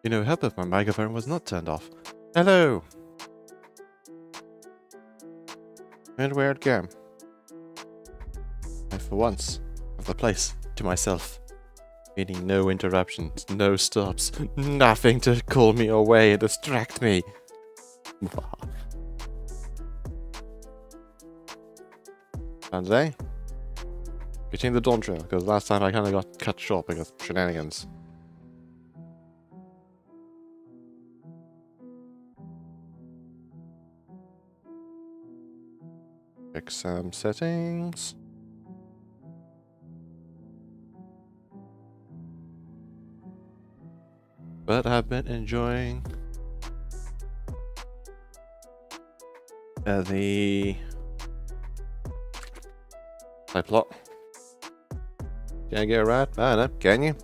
You know, help if my microphone was not turned off. Hello! And where it go? I, for once, have the place to myself. Meaning no interruptions, no stops, nothing to call me away and distract me. And today, getting the Dawntrail, because last time I kind of got cut short because of shenanigans. Check some settings. But I've been enjoying the side plot. Can I get it right? I don't know. Can you?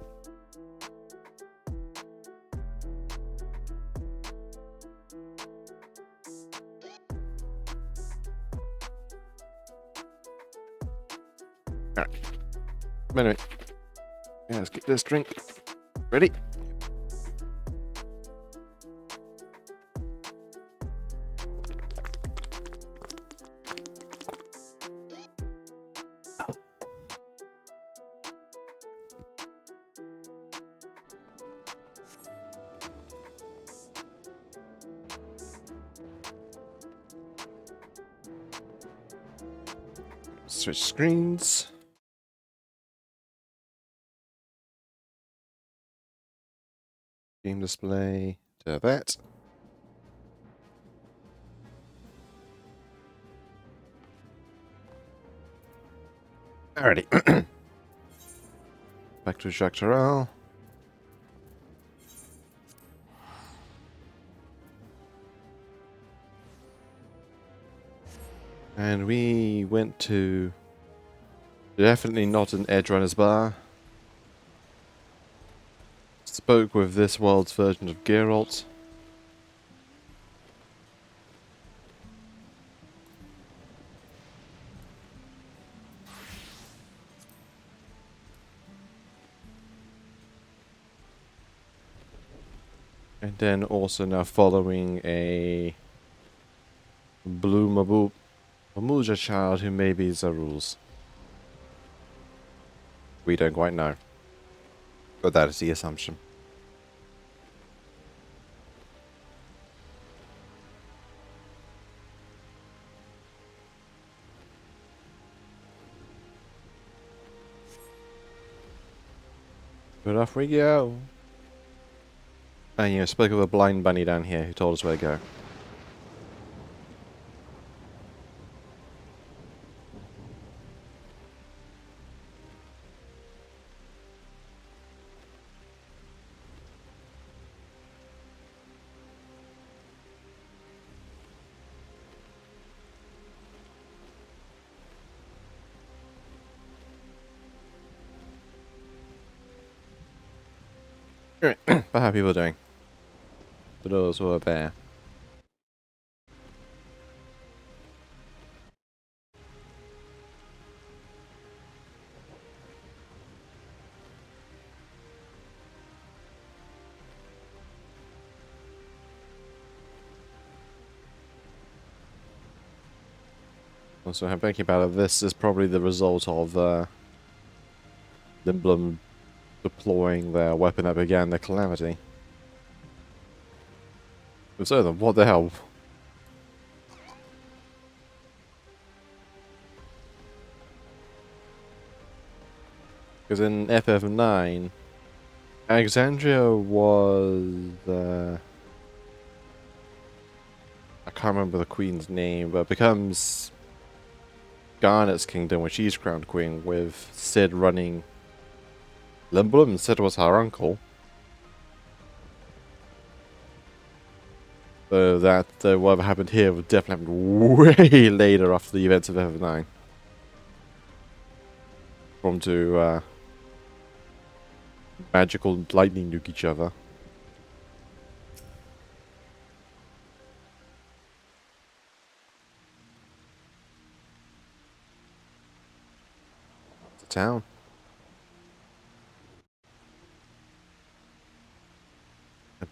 Alright. Anyway. Yeah, let's get this drink. Ready? Switch screens. Game display to that. Alrighty. Back to Dawntrail. And we went to definitely not an Edgerunner's bar. Spoke with this world's version of Geralt. And then also now following a blue Mamuja child who maybe is the rules. We don't quite know. But that is the assumption. But off we go. And you spoke of a blind bunny down here who told us where to go. Alright, but how are people doing? For those who are there. Also, I'm thinking about it, this is probably the result of Limblom deploying their weapon that began the calamity. If so, then what the hell? Because in FF9, Alexandria was... I can't remember the queen's name, but becomes Garnet's kingdom, where she's crowned queen, with Sid running Limblom, and Sid was her uncle. So that whatever happened here would definitely happen way later after the events of FF9. From to magical lightning nuke each other. It's a town.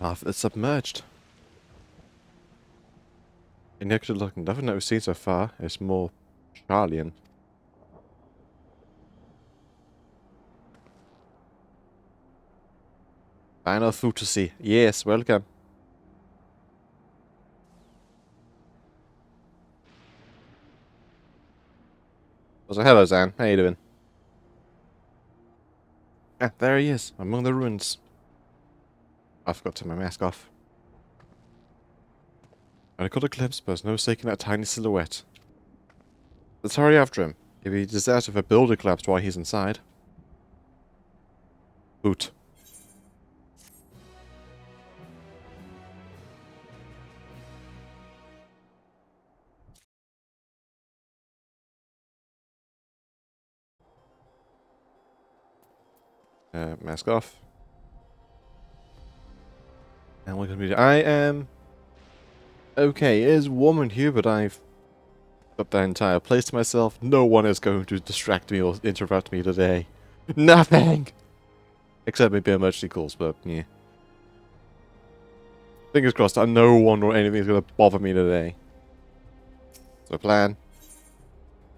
Half it's submerged. And actually looking, nothing that we've seen so far is more Charlian. Final food to see. Yes, welcome. So hello, Zan. How you doing? Ah, there he is, among the ruins. I forgot to take my mask off. And I caught a glimpse, but there's no mistaking that tiny silhouette. Let's hurry after him. If he deserves if a building collapsed while he's inside. Boot. Mask off. And we're gonna be. I am. Okay, it is warm in here, but I've got the entire place to myself. No one is going to distract me or interrupt me today. Nothing! Except maybe emergency calls, but yeah. Fingers crossed, no one or anything is going to bother me today. So plan.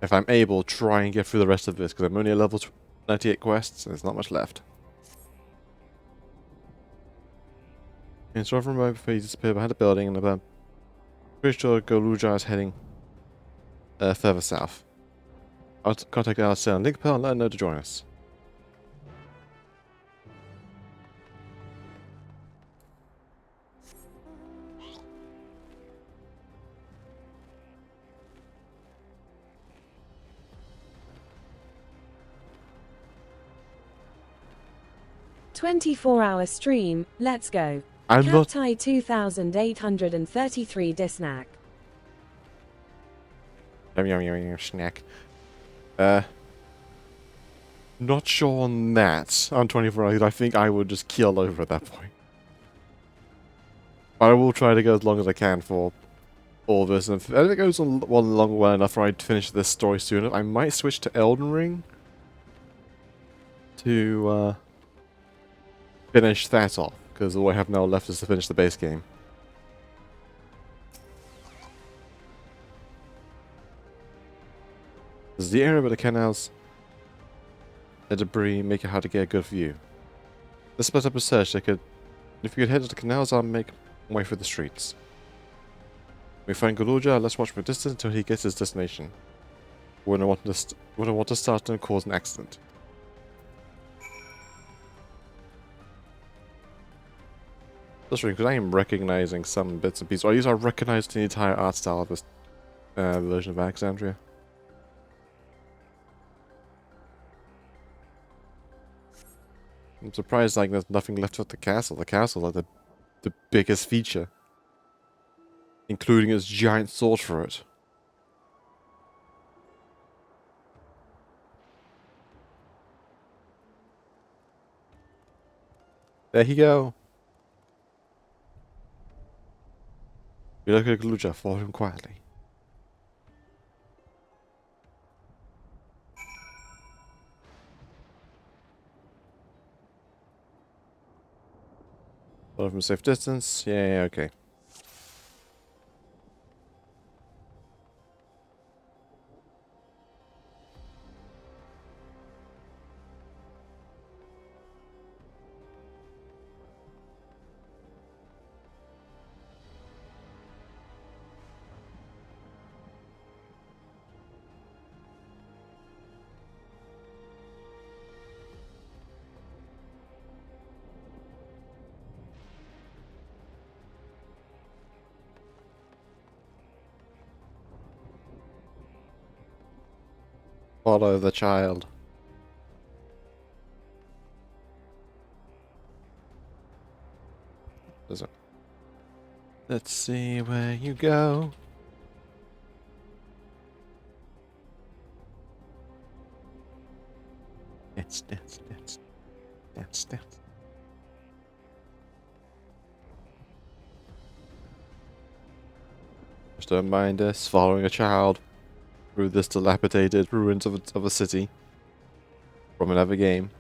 If I'm able, try and get through the rest of this, because I'm only at level 98 quests, and there's not much left. And so from right before you disappear behind a building, and I'm pretty sure Goluja is heading further south. I'll contact Alistair on Linkpel and let her know to join us. "24-hour stream, let's go." I'm not. Captai 2833 Disnack. Yum, snack. Not sure on that. On 24 hours, I think I would just keel over at that point. But I will try to go as long as I can for all this. And if it goes on well enough for I to finish this story soon, I might switch to Elden Ring to finish that off. Because all I have now left is to finish the base game. This is the area where the canals, the debris make it hard to get a good view. Let's split up a search. If you could head to the canals, I'll make my way through the streets. When we find Goluja, let's watch from a distance until he gets his destination. We don't want to start and cause an accident. That's right, because I am recognizing some bits and pieces. Or at least I recognize the entire art style of this version of Alexandria. I'm surprised like there's nothing left of the castle. The castle is like the biggest feature. Including its giant sword for it. There you go. You look at Goluja, follow him quietly. Follow from a safe distance. Yeah, okay. Follow the child. Does it? Let's see where you go. Dance. Just don't mind us following a child through this dilapidated ruins of a city from another game.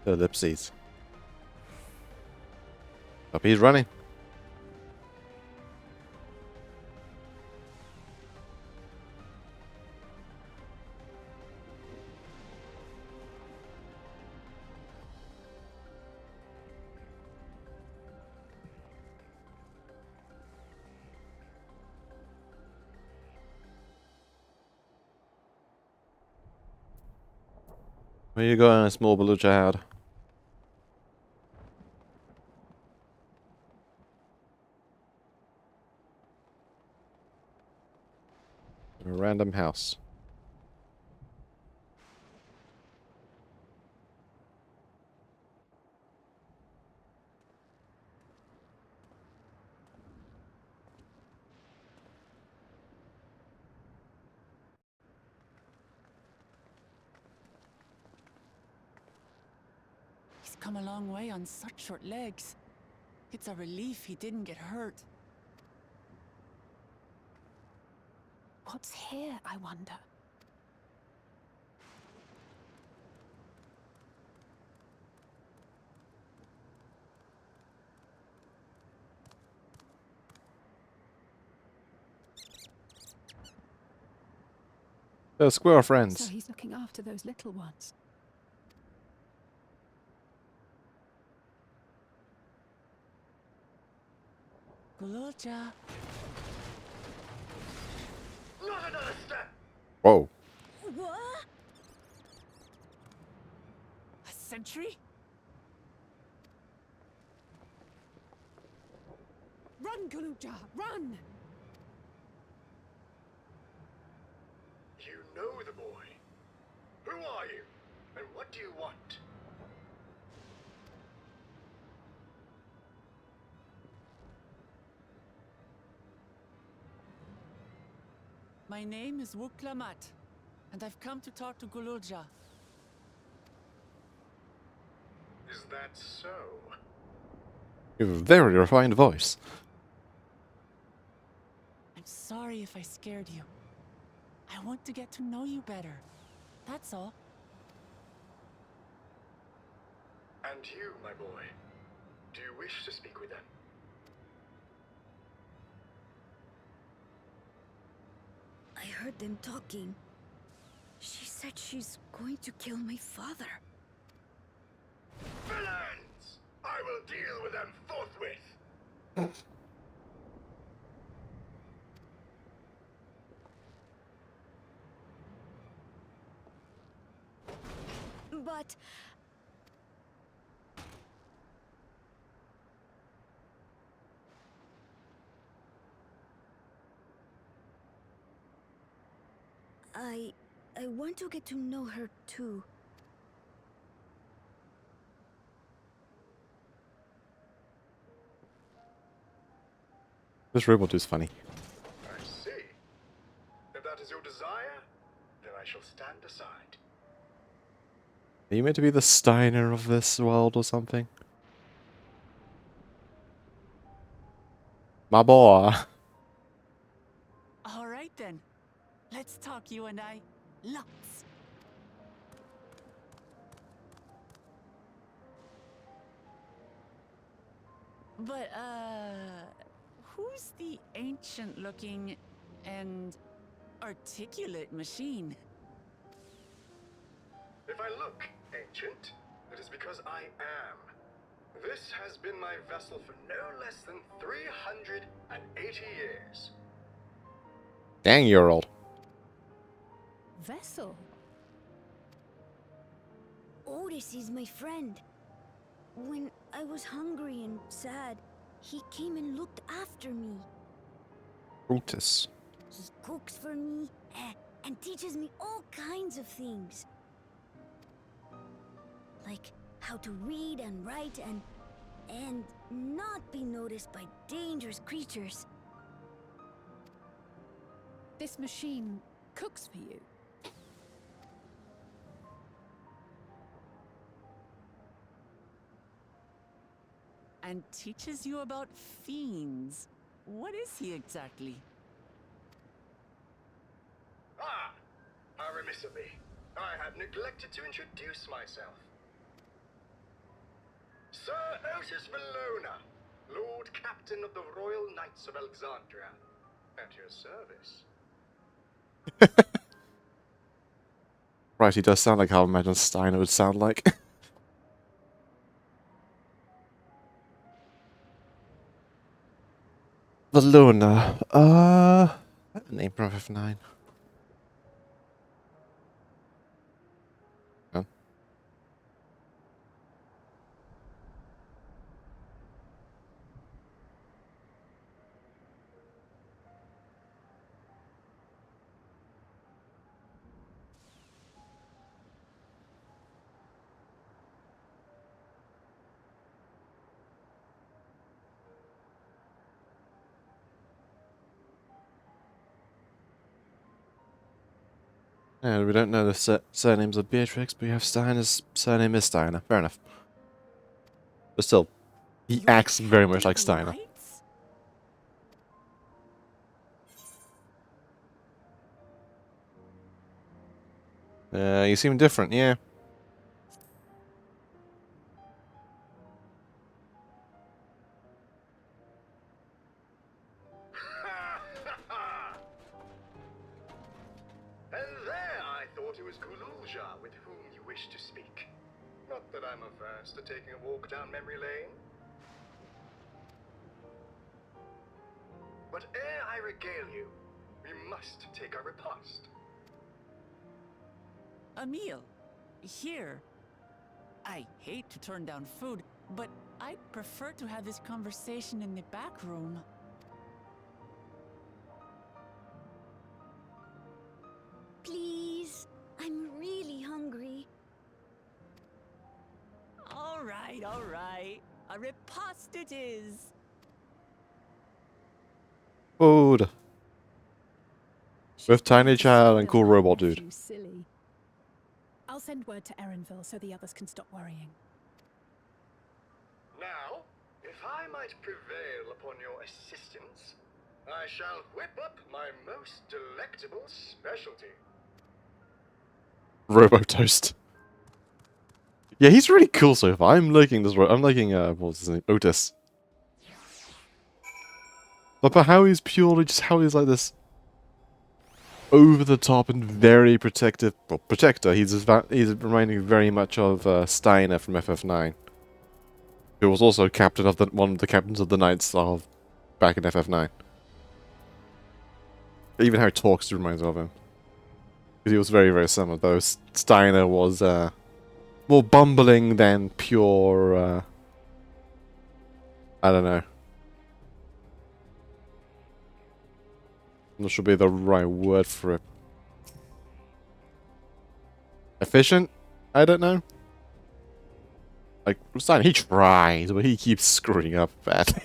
Ellipses. Up he's running. Where you going, small beluga head? A random house. He's come a long way on such short legs. It's a relief he didn't get hurt. What's here, I wonder? Squirrel So friends. he's looking after those little ones. Gululja. Not another step! Whoa. What? A sentry? Run, Gululja, run! You know the boy. Who are you? And what do you want? My name is Wuklamat, and I've come to talk to Gululja. Is that so? You have a very refined voice. I'm sorry if I scared you. I want to get to know you better. That's all. And you, my boy. Do you wish to speak with them? I heard them talking. She said she's going to kill my father. Villains! I will deal with them forthwith! But I want to get to know her too. This robot is funny. I see. If that is your desire, then I shall stand aside. Are you meant to be the Steiner of this world or something? My boy. All right then. Let's talk, you and I. Lots. But, who's the ancient-looking and articulate machine? If I look ancient, it is because I am. This has been my vessel for no less than 380 years. Dang, you're old. Vessel? Otis is my friend. When I was hungry and sad, he came and looked after me. Brutus. He cooks for me and teaches me all kinds of things. Like how to read and write and not be noticed by dangerous creatures. This machine cooks for you. And teaches you about fiends. What is he exactly? Ah! How remiss of me. I had neglected to introduce myself. Sir Otis Valona, Lord Captain of the Royal Knights of Alexandria, at your service. Right, he does sound like how I imagine Steiner would sound like. Valona. Name from FF9. Huh? Yeah, we don't know the surnames of Beatrix, but we have Steiner's surname is Steiner. Fair enough. But still, he You're acts very much Captain like of the Steiner. Knights? You seem different, yeah. And there I thought it was Kululja with whom you wished to speak. Not that I'm averse to taking a walk down memory lane. But ere I regale you, we must take our repast. A meal. Here. I hate to turn down food, but I'd prefer to have this conversation in the back room. Please, I'm really hungry. All right, all right. A repast it is. Food. With Tiny She's Child and so Cool my Robot nephew, Dude. Silly. I'll send word to Erinville so the others can stop worrying. Now, if I might prevail upon your assistance, I shall whip up my most delectable specialty. Robo Toast. Yeah, he's really cool so far. I'm liking this. I'm liking what's his name? Otis. But how he's purely just how he's like this over the top and very protective. Well, protector. He's reminding me very much of Steiner from FF9, who was also captain of one of the captains of the Knights of back in FF9. Even how he talks reminds me of him. Because he was very, very similar, though Steiner was more bumbling than pure, I don't know. I'm not sure be the right word for it. Efficient? I don't know. Like, Steiner, he tries, but he keeps screwing up badly.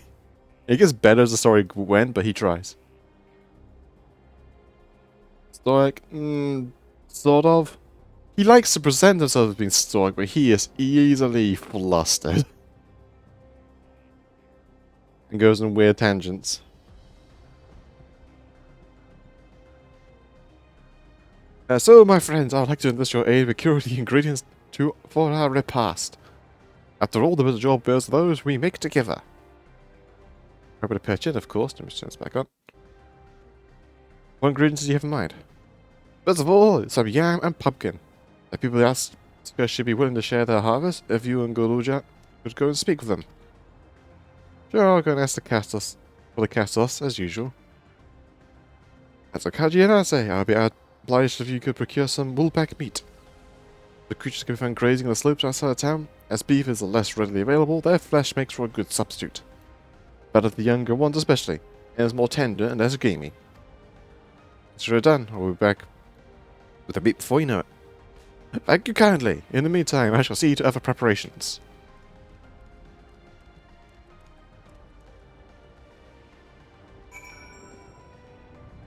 It gets better as the story went, but he tries. Stoic? Sort of. He likes to present himself as being stoic, but he is easily flustered. And goes on weird tangents. So, my friends, I would like to enlist your aid with curing the ingredients for our repast. After all, the better job bears those we make together. Happy to pitch in, of course. Let me turn this back on. What ingredients do you have in mind? First of all, some yam and pumpkin. If people ask should be willing to share their harvest, if you and Goluja could go and speak with them. Sure, I'll go and ask the Castos for the Castos, as usual. As a Kajian, say, I'll be obliged if you could procure some woolpack meat. The creatures can be found grazing on the slopes outside of town. As beef is less readily available, their flesh makes for a good substitute. Better the younger ones especially, and is more tender and less gamey. Consider it done. I'll be back with the meat before you know it. Thank you kindly. In the meantime, I shall see to other preparations.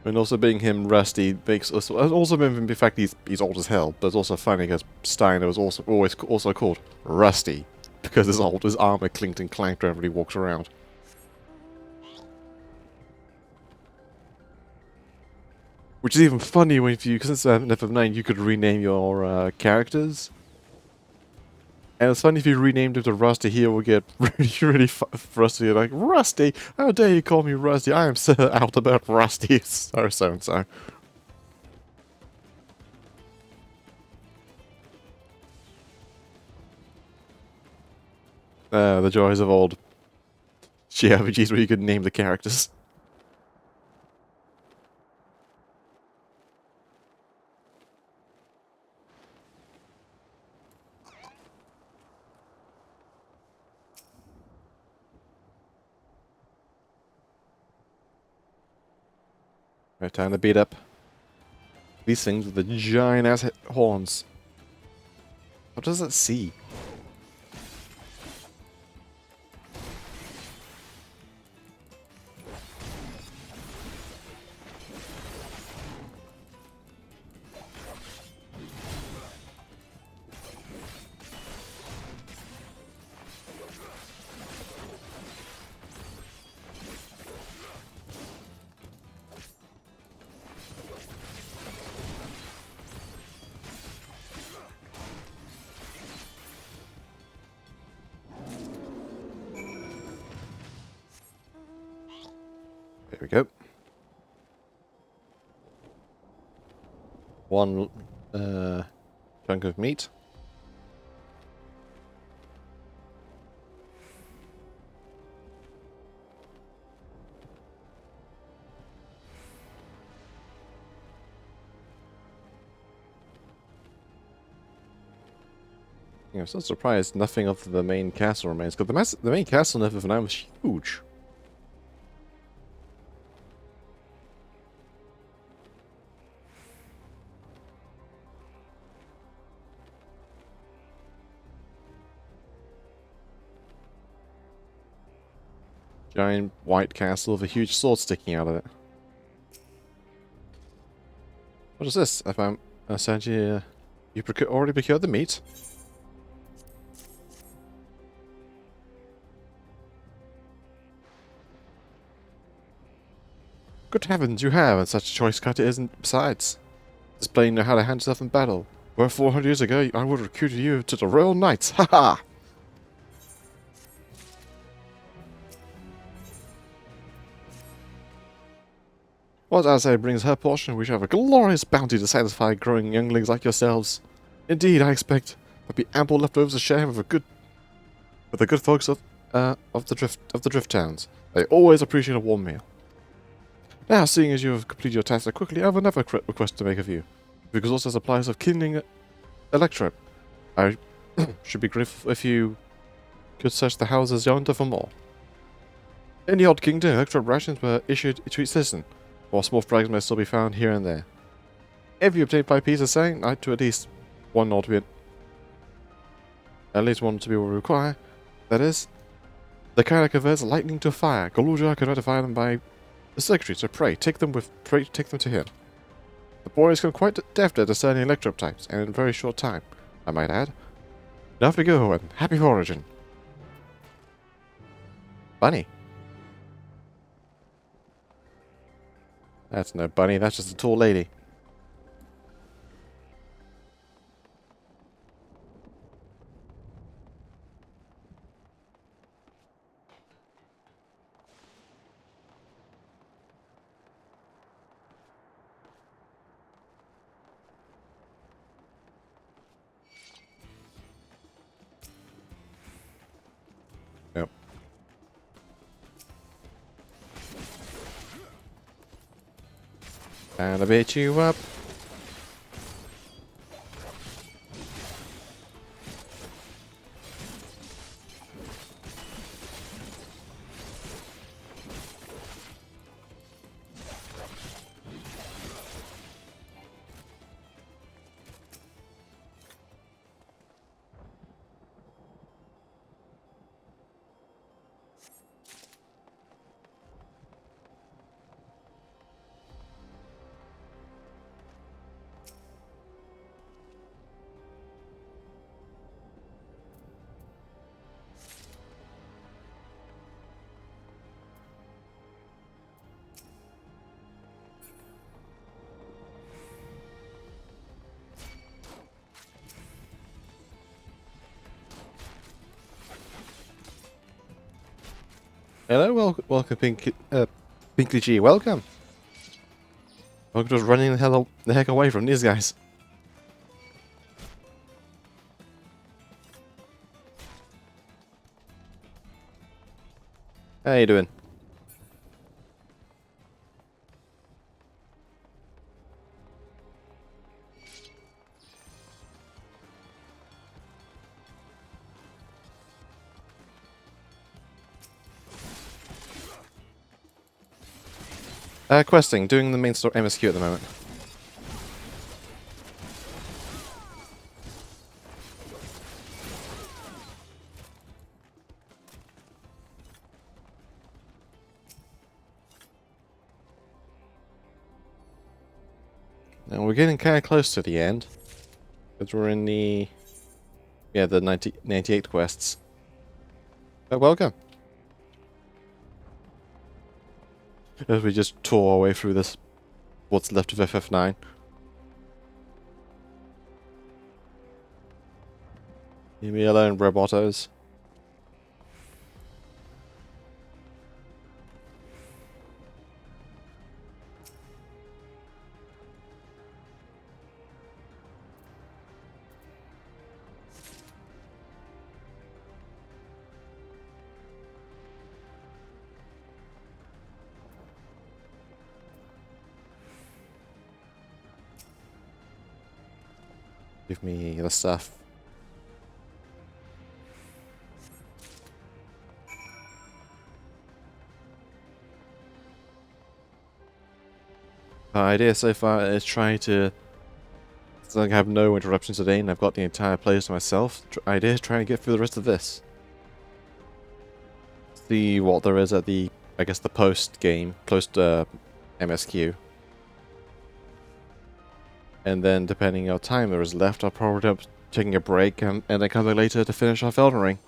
And also being him rusty makes also been the fact he's old as hell, but it's also funny because Steiner was also called Rusty because his armor clinked and clanked whenever he walks around. Which is even funny when because in FF9 you could rename your characters. And it's funny if you renamed him to Rusty, he will get really frustrated. Like, Rusty? How dare you call me Rusty? I am so out about Rusty. So. The joys of old JRPGs where you could name the characters. Right, time to beat up these things with the giant ass horns. What does it see? There we go. One chunk of meat. Yeah, I'm so surprised nothing of the main castle remains, because the main castle in FF9 was huge. Giant white castle with a huge sword sticking out of it. What is this? I found Sanji, you already procured the meat? Good heavens, you have, and such a choice cut it isn't besides. Displaying how to handle yourself in battle. Where 400 years ago, I would have recruited you to the Royal Knights. Ha ha! What I say brings her portion, we shall have a glorious bounty to satisfy growing younglings like yourselves. Indeed, I expect there'll be ample leftovers to share with the good folks of the drift towns. They always appreciate a warm meal. Now, seeing as you have completed your task so quickly, I have another request to make of you. Because also supplies of kindling electrode. I should be grateful if you could search the houses yonder for more. In the old kingdom, electrode rations were issued to each citizen, while small fragments may still be found here and there. If you obtain 5 pieces, saying to at least one to be require, that is, the kind that converts lightning to fire. Galuja can notify them by the secretary, so pray take them to him. The boy has become quite deft at discerning electrode types, and in a very short time, I might add. Now off we go, and happy origin. Bunny. That's no bunny, that's just a tall lady. Yep. And I beat you up. Hello, welcome, Pinkley G. Welcome. Welcome to us running the heck away from these guys. How you doing? Questing, doing the main story MSQ at the moment. And we're getting kind of close to the end. Because we're in the... Yeah, the 98 quests. But welcome. As we just tore our way through this... What's left of FF9. Leave me alone, robotos. Give me the stuff. Our idea so far is trying to... So I have no interruptions today and I've got the entire place to myself. Idea is trying to get through the rest of this. See what there is at the... I guess the post-game. Post-MSQ. And then, depending on how time there is left, I'll probably end up taking a break and then come back later to finish off Elden Ring.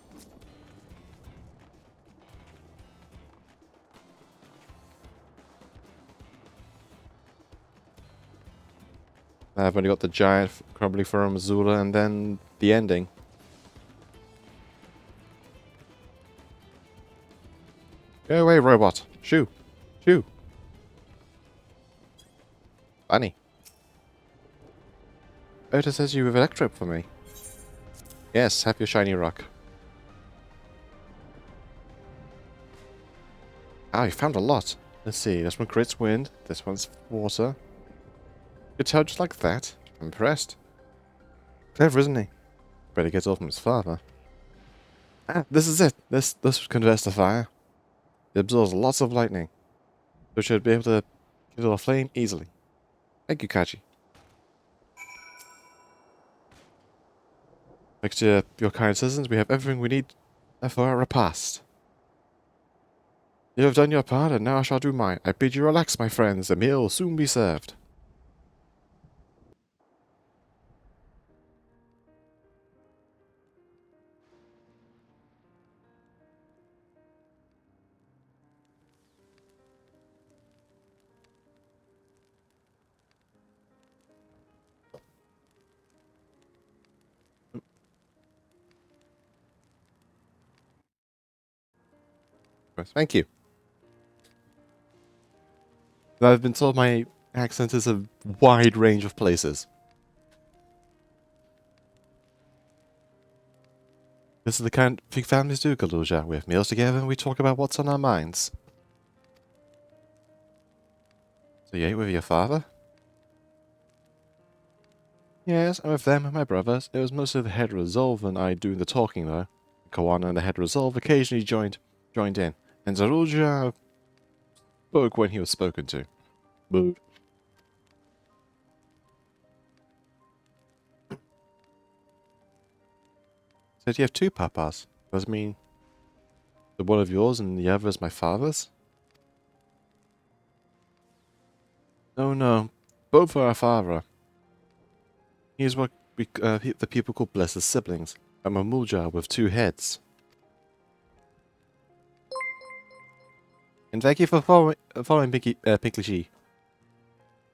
I've only got the giant crumbly for Missoula and then the ending. Go away, robot. Shoo. Shoo. Funny. Oda says you have Electrip for me. Yes, have your shiny rock. Ah, you found a lot. Let's see, this one creates wind, this one's water. You could tell just like that. I'm impressed. Clever, isn't he? Better get all from his father. Ah, this is it. This converts to fire. It absorbs lots of lightning. So it should be able to kindle a flame easily. Thank you, Kaji. Thanks to your kind citizens, we have everything we need for our repast. You have done your part, and now I shall do mine. I bid you relax, my friends. The meal will soon be served. Thank you. I've been told my accent is a wide range of places. This is the kind of thing families do, Kaluja. We have meals together and we talk about what's on our minds. So you ate with your father? Yes, I'm with them and my brothers. It was mostly the head resolve and I doing the talking though. Kawana and the head resolve occasionally joined in. And Zaruja spoke when he was spoken to. Boo. Said you have two papas. Does it mean the one of yours and the other is my father's? No, no. Both are our father. He is what the people call blessed siblings. I'm a Mulja with two heads. And thank you for following Pinkley G.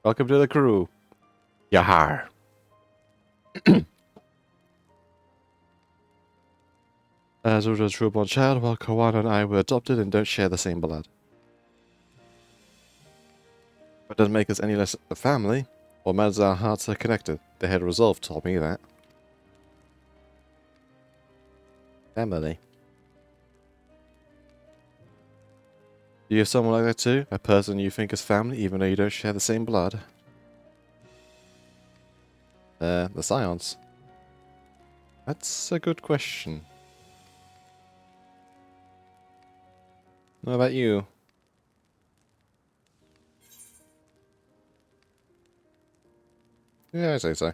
Welcome to the crew. Yahar. As a trueborn child, while Kawana and I were adopted and don't share the same blood. But doesn't make us any less a family. What matters our hearts are connected. The head resolve told me that. Family. Do you have someone like that too? A person you think is family even though you don't share the same blood? The Scions. That's a good question. What about you? Yeah, I say so.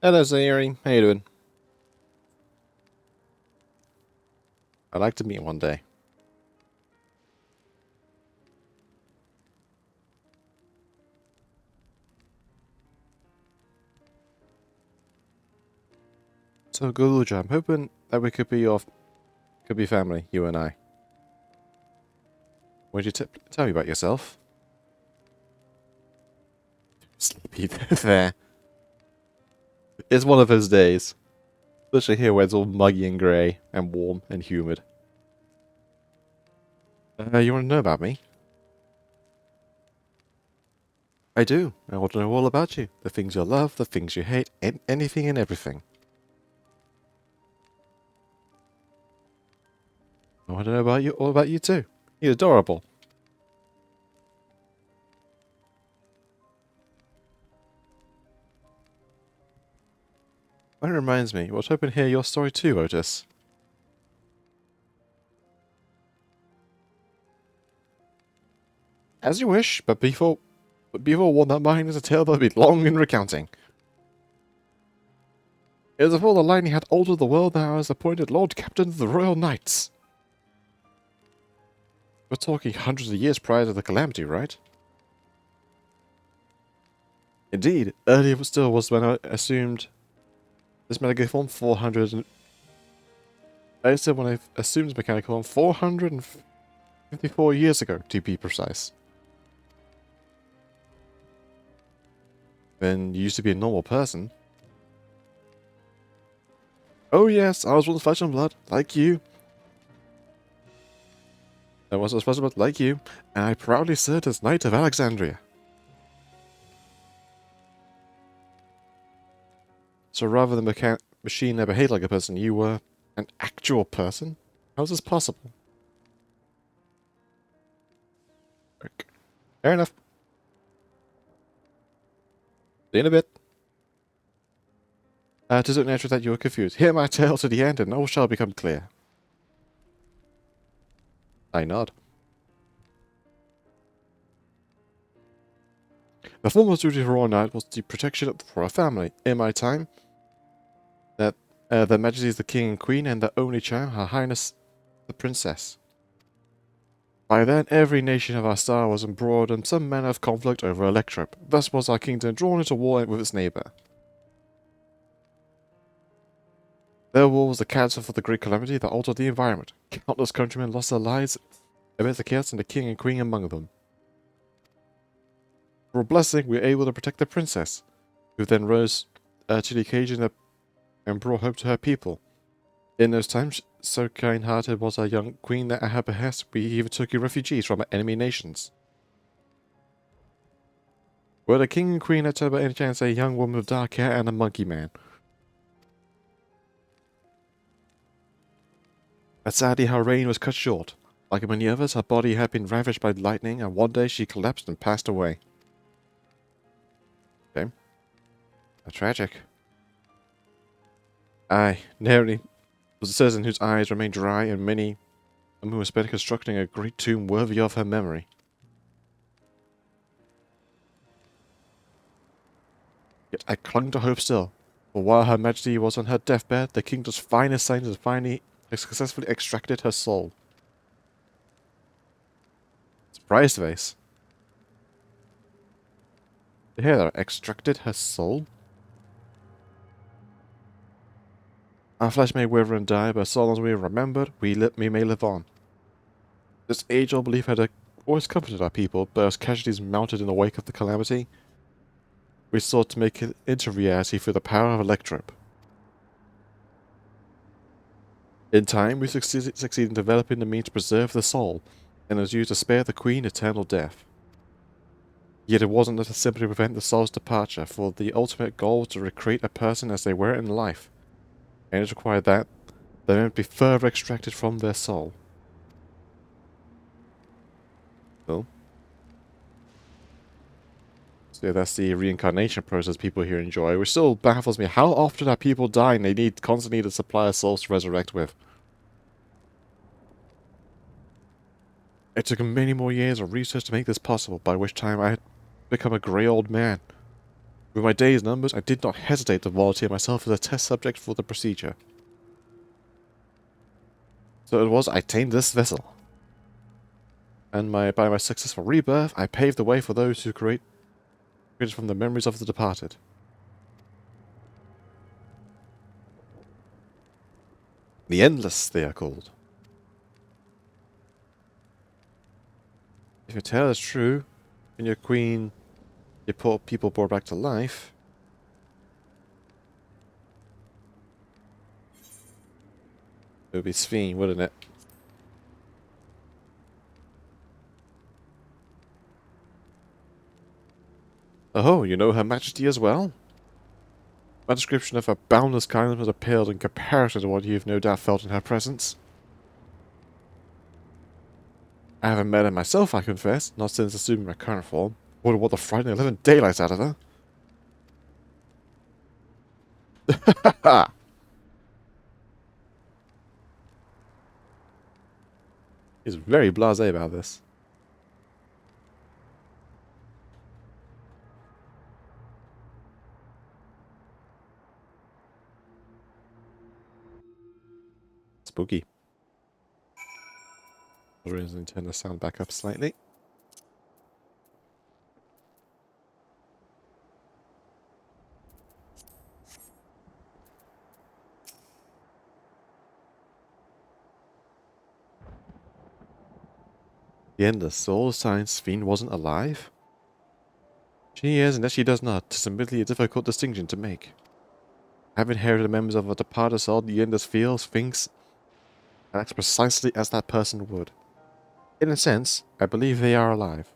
Hello, Sayuri. How you doing? I'd like to meet one day. So, Galuja, I'm hoping that we could be family, you and I. Would you tell me about yourself? Sleepy there. It's one of those days. Especially here where it's all muggy and grey and warm and humid. You want to know about me? I do. I want to know all about you. The things you love, the things you hate, and anything and everything. I want to know about you, all about you too. You're adorable. That reminds me, I was hoping to hear your story too, Otis. As you wish, but before warn that mine is a tale that'll be long in recounting. It was before the lightning had altered the world that I was appointed Lord Captain of the Royal Knights. We're talking hundreds of years prior to the calamity, right? Indeed, earlier still was when I assumed this mechanical form 400 and... I said when I assumed mechanical form 454 years ago, to be precise. Then you used to be a normal person. Oh yes, I was once flesh and blood, like you. I was flesh and blood, like you, and I proudly served as Knight of Alexandria. So rather than machine that behaved like a person, you were an actual person? How is this possible? Okay. Fair enough. See you in a bit. Tis not natural that you are confused. Hear my tale to the end, and all shall become clear. I nod. The foremost duty of a royal knight was the protection for our family. In my time, that their majesties the king and queen, and their only child, her highness the princess. By then, every nation of our star was embroiled in some manner of conflict over electorate. Thus was our kingdom drawn into war with its neighbour. Their war was the cancer for the great calamity that altered the environment. Countless countrymen lost their lives amidst the chaos, and the king and queen among them. For a blessing, we were able to protect the princess, who then rose to the occasion and brought hope to her people. In those times, so kind-hearted was our young queen that at her behest we even took in refugees from our enemy nations. Were the king and queen had by any chance a young woman with dark hair and a monkey man? But sadly her reign was cut short. Like many others, her body had been ravaged by lightning, and one day she collapsed and passed away. Okay. How tragic. Aye, narrowly was a citizen whose eyes remained dry, and many who were spent constructing a great tomb worthy of her memory. Yet I clung to hope still, for while her majesty was on her deathbed, the kingdom's finest scientists finally successfully extracted her soul. Surprise face. You hear that? Extracted her soul? Our flesh may wither and die, but so long as we are remembered, we may live on. This age-old belief had always comforted our people, but as casualties mounted in the wake of the calamity, we sought to make it into reality through the power of electrip. In time, we succeeded in developing the means to preserve the soul, and it was used to spare the Queen eternal death. Yet it wasn't enough to simply prevent the soul's departure, for the ultimate goal was to recreate a person as they were in life, and it required that they might be further extracted from their soul. Cool. So yeah, that's the reincarnation process people here enjoy, which still baffles me. How often are people dying they constantly need a supply of souls to resurrect with? It took many more years of research to make this possible, by which time I had become a grey old man. With my days numbered, I did not hesitate to volunteer myself as a test subject for the procedure. So it was I tamed this vessel. And by my successful rebirth, I paved the way for those who created from the memories of the departed. The Endless, they are called. If your tale is true, and your queen, your people brought back to life, it would be Sphene, wouldn't it? Oh, you know Her Majesty as well? My description of her boundless kindness was paled in comparison to what you've no doubt felt in her presence. I haven't met her myself, I confess, not since assuming my current form. Wonder what the frightening 11 daylights out of her. Ha! He's very blasé about this. Spooky. I'll turn the sound back up slightly. The Endless Soul signs Sphene wasn't alive? She is, and that she does not. It's admittedly a difficult distinction to make. I've inherited the members of a departed soul the Endless feels, thinks, and acts precisely as that person would. In a sense, I believe they are alive.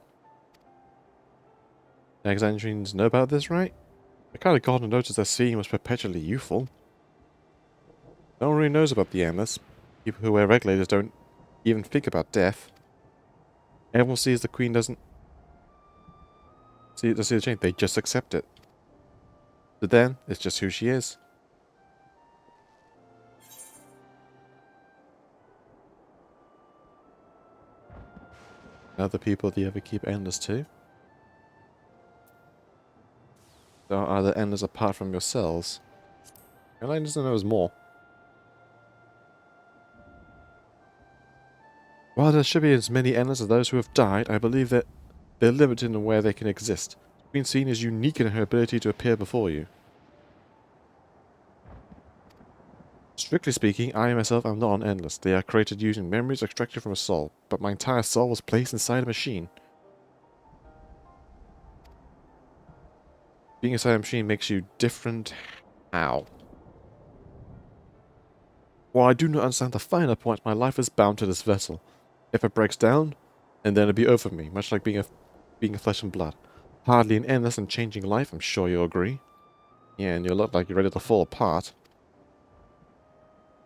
The Alexandrians know about this, right? I kind of got to notice that Sphene was perpetually youthful. No one really knows about the Endless. People who wear regulators don't even think about death. Everyone sees the Queen doesn't see the change. They just accept it. To them, it's just who she is. Other people do you ever keep Endless to? So are there Endless apart from yourselves? I'd like to know there's more. While there should be as many Endless as those who have died, I believe that they're limited in where they can exist. Queen Sphene is unique in her ability to appear before you. Strictly speaking, I myself am not an Endless. They are created using memories extracted from a soul, but my entire soul was placed inside a machine. Being inside a machine makes you different. How? While I do not understand the finer point, my life is bound to this vessel. If it breaks down, and then it'll be over for me, much like being a flesh and blood. Hardly an endless and changing life, I'm sure you'll agree. Yeah, and you look like you're ready to fall apart.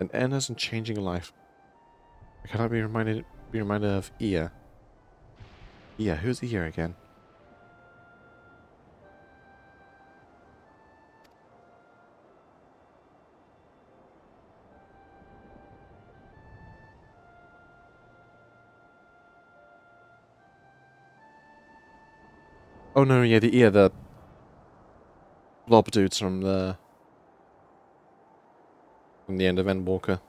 An endless and changing life. I cannot be reminded of Ia. Ia, who's Ia again? Oh no, yeah, the Ia, the blob dudes from the end of Endwalker.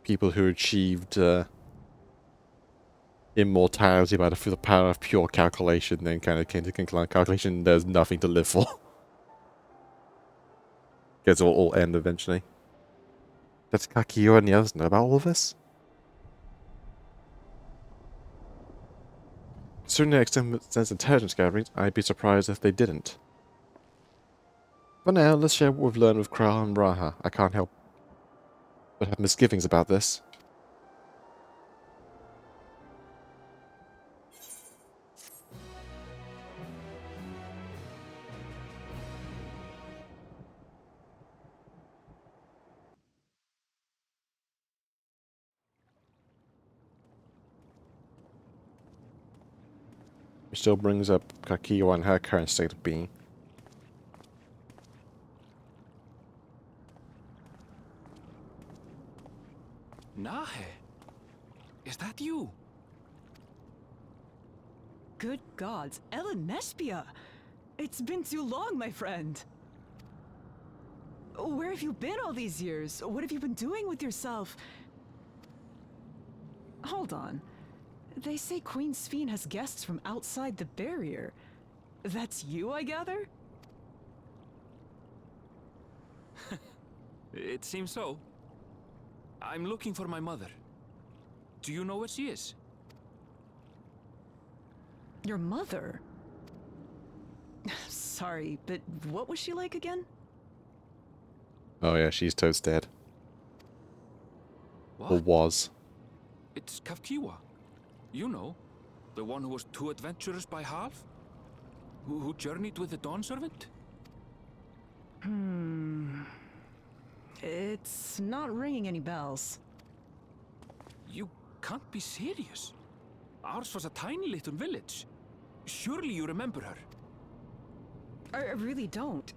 People who achieved immortality through the power of pure calculation, then kind of came to calculation there's nothing to live for. Guess it'll all end eventually. Does Kakiyo and the others know about all of this? Considering their extensive intelligence gatherings, I'd be surprised if they didn't. For now, let's share what we've learned with Kral and Raha. I can't help but have misgivings about this. Which still brings up Kakiwa and her current state of being. Nahe, is that you? Good gods, Ellen Nespia! It's been too long, my friend. Where have you been all these years? What have you been doing with yourself? Hold on. They say Queen Sphene has guests from outside the barrier. That's you, I gather? It seems so. I'm looking for my mother. Do you know where she is? Your mother? Sorry, but what was she like again? Oh yeah, she's toast dead. What? Or was. It's Kafkiwa. You know, the one who was too adventurous by half? Who journeyed with the Dawn Servant? It's not ringing any bells. You can't be serious. Ours was a tiny little village. Surely you remember her. I really don't.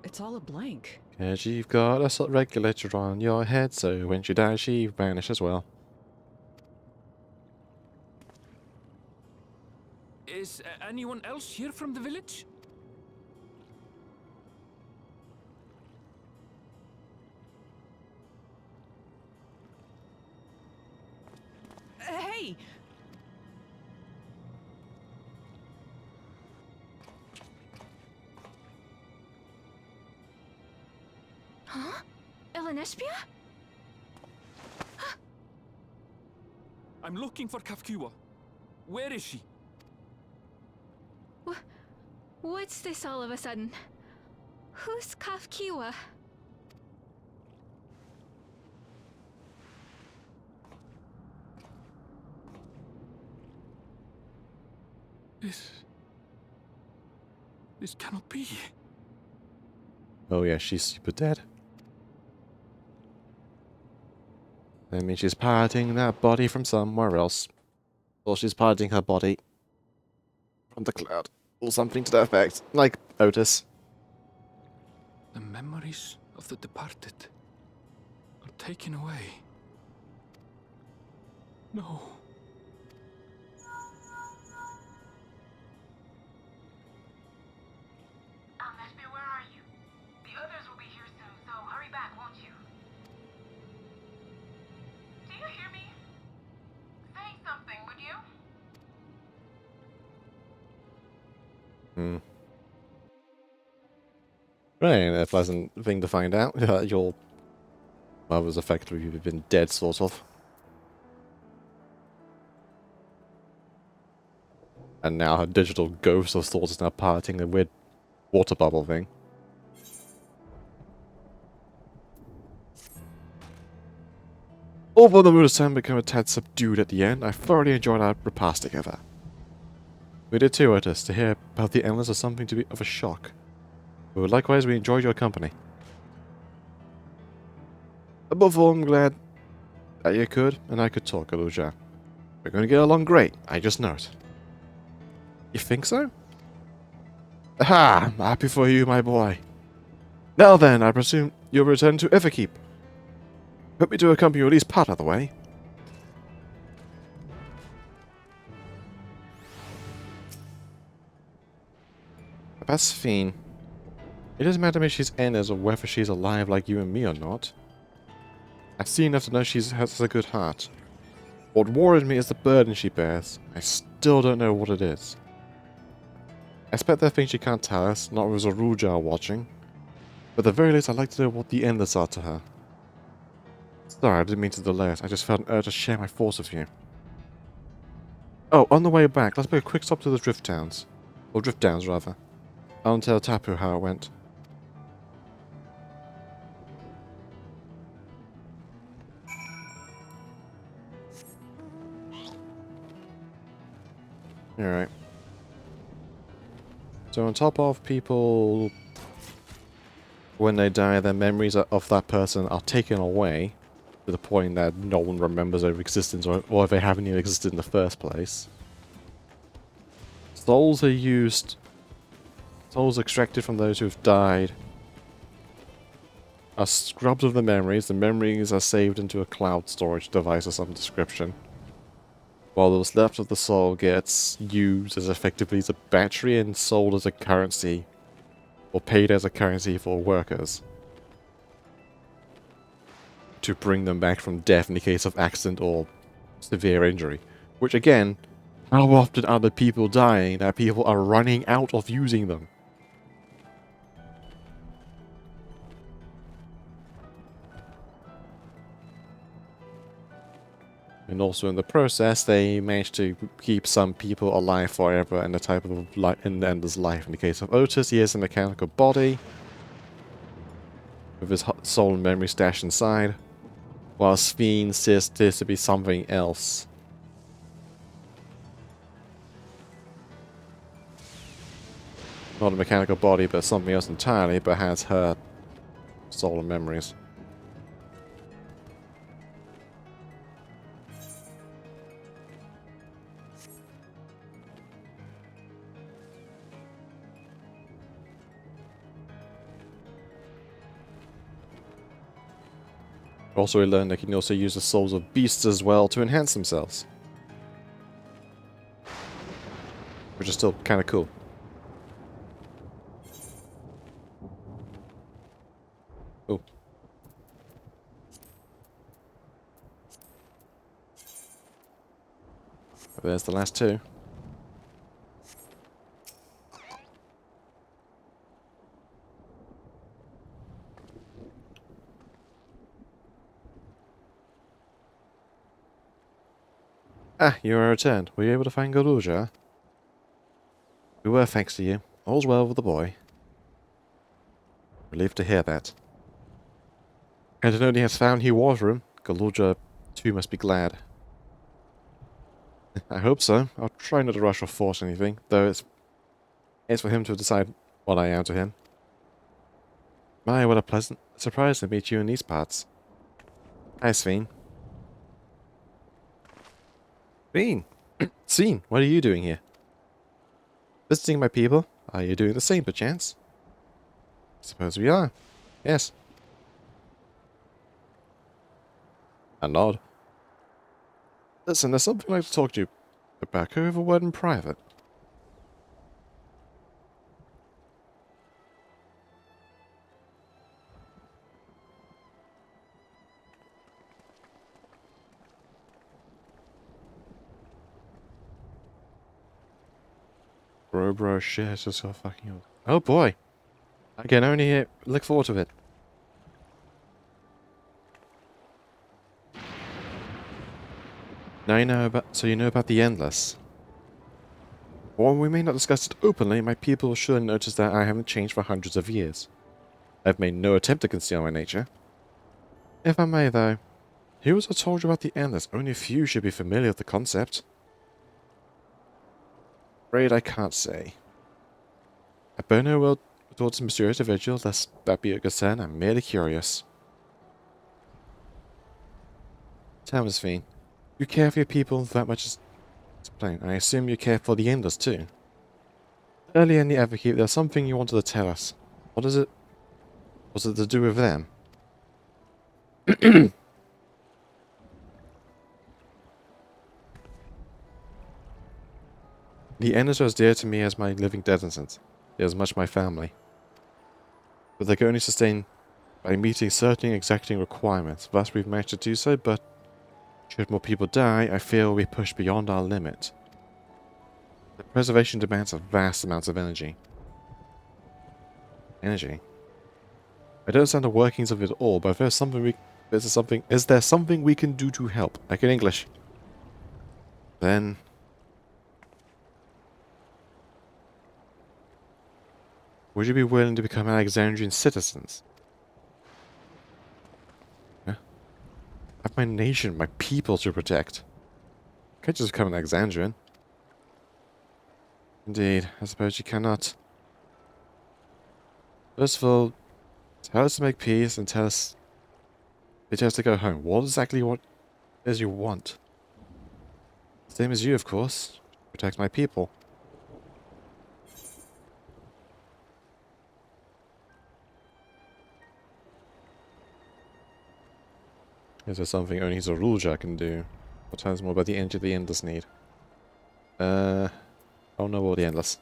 It's all a blank. Cause you've got a salt regulator on your head, so when she dies, she vanishes as well. Is anyone else here from the village? Hey! Huh? Ellen Espia? I'm looking for Kafkiwa. Where is she? What's this all of a sudden? Who's Kafkiwa? This cannot be. Oh yeah, she's super dead. That means she's pirating that body from somewhere else. Or she's pirating her body from the cloud. Or something to that effect. Like Otis. The memories of the departed are taken away. No. Nespia, where are you? The others will be here soon, so hurry back, won't you? Do you hear me? Say something, would you? Right, a pleasant thing to find out. Your mother's effectively been dead, sort of. And now her digital ghost of thoughts is now pirating a weird water bubble thing. Although the mood has become a tad subdued at the end, I thoroughly enjoyed our repast together. We did too, Otis. To hear about the endless was something to be of a shock. But likewise, we enjoyed your company. Above all, I'm glad that you could, and I could talk, Aluja. We're going to get along great, I just know it. You think so? Aha! I'm happy for you, my boy. Now then, I presume you'll return to Everkeep. Hope me to accompany you at least part of the way. About Sphene. It doesn't matter if she's Enna's or whether she's alive like you and me or not. I've seen enough to know she has a good heart. What worries me is the burden she bears. I still don't know what it is. I expect there are things she can't tell us, not with Zaruja watching. But at the very least, I'd like to know what the endless are to her. Sorry, I didn't mean to delay it. I just felt an urge to share my thoughts with you. Oh, on the way back, let's make a quick stop to the Drift Towns. Or Drift Downs, rather. I'll tell Tapu how it went. Alright. So on top of people, when they die, their memories of that person are taken away to the point that no one remembers their existence or if they haven't even existed in the first place. Souls are used... Souls extracted from those who've died are scrubbed of the memories are saved into a cloud storage device of some description. While those left of the soul gets used as effectively as a battery and sold as a currency, or paid as a currency for workers, to bring them back from death in the case of accident or severe injury. Which again, how often are the people dying that people are running out of using them? And also in the process, they managed to keep some people alive forever in the type of in the Ender's life. In the case of Otis, he has a mechanical body with his soul and memory stashed inside, while Sven says this to be something else. Not a mechanical body, but something else entirely, but has her soul and memories. Also, we learned they can also use the souls of beasts as well to enhance themselves. Which is still kind of cool. Oh. There's the last two. Ah, you are returned. Were you able to find Galuja? We were, thanks to you. All's well with the boy. Relieved to hear that. And to know he has found Hugh Waterham, Galuja too must be glad. I hope so. I'll try not to rush or force anything, though it's for him to decide what I am to him. My, what a pleasant surprise to meet you in these parts. Hi, Sven. Sven! Sven, what are you doing here? Visiting my people? Are you doing the same, perchance? Suppose we are. Yes. A nod. Listen, there's something I'd like to talk to you about. Can we have a word in private? Bro, shit, it's just so fucking old. Oh boy! I can only look forward to it. Now you know about, so you know about the Endless. While we may not discuss it openly, my people will surely notice that I haven't changed for hundreds of years. I've made no attempt to conceal my nature. If I may, though, who was I told you about the Endless? Only a few should be familiar with the concept. Afraid I can't say. I burn no will towards this mysterious individual, lest that be a concern. I'm merely curious. Tell me, Sven, you care for your people that much as plain. I assume you care for the Endless too. Earlier in the Everkeep, there was something you wanted to tell us. What is it? Was it to do with them? The Endless are as dear to me as my living descendants. They are as much my family. But they can only sustain by meeting certain exacting requirements. Thus we've managed to do so, but should more people die, I fear we push beyond our limit. The preservation demands a vast amounts of energy. Energy? I don't understand the workings of it all, but if there's something is there something we can do to help? Like in English. Then Would you be willing to become Alexandrian citizens? Yeah. I have my nation, my people to protect. I can't just become an Alexandrian. Indeed, I suppose you cannot. First of all, tell us to make peace and tell us to go home. What exactly what is you want? Same as you, of course. Protect my people. Is there something only Zoruja can do? What tells more about the energy the Endless need? Oh no, all the Endless.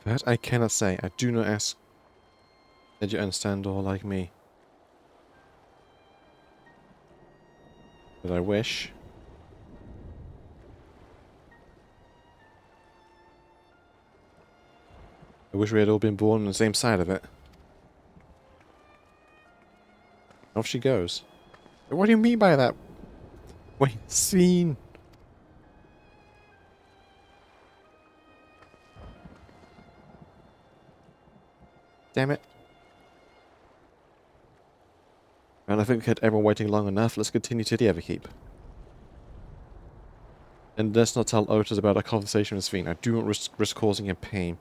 That I cannot say. I do not ask that you understand all like me. But I wish. I wish we had all been born on the same side of it. Off she goes. What do you mean by that? Wait, scene. Damn it. Well, I think we had everyone waiting long enough. Let's continue to the Everkeep. And let's not tell Otis about our conversation with Sven. I do not risk causing him pain.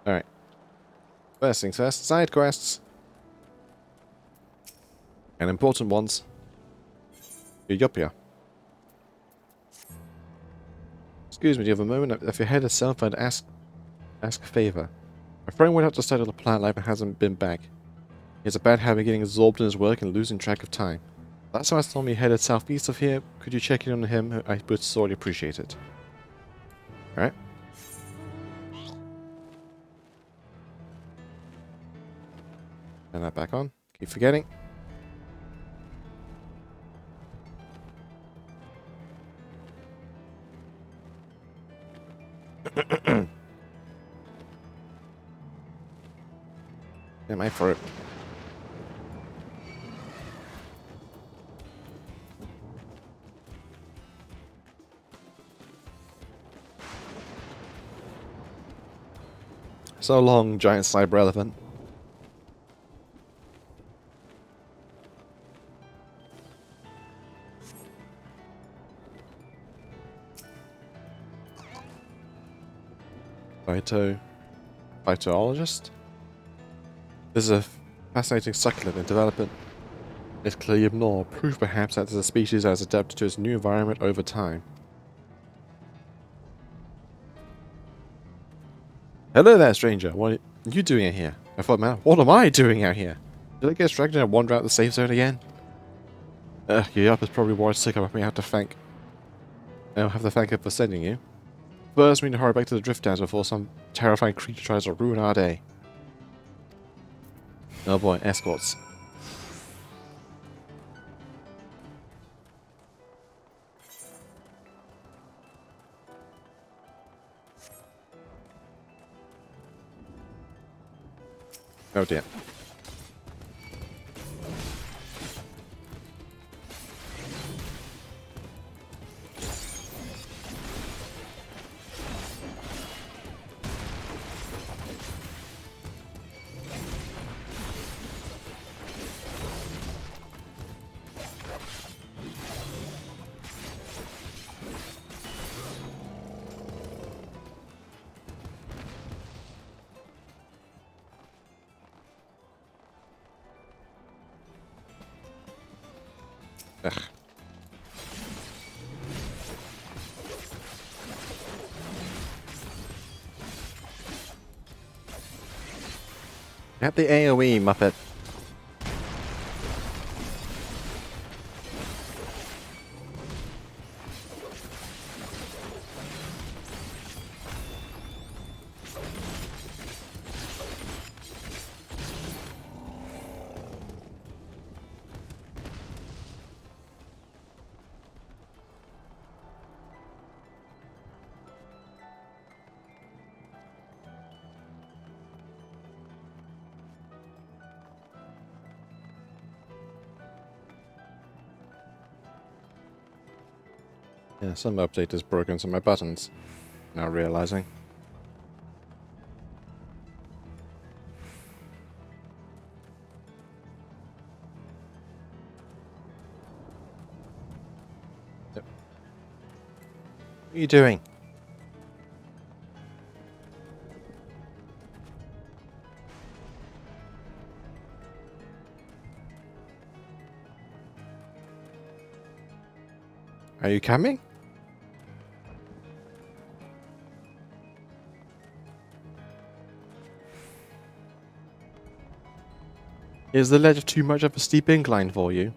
Alright. First things first, side quests. And important ones. Yopia. Excuse me, do you have a moment? If your head is self, I'd ask a favor. My friend went out to study the plant life and hasn't been back. He has a bad habit of getting absorbed in his work and losing track of time. Last time I saw him, he headed southeast of here. Could you check in on him? I would sorely appreciate it. Alright. Turn that back on. Keep forgetting. Yeah, my throat. So long, giant cyber elephant. Phytologist? This is a fascinating succulent in development. It's clearly abnormal, proof perhaps that it's a species that has adapted to its new environment over time. Hello there, stranger. What are you doing out here? I thought, man, what am I doing out here? Did I get distracted and wander out the safe zone again? Your up is probably worried sick of me. I have to thank him for sending you. First, we need to hurry back to the drift downs before some terrifying creature tries to ruin our day. Oh boy, escorts. Oh dear. Ugh. Get the AoE, Muppet. Yeah, some update has broken some of my buttons. Now realizing. Yep. What are you doing? Are you coming? Is the ledge too much of a steep incline for you?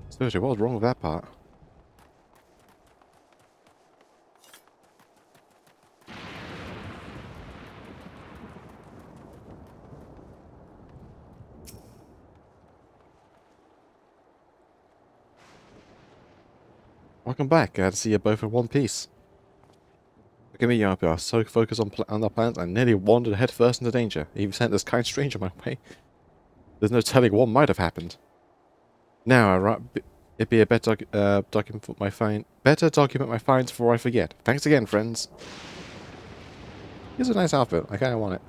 Seriously, what was wrong with that part? Welcome back. Glad to see you both in one piece. Look at me, Yarp. I was so focused on our plans, I nearly wandered headfirst into danger. I even sent this kind stranger my way. There's no telling what might have happened. Now, it'd be a better document my finds before I forget. Thanks again, friends. Here's a nice outfit. I kind of want it.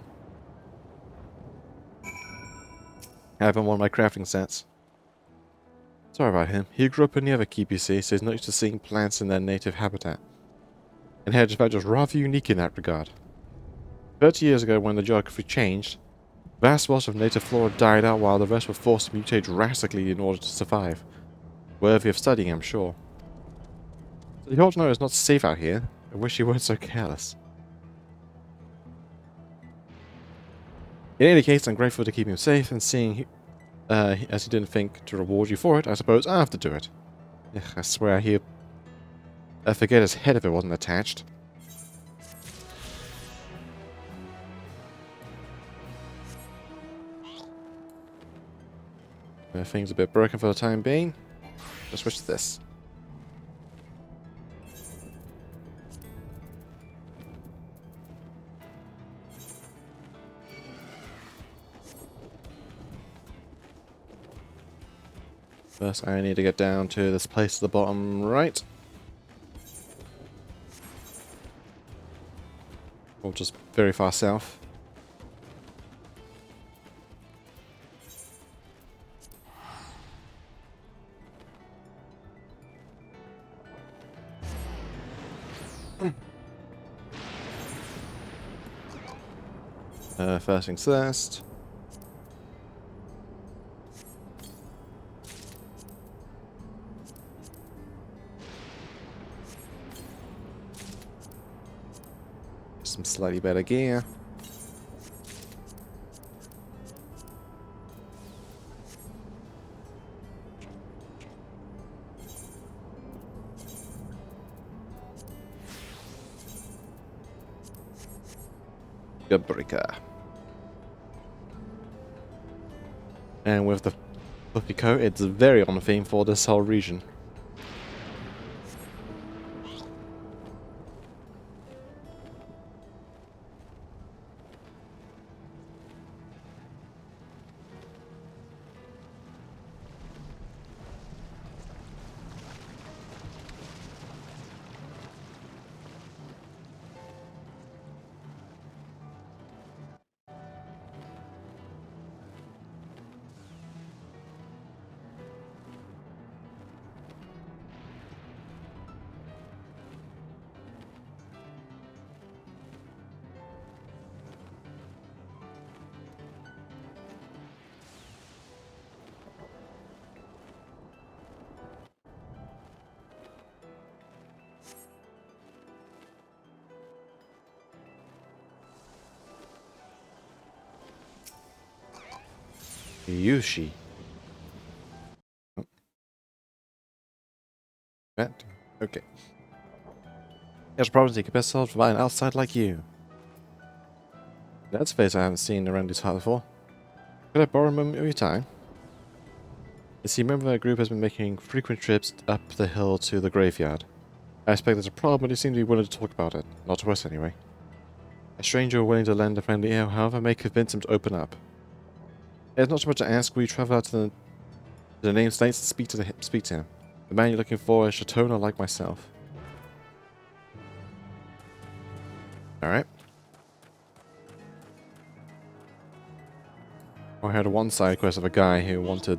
I have him one of my crafting sets. Sorry about him. He grew up in the other keep, you see, so he's not used to seeing plants in their native habitat. And Hedgeford was rather unique in that regard. 30 years ago, when the geography changed, vast swaths of native flora died out while the rest were forced to mutate drastically in order to survive. Worthy of studying, I'm sure. So you ought to know it's not safe out here. I wish you weren't so careless. In any case, I'm grateful to keep him safe, and seeing as he didn't think to reward you for it, I suppose I have to do it. Ugh, I swear I forget his head if it wasn't attached. Things a bit broken for the time being. Let's switch to this. First, I need to get down to this place at the bottom right. Or just very far south. First things first. Some slightly better gear. Good breaker. And with the fluffy coat, it's very on theme for this whole region. Yushi. Oh. That? Okay. There's a problem you can best solve by an outside like you. That's a face I haven't seen around this heart before. Could I borrow a moment of your time? You see, member of our group has been making frequent trips up the hill to the graveyard. I expect there's a problem, but he seems to be willing to talk about it. Not to us, anyway. A stranger willing to lend a friendly ear, however, may convince him to open up. There's not so much to ask. We travel out to the The name states to speak to him. The man you're looking for is Shatona like myself. Alright. I had one side quest of a guy who wanted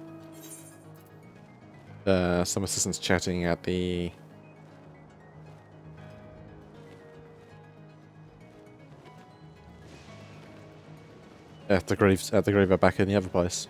some assistants chatting at the graveyard back in the other place.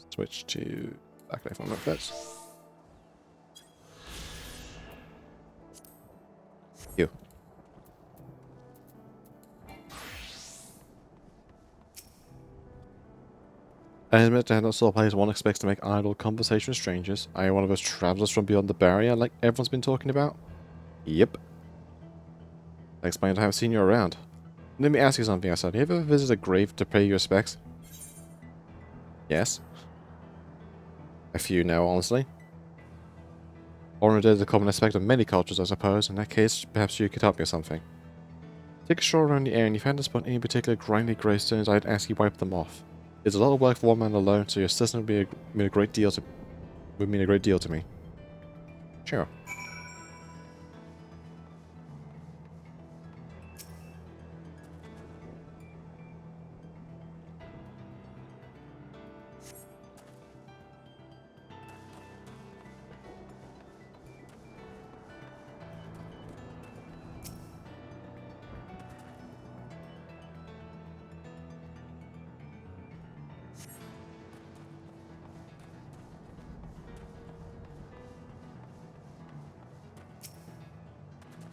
Switch to back left on that first. You. I admit I not saw a place one expects to make idle conversation with strangers. Are you one of those travelers from beyond the barrier like everyone's been talking about? Yep. That explains I haven't seen you around. Let me ask you something, I said. Have you ever visited a grave to pay your respects? Yes. A few now, honestly. Honor is a common aspect of many cultures, I suppose. In that case, perhaps you could help me with something. Take a stroll around the area, and if you hadn't spot any particular grimy gravestones, I'd ask you wipe them off. It's a lot of work for one man alone, so your assistance would mean a great deal to me. Sure.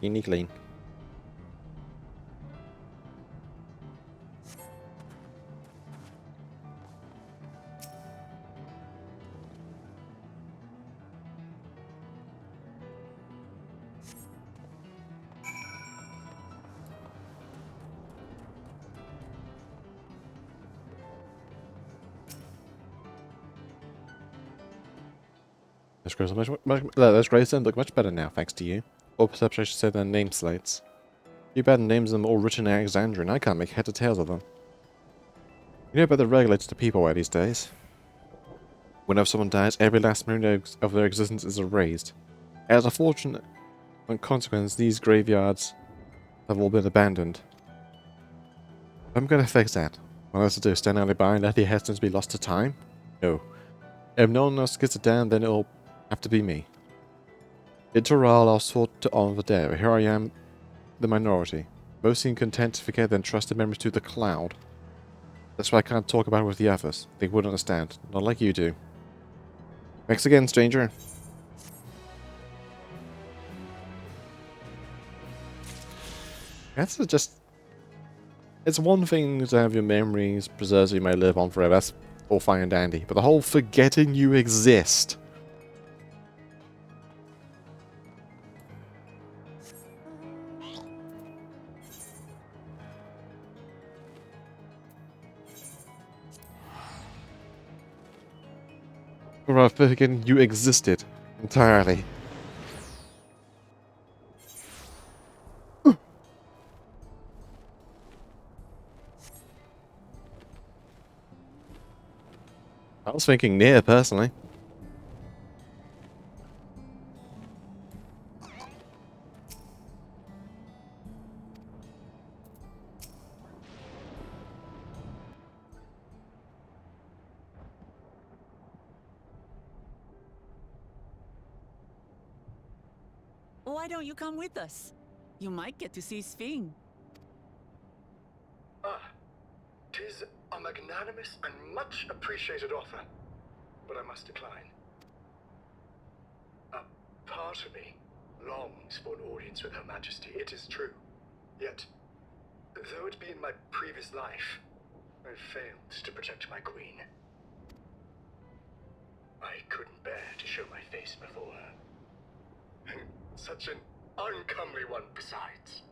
Unique lane. Those gravestones look much better now, thanks to you. Or perhaps I should say their name slates. Too bad the names of them all written in Alexandrian. I can't make heads or tails of them. You know about the regulator to people these days. Whenever someone dies, every last memory of their existence is erased. As a fortunate consequence, these graveyards have all been abandoned. I'm going to fix that. What else to do? Stand only by and let the inheritance be lost to time? No. If no one else gets it down, then it'll have to be me. In Toral, I'll sort to honor the dead, but here I am, the minority. Most seem content to forget their entrusted memories to the cloud. That's why I can't talk about it with the others. They wouldn't understand. Not like you do. Thanks again, stranger. That's just... It's one thing to have your memories preserved so you may live on forever. That's all fine and dandy. But the whole forgetting you exist... Or forgetting you existed entirely. I was thinking near, personally. Why don't you come with us? You might get to see Sphinx. Ah, 'tis a magnanimous and much appreciated offer, but I must decline. A part of me longs for an audience with Her Majesty, it is true. Yet, though it be in my previous life, I failed to protect my queen. I couldn't bear to show my face before her. And such an uncomely one besides.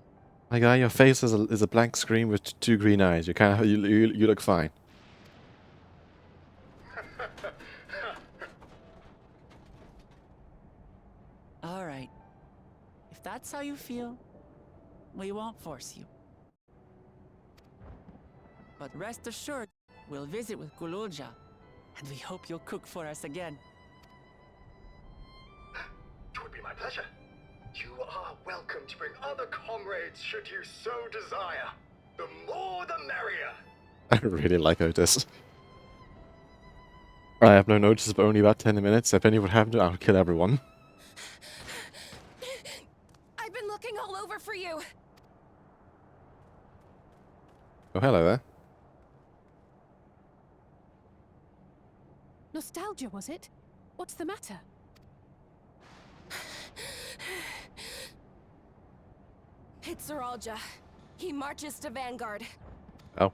My guy, your face is a blank screen with 2 green eyes. You look fine. All right. If that's how you feel, we won't force you. But rest assured, we'll visit with Gululja, and we hope you'll cook for us again. It would be my pleasure. You are welcome to bring other comrades should you so desire. The more the merrier. I really like Otis. I have no notice, but only about 10 minutes. If any would happen, I'll kill everyone. I've been looking all over for you. Oh, hello there. Nostalgia, was it? What's the matter? It's Zoralja. He marches to Vanguard. Oh.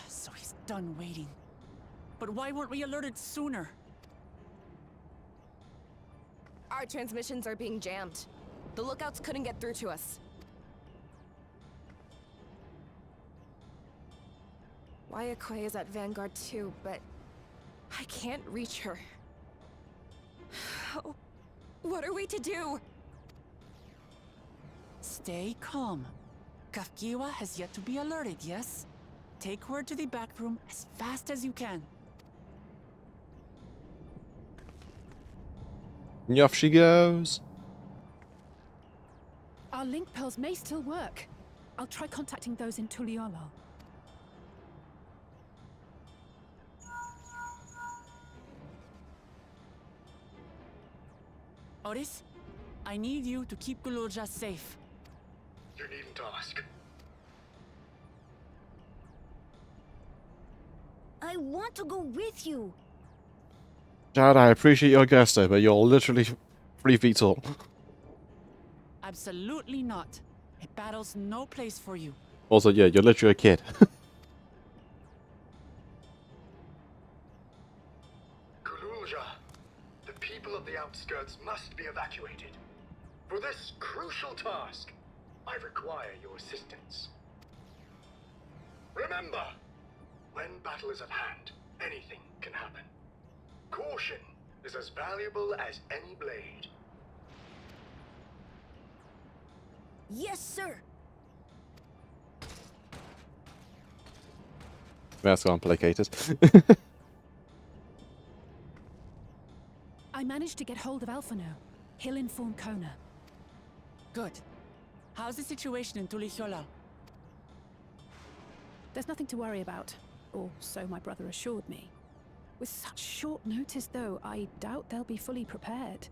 So he's done waiting. But why weren't we alerted sooner? Our transmissions are being jammed. The lookouts couldn't get through to us. Wayakoi is at Vanguard too, but I can't reach her. What are we to do? Stay calm. Kafkiwa has yet to be alerted, yes? Take her to the back room as fast as you can. And off she goes. Our link pearls may still work. I'll try contacting those in Tuliolo. Otis, I need you to keep Gululja safe. You needn't ask. I want to go with you. Dad, I appreciate your gusto, but you're literally 3 feet tall. Absolutely not. A battle's no place for you. Also, yeah, you're literally a kid. Gululja, the people of the outskirts must be evacuated. For this crucial task, I require your assistance. Remember, when battle is at hand, anything can happen. Caution is as valuable as any blade. Yes, sir. That's gone placated. I managed to get hold of Alphano. He'll inform Kona. Good. How's the situation in Tulichola? There's nothing to worry about, or so my brother assured me. With such short notice, though, I doubt they'll be fully prepared.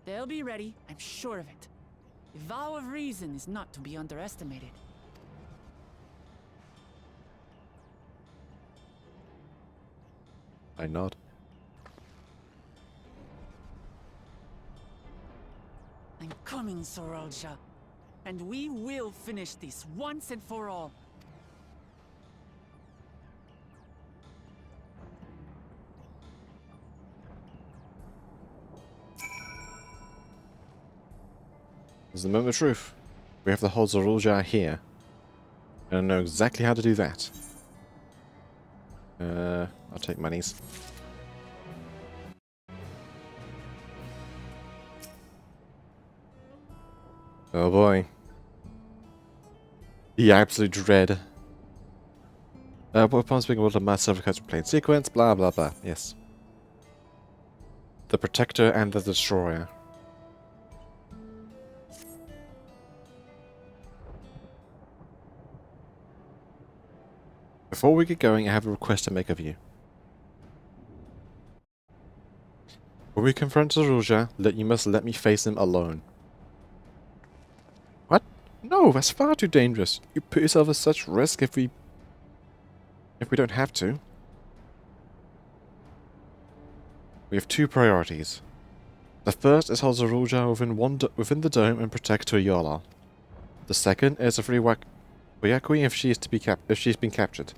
They'll be ready, I'm sure of it. The vow of reason is not to be underestimated. I nod. I'm coming, Zoralja. And we will finish this once and for all. This is the moment of truth. We have the whole Zorulja here. And I know exactly how to do that. I'll take monies. Oh boy. The absolute dread. Upon speaking about the mass self-recovery plane sequence, blah blah blah. Yes. The Protector and the Destroyer. Before we get going, I have a request to make of you. When we confront Zorulja, you must let me face him alone. What? No, that's far too dangerous. You put yourself at such risk if we if we don't have to. We have two priorities. The first is hold Zoruja within the dome and protect Tuiyola. The second is to free Wayakui if she's been captured.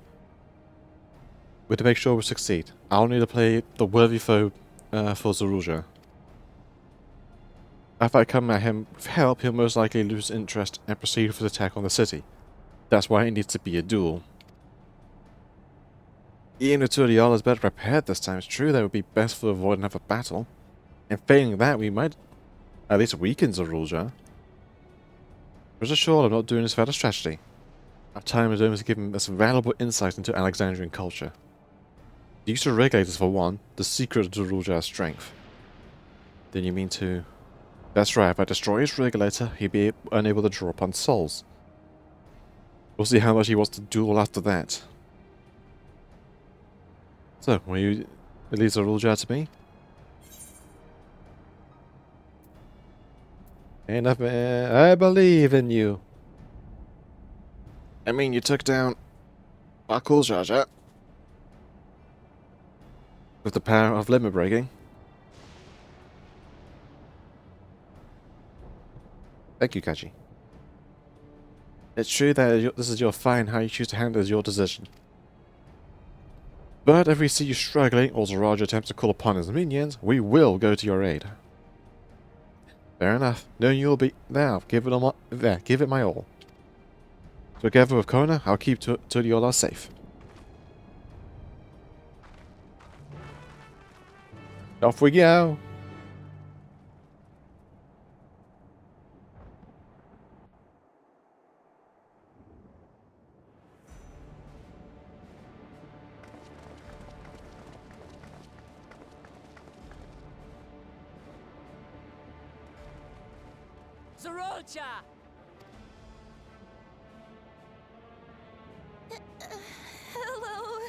We're to make sure we succeed. I'll need to play the worthy foe for Zoruja. If I come at him with help, he'll most likely lose interest and proceed with the attack on the city. That's why it needs to be a duel. Even if Tuiyola is better prepared this time, it's true that it would be best to avoid another battle. And failing that, we might at least weaken Zoruja. Rest assured, I'm not doing this without a strategy. Our time is only to give him some valuable insight into Alexandrian culture. The use of regulators for one, the secret of Zoruja's strength. Then you mean to... That's right, if I destroy his regulator, he'll be unable to draw upon souls. We'll see how much he wants to duel after that. So, will you release Zoruja to me? Enough, I believe in you. I mean, you took down Akul Jaja with the power of limit breaking. Thank you, Kaji. It's true that this is your fight, how you choose to handle is your decision. But if we see you struggling, or Zoruja attempts to call upon his minions, we will go to your aid. Fair enough. Knowing you'll be now, give it my all. Together with Kona, I'll keep Tuiyola safe. Off we go. Zoruja! Hello.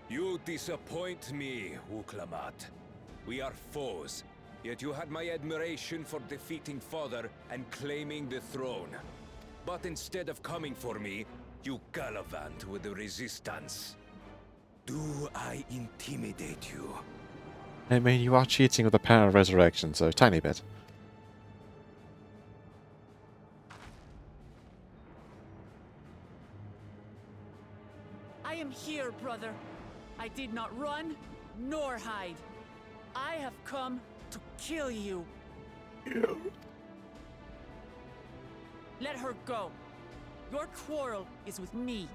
You disappoint me, Wuklamat. We are foes, yet you had my admiration for defeating Father and claiming the throne. But instead of coming for me, you gallivant with the resistance. Do I intimidate you? I mean, you are cheating with the power of resurrection, so tiny bit. I am here, brother. I did not run, nor hide. I have come to kill you. Let her go. Your quarrel is with me.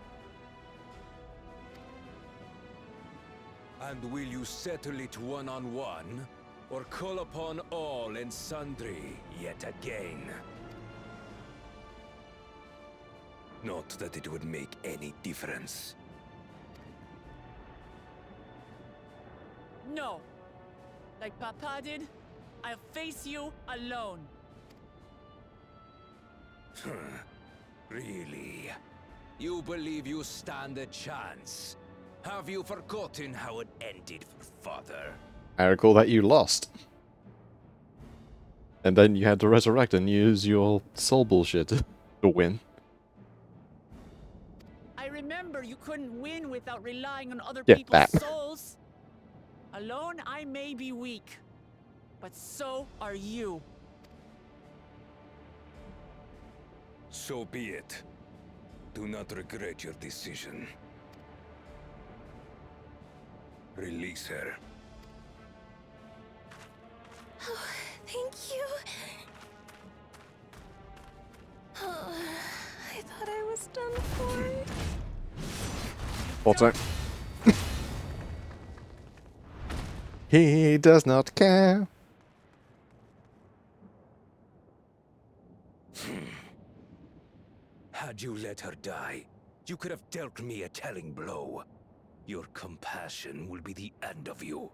And will you settle it one-on-one, or call upon all and sundry yet again? Not that it would make any difference. No. Like Papa did, I'll face you alone. Really? You believe you stand a chance? Have you forgotten how it ended for Father? I recall that you lost. And then you had to resurrect and use your soul bullshit to win. I remember you couldn't win without relying on other Get people's that. souls. Alone, I may be weak, but so are you. So be it. Do not regret your decision. Release her. Oh, thank you. Oh, I thought I was done for. Auto. He does not care. Had you let her die, you could have dealt me a telling blow. Your compassion will be the end of you.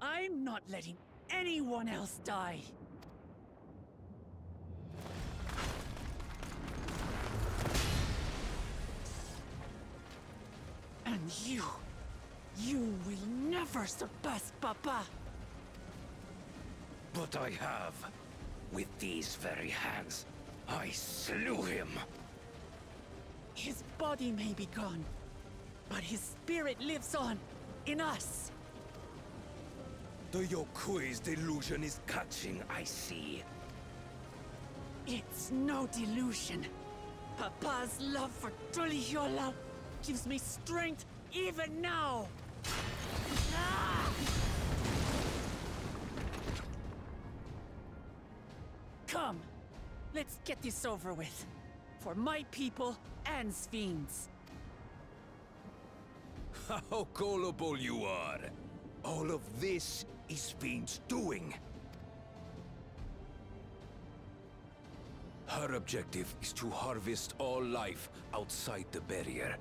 I'm not letting anyone else die. And you will never never surpass Papa. But I have. With these very hands, I slew him. His body may be gone, but his spirit lives on, in us. The Yokui's delusion is catching, I see. It's no delusion. Papa's love for Tulihiola gives me strength even now. Ah! Come, let's get this over with. For my people and Sven's. How gullible you are. All of this is Fiend's doing. Her objective is to harvest all life outside the barrier.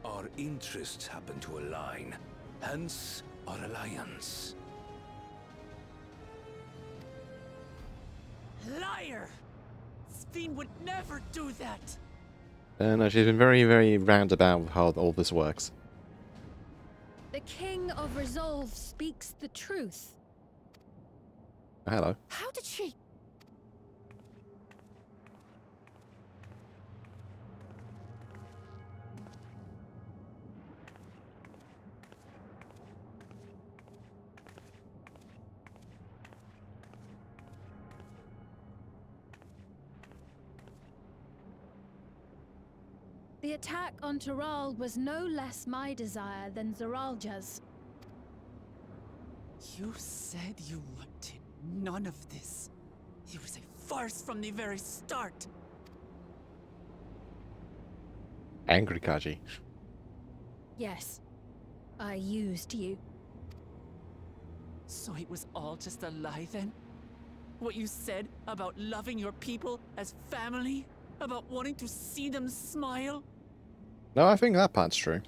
Our interests happen to align, hence our alliance. Liar! Sven would never do that! And she's been very, very roundabout with how all this works. The King of Resolve speaks the truth. Hello. How did she... The attack on Taral was no less my desire than Zeralja's. You said you wanted none of this. It was a farce from the very start. Angry Kaji. Yes, I used you. So it was all just a lie then? What you said about loving your people as family? About wanting to see them smile? No, I think that part's true.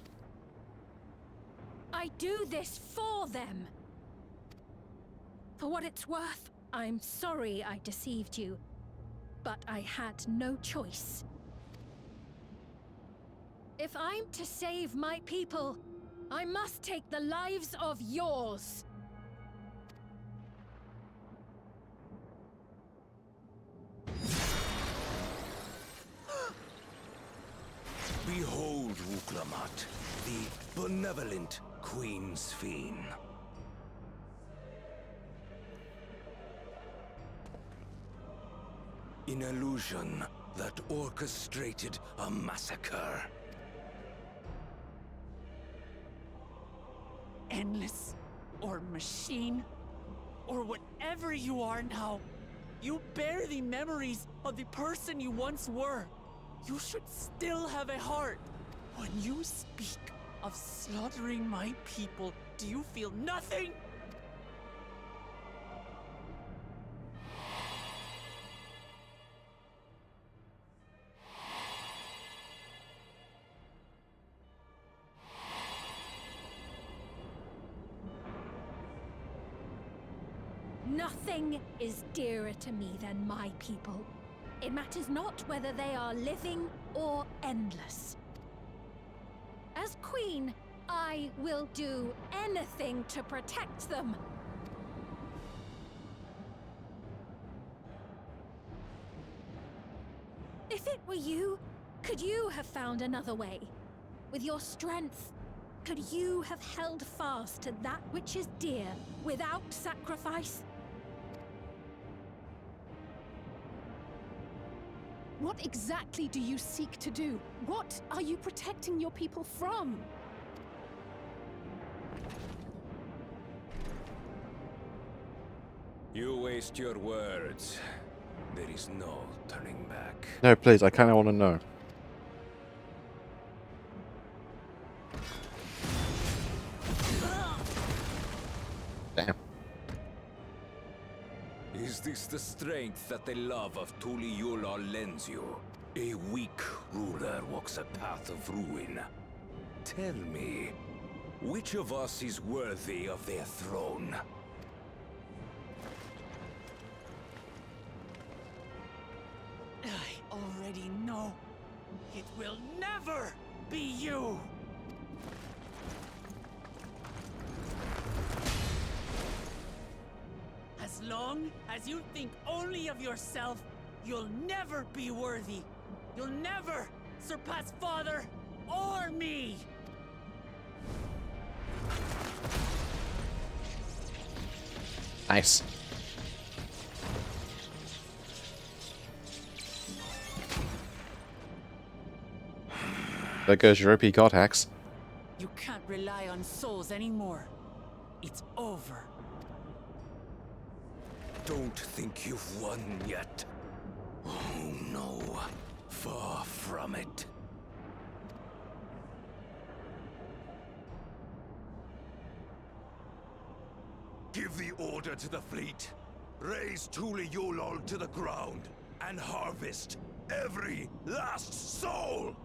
I do this for them. For what it's worth, I'm sorry I deceived you, but I had no choice. If I'm to save my people, I must take the lives of yours. Behold, Wuklamat, the benevolent Queen Sven. An illusion that orchestrated a massacre. Endless, or machine, or whatever you are now, you bear the memories of the person you once were. You should still have a heart. When you speak of slaughtering my people, do you feel nothing? Nothing is dearer to me than my people. It matters not whether they are living or endless. As queen, I will do anything to protect them. If it were you, could you have found another way? With your strength, could you have held fast to that which is dear without sacrifice? What exactly do you seek to do? What are you protecting your people from? You waste your words. There is no turning back. No, please, I kind of want to know. Damn. Is this the strength that the love of Tulihiola lends you? A weak ruler walks a path of ruin. Tell me, which of us is worthy of their throne? I already know. It will never be you! long as you think only of yourself, you'll never be worthy. You'll never surpass Father or me. Nice. There goes your OP God Axe. You can't rely on souls anymore. It's over. Don't think you've won yet. Oh no, far from it. Give the order to the fleet. Raise Thule Yulol to the ground and harvest every last soul!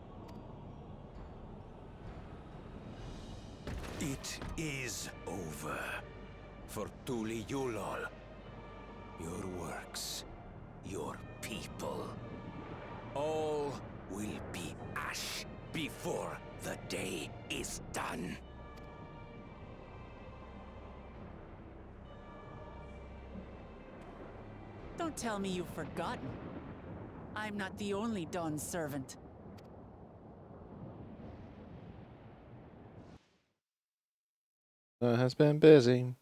It is over for Thule Yulol. Your works, your people, all will be ash before the day is done. Don't tell me you've forgotten. I'm not the only Dawn's servant. Has been busy.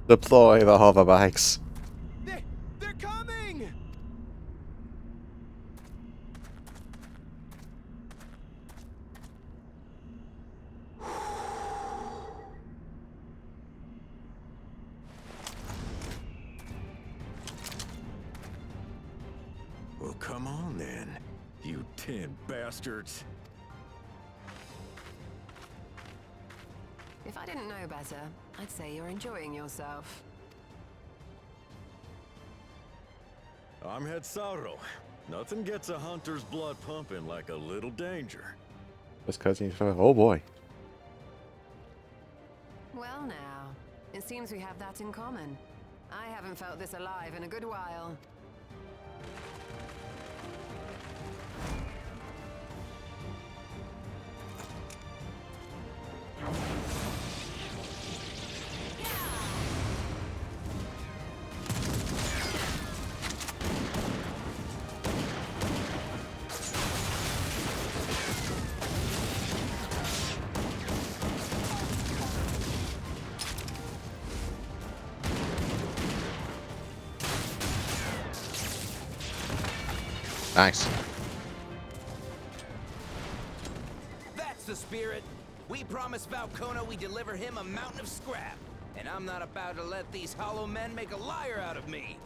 Deploy the hover bikes. They're coming! Well, come on then, you tin bastards. If I didn't know better, I'd say you're enjoying yourself. I'm Head Sorrow. Nothing gets a hunter's blood pumping like a little danger. This cousin, oh boy. Well now, it seems we have that in common. I haven't felt this alive in a good while. Nice. That's the spirit. We promised Valcona we deliver him a mountain of scrap. And I'm not about to let these hollow men make a liar out of me.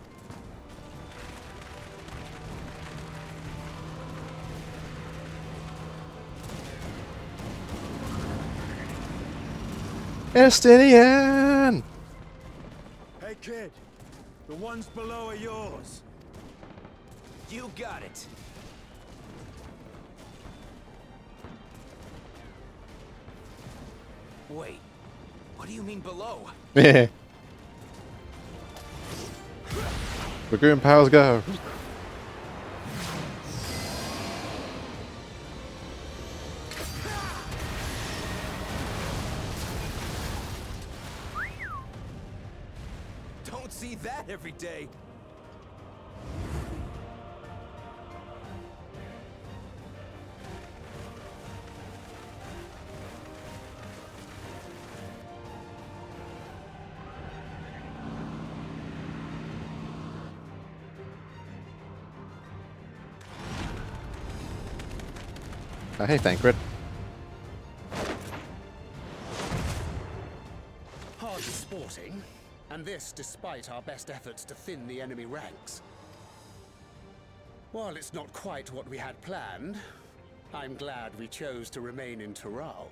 Estinian! Hey kid, the ones below are yours. You got it. Wait, what do you mean below? Yeah. Lagoon powers go. Don't see that every day. Oh, hey, Thancred. Hardly sporting, and this despite our best efforts to thin the enemy ranks. While it's not quite what we had planned, I'm glad we chose to remain in Taral.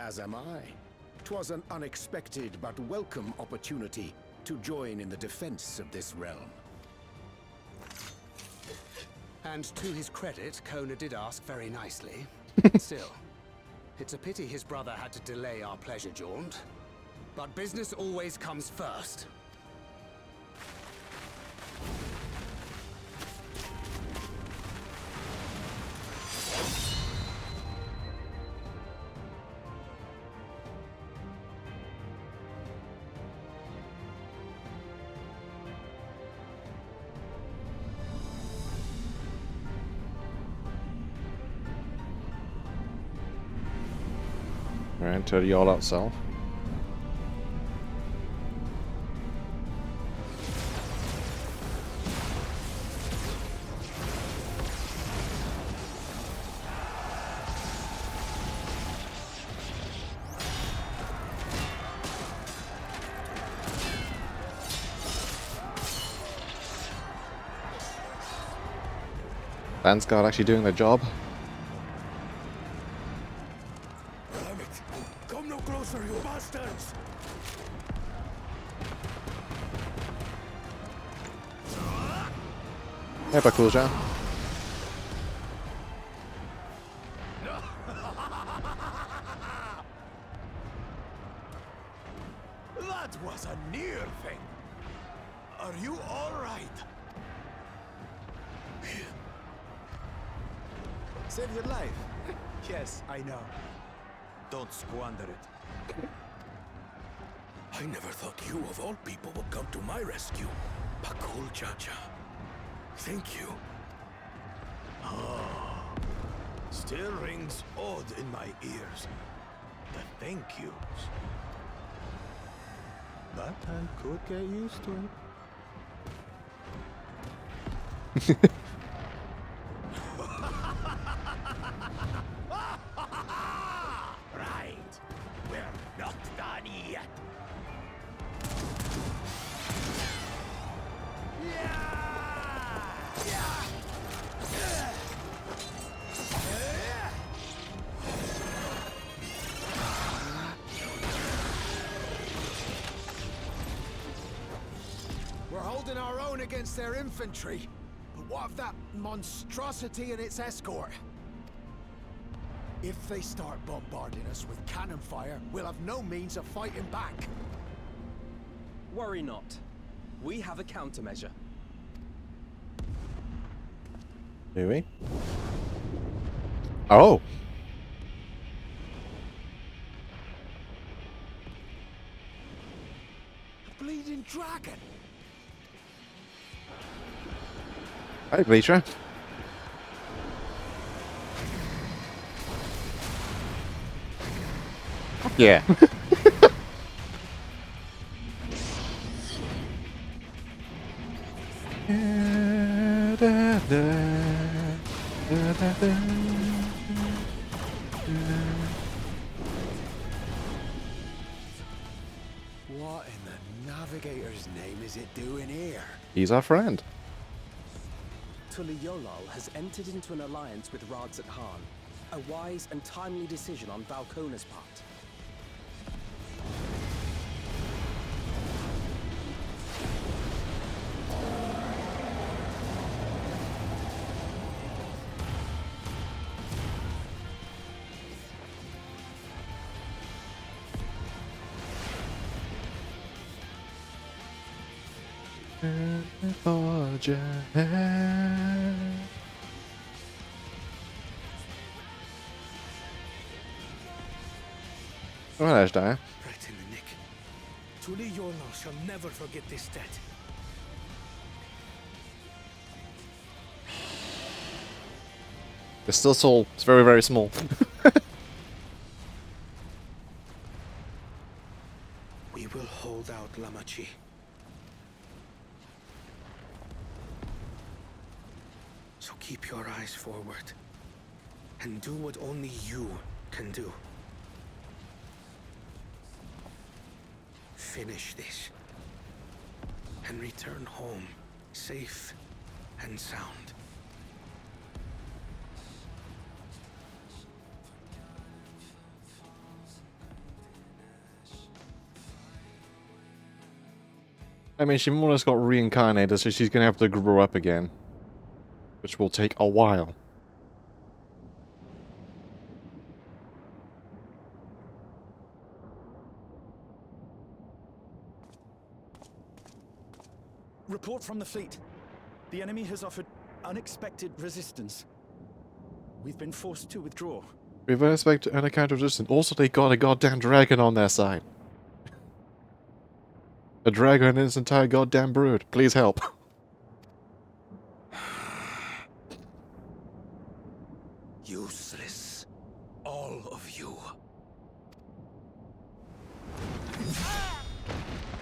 As am I. 'Twas an unexpected but welcome opportunity to join in the defense of this realm. And to his credit, Kona did ask very nicely. Still, it's a pity his brother had to delay our pleasure jaunt. But business always comes first. Right, to the all out south. Vanguard actually doing their job. Damn it! Come no closer, you bastards! Hey, pas cool, Jean. That was a near thing. Are you all right? Save your life. Yes, I know. Don't squander it. I never thought you, of all people, would come to my rescue. Pakul Chacha. Thank you. Ah, still rings odd in my ears. The thank yous. But I could get used to it. Right. We're not done yet. We're holding our own against their infantry. But what of that monstrosity and its escort? If they start bombarding us with cannon fire, we'll have no means of fighting back. Worry not. We have a countermeasure. Do we? Oh! Bleeding dragon! Hi, Bleacher. Yeah. What in the Navigator's name is it doing here? He's our friend. Tuli Yolal has entered into an alliance with Radzat Khan. A wise and timely decision on Valkona's part. Forge ahead. Oh, there's Dire. Right in the nick. Tuli Yolal shall never forget this debt. It's still small. It's very, very small. We will hold out, Lamachi. So keep your eyes forward. And do what only you can do. Finish this. And return home, safe and sound. I mean, she more or less got reincarnated, so she's gonna have to grow up again. Which will take a while. Report from the fleet. The enemy has offered unexpected resistance. We've been forced to withdraw. We've unexpected and counter resistance. Also, they got a goddamn dragon on their side. A dragon and its entire goddamn brood. Please help. Useless. All of you.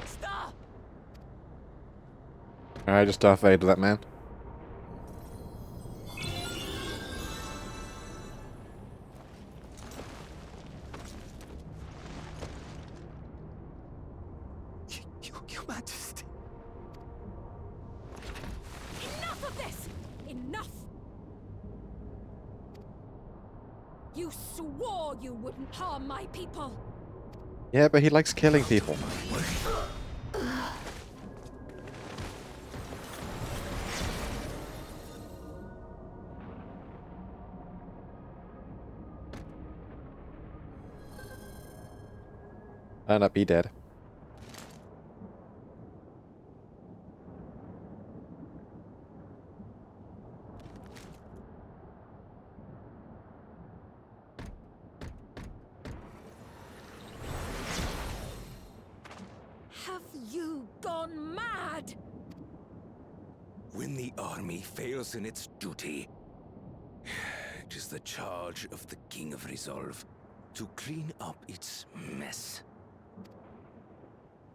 Stop! Alright, just Darth Vader that man. Your Majesty. Enough of this! Enough! You swore you wouldn't harm my people. Yeah, but he likes killing people. And up, be dead. Have you gone mad? When the army fails in its duty, it is the charge of the King of Resolve to clean up its mess.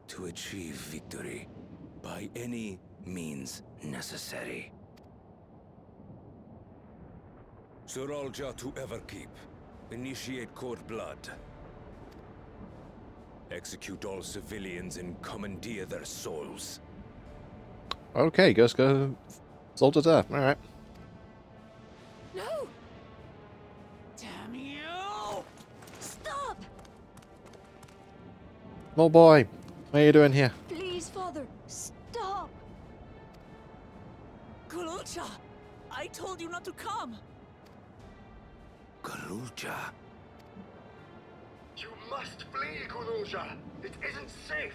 To achieve victory by any means necessary. Zeralja to Everkeep. Initiate Court Blood. Execute all civilians and commandeer their souls. Okay, go salt it up. Alright. No! Damn you! Stop! Small boy, what are you doing here? Please, Father, stop! Gulucha! I told you not to come! Galuja. You must flee, Guluja. It isn't safe.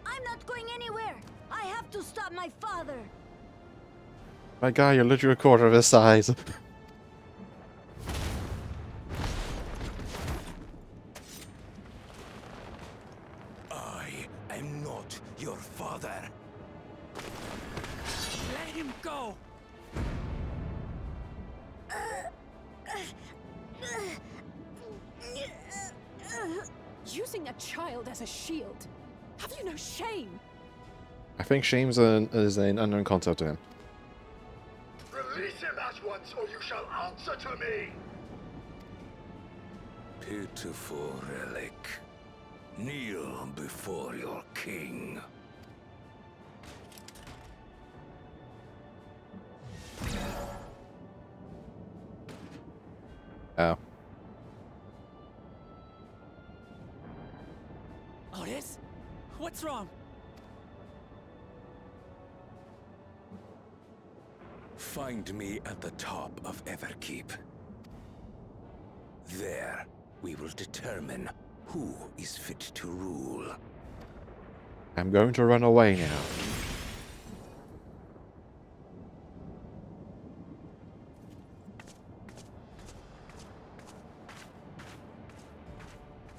I'm not going anywhere. I have to stop my father. My guy, you're literally a quarter of his size. I am not your father. Let him go! Using a child as a shield. Have you no shame? I think shame's is an unknown concept to him. Release him at once, or you shall answer to me. Pitiful relic. Kneel before your king. Oh. Otis? What's wrong? Find me at the top of Everkeep. There, we will determine who is fit to rule. I'm going to run away now.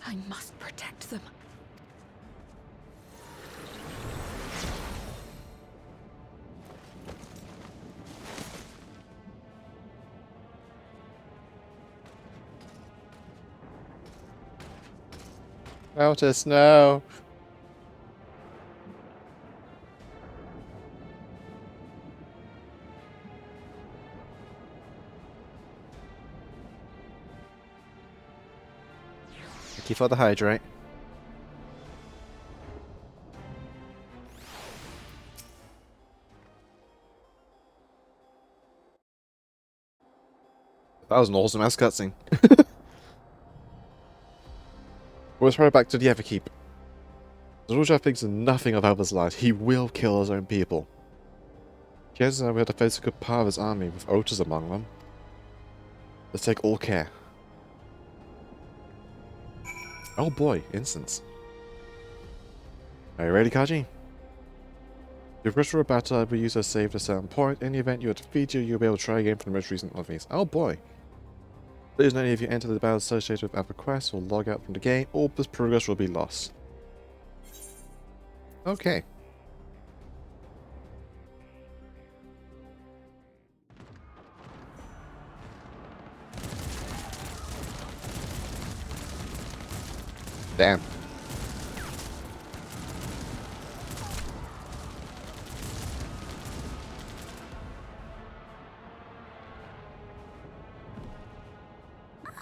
I must protect them. Otis, no. Thank you for the hydrate. That was an awesome ass cutscene. Let's hurry back to the Everkeep. Zaruja thinks nothing of others' lives. He will kill his own people. Kaz and I had to face a good part of his army, with Otas among them. Let's take all care. Oh boy, instance. Are you ready, Kaji? If you for a battle, I will use a save at a certain point. In the event you are defeated, you'll be able to try again from the most recent enemies. Oh boy. Please note if you enter the battle associated with other quests or log out from the game, all this progress will be lost. Okay. Damn.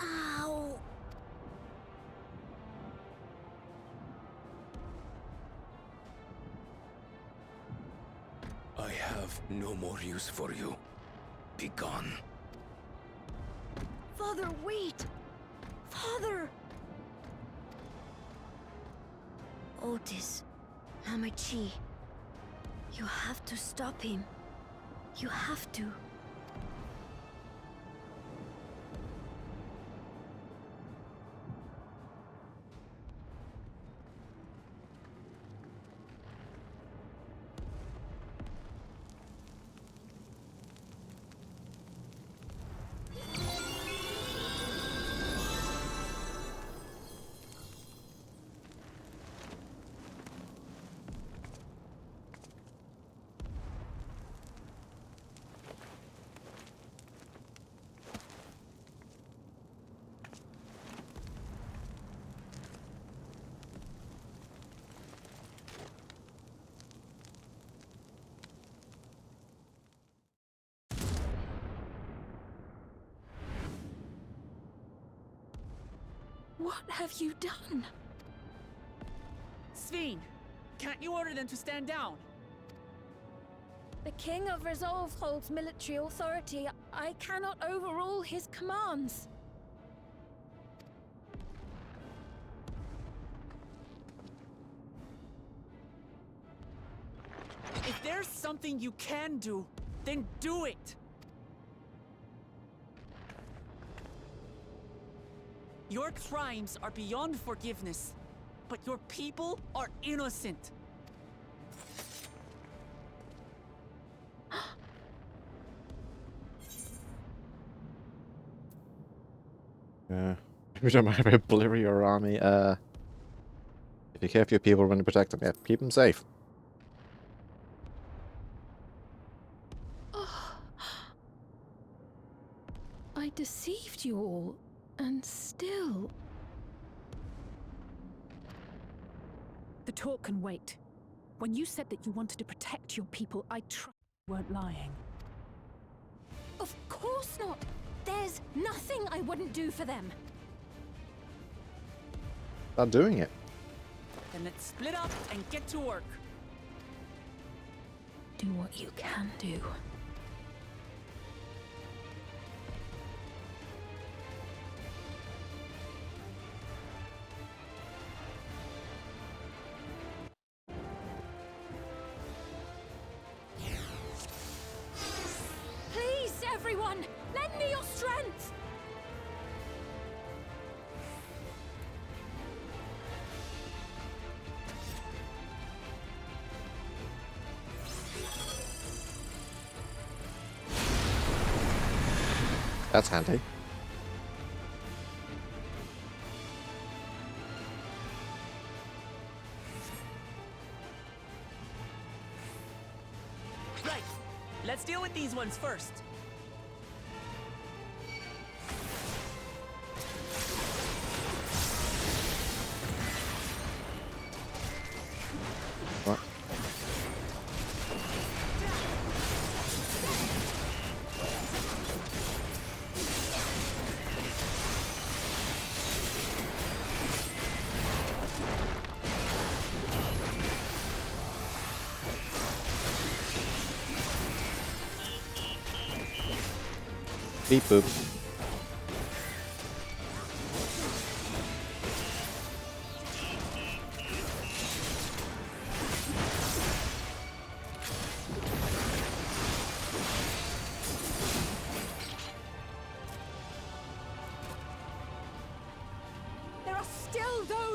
Ow! I have no more use for you. Be gone. Father, wait! Father! Otis, Hamachi, you have to stop him. You have to. What have you done? Sveen, can't you order them to stand down? The King of Resolve holds military authority. I cannot overrule his commands. If there's something you can do, then do it! Your crimes are beyond forgiveness, but your people are innocent. We don't mind if I obliterate your army. If you care for your people, want to protect them, yeah, keep them safe. I deceived you all, and still... The talk can wait. When you said that you wanted to protect your people, I trust you weren't lying. Of course not! There's nothing I wouldn't do for them. Start doing it. Then let's split up and get to work. Do what you can do. Please, everyone, lend me your strength! That's handy. Right, let's deal with these ones first. What? Beep boop.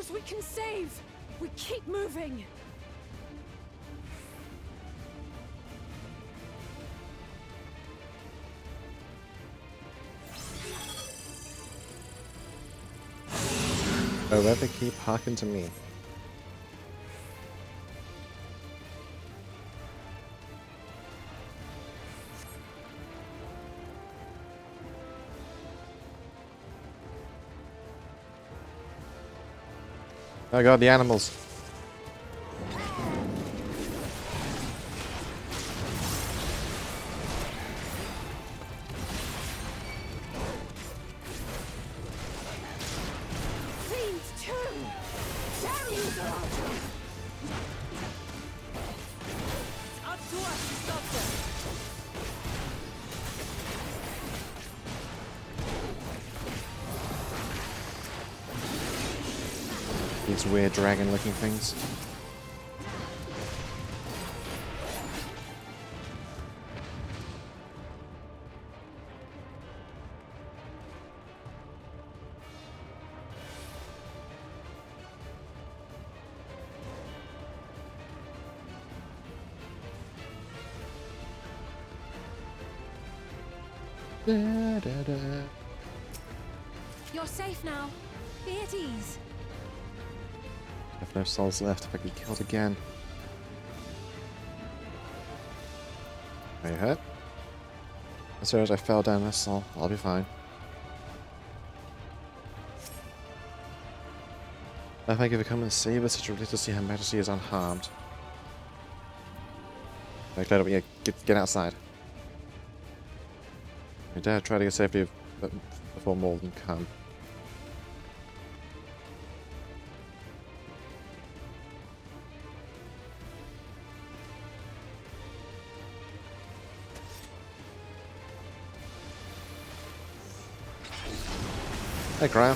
those we can save. We keep moving. Oh, why they keep harking to me? Oh god, the animals. Fiends too! Damn you, God! It's up to us to stop them. These weird dragon-looking things. Da, da, da. You're safe now. Be at ease. I have no souls left if I get killed again. Are you hurt? As soon as I fell down this hole, I'll be fine. I thank you for coming to save us. It's relief to see Her Majesty is unharmed. Right, glad we get outside. My dad tried to get safely before more than come. Hey, Cryo.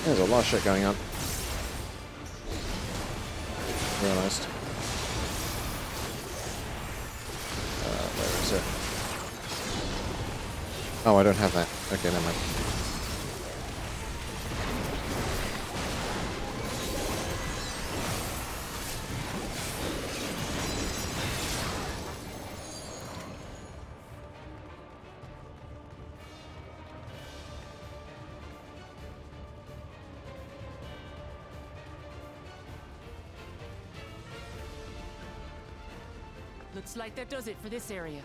There's a lot of shit going on. Realized. Where is it? Oh, I don't have that. Okay, never mind. Looks like that does it for this area.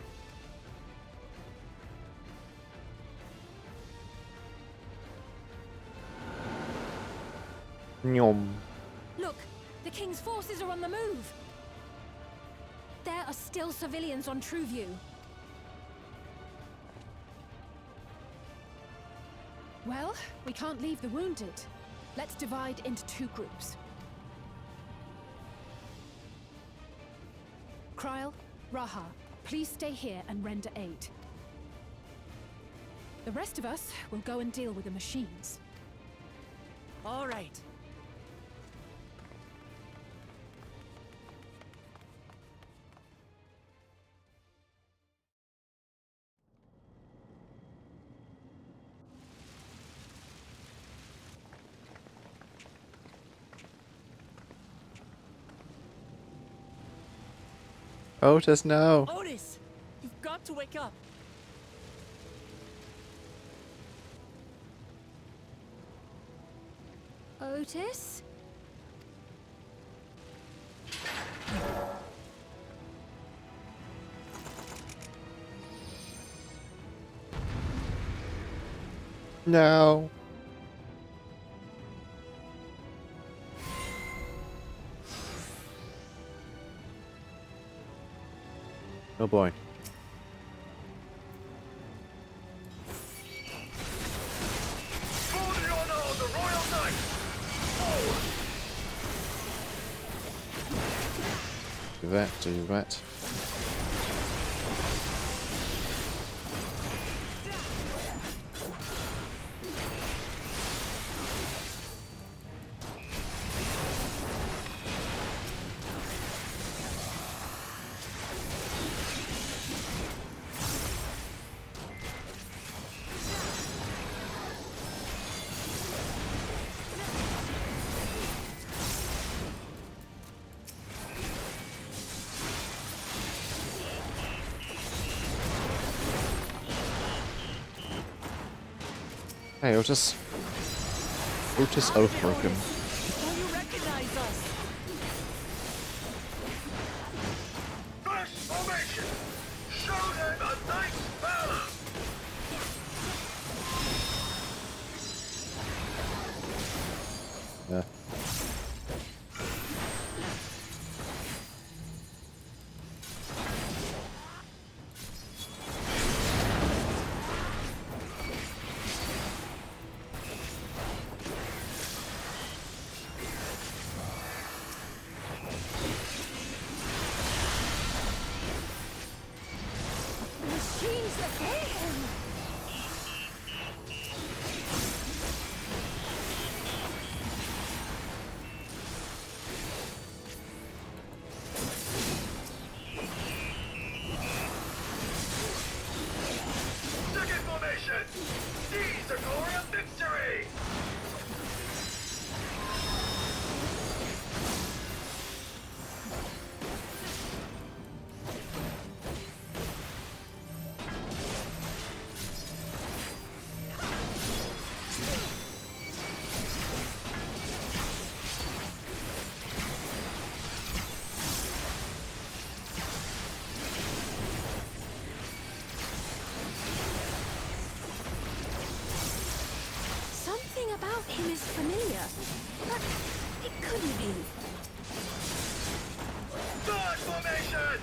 Nyom. Look, the King's forces are on the move. There are still civilians on Trueview. Well, we can't leave the wounded. Let's divide into two groups. Kryl, Raha, please stay here and render aid. The rest of us will go and deal with the machines. All right. Otis, no. Otis, you've got to wake up. Otis? No. Oh boy. For the honor of the Royal Knight! Do that, do that. Hey, Otis. Otis Oathbroken. Will you recognize us? First formation! Show them a nice battle! Yeah. Machines of mayhem! Second formation! Seize the glory of victory! Something about him is familiar, but it couldn't be. Third formation!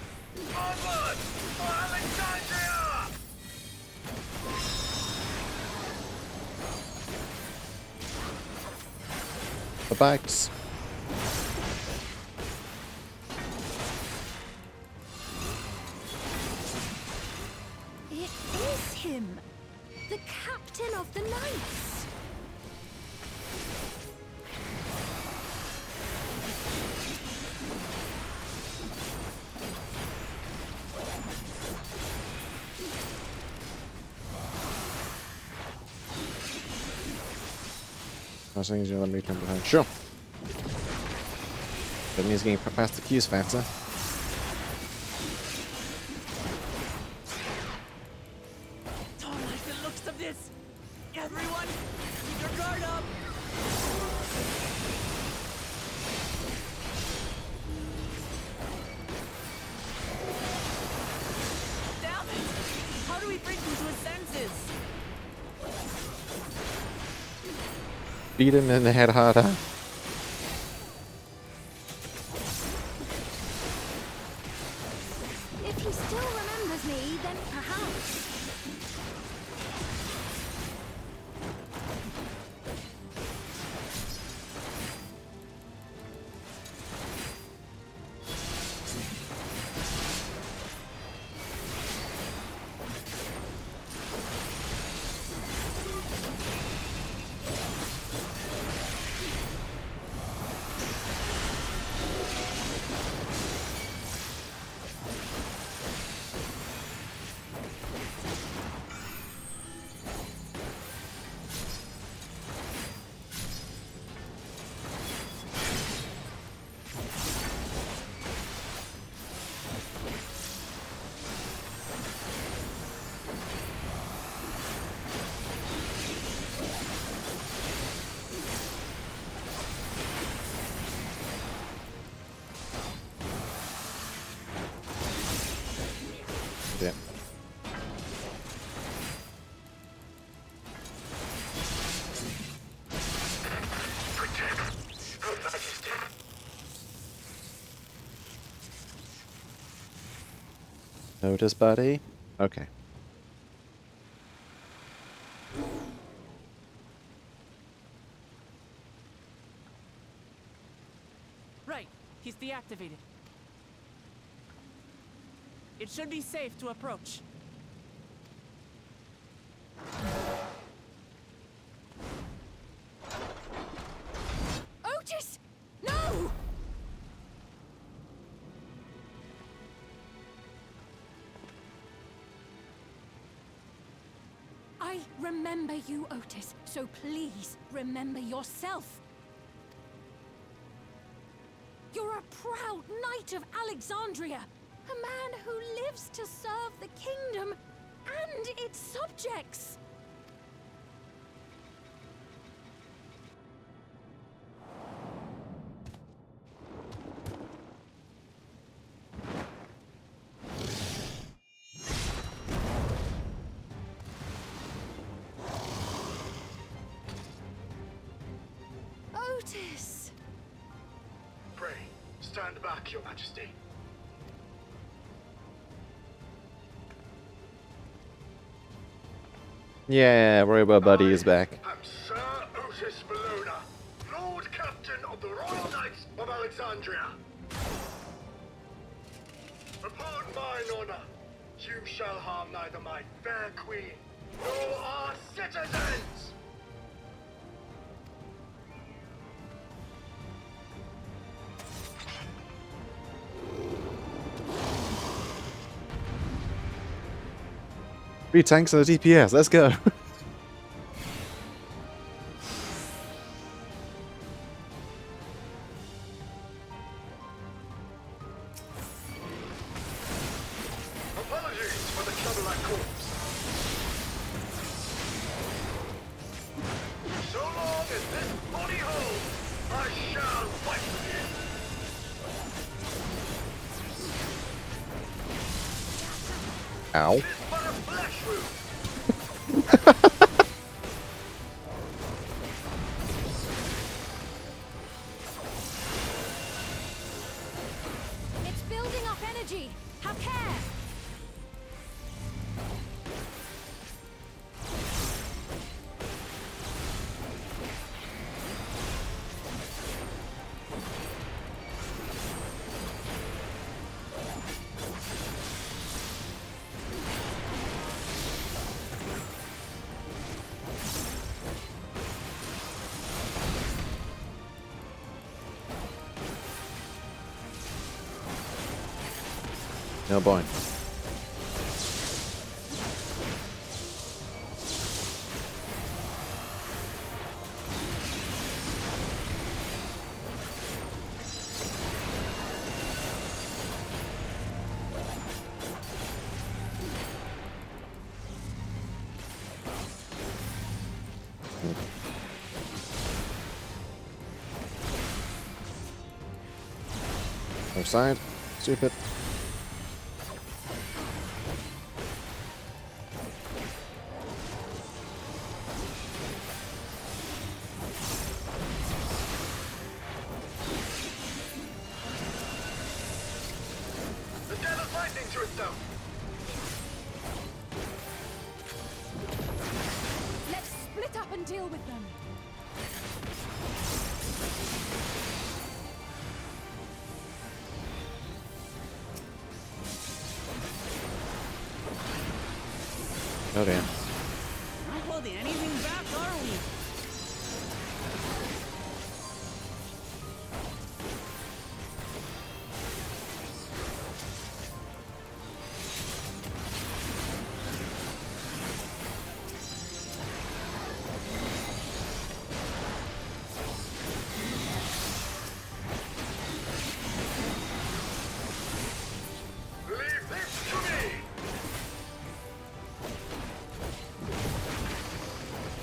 Onward for Alexandria! The bags. It is him! The captain of the knights! I was thinking let me come behind. Sure. That means getting past the keys faster. Don't like the looks of this. Everyone, keep your guard up. Damn it! How do we bring him to his senses? Beat him in the head harder. If he still remembers me, then perhaps. Yeah. Notice, buddy? Okay. Right, he's deactivated. It should be safe to approach. Otis! No! I remember you, Otis, so please remember yourself. You're a proud knight of Alexandria, a man who lives to serve the kingdom and its subjects. Otis! Pray, stand back, Your Majesty. Yeah, Robo Buddy is back. I'm Sir Otis Bologna, Lord Captain of the Royal Knights of Alexandria. Upon mine honor, you shall harm neither my fair queen nor our citizens! Three tanks and a DPS, let's go. Apologies for the trouble I caused. So long as this body holds, I shall fight with you. Ow. It is but a flesh wound. It's building up energy! Have care! No boy. Other side. Stupid. The devil's lightning to itself. Let's split up and deal with them! Oh damn. Not holding anything back, are we? Leave this to me.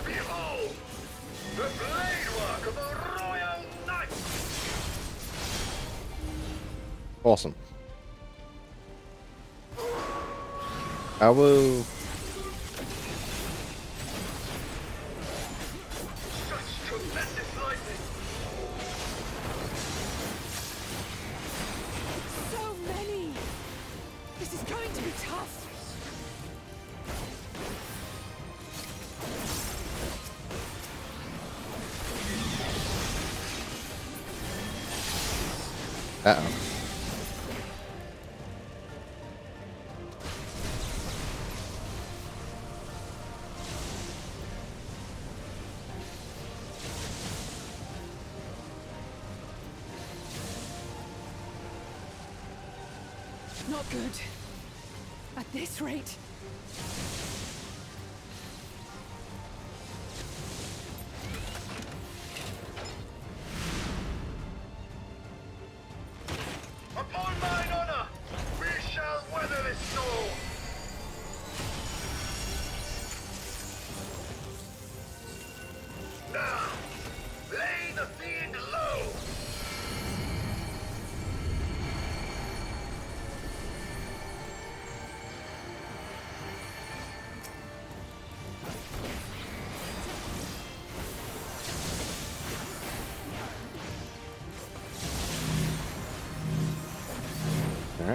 Behold, the blade work of a royal knight. Awesome. I will. Such tremendous lightning. So many! This is going to be tough! Uh-oh. Not good. At this rate. Upon mine honor, we shall weather this storm. Now, lay the fiend low.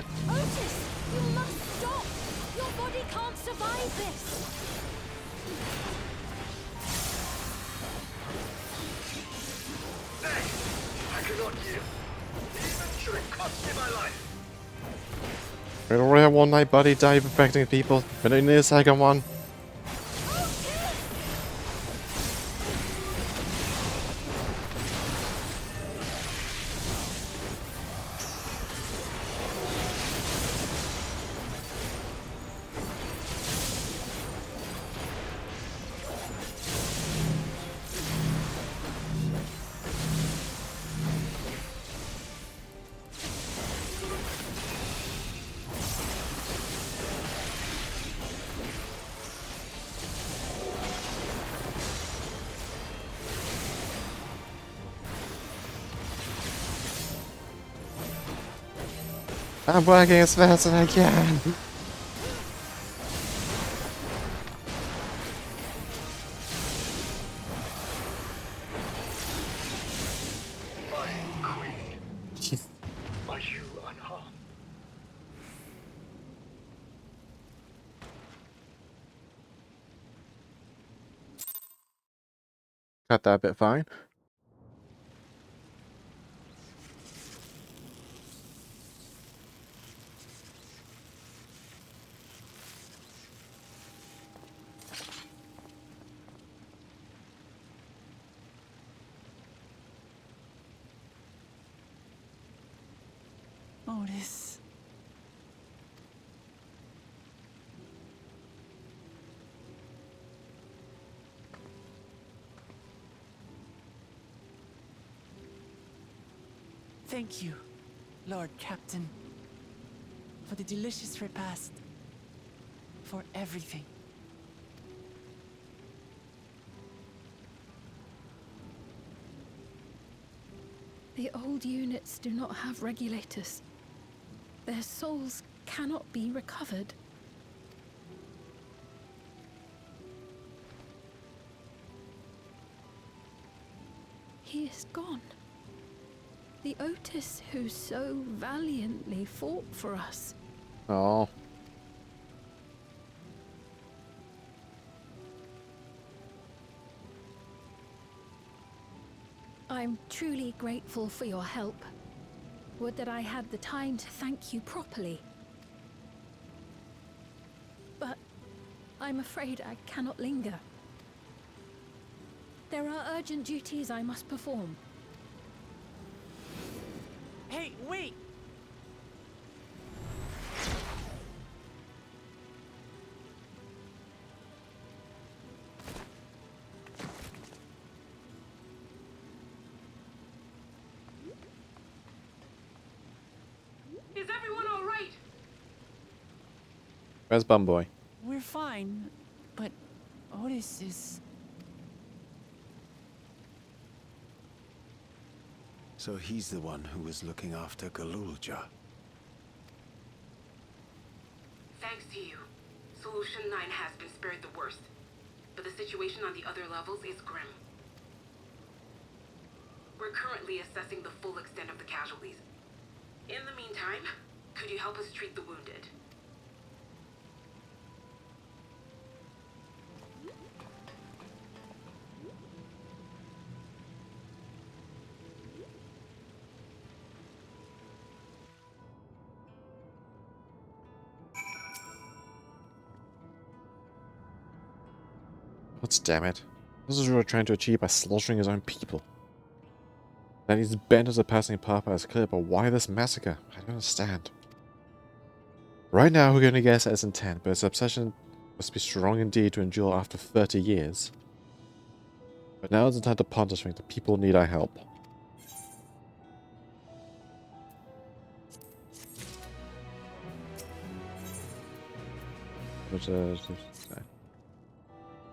Alright. Otis, you must stop! Your body can't survive this! Nay, I cannot yield. Even should it cost me my life. We already have one night buddy die affecting people. We don't need a second one. I'm working as fast as I can. My queen, are you unharmed? Got that bit fine. Otis. Thank you, Lord Captain, for the delicious repast, for everything. The old units do not have regulators. Their souls cannot be recovered. He is gone. The Otis who so valiantly fought for us. Oh. I'm truly grateful for your help. Would that I had the time to thank you properly. But I'm afraid I cannot linger. There are urgent duties I must perform. Hey, wait! Is everyone all right? Where's Bumboy? We're fine, but Otis is... So he's the one who was looking after Galulja. Thanks to you, Solution 9 has been spared the worst. But the situation on the other levels is grim. We're currently assessing the full extent of the casualties. In the meantime, could you help us treat the wounded? What damn it. This is what we're trying to achieve by slaughtering his own people. That he's bent as a passing papa is clear, but why this massacre? I don't understand. Right now we're going to guess at his intent, but his obsession must be strong indeed to endure after 30 years. But now is the time to ponder something. The people need our help.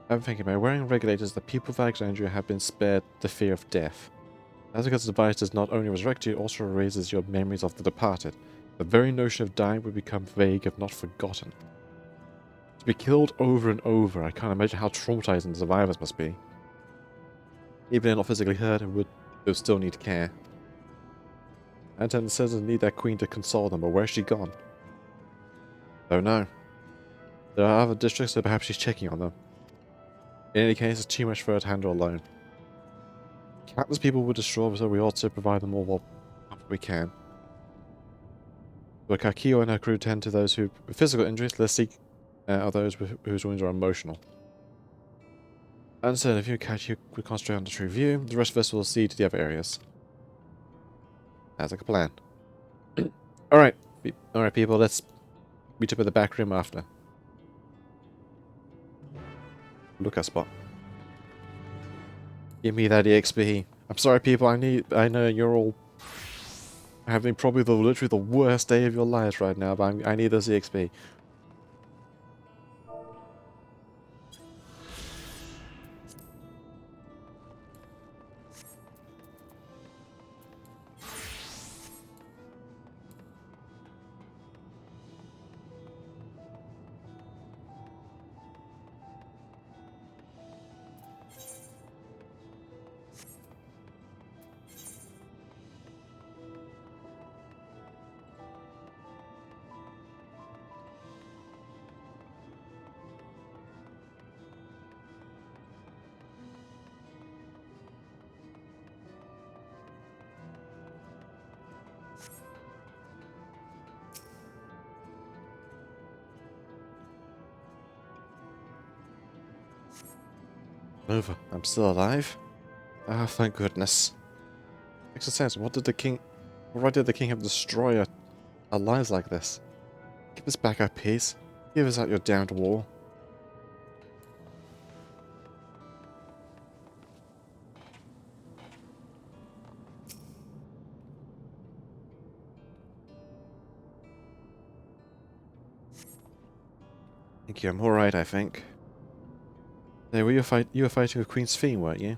I'm thinking by wearing regulators, the people of Alexandria have been spared the fear of death. That's because the device does not only resurrect you, it also erases your memories of the departed. The very notion of dying would become vague if not forgotten. To be killed over and over, I can't imagine how traumatizing the survivors must be. Even if not physically hurt, they would still need care. Anton and the citizens need their queen to console them, but where's she gone? Don't know. There are other districts, so perhaps she's checking on them. In any case, it's too much for her to handle alone. Countless people were destroyed, so we ought to provide them all what we can. But Kakio and her crew tend to those who with physical injuries, let's seek are those whose wounds are emotional. Understood, if you catch, you could concentrate on the true view, the rest of us will see to the other areas. Sounds like a plan. Alright, people, let's meet up at the back room after. Look at spot. Give me that EXP. I'm sorry, people. I know you're all having probably literally the worst day of your lives right now, but I need those EXP. Over. I'm still alive? Ah, thank goodness. Makes sense. What did the king... Why did the king have to destroy our lives like this? Give us back our peace. Give us out your damned war. Thank you. I'm alright, I think. Hey, you were fighting with Queen's Fiend, weren't you?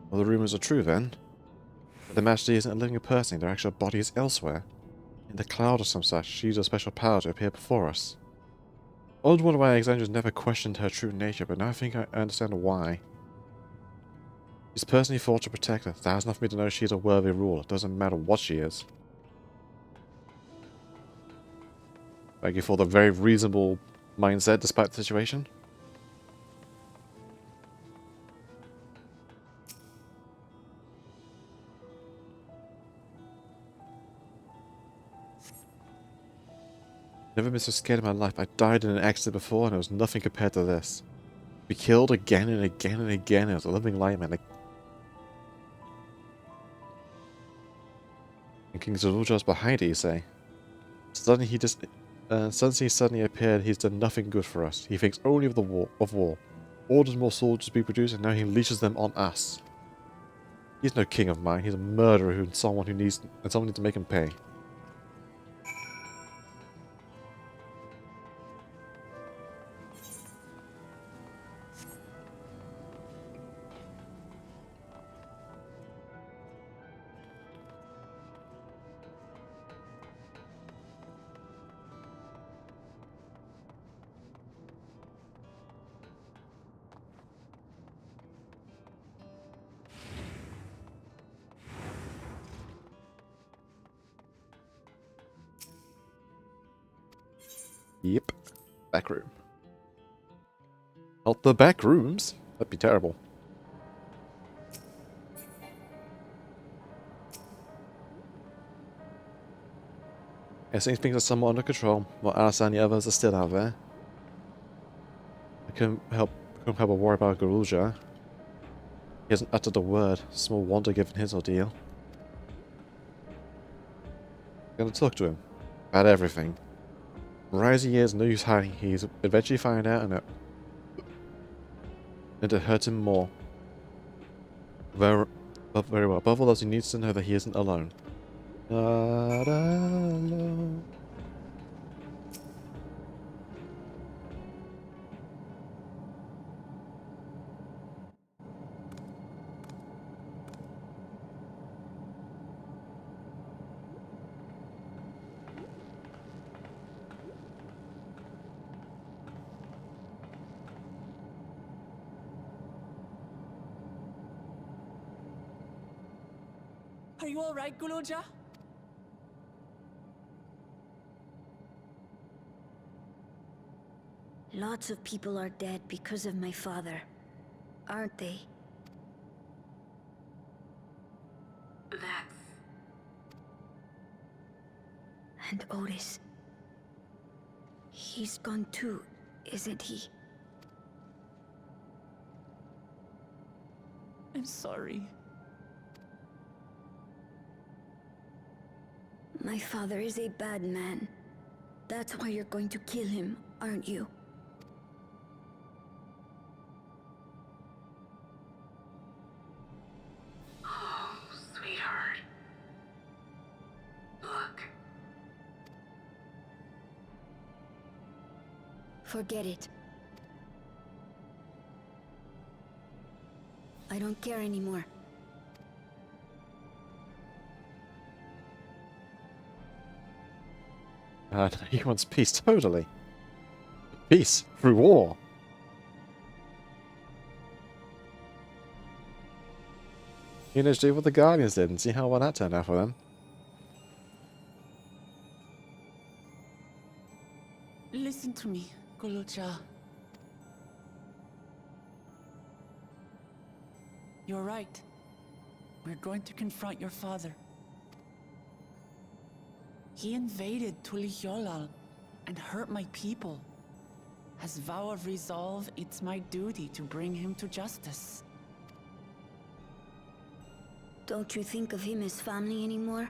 Well, the rumors are true then. But the Majesty isn't a living person, their actual body is elsewhere. In the cloud or some such, she used a special power to appear before us. Old wonder why Alexandria's never questioned her true nature, but now I think I understand why. She's personally fought to protect her. That has enough for me to know she's a worthy ruler. It doesn't matter what she is. Thank you for the very reasonable mindset despite the situation. Never been so scared in my life. I died in an accident before and it was nothing compared to this. Be killed again and again and again. It was a living nightmare. And King Zeruja's behind it, you say? Suddenly he just... since he suddenly appeared, he's done nothing good for us. He thinks only of the war. Orders more soldiers be produced and now he leashes them on us. He's no king of mine. He's a murderer and someone needs to make him pay. Yep. Back room. Not the back rooms. That'd be terrible. I think things are somewhat under control, while Alice and the others are still out there. I couldn't help but worry about Garuja. He hasn't uttered a word. Small wonder given his ordeal. I'm gonna talk to him. About everything. Rise he is, no use hiding. He's eventually find out and it hurt him more. Very well. Above all else, he needs to know that he isn't alone. Not alone. Are you alright, Guloja? Lots of people are dead because of my father, aren't they? That's... And Otis. He's gone too, isn't he? I'm sorry. My father is a bad man. That's why you're going to kill him, aren't you? Oh, sweetheart. Look. Forget it. I don't care anymore. He wants peace, totally. Peace through war. You know, do what the Guardians did and see how well that turned out for them. Listen to me, Gulucha. You're right. We're going to confront your father. He invaded Tulihyolal and hurt my people. As vow of resolve, it's my duty to bring him to justice. Don't you think of him as family anymore?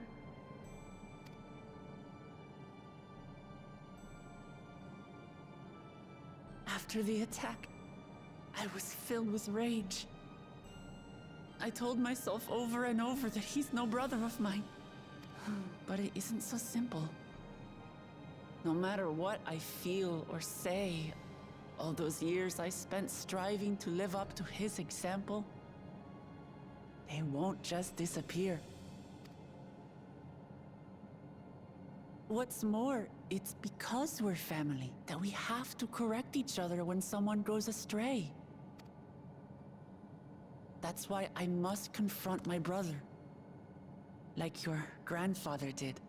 After the attack, I was filled with rage. I told myself over and over that he's no brother of mine. But it isn't so simple. No matter what I feel or say, all those years I spent striving to live up to his example, they won't just disappear. What's more, it's because we're family that we have to correct each other when someone goes astray. That's why I must confront my brother, like your grandfather did,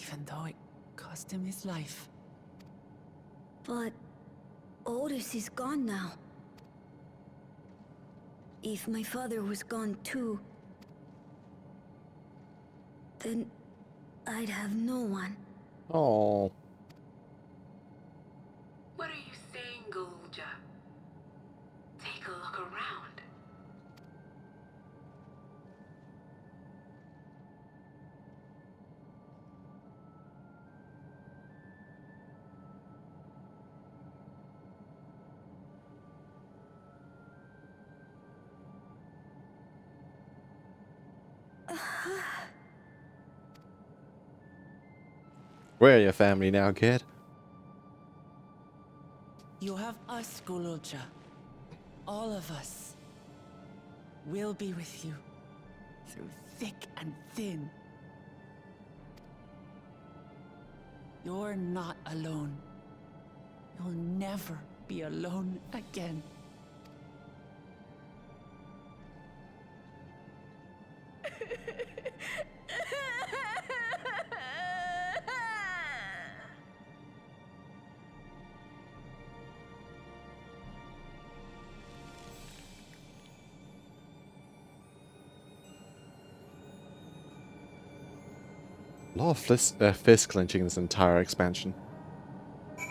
even though it cost him his life. But Otis is gone now. If my father was gone too, then I'd have no one. Oh. What are you saying, Galuja? Take a look around. We're your family now, kid. You have us, Guluja. All of us. We'll be with you. Through thick and thin. You're not alone. You'll never be alone again. A lot of fist clenching in this entire expansion. You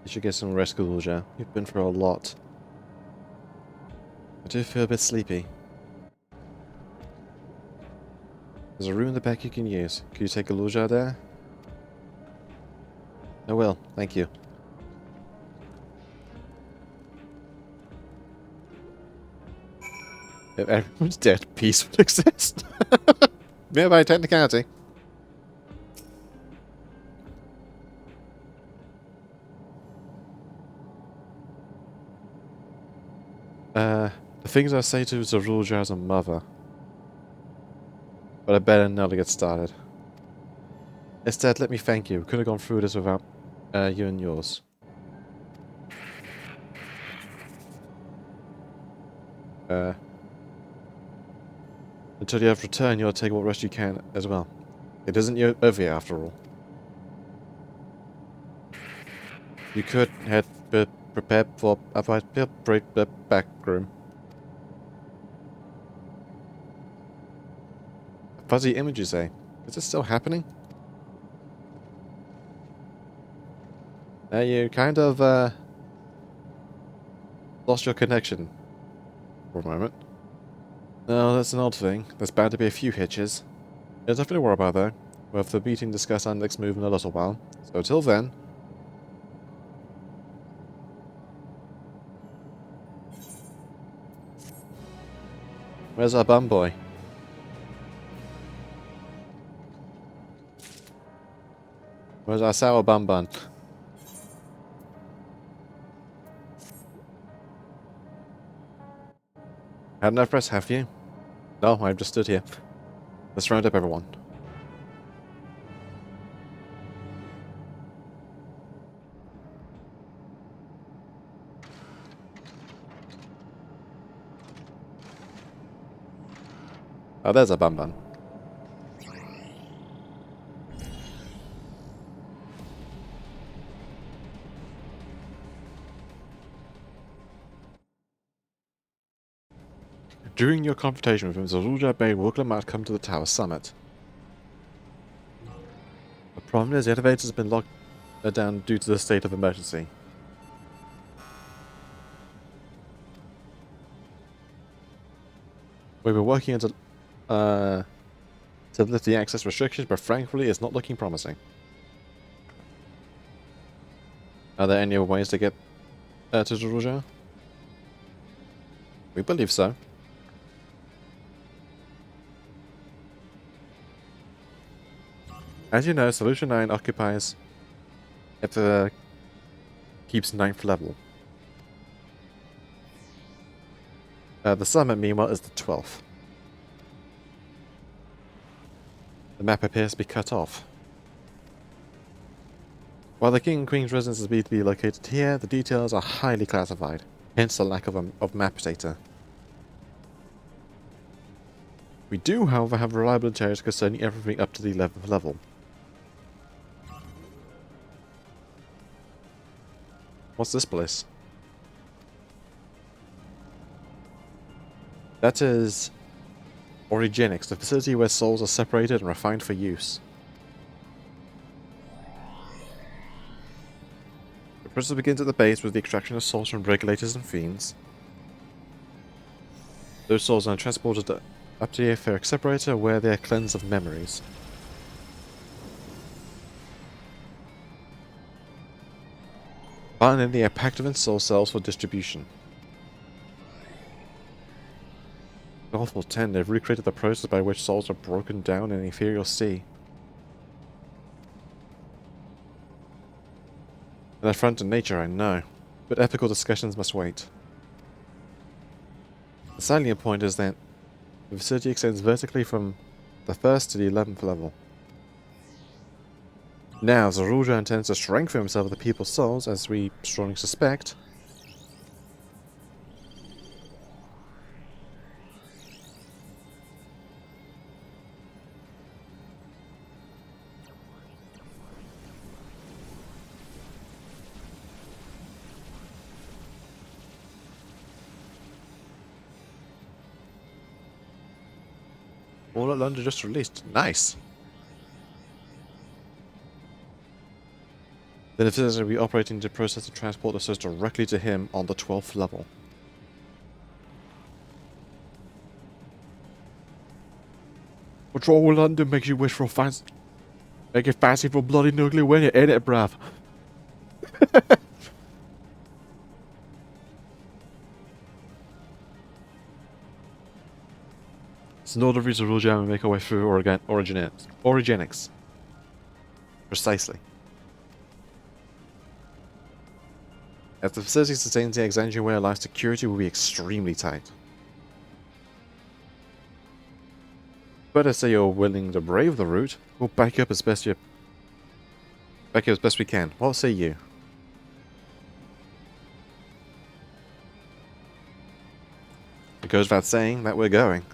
should get some rest, Gulja. You've been through a lot. I do feel a bit sleepy. There's a room in the back you can use. Could you take Gulja there? I will, thank you. If everyone's dead, peace would exist. Yeah, by technicality. The things I say to Zarulja as a mother. But I better not to get started. Instead, let me thank you. Could have gone through this without you and yours. Until you have returned, you'll take what rest you can as well. It isn't over yet, after all. You could head prepared for a back room. Fuzzy images, eh? Is this still happening? You kind of lost your connection for a moment. No, that's an odd thing. There's bound to be a few hitches. There's nothing to worry about though. We'll have the meeting discuss our next move in a little while. So till then. Where's our bum boy? Where's our sour bun bun? Had enough rest, have you? No, I've just stood here. Let's round up everyone. Oh, there's a bun bun. During your confrontation with him, Zaruja bade Wuklamat come to the tower summit. The problem is the elevator has been locked down due to the state of emergency. We've been working to lift the access restrictions, but frankly, it's not looking promising. Are there any other ways to get to Zaruja? We believe so. As you know, Solution 9 occupies keeps 9th level. The summit, meanwhile, is the 12th. The map appears to be cut off. While the King and Queen's residence is believed to be located here, the details are highly classified, hence the lack of map data. We do, however, have reliable intelligence concerning everything up to the 11th level. What's this place? That is Origenics, the facility where souls are separated and refined for use. The process begins at the base with the extraction of souls from regulators and fiends. Those souls are transported up to the etheric separator where they are cleansed of memories. Finally, they are packed within soul cells for distribution. Awful 10, they've recreated the process by which souls are broken down in the ethereal sea. An affront to nature, I know, but ethical discussions must wait. The salient point is that the facility extends vertically from the 1st to the 11th level. Now, Zaruja intends to strengthen himself with the people's souls, as we strongly suspect. All at London just released. Nice! Then the facility will be operating to process and transport the souls directly to him on the 12th level. What's wrong with London makes you wish for fancy... Make it fancy for bloody nuclear when you're in it, bruv. It's not the reason we'll jam and make our way through Origenics. Precisely. As the facility sustains the Exandrian way of life, security will be extremely tight. But I say you're willing to brave the route, we'll back you up as best we can. What say you? It goes without saying that we're going.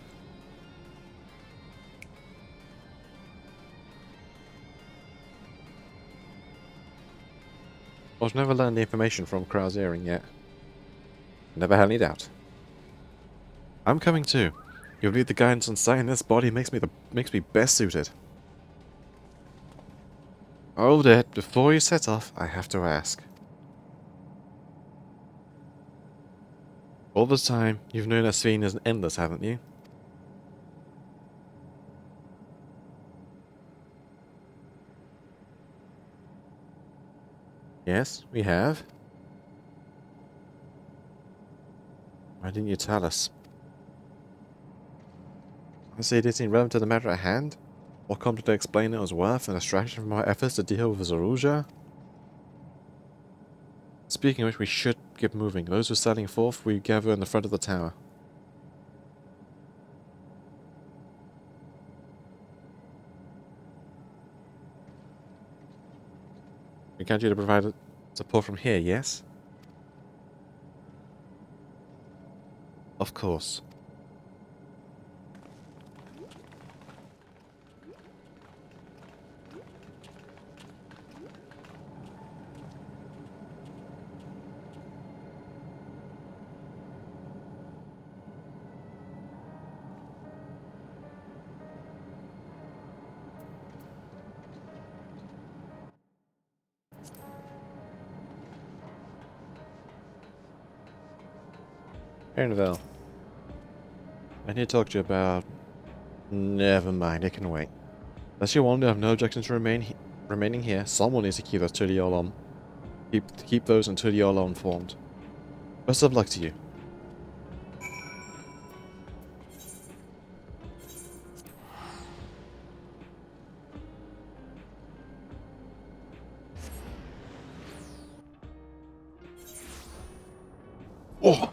I've never learned the information from Krau's earring yet. Never had any doubt. I'm coming too. You believe the guidance on sight in this body makes me best suited. Hold it, before you set off, I have to ask. All the time, you've known Asphine as an endless, haven't you? Yes, we have. Why didn't you tell us? I say it isn't relevant to the matter at hand? What come to explain it was worth and a distraction from our efforts to deal with Zaruja? Speaking of which, we should get moving. Those who are setting forth, we gather in the front of the tower. We can't you to provide support from here, yes? Of course. Aaronville. I need to talk to you about... Never mind, it can wait. Unless you want to have no objection to remaining here, someone needs to keep those Tudiolo keep those and Tudiolo informed. Best of luck to you. Oh!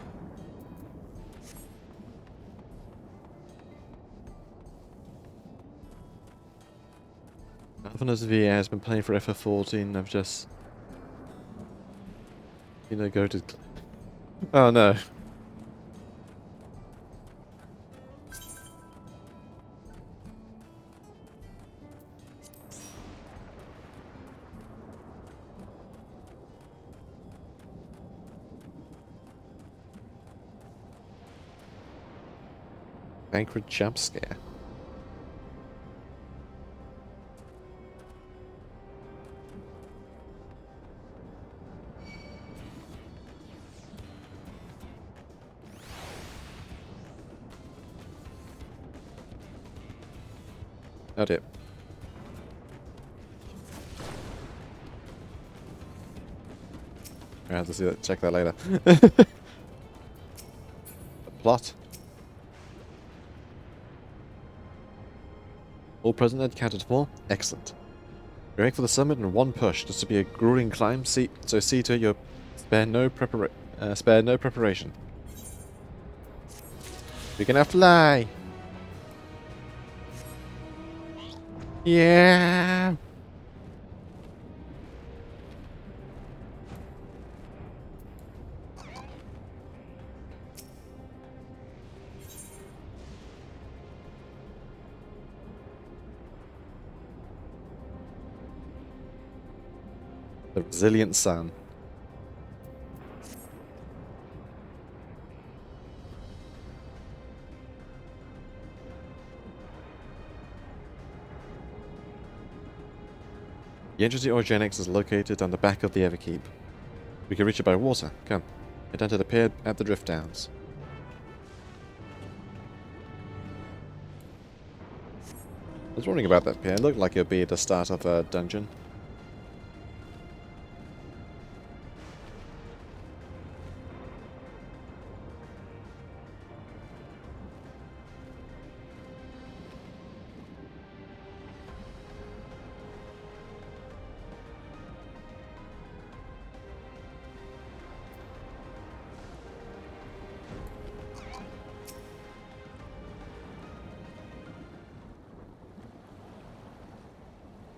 Nothing as VA has been playing for FF14. I've just... go to... Oh no. Banquet jump scare. Not it. I have to see that. Check that later. The plot. All present and counted for. Excellent. You're aiming for the summit in one push. This will be a grueling climb. So see to it you spare no preparation. We can now fly. Yeah. The resilient sun. The entrance to Organics is located on the back of the Everkeep. We can reach it by water. Come. Head down to the pier at the Drift Downs. I was wondering about that pier. It looked like it would be at the start of a dungeon.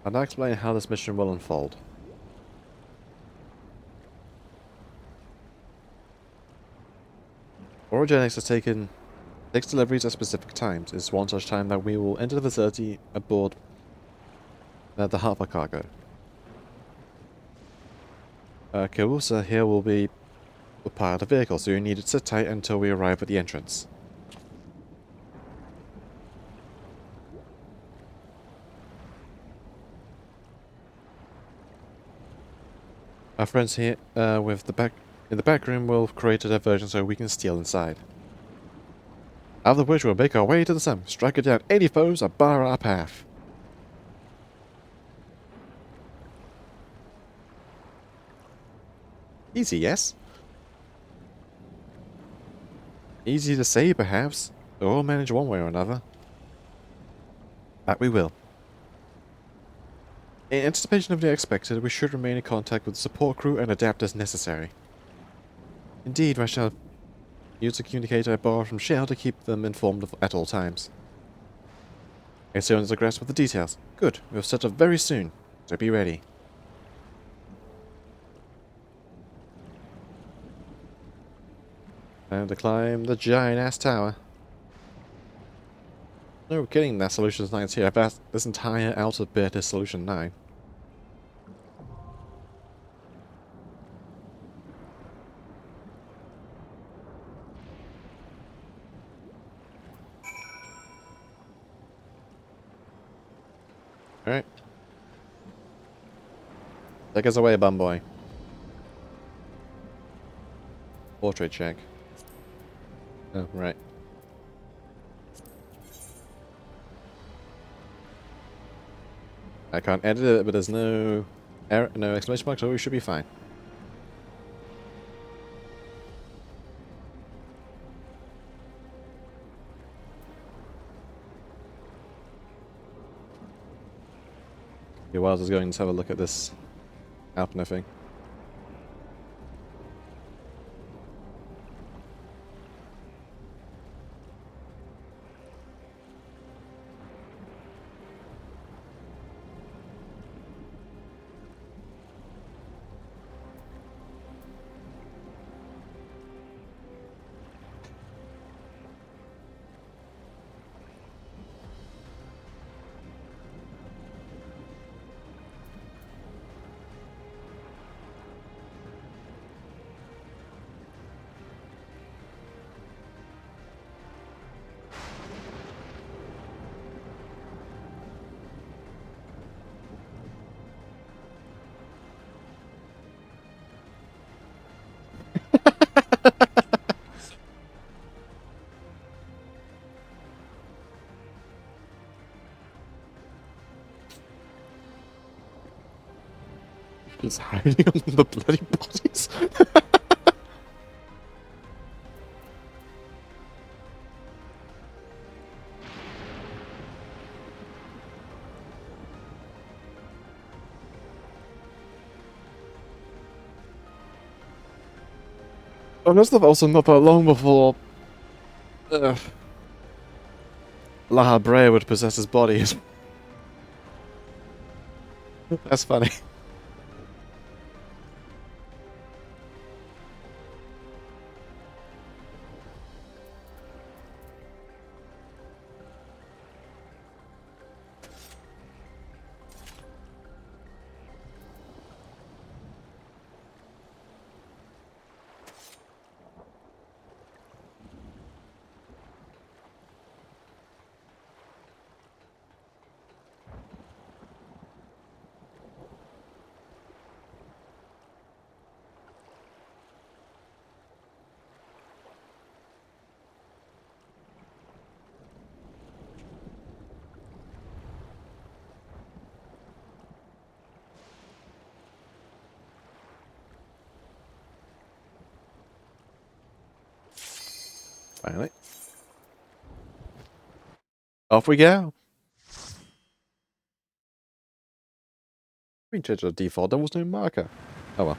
I'll now explain how this mission will unfold. Orogenics has takes deliveries at specific times. It's one such time that we will enter the facility aboard the Harper cargo. Carusa here will be a part of the vehicle, so you need to sit tight until we arrive at the entrance. Our friends here in the back room will create a diversion so we can steal inside. After which we'll make our way to the sun, striking down any foes that bar our path. Easy, yes? Easy to say, perhaps, but we'll manage one way or another. That we will. In anticipation of the unexpected, we should remain in contact with the support crew and adapt as necessary. Indeed, I shall use a communicator I borrowed from Shell to keep them informed at all times. As soon as I grasp with the details. Good, we'll set up very soon, so be ready. Time to climb the giant-ass tower. No kidding, that Solutions 9's here. I've asked this entire outer bit is Solution 9. Alright. Take us away, bumboy. Portrait check. Oh, right. I can't edit it, but there's no error, no exclamation mark, so we should be fine. Yeah, while I was going to have a look at this Alpner thing. Just hiding on the bloody bodies. Oh, that's also not that long before La Brea would possess his body. That's funny. Finally. Off we go. We changed the default, there was no marker. Oh well.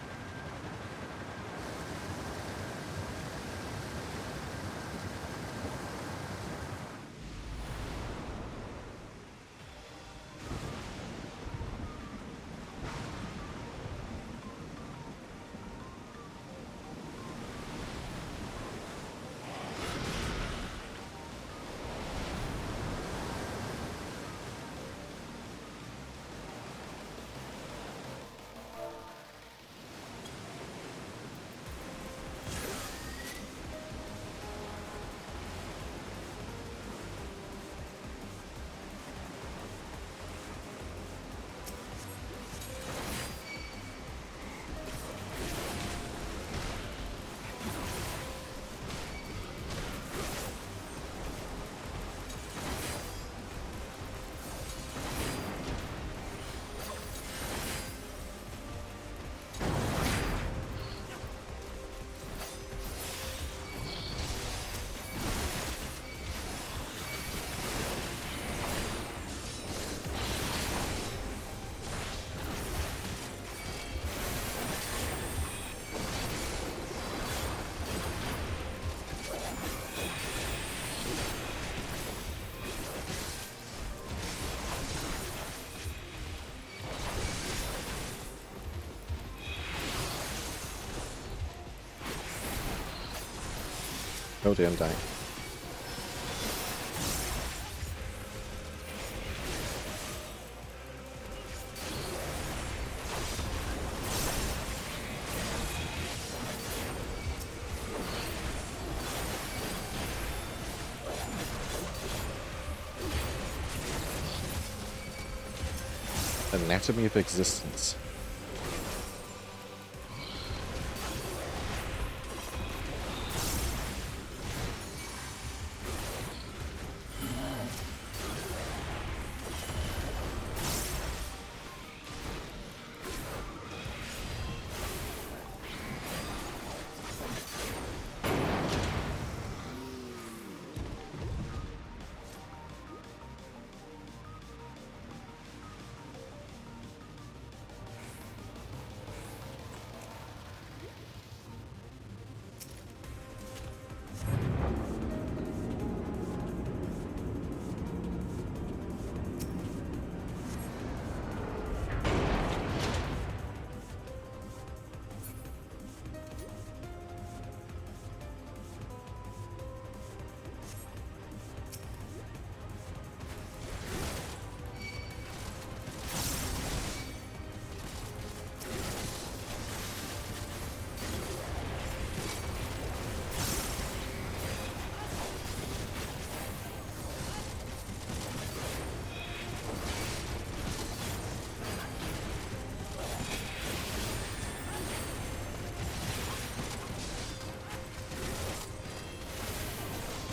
totally undying. Anatomy of existence.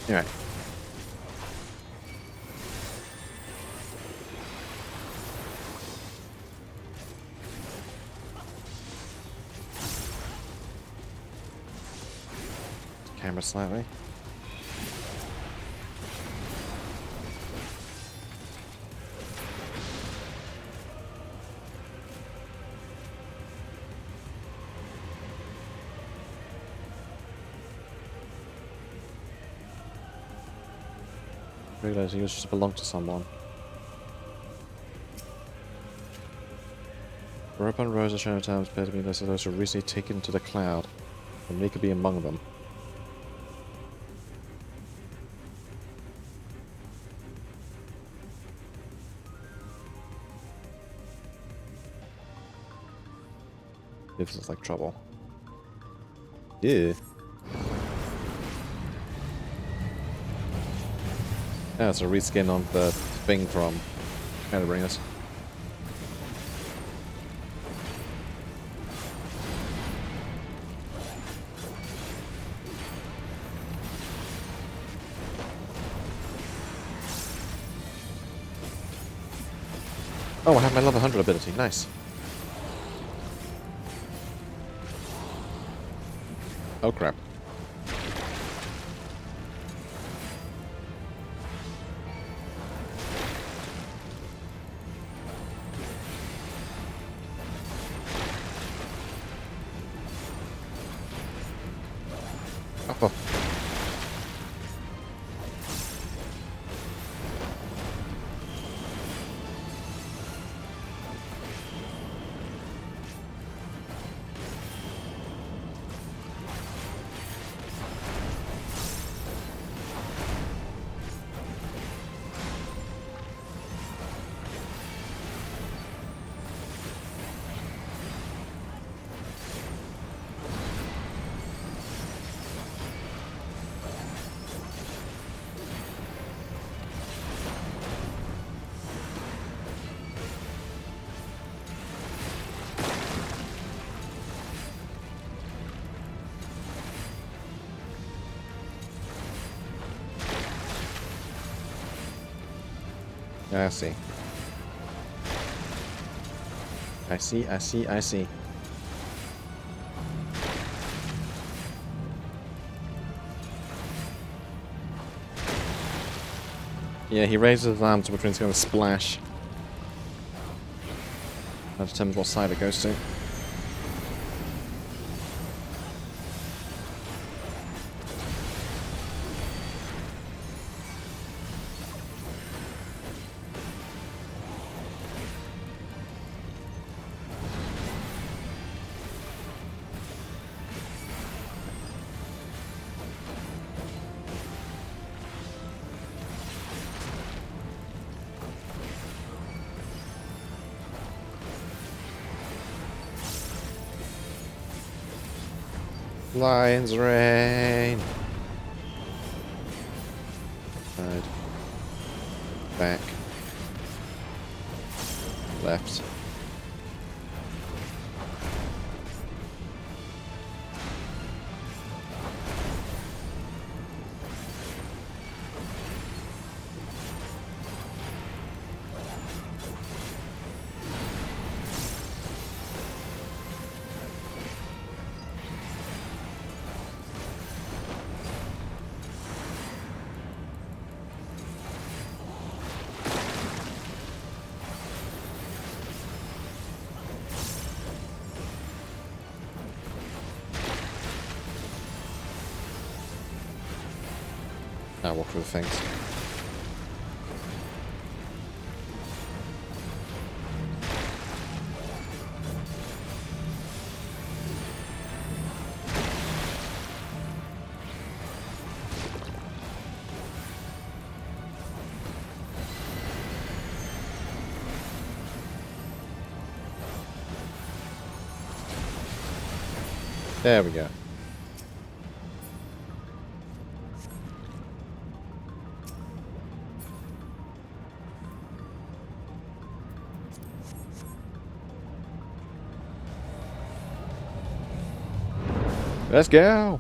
Anyway. Camera slightly. Realize he used to belong to someone. Rope on rows of shadow towns appear to be those who were recently taken to the cloud, and me could be among them. This is like trouble. Yeah. Yeah, it's a reskin on the thing from Edgerunner. Oh, I have my level 100 ability. Nice. Oh crap. Oh. I see. I see. Yeah, he raises his arm to which means he's going to splash. That determines what side it goes to. Lion's Rain. Side. Back. Left. Now walk through the things. There we go. Let's go!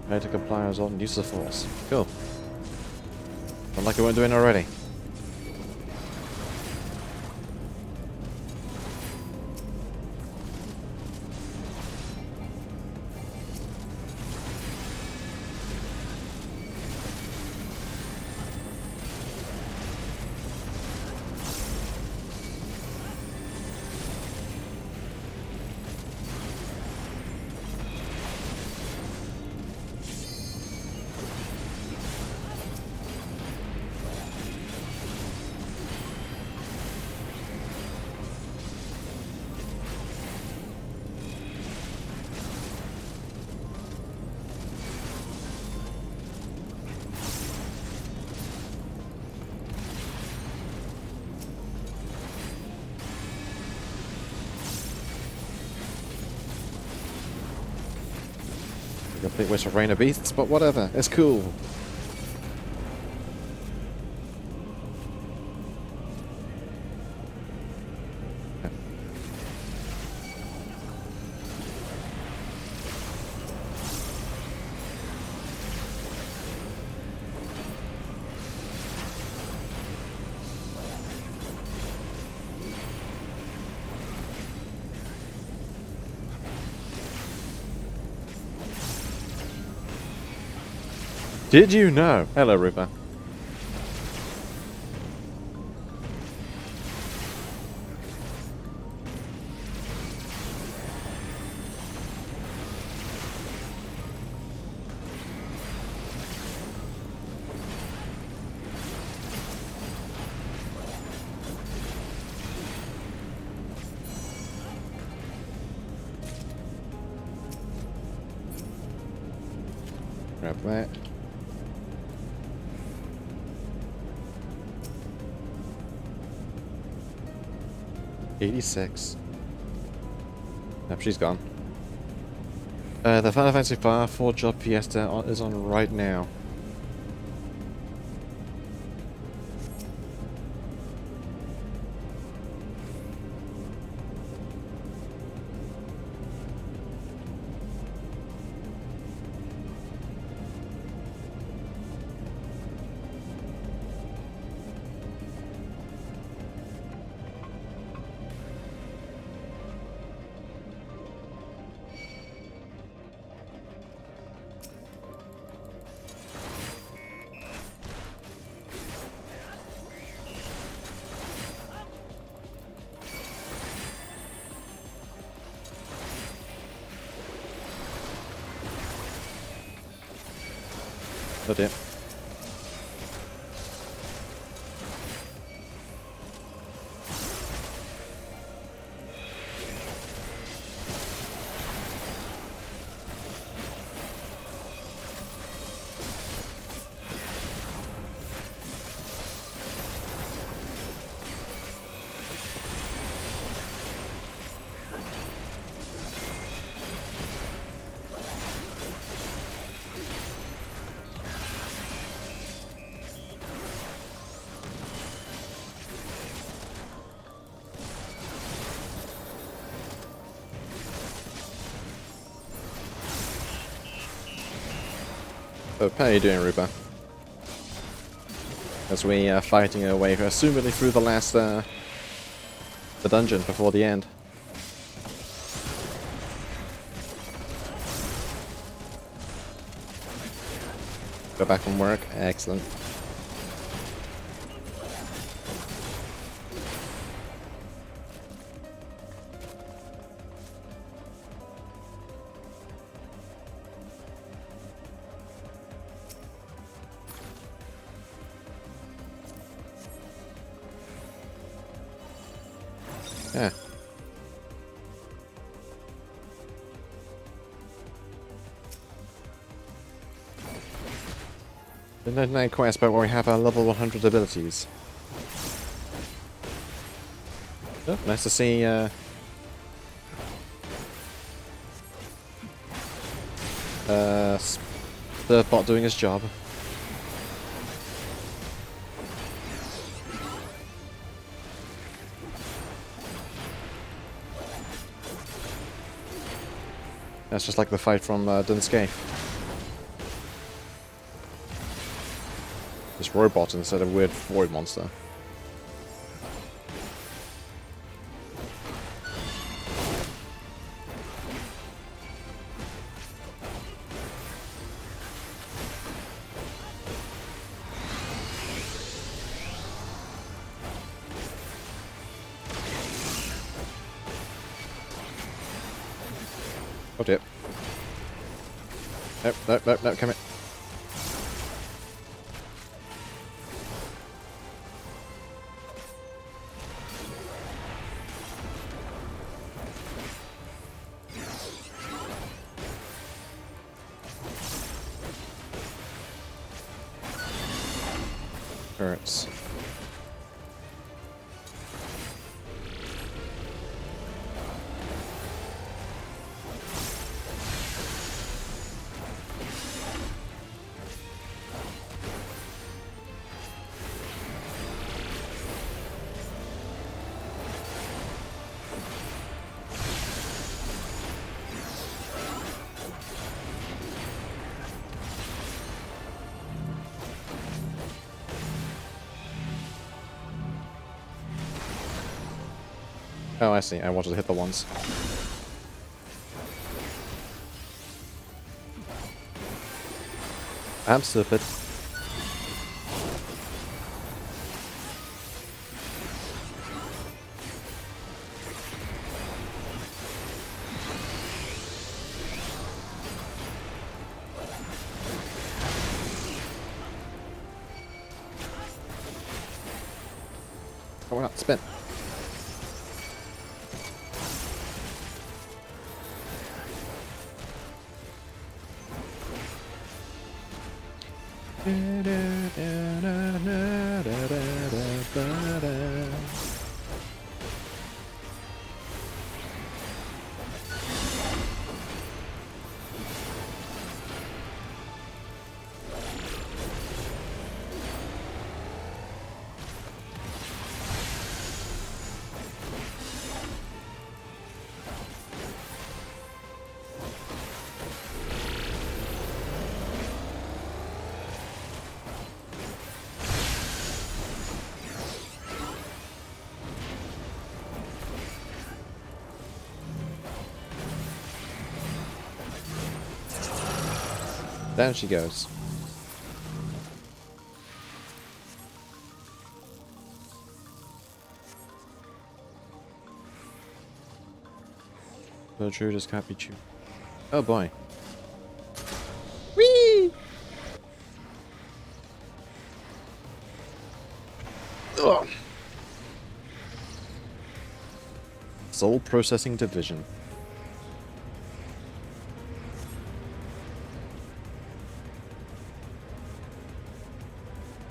How to comply result and use of force. Cool. Not like we weren't doing already. Complete waste of rain of beasts, but whatever, it's cool. Did you know? Hello, River. Grab that. $86. Yep, she's gone. The Final Fantasy V job Fiesta is on right now. Oh dear. how are you doing, Rupa? As we are fighting our way, assumedly through the last, the dungeon before the end. Go back from work. Excellent. Yeah. The 99 quest, but where we have our level 100 abilities. Oh, nice to see the bot doing his job. That's just like the fight from Dunscape. This robot instead of weird void monster. Oh dear. Nope, nope, nope, nope, come here. Hurts. Oh, I see. I wanted to hit the ones. I'm stupid. Oh, we're not spin. Down she goes. The true just can't be chewed. Oh boy. Whee! Ugh. Soul Processing Division.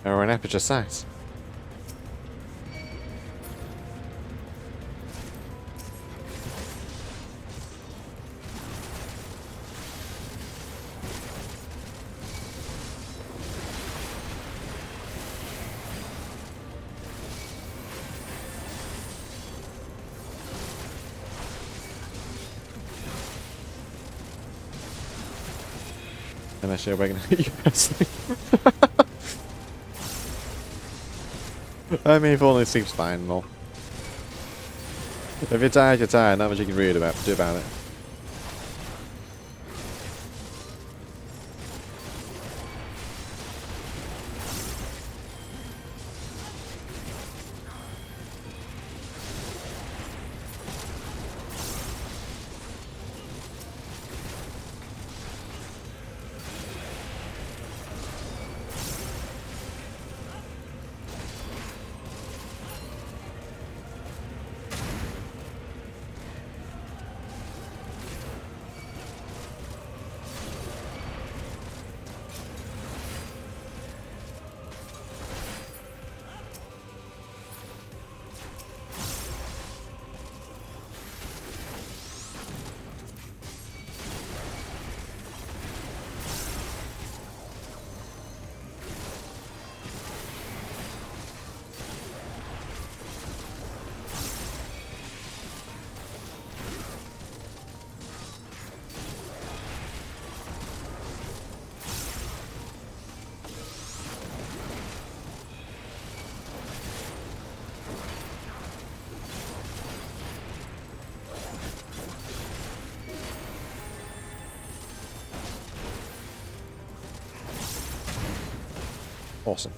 Or an aperture size. And I share wagon you personally. I mean, if only seems fine and all. If you're tired, you're tired. Not much you can do about it. Awesome.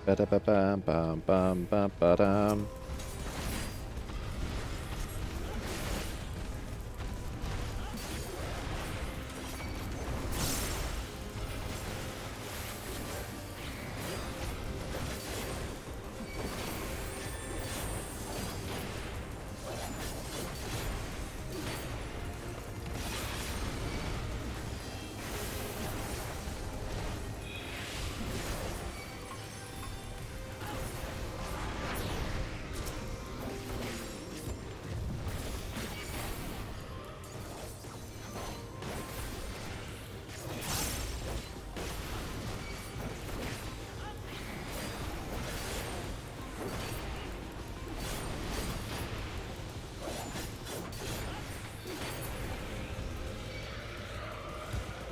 Ba-da-ba-bam, bam, bam, bam, ba-dam.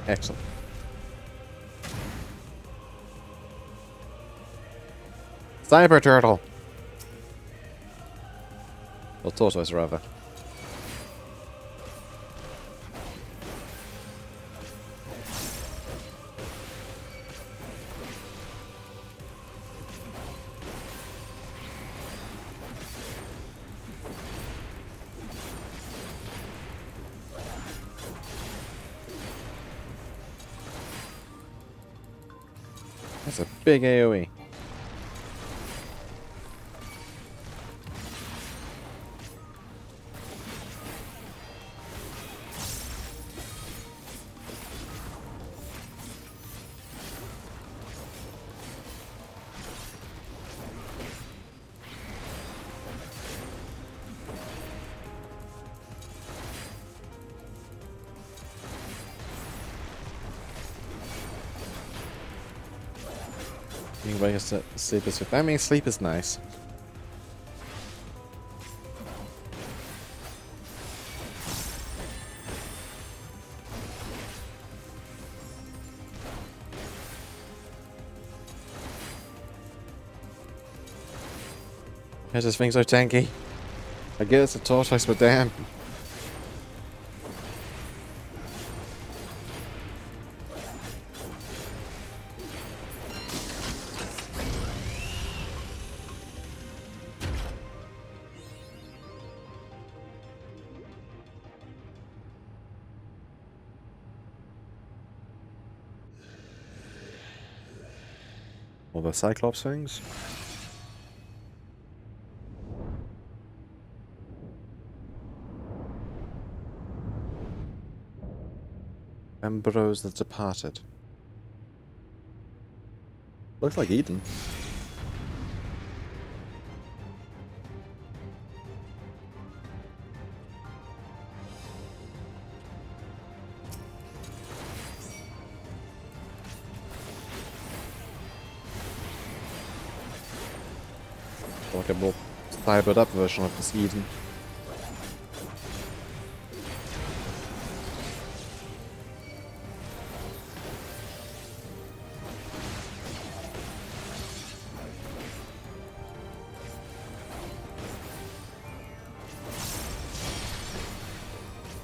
Excellent. Cyber turtle. Or tortoise, rather. That's a big AoE. You can wake us to sleep is. I mean, sleep is nice. Why is this thing so tanky? I get it's a tortoise, but damn. All the Cyclops things. Ambrose the Departed. Looks like Eden. Like a more cybered up version of this Eden.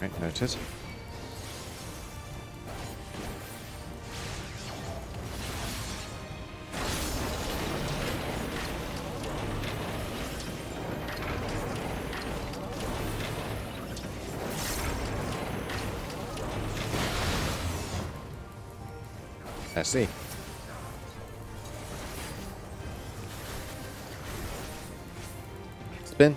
Right, noted. I see. Spin.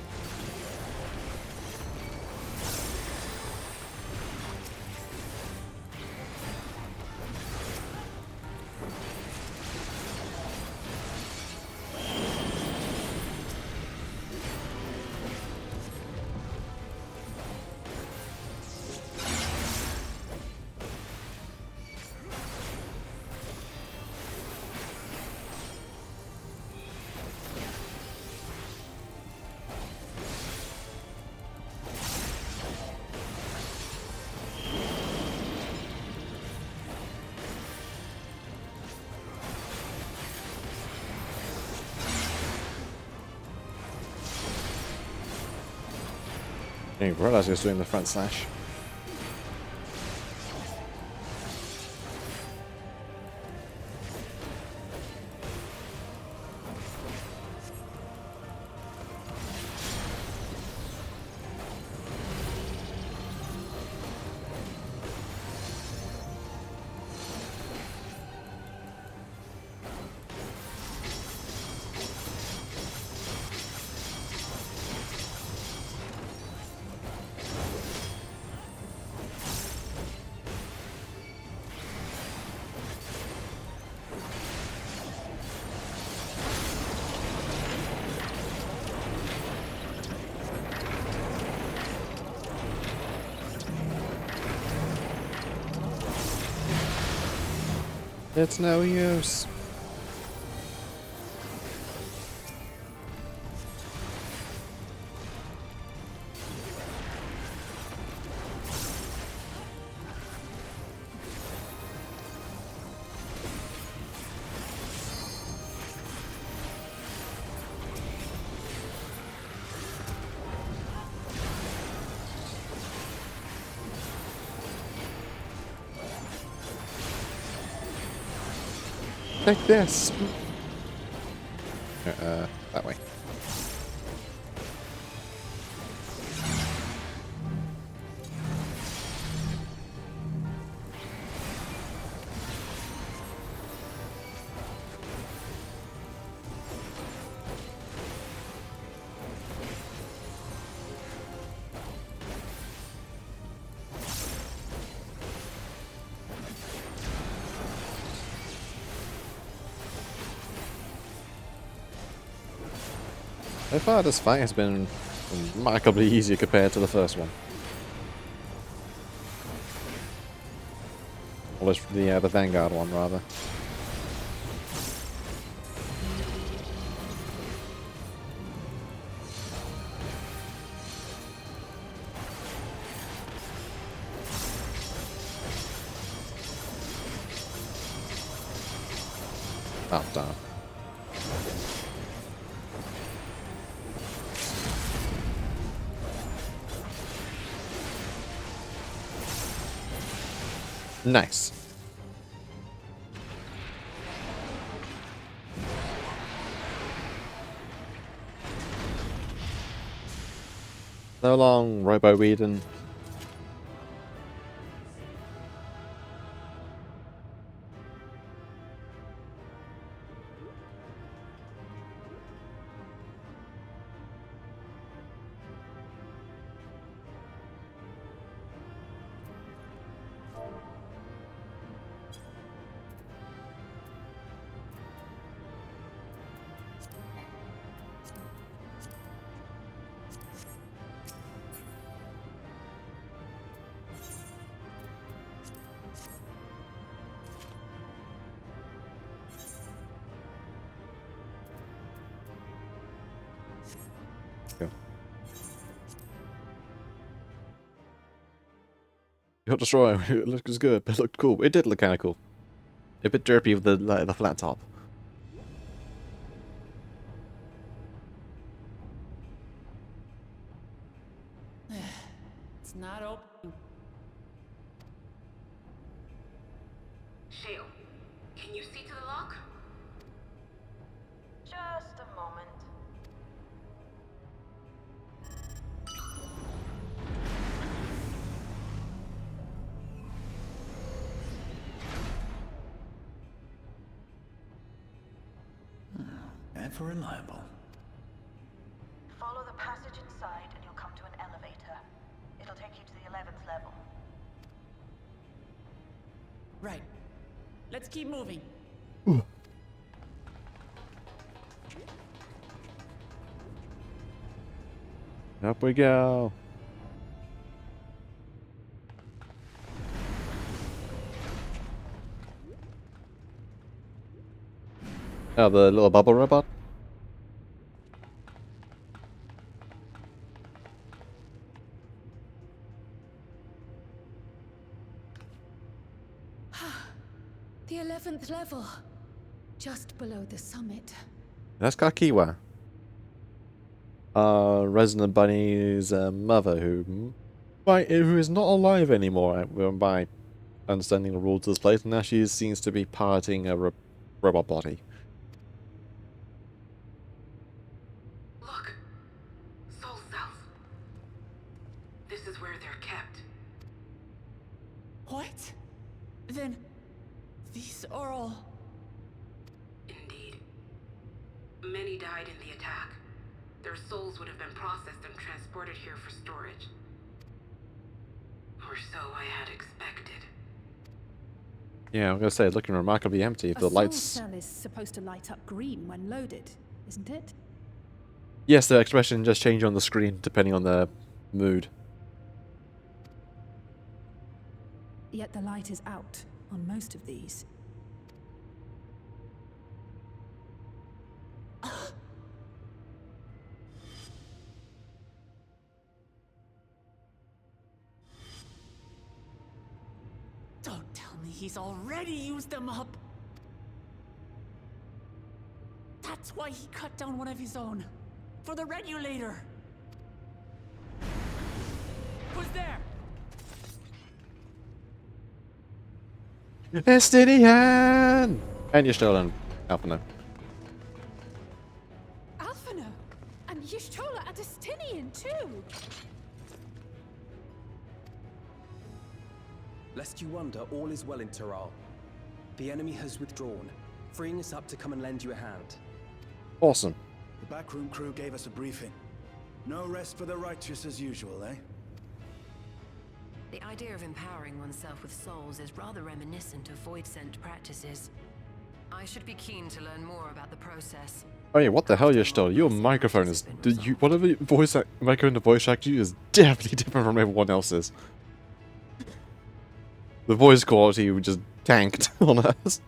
I didn't realize I was doing the front slash. It's no use. Take this. That way. So far, this fight has been remarkably easier compared to the first one. Or the Vanguard one, rather. Oh, damn. Nice. So long, Robo Whedon. Got destroyed. It looks good, but it looked cool. It did look kind of cool. A bit derpy with the flat top. It's not opening. Shale, can you see to the lock? Just a moment. Ever reliable. Follow the passage inside and you'll come to an elevator. It'll take you to the 11th level. Right. Let's keep moving. Up we go. Oh, the little bubble robot? The 11th level. Just below the summit. That's Kakiwa. Resident Bunny's mother, who is not alive anymore, by understanding the rules of this place, and now she seems to be piloting a robot body. Look, soul cells. This is where they're kept. What? Then these are all... Indeed. Many died in the attack. Their souls would have been processed and transported here for storage. Or so I had expected. Yeah, I'm gonna say, it's looking remarkably empty. If the lights... soul cell is supposed to light up green when loaded, isn't it? Yes, the expression just changes on the screen depending on the mood. Yet the light is out on most of these. Don't tell me he's already used them up. That's why he cut down one of his own. For the regulator. Who's there? Estinian! And you're still in Alphino. Alphino! And Y'shtola and Estinian too! Lest you wonder, all is well in Taral. The enemy has withdrawn, freeing us up to come and lend you a hand. Awesome. The backroom crew gave us a briefing. No rest for the righteous as usual, eh? The idea of empowering oneself with souls is rather reminiscent of void-sent practices. I should be keen to learn more about the process. Oh yeah, what the hell, you're still? Your microphone is... whatever microphone the voice actor is definitely different from everyone else's. The voice quality we just tanked on us.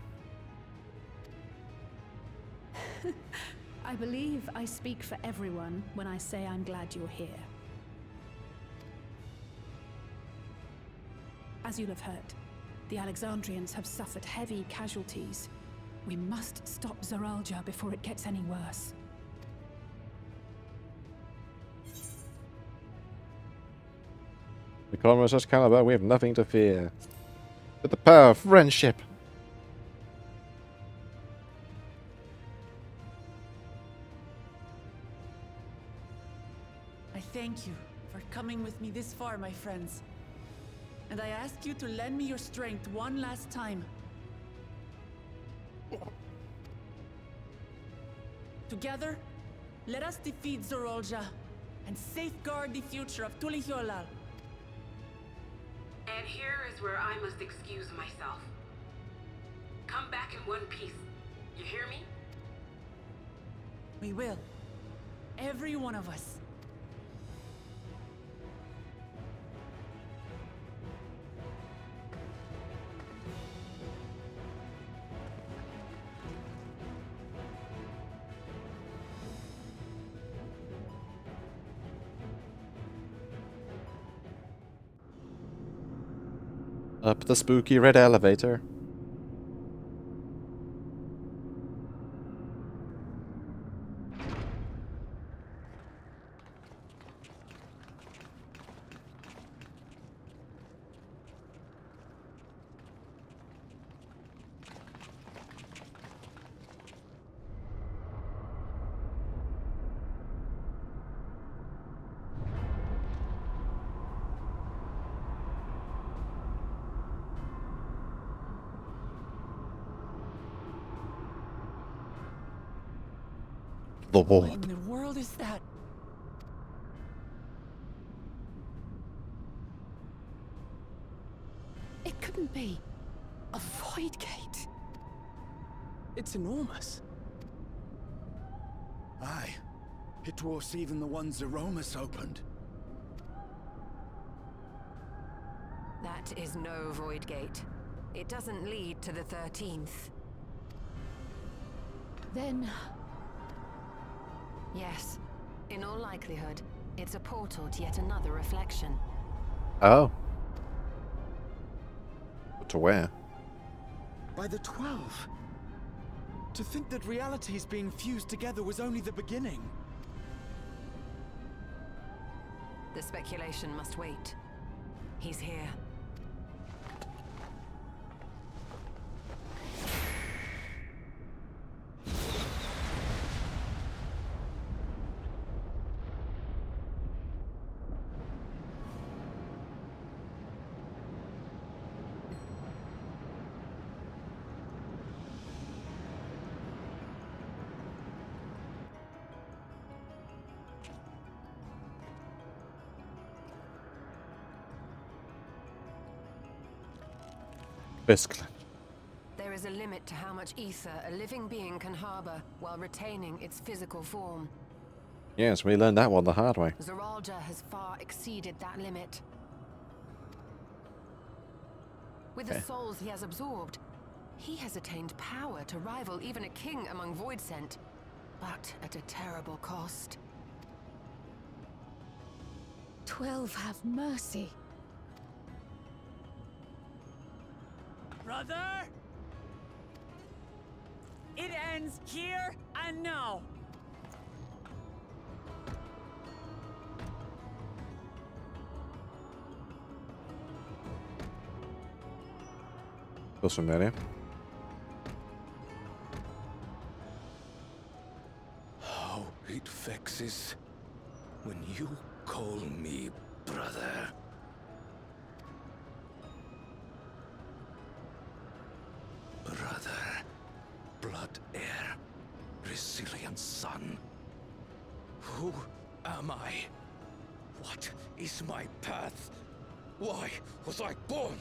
I believe I speak for everyone when I say I'm glad you're here. As you'll have heard, the Alexandrians have suffered heavy casualties. We must stop Zoralja before it gets any worse. The Comrades just Caliber, we have nothing to fear. With the power of friendship. I thank you for coming with me this far, my friends. And I ask you to lend me your strength one last time. Together, let us defeat Zoralja and safeguard the future of Tulihyolal. And here is where I must excuse myself. Come back in one piece. You hear me? We will. Every one of us. Up the spooky red elevator. The What in warp. the world is that? It couldn't be. A void gate. It's enormous. Aye. It dwarfs even the ones Aromas opened. That is no void gate. It doesn't lead to the 13th. Then... Yes. In all likelihood, it's a portal to yet another reflection. Oh. But to where? By the 12. To think that realities being fused together was only the beginning. The speculation must wait. He's here. Fisk. There is a limit to how much ether a living being can harbor while retaining its physical form. Yes, we learned that one the hard way. Zoralja has far exceeded that limit. With the souls he has absorbed, he has attained power to rival even a king among Voidsent, but at a terrible cost. 12 have mercy. Brother? It ends here and now. Feels familiar. How it vexes when you call me brother. Brother, blood heir, resilient son. Who am I? What is my path? Why was I born?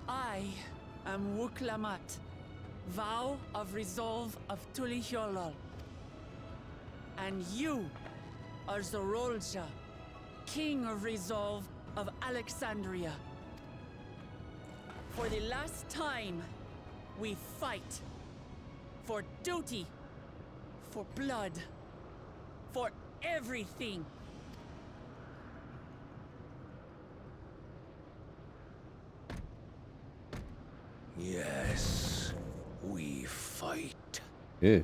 I am Wuklamat, vow of resolve of Tulihyolol. And you are Zorolja, king of resolve of Alexandria. For the last time, we fight. For duty. For blood. For everything. Yes, we fight. Yeah.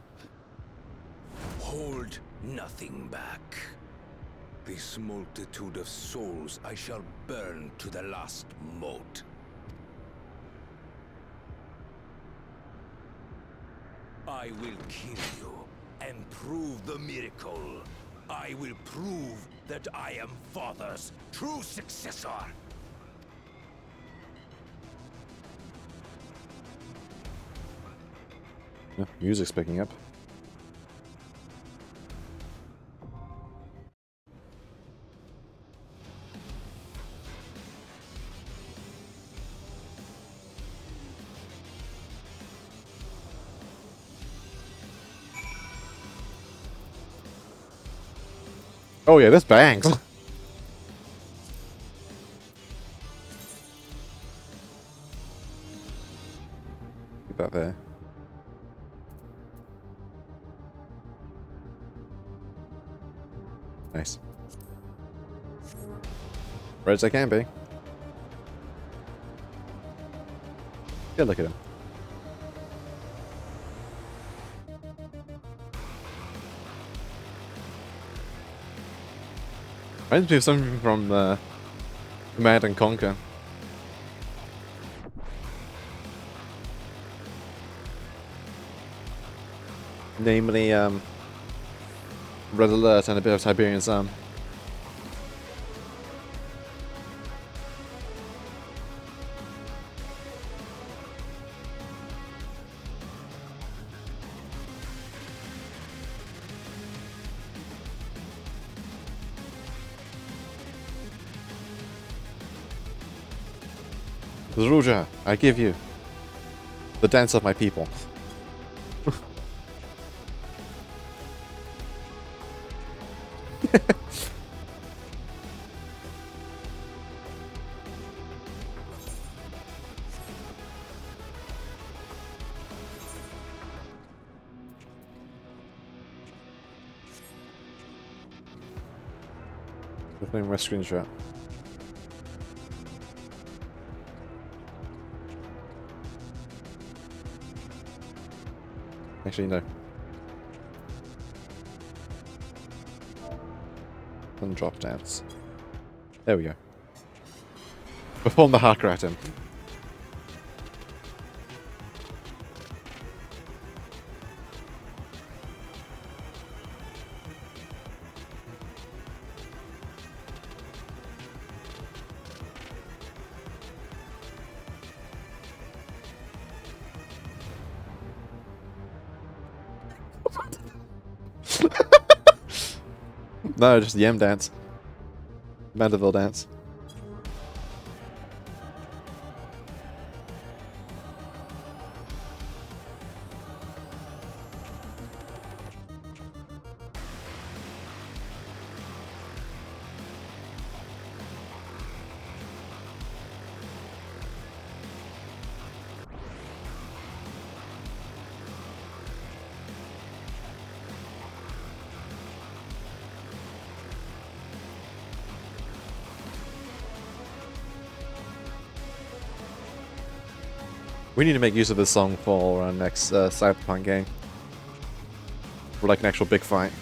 Hold nothing back. This multitude of souls I shall burn to the last mote. I will kill you and prove the miracle. I will prove that I am Father's true successor. Yeah, music's picking up. Oh yeah, this bangs. Keep that there. Nice. Red as I can be. Yeah, look at him. Reminds me of something from Command and Conquer. Namely, Red Alert and a bit of Tiberian Sun. Zruja, I give you the dance of my people. Opening my screenshot. Actually, no. And drop dance. There we go. Perform the haka at him. No, just the Yem dance. Mandeville dance. We need to make use of this song for our next Cyberpunk game. For like an actual big fight.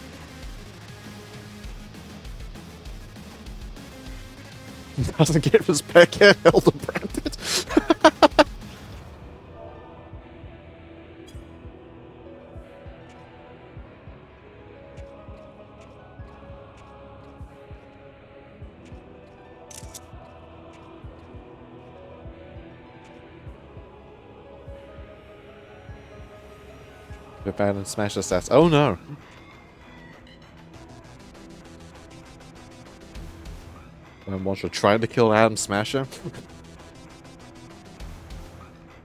Doesn't get respect yet, Elder Branded. Go bad and smash the stats. Oh no! And one should try to kill Adam Smasher.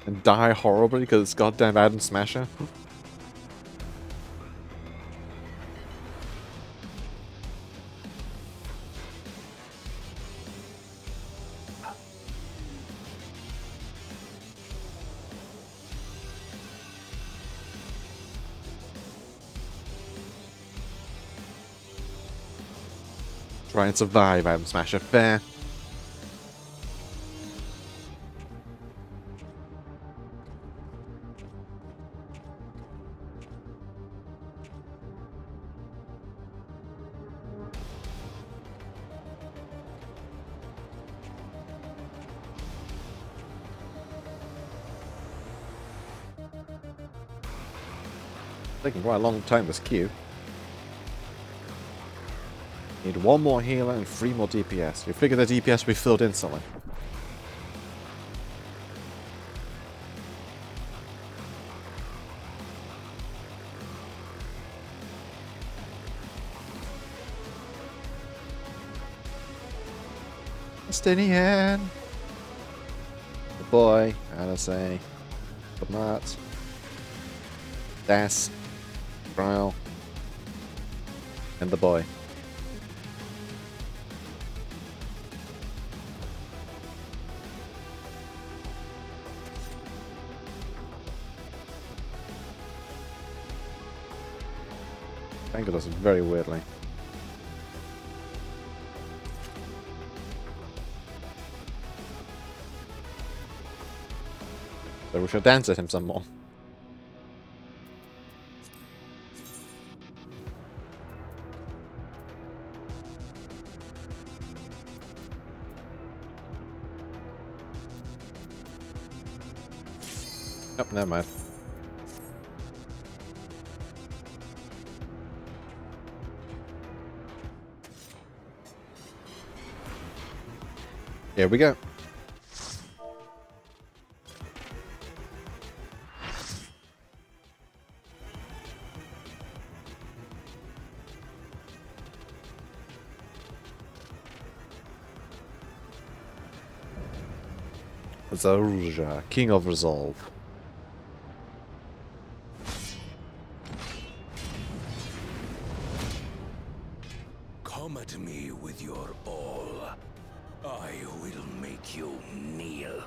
And die horribly because it's goddamn Adam Smasher. Try and survive, Adam Smasher. Fair. Taking quite a long time this queue. Need one more healer and 3 more DPS. You figure the DPS will be filled instantly. Steady hand. The boy, I'd say. The mat. Das. Trial. And the boy. Tango does it very weirdly. So we should dance at him some more. Nope, never mind. Here we go. Zaruja, King of Resolve. Come at me with your all. I will make you kneel.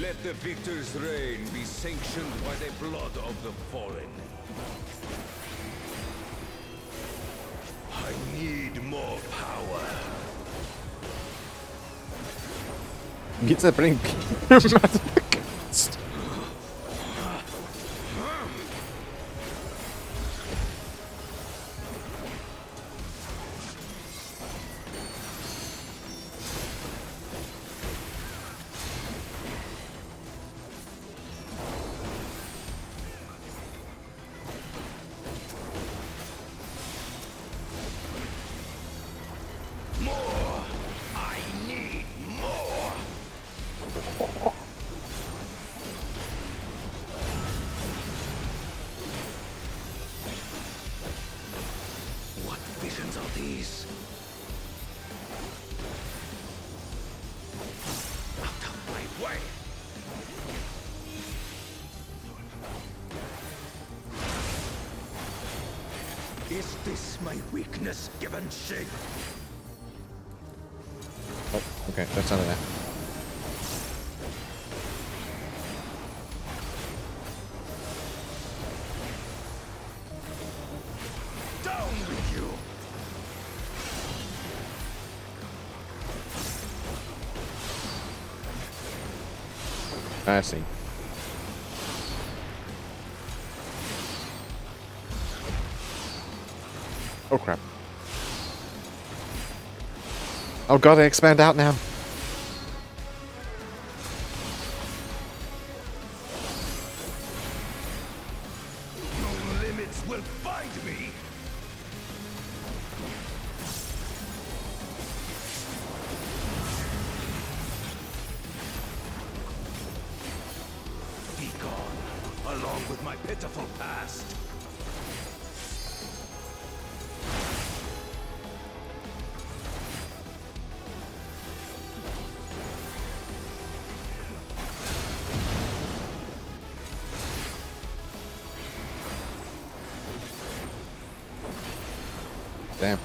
Let the victor's reign be sanctioned by the blood of the fallen. I need more power. Geht's da bringen? Is this my weakness given shape? Oh, okay, that's not enough. Down with you! I see. Oh crap. Oh god, they expand out now. No limits will find me! Be gone, along with my pitiful past. Damn.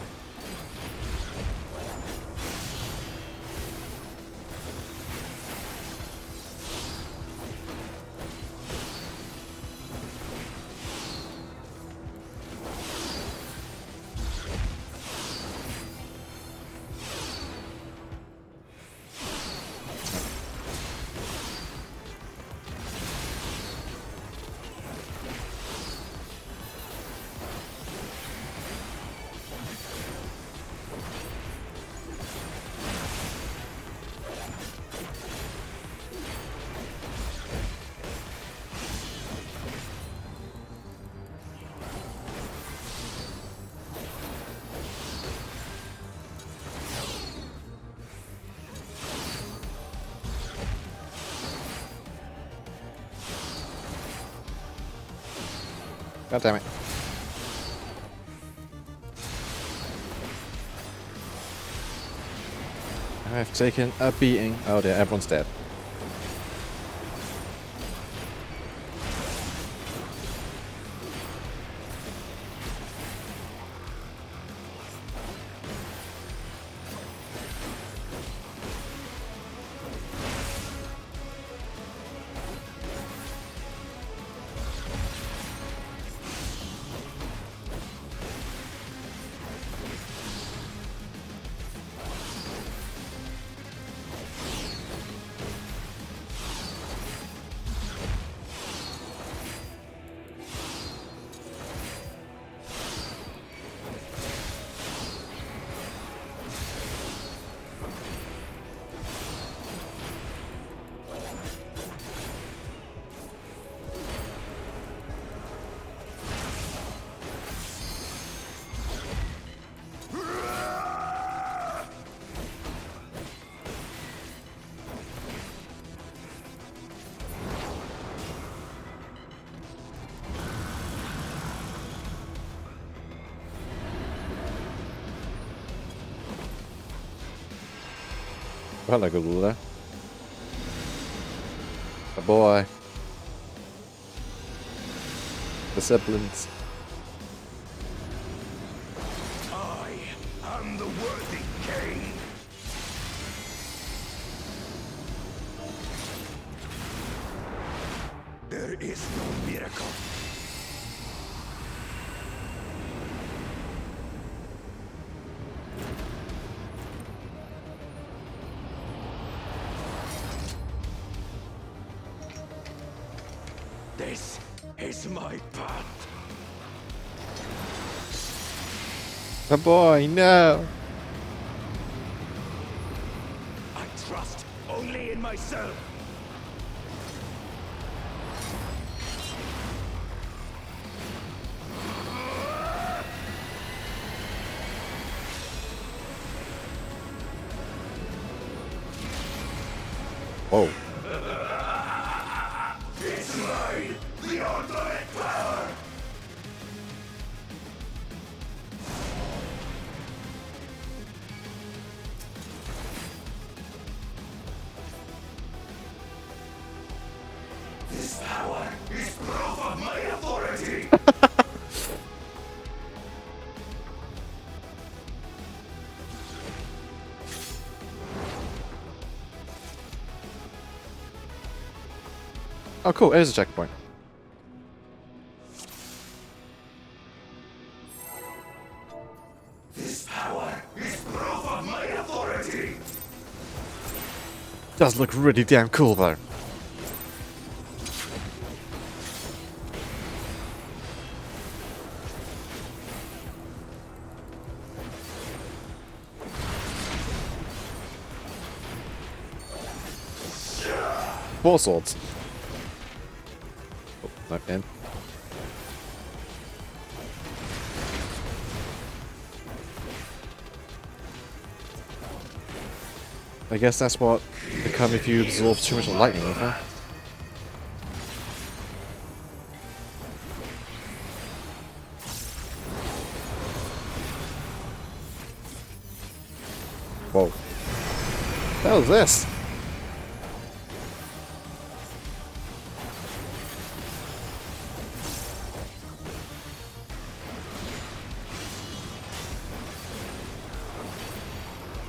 God damn it. I've taken a beating. Oh dear, everyone's dead. Hello, good there. A boy. The siblings. I am the worthy king. There is no miracle. This is my path. A boy, no! I trust only in myself. Whoa. It's mine, the ultimate power. This power is proof of my authority. Oh, cool. There's a checkpoint. This power is proof of my authority. Does look really damn cool, though. Four swords. Oh, no, in. I guess that's what becomes if you absorb too much lightning, okay? Whoa. What the hell is this?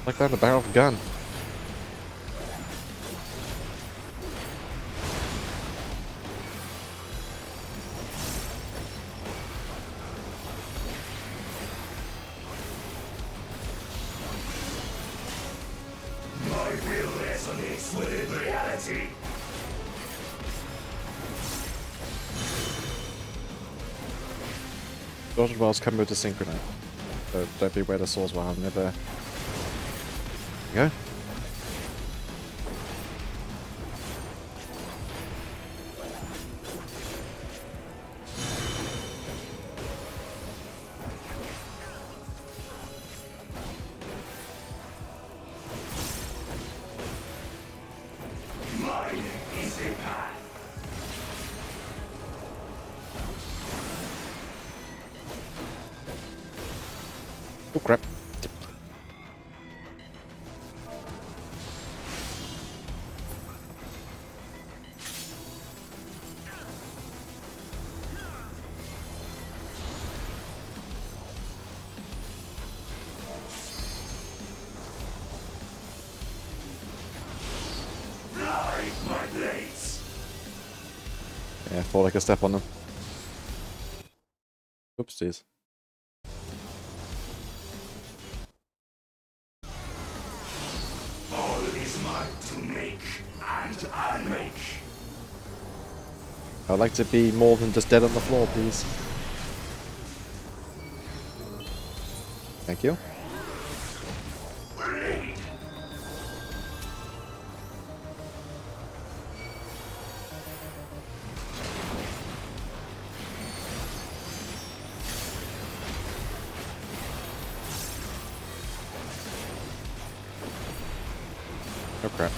Like that in the barrel of a gun. My will resonates within reality. Dodge wells come with the synchronite. So don't be where the swords while I'm never. There you go. Mine is a path. Oh crap. Fly, my blades. Yeah, thought I could step on them. Oopsies. All is mine to make and unmake. I'd like to be more than just dead on the floor, please. Thank you. Blade. Oh crap.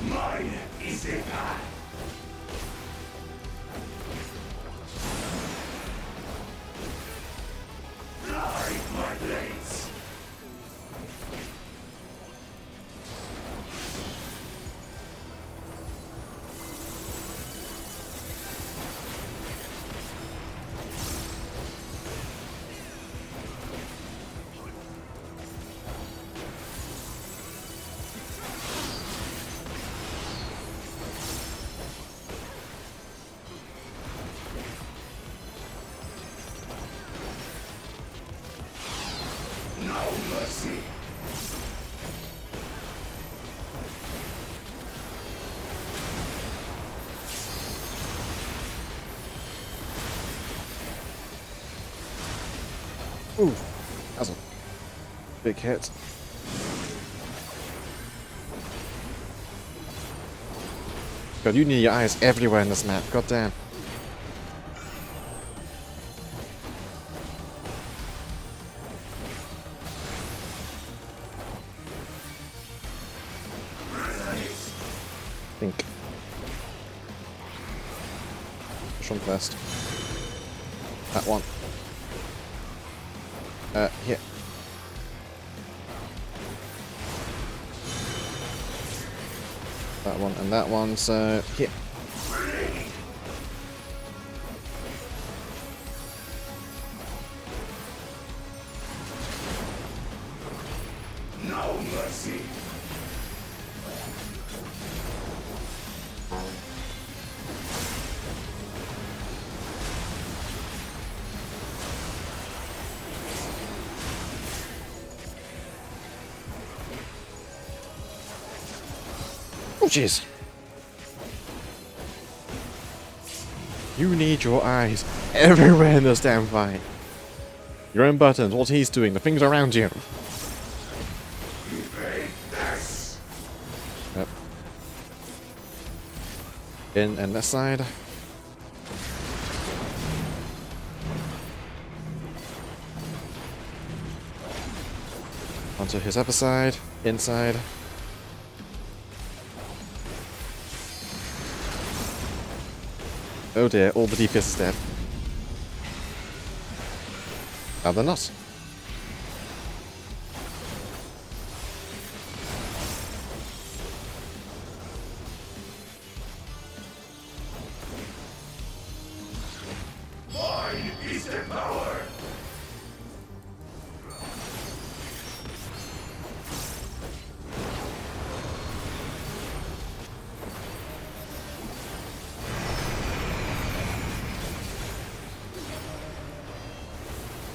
Mine is the path. Glide my blades. No mercy. Ooh, that's a big hit. God, you need your eyes everywhere in this map. God damn. Think. Which one first? That one. Here. That one and that one, so here. No mercy. Oh jeez. You need your eyes everywhere in this damn fight. Your own buttons, what he's doing, the things around you. Yep. In and this side. Onto his other side, inside. Oh dear, all the DPS is dead. Now they're not. Mine is the power.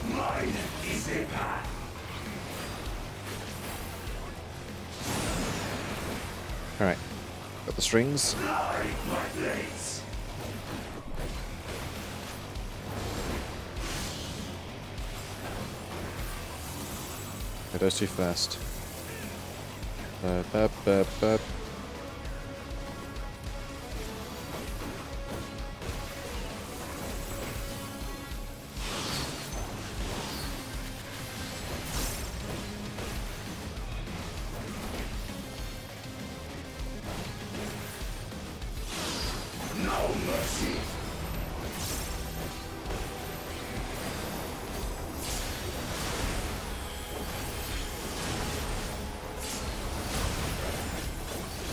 Mine is the path. Alright. Got the strings. Glide my blades. Get those two first. Bup. No mercy.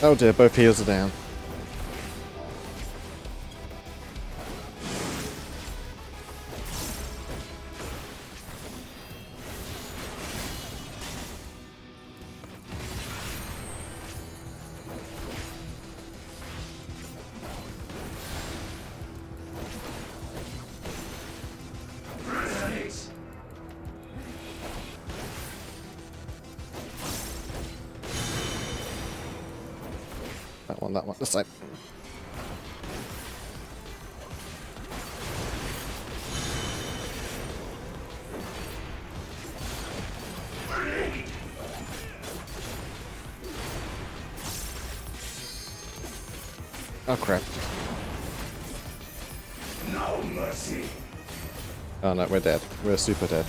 Oh dear, both heals are down. Resonate. That one, this side. Oh crap. No mercy. Oh no, we're dead. We're super dead.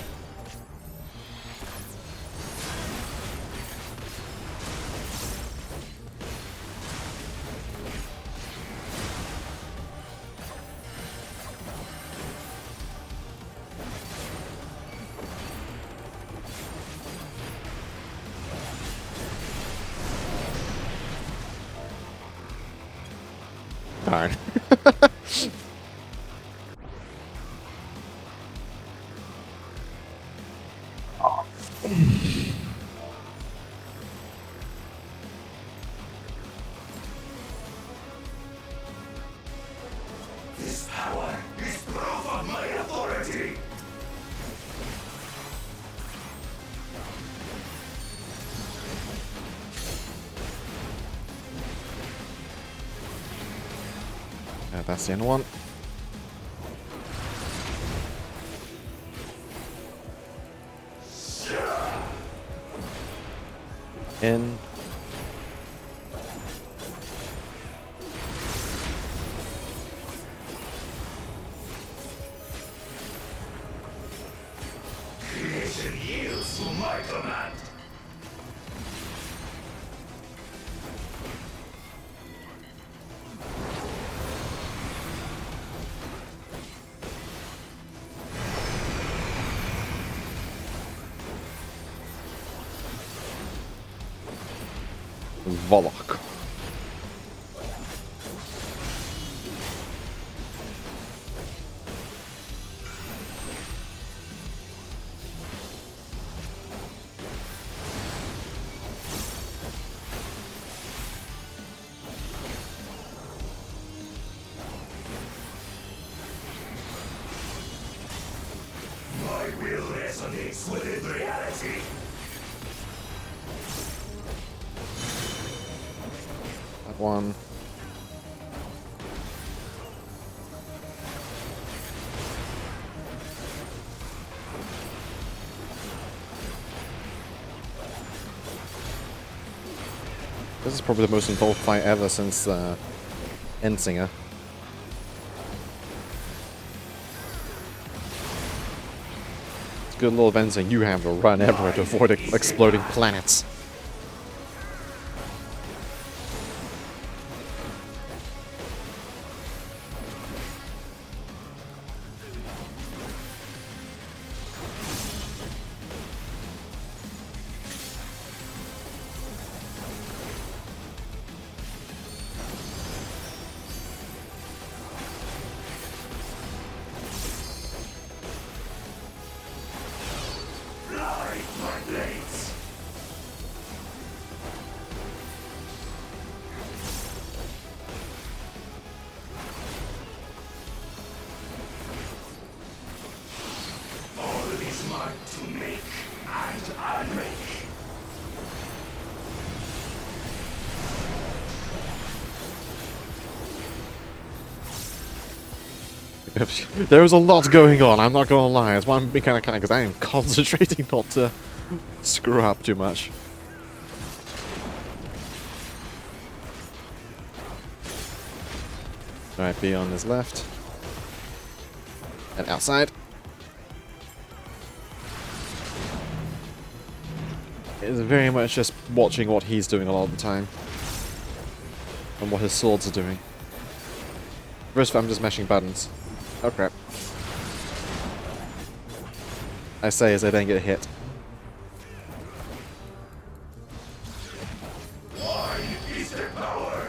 Darn. This power is proof of my authority. That's the end one. In. Creation yields to my command. Volok. My will resonates within reality. That one. This is probably the most involved fight ever since Endsinger. It's a good little Endsinger you have to run everywhere to avoid exploding planets. Light my blades. All is mine to make and unmake. There was a lot going on, I'm not gonna lie. That's why I'm being kind of because I am concentrating not to screw up too much. Alright, B on his left. And outside. It's very much just watching what he's doing a lot of the time. And what his swords are doing. First, I'm just mashing buttons. Oh crap. I say as I then get hit. Wine is the power.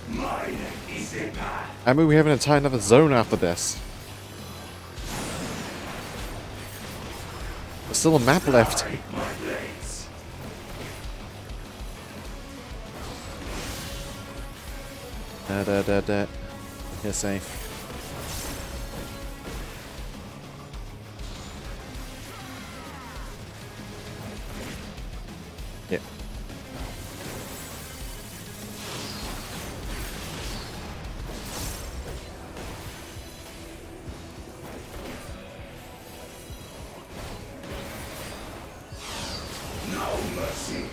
Mine is the path. I mean, we have an entire another zone after this. There's still a map left. My blades. You're safe. Yeah. mercy.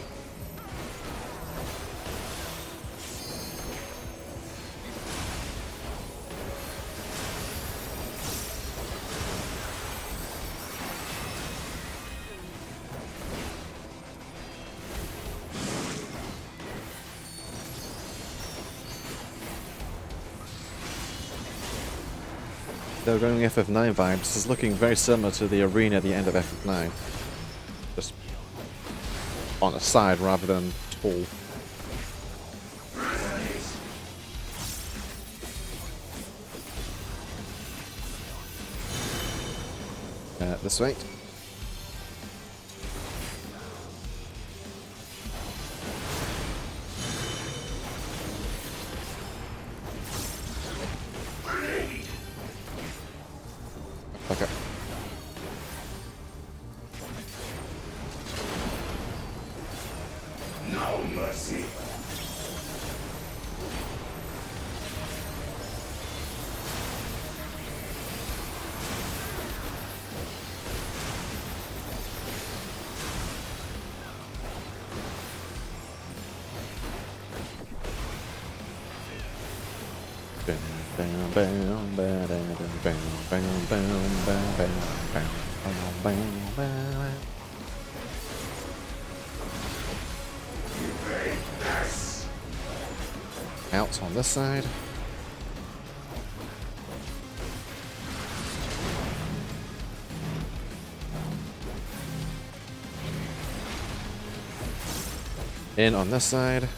They're going FF9 vibes. This is looking very similar to the arena at the end of FF9. Just on the side rather than tall. This way. Okay. No mercy. Out on this side. In on this side.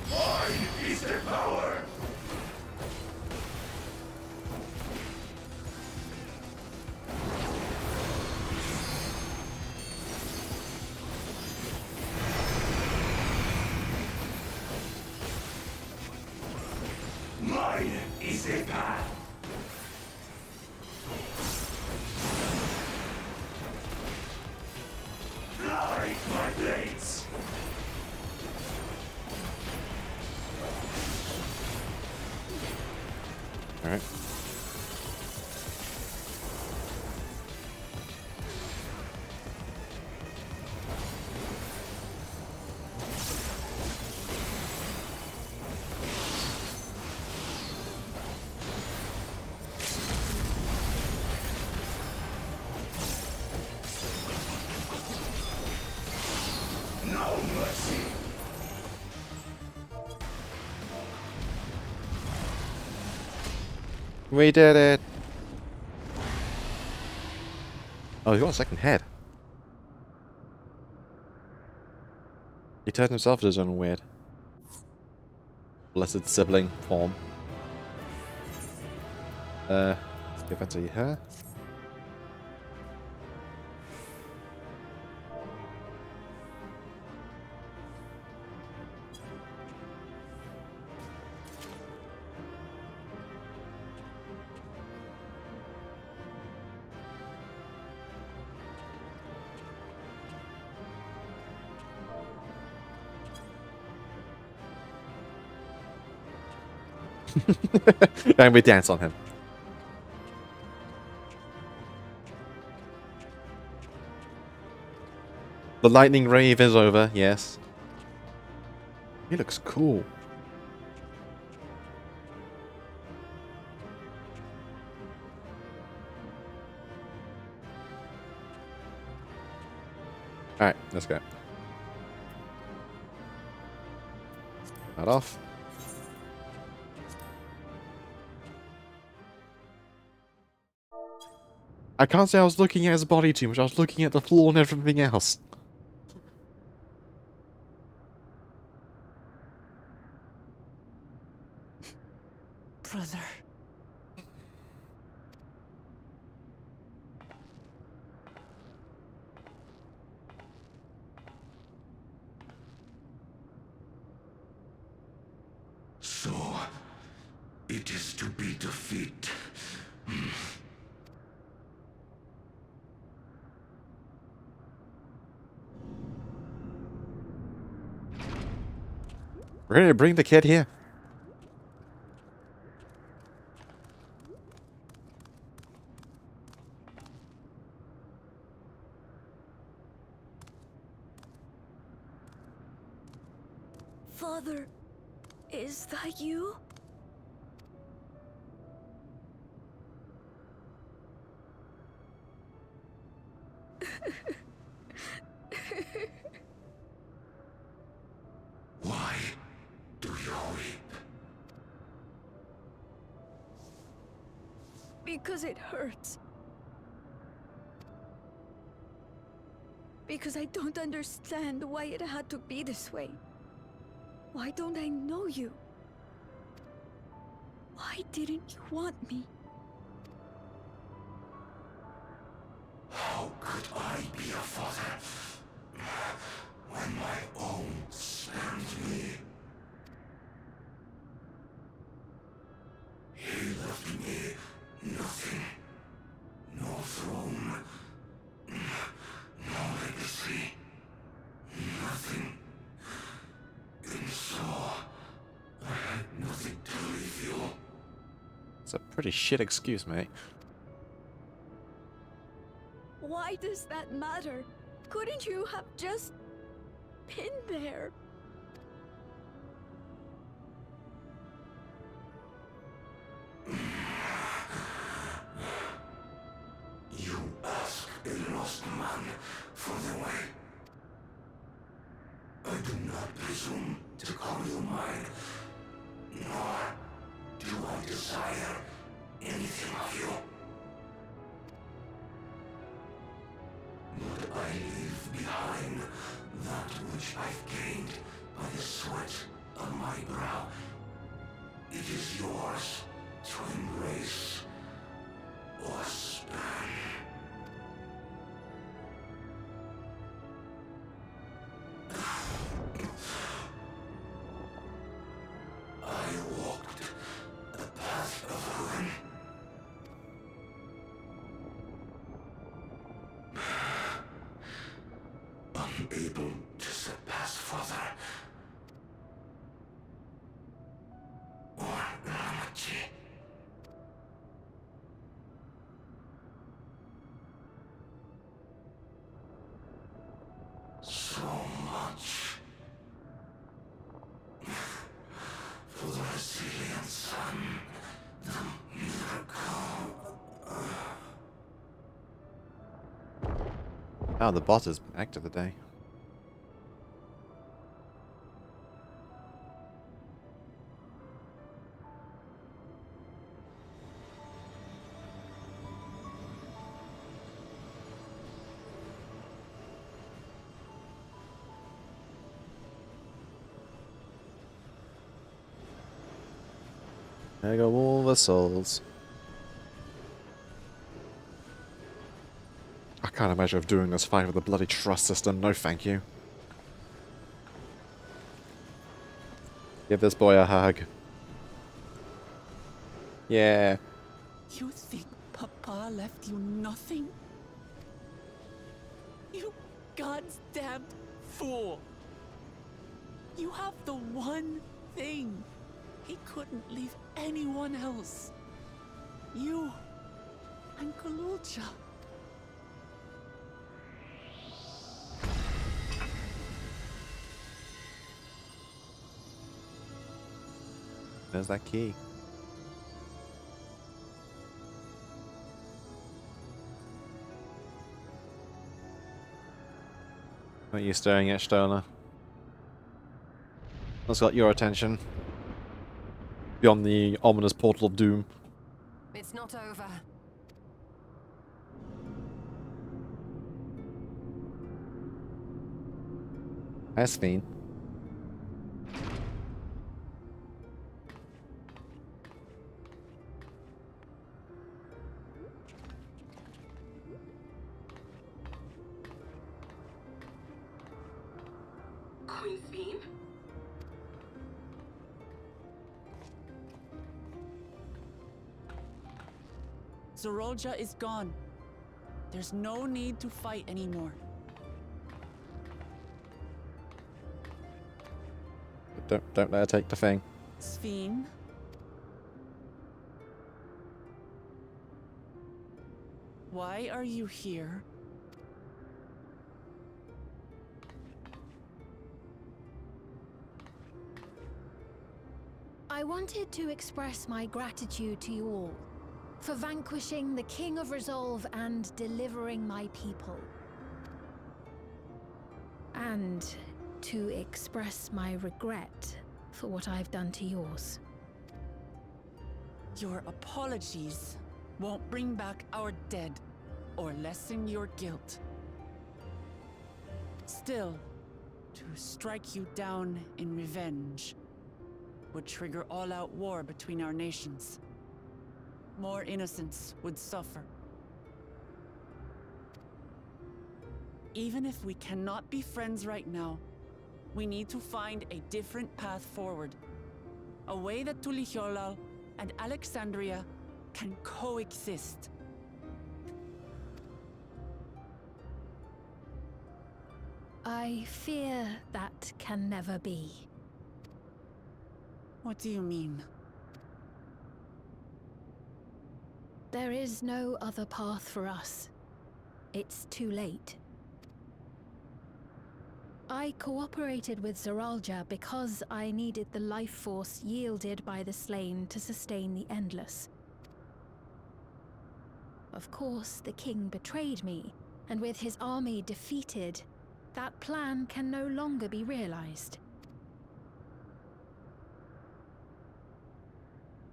Mine is the power. Mine is the path. Fly my blades. All right. No mercy. We did it! Oh, he got a second head. He turned himself into his own weird blessed sibling form. Let's give that to her. And we dance on him. The lightning rave is over, yes. He looks cool. Alright, let's go. That off. I can't say I was looking at his body too much, I was looking at the floor and everything else. Brother. So, it is to be defeat We're gonna bring the kid here. Father, is that you? Why do you weep? Because it hurts. Because I don't understand why it had to be this way. Why don't I know you? Why didn't you want me? How could I be a father when my own spurned me? He left me nothing. No throne. No legacy. Nothing. And so, I had nothing to leave you. It's a pretty shit excuse, mate. Why does that matter? Couldn't you have just been there? You ask a lost man for the way. I do not presume to call you mine, nor do I desire anything of you. But I leave behind that which I've gained by the sweat of my brow. It is yours to embrace or spurn. I walked the path of ruin. Unable to surpass Father or Ramachi. So much for the resilient son, the miracle. Oh, the boss is back to the day. There go all the souls. I can't imagine of doing this fight with a bloody trust system. No, thank you. Give this boy a hug. Yeah. You think Papa left you nothing? You goddamn fool! You have the one thing he couldn't leave anyone else. You and Galulcha. There's that key. What are you staring at, Stoner? What's got your attention? Beyond the ominous portal of doom. It's not over. That's fine. Queen's Beam? Zeroja is gone. There's no need to fight anymore. Don't let her take the thing. Sven? Why are you here? I wanted to express my gratitude to you all for vanquishing the King of Resolve and delivering my people. And to express my regret for what I've done to yours. Your apologies won't bring back our dead or lessen your guilt. Still, to strike you down in revenge would trigger all-out war between our nations. More innocents would suffer. Even if we cannot be friends right now, we need to find a different path forward. A way that Tuliholal and Alexandria can coexist. I fear that can never be. What do you mean? There is no other path for us. It's too late. I cooperated with Zeralja because I needed the life force yielded by the slain to sustain the Endless. Of course, the king betrayed me, and with his army defeated, that plan can no longer be realized.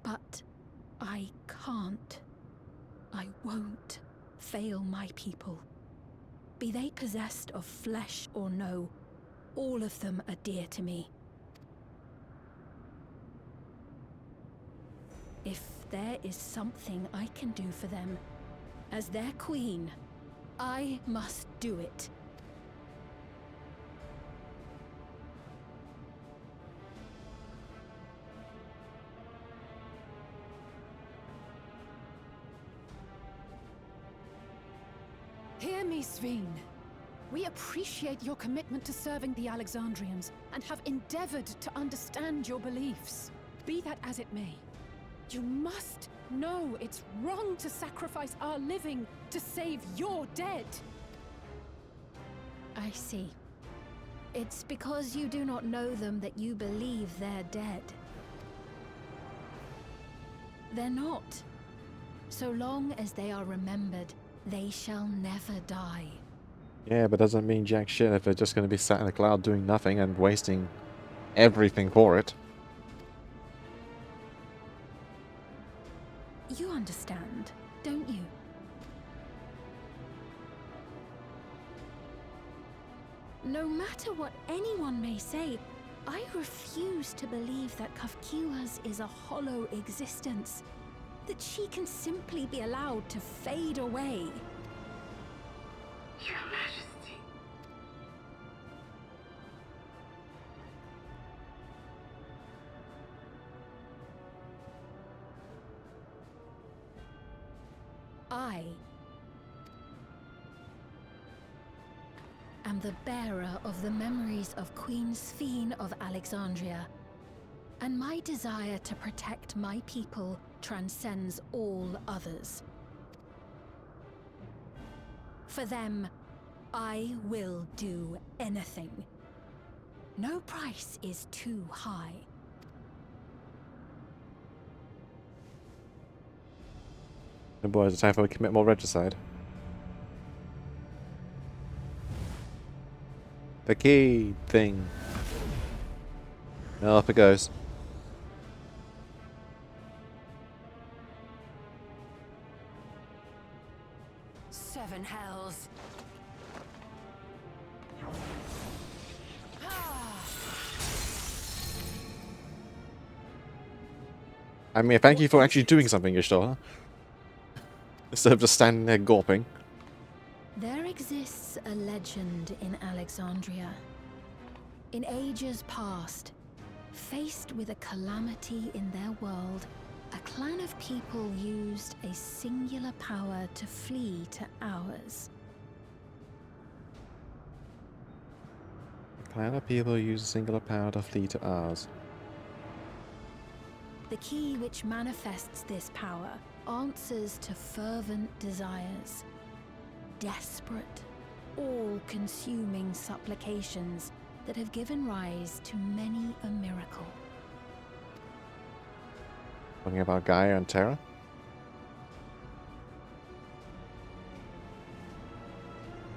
But I can't. I won't fail my people. Be they possessed of flesh or no, all of them are dear to me. If there is something I can do for them, as their queen, I must do it. Hear me, Sven. We appreciate your commitment to serving the Alexandrians and have endeavored to understand your beliefs. Be that as it may, you must know it's wrong to sacrifice our living to save your dead. I see. It's because you do not know them that you believe they're dead. They're not. So long as they are remembered, they shall never die. Yeah, but doesn't mean jack shit if they're just going to be sat in a cloud doing nothing and wasting everything for it. You understand, don't you? No matter what anyone may say, I refuse to believe that Kafkiwa's is a hollow existence. That she can simply be allowed to fade away. Your Majesty. I am the bearer of the memories of Queen Sven of Alexandria, and my desire to protect my people transcends all others. For them, I will do anything. No price is too high. The boys, it's time for me to commit more regicide. The key thing. Now up it goes. Seven hells. I mean, thank you for actually doing something, Ishtar. Instead of just standing there gawping. There exists a legend in Alexandria. In ages past, faced with a calamity in their world, a clan of people used a singular power to flee to ours. Planet people use a singular power to flee to ours. The key which manifests this power answers to fervent desires. Desperate, all-consuming supplications that have given rise to many a miracle. Talking about Gaia and Terra?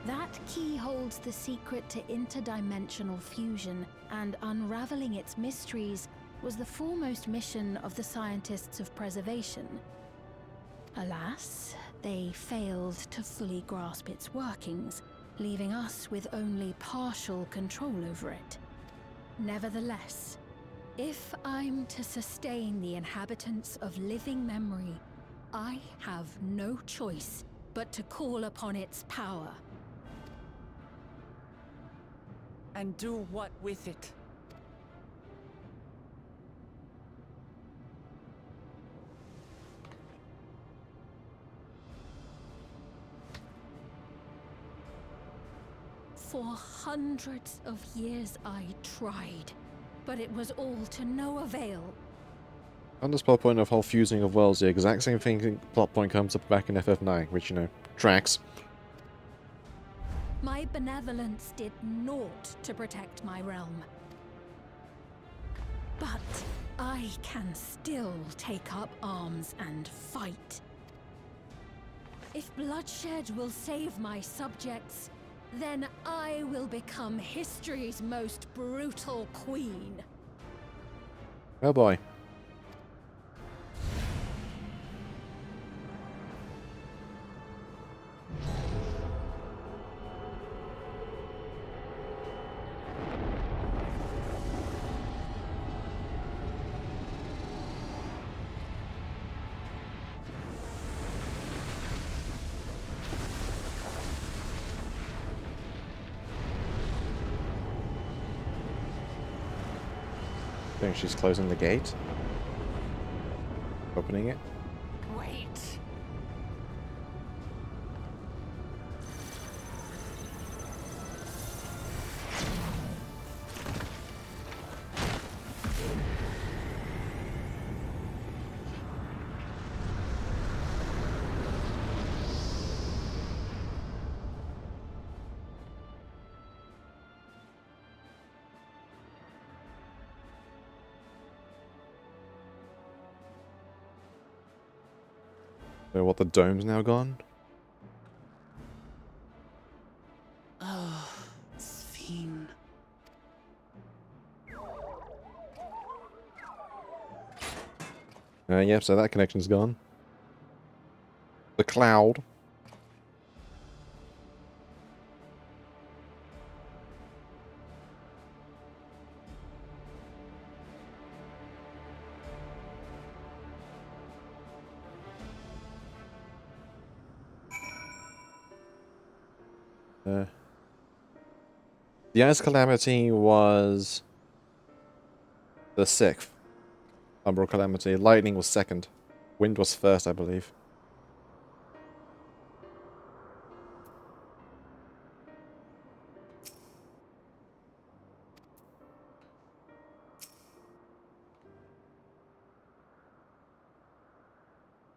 That key holds the secret to interdimensional fusion, and unraveling its mysteries was the foremost mission of the scientists of preservation. Alas, they failed to fully grasp its workings, leaving us with only partial control over it. Nevertheless, if I'm to sustain the inhabitants of living memory, I have no choice but to call upon its power. And do what with it? For hundreds of years I tried, but it was all to no avail. On this plot point of whole fusing of worlds, the exact same thing plot point comes up back in FF9, which, you know, tracks. My benevolence did naught to protect my realm. But I can still take up arms and fight. If bloodshed will save my subjects, then I will become history's most brutal queen. Oh boy. I think she's closing the gate. Opening it. Wait. So what, the dome's now gone? Oh, Sphene. Yep, so that connection's gone. The cloud. The Ice Calamity was the 6th. Umbral Calamity. Lightning was 2nd. Wind was 1st, I believe.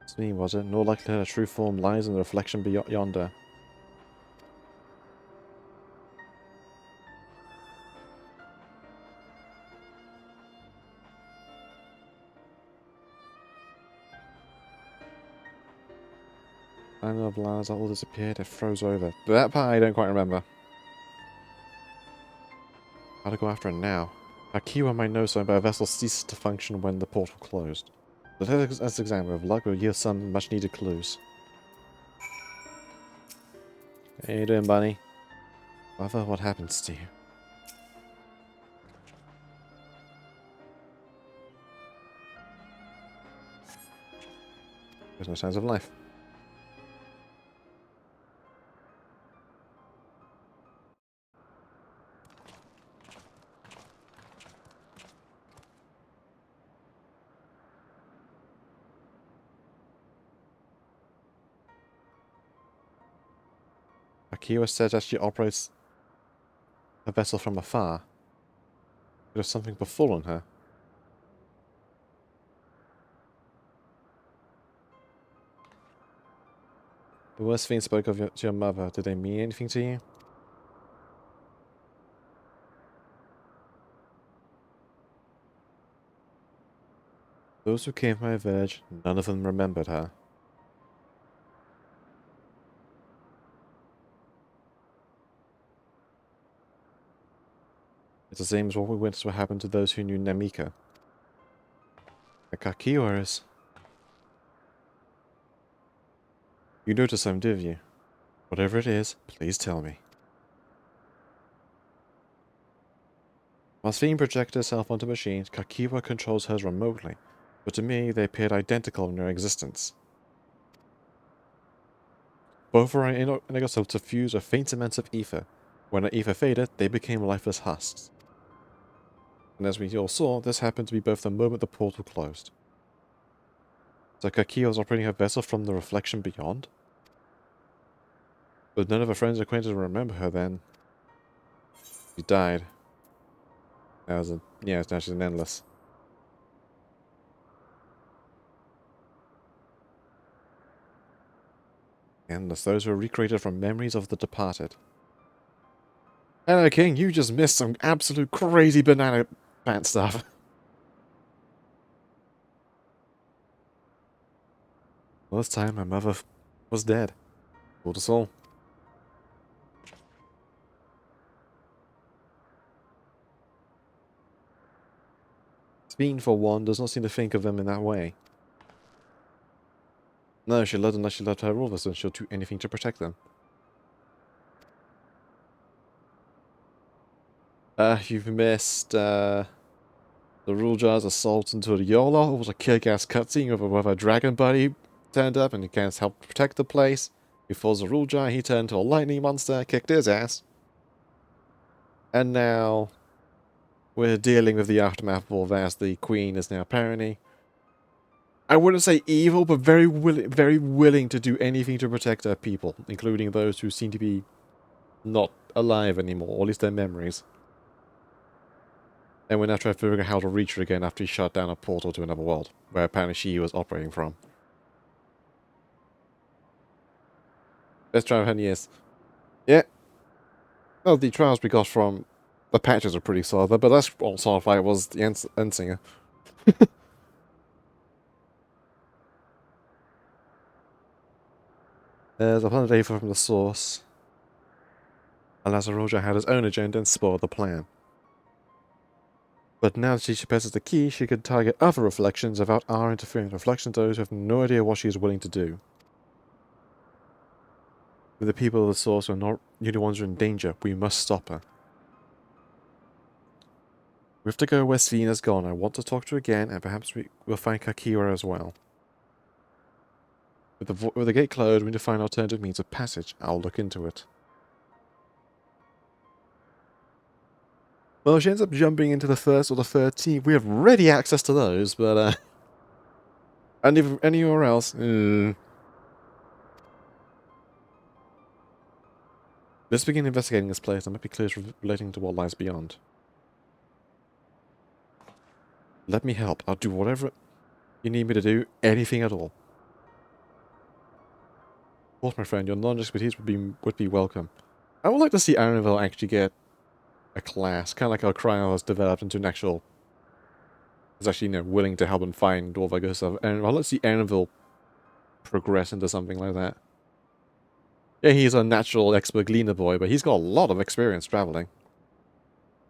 It's me, was it? No likelihood a true form lies in the reflection beyond yonder. I know of lands that all disappeared, it froze over. But that part I don't quite remember. How to go after it now? A key on my nose so but a vessel ceased to function when the portal closed. But let's examine. With luck, we'll yield some much needed clues. How you doing, bunny? Mother, what happens to you? There's no signs of life. Akiwa says that she operates a vessel from afar. Could have something befallen her. The worst fiend spoke of to your mother. Did they mean anything to you? Those who came from my village, none of them remembered her. It's the same as what we witnessed what happened to those who knew Namika. The Kakiwaras. You noticed them, did you? Whatever it is, please tell me. Masfine projected herself onto machines, Kakiwa controls hers remotely, but to me they appeared identical in their existence. Both were unable to fuse a faint amount of ether. When the ether faded, they became lifeless husks. And as we all saw, this happened to be both the moment the portal closed. So Kakiwa was operating her vessel from the reflection beyond? But none of her friends or acquaintances remember her then. She died. Now she's an endless. Endless, those who are recreated from memories of the departed. Hello King, you just missed some absolute crazy banana pant stuff. Well, this time my mother was dead. Told us all. Fiend, for one, does not seem to think of them in that way. No, she loved unless she loved her rulers, and she'll do anything to protect them. You've missed, the rule jar's assault into the Yola. It was a kick-ass cutscene where a dragon buddy turned up and he can't help protect the place. Before the rule jar, he turned into a lightning monster, kicked his ass. And now we're dealing with the aftermath of all that, as the queen is now apparently, I wouldn't say evil, but very willing to do anything to protect her people, including those who seem to be not alive anymore, or at least their memories. And we're now trying to figure out how to reach her again after he shut down a portal to another world, where apparently she was operating from. Let's try 10 years. Yeah. Well, the trials we got from the patches are pretty solid, but that's all solid fight was the end singer. There's a planet data from the source. Alas, Roger had his own agenda and spoiled the plan. But now that she possesses the key, she can target other reflections without our interfering. Reflections those who have no idea what she is willing to do. With the people of the source who are not the only ones who are in danger, we must stop her. We have to go where Svena's gone. I want to talk to her again, and perhaps we'll find Kakiwa as well. With the gate closed, we need to find alternative means of passage. I'll look into it. Well, she ends up jumping into the first or the third team. We have ready access to those, but anywhere else? Let's begin investigating this place. There might be clues relating to what lies beyond. Let me help. I'll do whatever you need me to do. Anything at all. Of course, my friend, your knowledge expertise would be welcome. I would like to see Arenville actually get a class, kind of like how Cryo has developed into an actual. Is actually, willing to help and find all that good stuff. And I'd like to see Arenville progress into something like that. Yeah, he's a natural expert gleaner boy, but he's got a lot of experience traveling.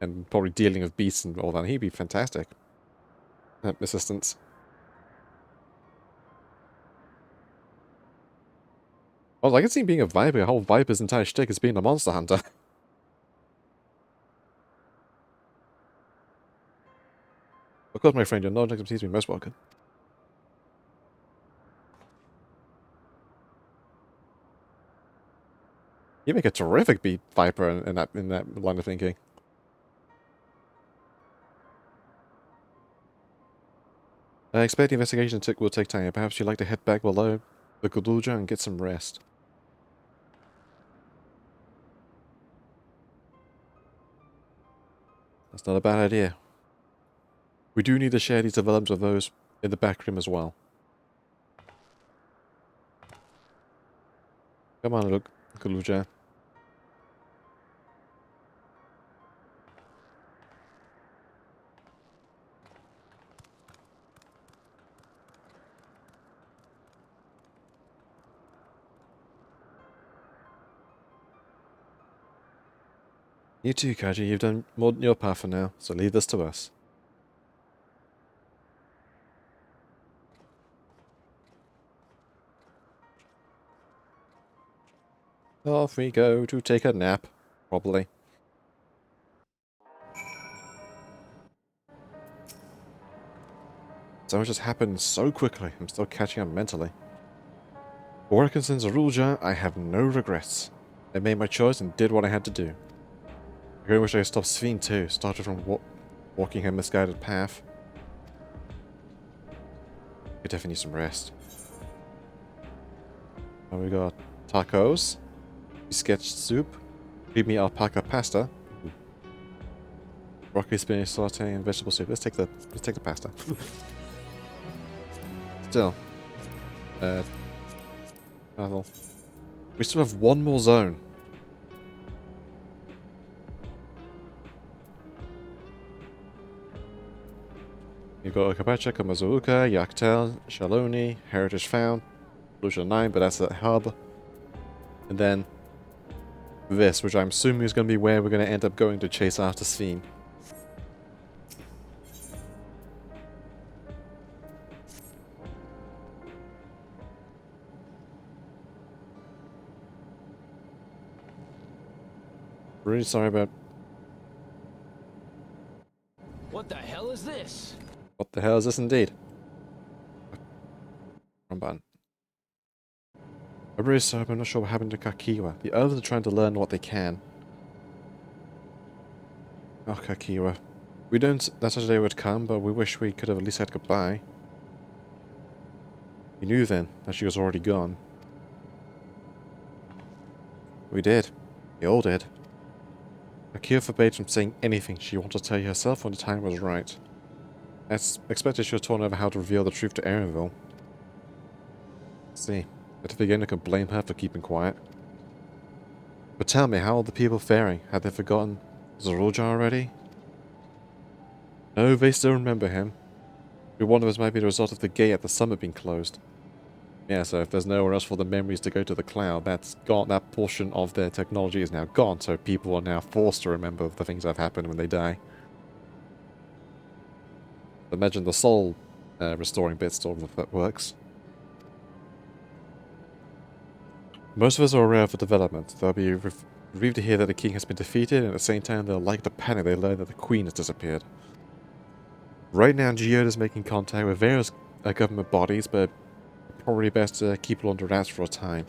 And probably dealing with beasts and all that. He'd be fantastic. Assistance. Well, I can see him being a Viper. The whole Viper's entire shtick is being a monster hunter. Of course, my friend, your knowledge expertise will be most welcome. You make a terrific beat Viper in that line of thinking. I expect the investigation will take time. Perhaps you'd like to head back below the Gudulja and get some rest. That's not a bad idea. We do need to share these developments with those in the back room as well. Come on, look, Galuja. You too, Kaji. You've done more than your part for now, so leave this to us. Off we go to take a nap, probably. So much just happened so quickly, I'm still catching up mentally. For what concerns Arulja, I have no regrets. I made my choice and did what I had to do. I really wish I could stop Sven too, started from walking her misguided path. I definitely need some rest. Now we got tacos, sketched soup, creamy alpaca pasta, broccoli, spinach, saute, and vegetable soup. Let's take the pasta. Still, Pavel. We still have one more zone. You've got Okapacha, Kamazuuka, Yaktel, Shaloni, Heritage Found, Lucia 9, but that's the hub. And then this, which I'm assuming is going to be where we're going to end up going to chase after Sven. Really sorry about... What the hell is this? What the hell is this indeed? Wrong button. I'm really sorry, but I'm not sure what happened to Kakiwa. The others are trying to learn what they can. Oh, Kakiwa. We don't that such a day would come, but we wish we could have at least said goodbye. We knew then that she was already gone. We did. We all did. Kakiwa forbade from saying anything. She wanted to tell you herself when the time was right. I expected she was torn over how to reveal the truth to Erinville. See, I don't think anyone could blame her for keeping quiet. But tell me, how are the people faring? Had they forgotten Zorulja already? No, they still remember him. Maybe one of us might be the result of the gate at the summit being closed. Yeah, so if there's nowhere else for the memories to go to the cloud, that's gone. That portion of their technology is now gone, so people are now forced to remember the things that have happened when they die. Imagine the soul restoring bit still that works. Most of us are aware of the development. They'll be relieved to hear that the king has been defeated, and at the same time they'll like the panic they learn that the queen has disappeared. Right now, Geode is making contact with various government bodies, but probably best to keep it under wraps for a time.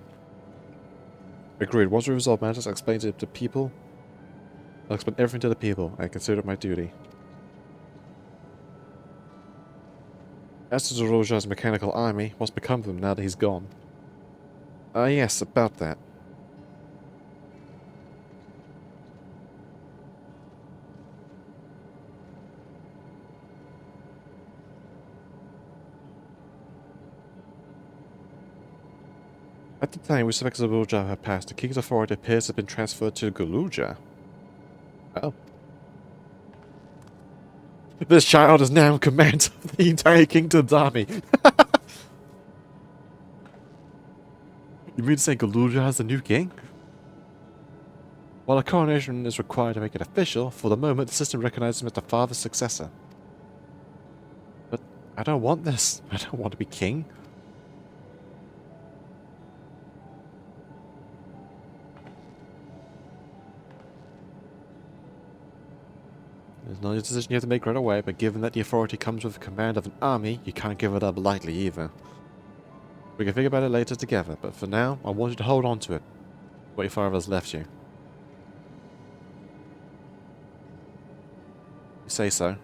Agreed. Once we resolve matters, I'll explain it to people. I'll explain everything to the people. I consider it my duty. As to Zorulja's mechanical army, what's become of them now that he's gone? Yes, about that. At the time we suspected Zorulja had passed, the king's authority appears to have been transferred to Galuja. Oh. This child is now in command of the entire kingdom's army. You mean to say Galuja has a new king? While a coronation is required to make it official, for the moment the system recognizes him as the father's successor. But I don't want this. I don't want to be king. It's not a decision you have to make right away, but given that the authority comes with the command of an army, you can't give it up lightly either. We can think about it later together, but for now, I want you to hold on to it. What your father has left you. You say so.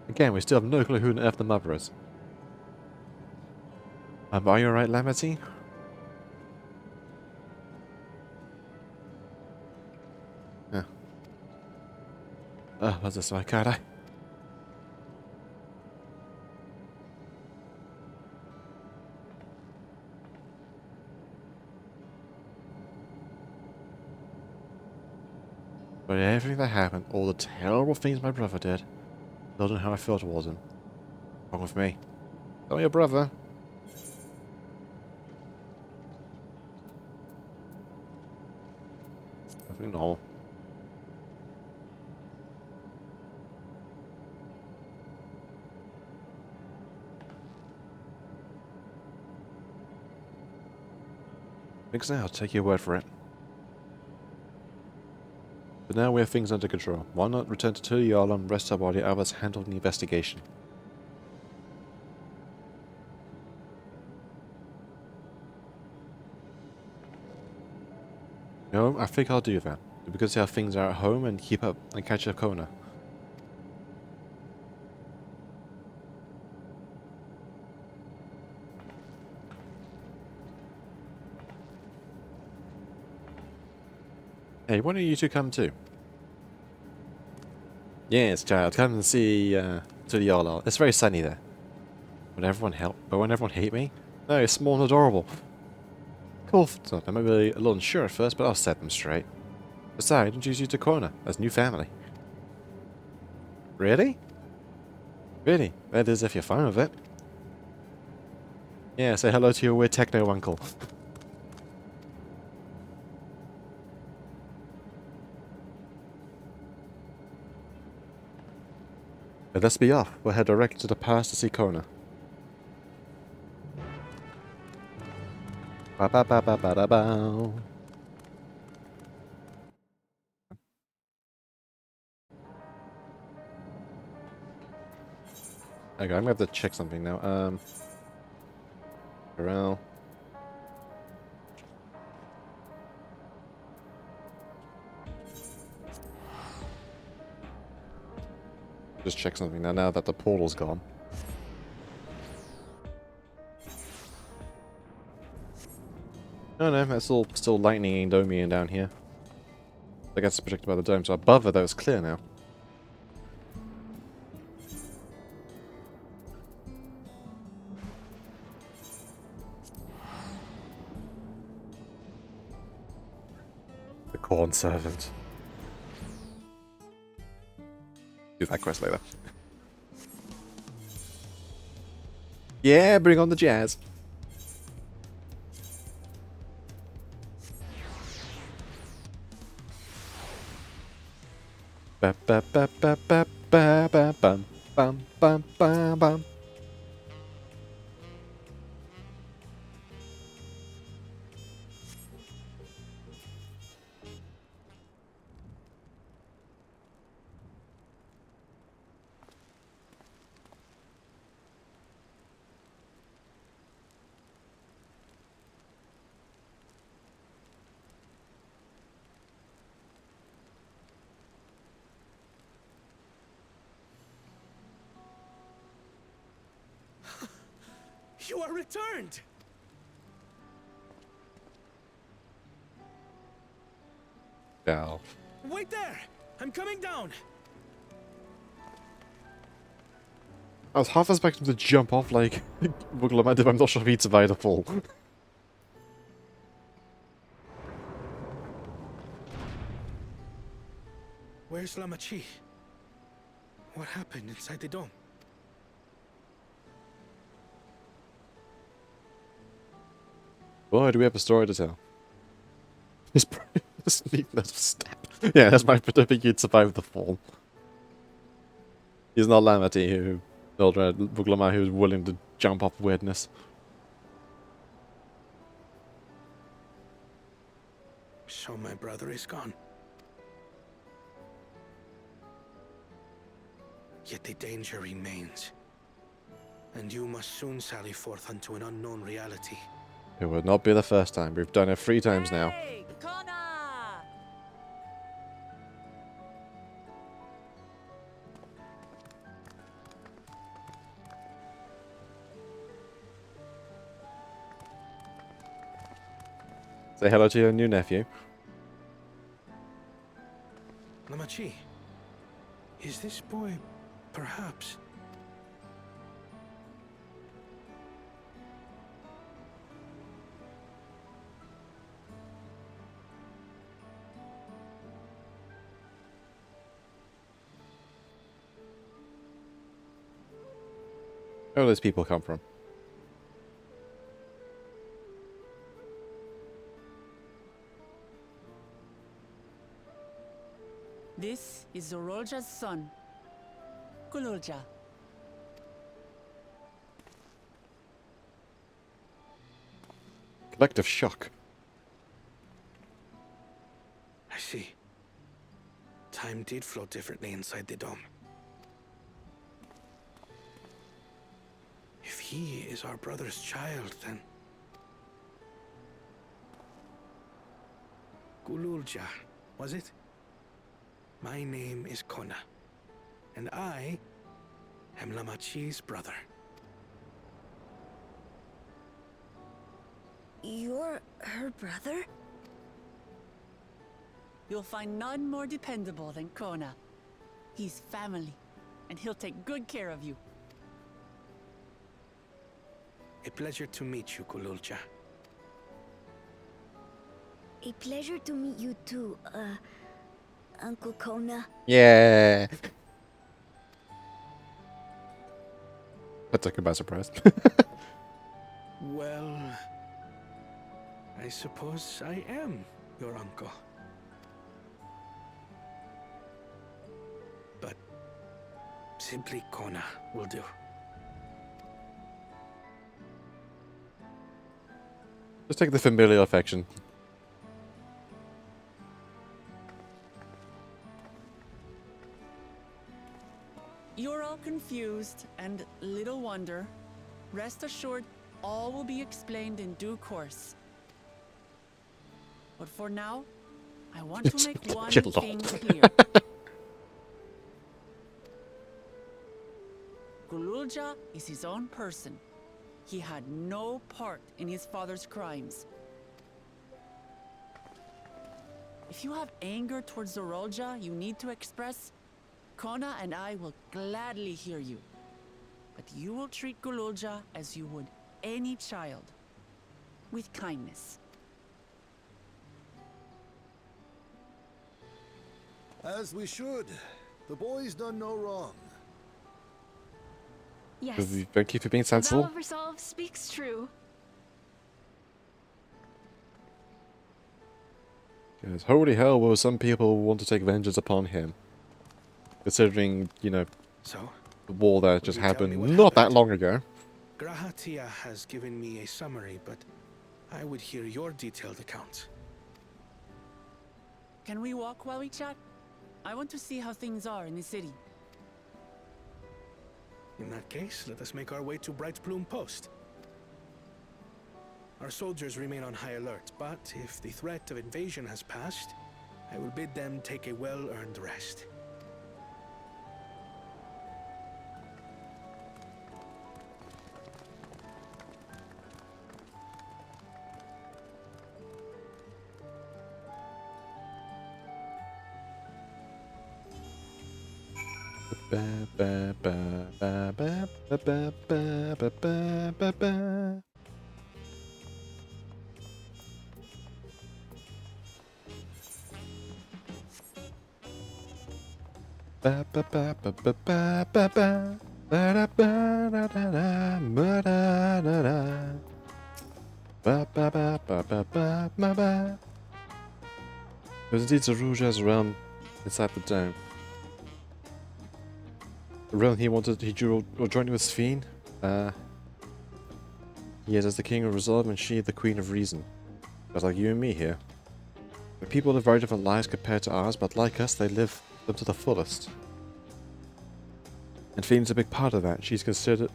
Again, we still have no clue who on earth the mother is. Are you alright, Lamity? was this way, can't I? But everything that happened, all the terrible things my brother did, I don't know how I feel towards him. Wrong with me. Tell your brother. I think normal. Thanks now, I'll take your word for it. But now we have things under control. Why not return to Tuliala and rest our body, others handle the investigation? No, I think I'll do that. We can see how things are at home and keep up and catch up Kona. Hey, why don't you two come too? Yes, child, come and see Tuliala. It's very sunny there. Would everyone help? But won't everyone hate me? No, it's small and adorable. Cool. So I might be a little unsure at first, but I'll set them straight. Besides, introduce you to Kona as new family. Really? Really? That is, if you're fine with it. Yeah, say hello to your weird techno uncle. But let's be off. We'll head directly to the pass to see Kona. Ba ba ba ba ba da bow. Okay, I'm gonna have to check something now. Corral. Just check something now that the portal's gone. Oh no, that's all still lightning and doming down here. I guess it's protected by the dome, so above it though it's clear now. The corn servant. Do that quest later. Yeah, bring on the jazz. Ba ba ba ba ba ba ba bum bum bum bum bum. You are returned! Down. Wait there! I'm coming down! I was half expecting to jump off like Wuglamad if I'm not sure if he'd survive the fall. Where's Lamachi? What happened inside the dome? Boy, do we have a story to tell. He's probably step. Yeah, that's my prediction. He'd survive the fall. He's not Lamati who Wuglamad who's willing to jump off weirdness. So my brother is gone. Yet the danger remains. And you must soon sally forth unto an unknown reality. It would not be the first time. We've done it 3 times now. Hey, Kona! Say hello to your new nephew. Lamachi, Is this boy, perhaps? Where do those people come from? This is Zorolja's son, Kululja. Collective shock. I see. Time did flow differently inside the dome. If he is our brother's child, then... Kululja, was it? My name is Kona, and I am Lamachi's brother. You're her brother? You'll find none more dependable than Kona. He's family, and he'll take good care of you. A pleasure to meet you, Kululja. A pleasure to meet you too, Uncle Kona. Yeah. That took him by surprise. Well, I suppose I am your uncle. But simply Kona will do. Just take the familial affection. You're all confused, and little wonder. Rest assured, all will be explained in due course. But for now, I want to make one thing clear. Kululja is his own person. He had no part in his father's crimes. If you have anger towards Zorolja you need to express, Kona and I will gladly hear you. But you will treat Kululja as you would any child, with kindness. As we should. The boy's done no wrong. Yes. Thank you for being sensible. Vow of resolve speaks true. Because holy hell, will some people want to take vengeance upon him. Considering, you know, So, the war that just will you tell me happened what not that happened? long ago. Grahatia has given me a summary, but I would hear your detailed account. Can we walk while we chat? I want to see how things are in the city. In that case, let us make our way to Bright Plume Post. Our soldiers remain on high alert, but if the threat of invasion has passed, I will bid them take a well-earned rest. Ba, ba, ba, ba, ba, ba, ba, ba, ba, ba, ba, ba. Ba, ba, ba, ba, ba, ba, ba, ba. Ba, da, ba, da, da, da, ba, da, da, da. Ba, ba, ba, ba, ba, ba, ba, ba. There's indeed Zorolja's realm inside the dome. The realm he joined with Sphene. He is as the king of resolve and she the queen of reason. Just like you and me here. The people live very different lives compared to ours, but like us, they live them to the fullest. And Sphene's a big part of that. She's considered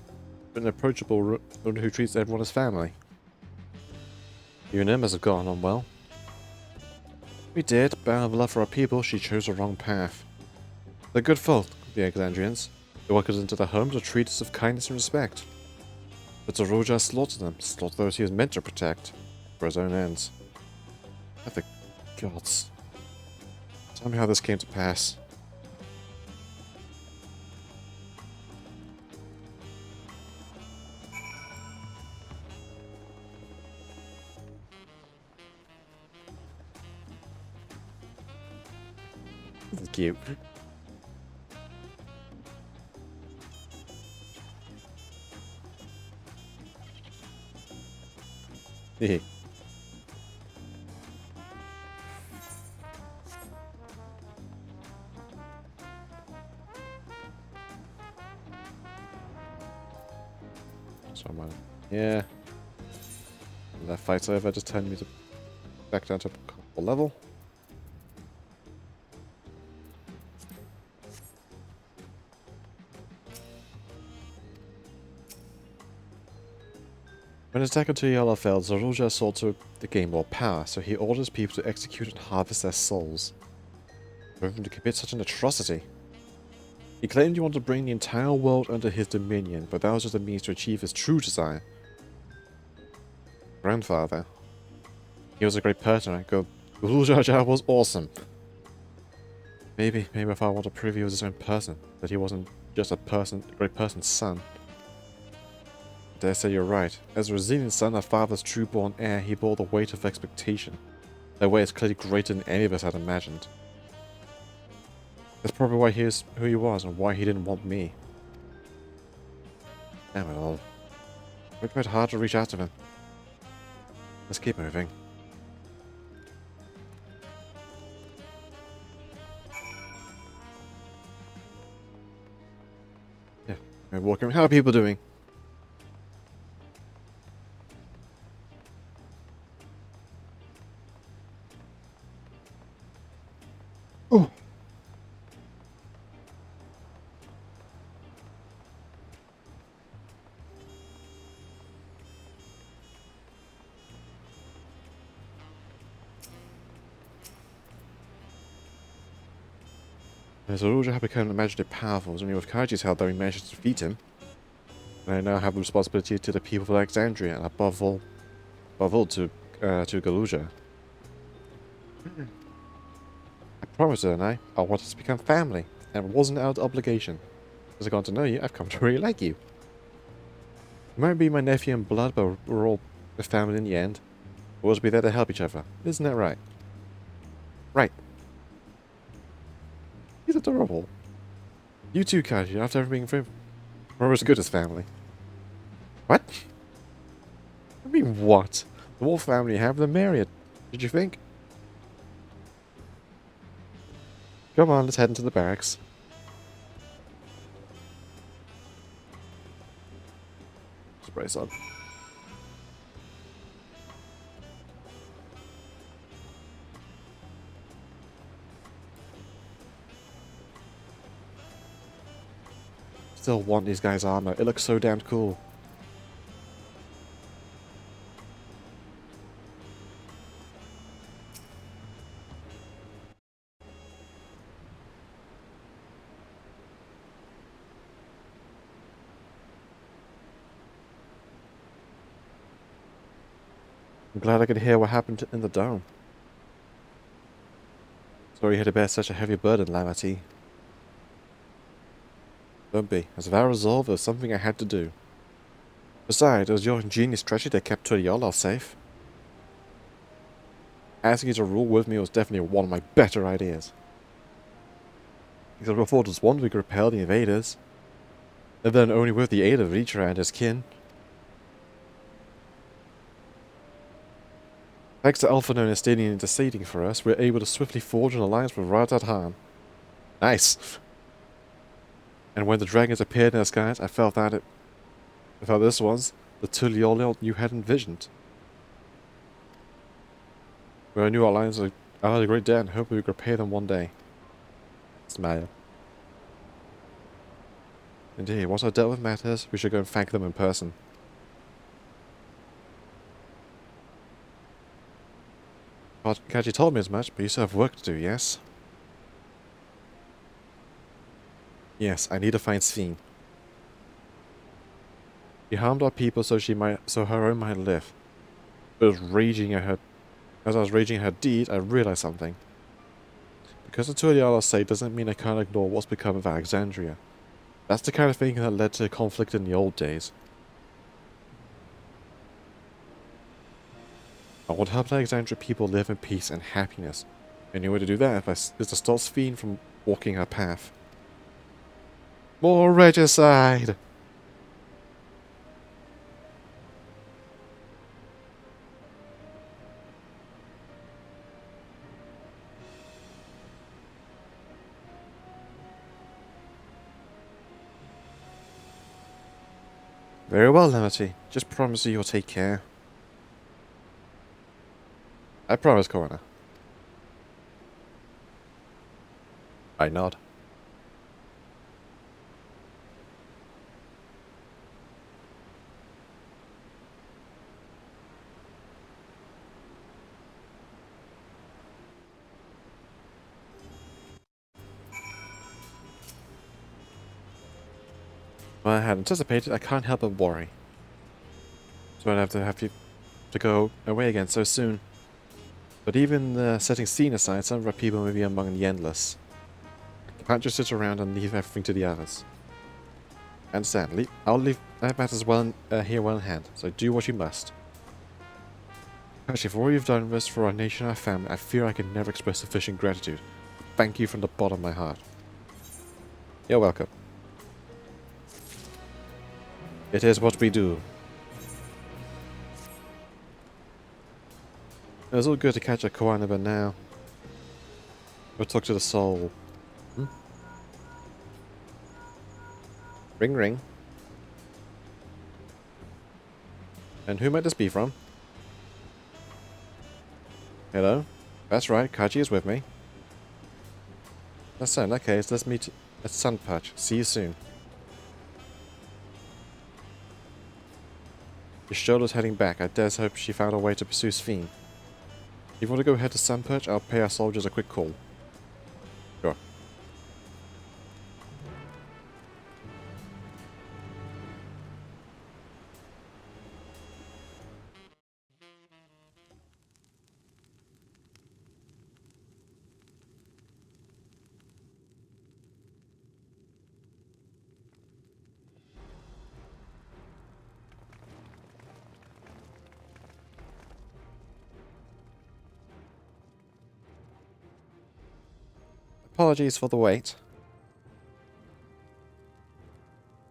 an approachable one who treats everyone as family. You and him must have gotten on well. We did, but out of love for our people, she chose the wrong path. They're good folk, the Alexandrians. They welcomed us into their homes and treated us with kindness and respect. But Zorolja slaughtered them, slaughtered those he was meant to protect, for his own ends. By the gods. Tell me how this came to pass. cute. Hehe. So yeah. And that fight's over, just turn me to back down to comfortable level. When his attack on Yellow failed, Zaruja sought to gain more power, so he orders people to execute and harvest their souls. For him to commit such an atrocity. He claimed he wanted to bring the entire world under his dominion, but that was just a means to achieve his true desire. Grandfather. He was a great person, right? Zaruja was awesome. Maybe if I want to prove he was his own person, that he wasn't just a great person's son. I dare say you're right. As a resilient son of father's true-born heir, he bore the weight of expectation. That weight is clearly greater than any of us had imagined. That's probably why he is who he was and why he didn't want me. Damn it all. We tried hard to reach out to him. Let's keep moving. Yeah, we're walking. How are people doing? Oh. Zaruja had become imaginatively powerful. It was only with Kaji's help that we managed to defeat him. And I now have the responsibility to the people of Alexandria and above all to Galuja. I promised her and I wanted us to become family, and it wasn't out of obligation. As I've gotten to know you, I've come to really like you. You might be my nephew in blood, but we're all a family in the end. We'll always be there to help each other. Isn't that right? Right. He's adorable. You too, Kaji, after everything we're as good as family. What? I mean, what? The more family you have, the merrier. Did you think? Come on, let's head into the barracks. Spray sun. Still want these guys' armor. It looks so damn cool. I'm glad I could hear what happened in the dome. Sorry you had to bear such a heavy burden, Lamati. Don't be. As our resolve, it was something I had to do. Besides, it was your ingenious strategy that kept Turyala safe. Asking you to rule with me was definitely one of my better ideas. Because before it was one we could repel the invaders, and then only with the aid of Ritra and his kin. Thanks to Alphano and Estinian interceding for us, we were able to swiftly forge an alliance with Radat Han. Nice! And when the dragons appeared in the skies, I felt this was the Turyala you had envisioned. With our new alliance, I had a great day and hope we could repay them one day. Smile. Indeed, once I dealt with matters, we should go and thank them in person. Kaji told me as much, but you still have work to do, yes? Yes, I need to find Sphene. She harmed our people so her own might live. But as I was raging at her deed, I realized something. Because the Turyala say doesn't mean I can't ignore what's become of Alexandria. That's the kind of thing that led to conflict in the old days. I want to help Alexandria people live in peace and happiness. The only way to do that is to stop Sphene from walking her path. More regicide! Very well, Lemity. Just promise you'll take care. I promise, Coroner. I nod. Well, I had anticipated, I can't help but worry. So I'd have you to go away again so soon. But even setting scene aside, some of our people may be among the endless. I can't just sit around and leave everything to the others. I understand. I'll leave that matters here well in hand, so do what you must. Actually, for all you've done this for our nation and our family, I fear I can never express sufficient gratitude. Thank you from the bottom of my heart. You're welcome. It is what we do. It was all good to catch a koana, but now we'll talk to the soul. Ring ring. And who might this be from? Hello? That's right, Kaji is with me. That's so, in that case, let's meet at Sunpatch. See you soon. Your shoulder's heading back. I dare hope she found a way to pursue Sphene. If you want to go ahead to Sunperch, I'll pay our soldiers a quick call. Sure. Apologies for the wait.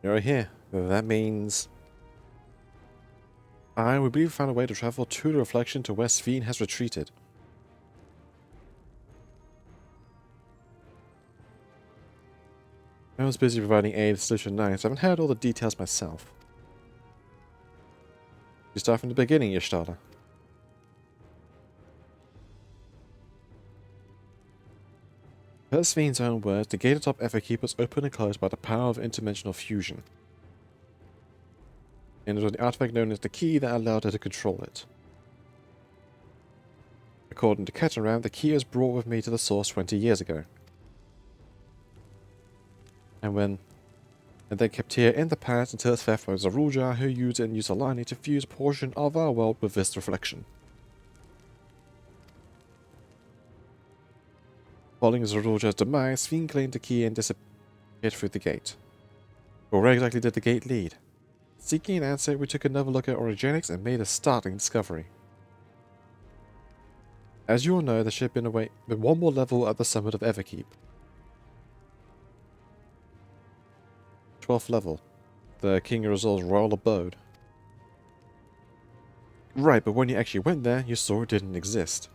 You're here. That means we believe we found a way to travel to the reflection to where Sphene has retreated. I was busy providing aid to Solution 9, so I haven't heard all the details myself. You start from the beginning, Y'shtola. Per Sphene's own words, the gate atop Everkeep was opened and closed by the power of interdimensional fusion. And it was the artifact known as the key that allowed her to control it. According to Keteram, the key was brought with me to the source 20 years ago. And then kept here in the past until its theft by Zaruja, who used it in Usalani to fuse a portion of our world with this reflection. Following Zaruja's demise, Sphene claimed the key and disappeared through the gate. But where exactly did the gate lead? Seeking an answer, we took another look at Origenics and made a startling discovery. As you all know, there should have been one more level at the summit of Everkeep. 12th level. The King of Rizal's royal abode. Right, but when you actually went there, you saw it didn't exist.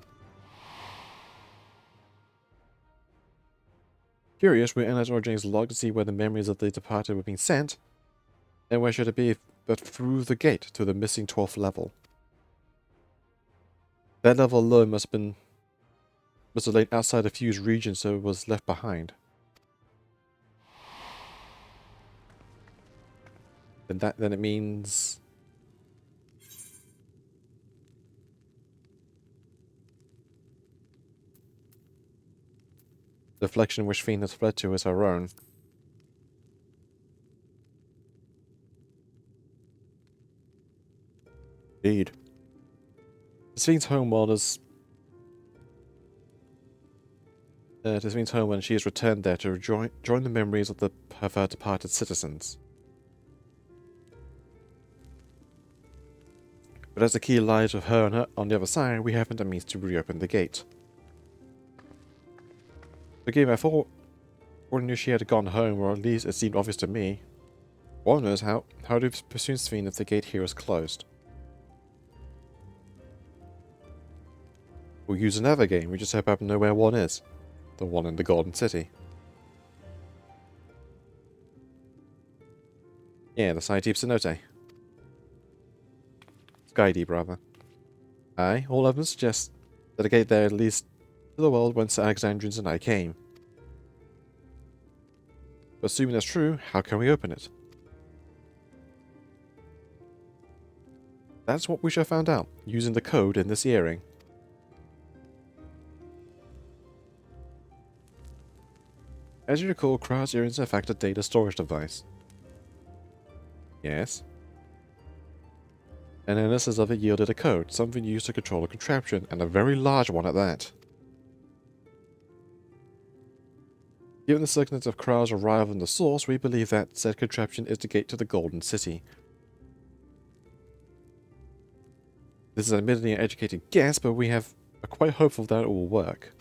Curious, we analyzed Origenics' log to see where the memories of the departed were being sent, and where should it be but through the gate to the missing 12th level. That level alone must have lain outside the fused region, so it was left behind. Then it means the reflection which Sphene has fled to is her own. Indeed. Sphene's homeworld is Sphene home when she is returned there to join the memories of her departed citizens. But as the key lies with her and on the other side, we haven't a means to reopen the gate. Forgive me, Or knew she had gone home, or at least it seemed obvious to me. One knows how to pursue Sven if the gate here is closed. We'll use another game, we just hope I know where one is. The one in the Golden City. Yeah, the Side Deep Cenote. Sky Deep, rather. Aye, all of them suggest that a gate there leads to the world whence the Alexandrians and I came. But assuming that's true, how can we open it? That's what we shall find out, using the code in this earring. As you recall, Krau's earrings are in fact a data storage device. Yes. And analysis of it yielded a code, something used to control a contraption, and a very large one at that. Given the circumstance of Krau's arrival in the source, we believe that said contraption is the gate to the Golden City. This is admittedly an educated guess, but we are quite hopeful that it will work.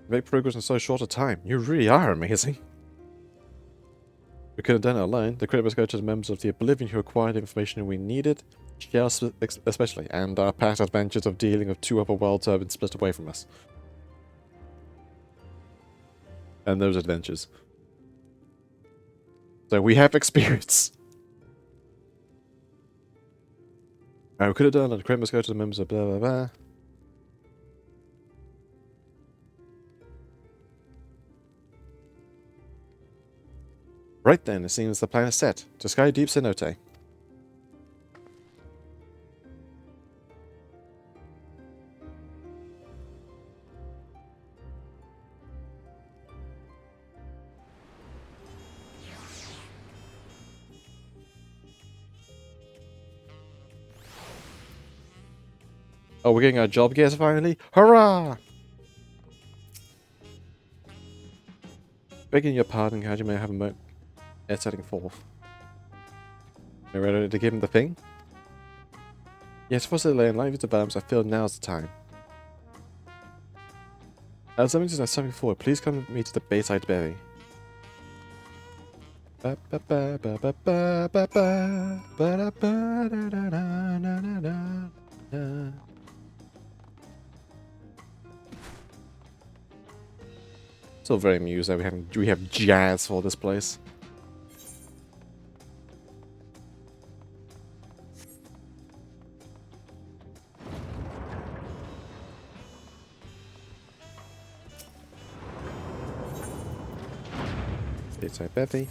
Make progress in so short a time. You really are amazing. We could have done it alone. The credit must go to the members of the Oblivion who acquired the information we needed, Shell especially, and our past adventures of dealing with two other worlds have been split away from us. And those adventures. So we have experience. We could have done it. The credit must go to the members of blah blah blah. Right then, it seems the plan is set. To Sky Deep Cenote. Oh, we're getting our job gears finally? Hurrah! Begging your pardon, how you may have a moment. It's setting forth. Are you ready to give him the thing? Yes, for the lively developments, I feel now's the time. As something to something forward, please come with me to the Bayside Berry. Still very amused that we have jazz for this place. Bayside Bevy.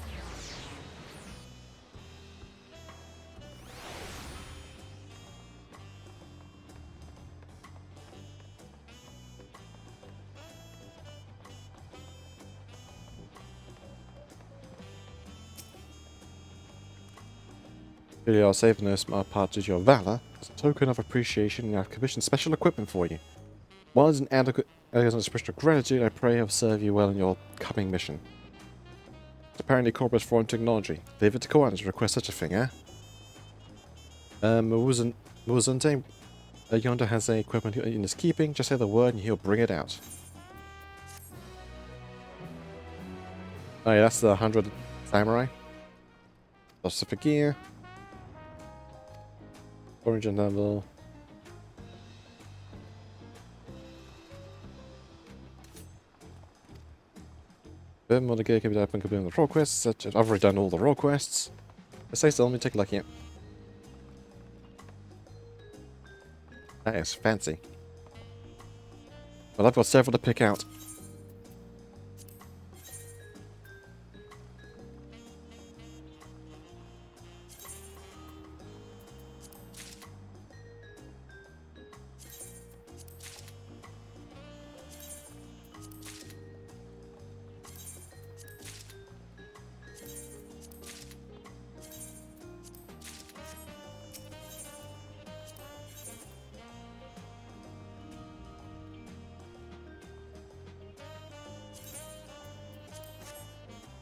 Really, I'll save no smart part to your valor. As a token of appreciation, I've commissioned special equipment for you. While it's an adequate expression of gratitude, I pray I'll serve you well in your coming mission. It's apparently corporate foreign technology. Leave it to Koan to request such a thing, eh? Muzunte yonder has a equipment in his keeping. Just say the word and he'll bring it out. Oh yeah, that's the 100 samurai. Specific gear. Origin level. Bit more the gear can be open, could be on the role quests. Such as I've already done all the role quests. Let's say so, let me take a look here. That is fancy. Well, I've got several to pick out.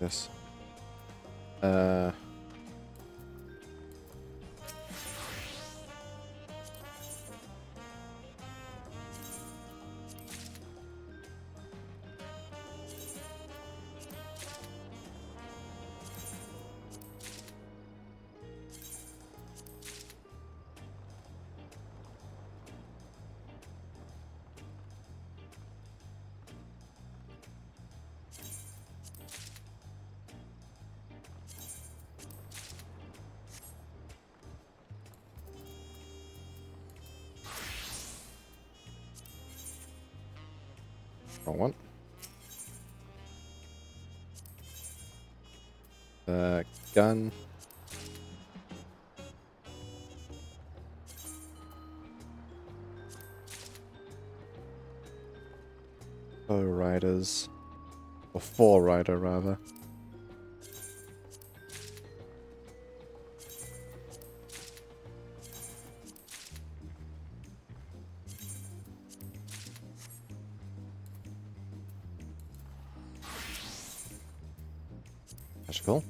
This. Wrong one. Gun. Four riders. Or four rider, rather. Magical.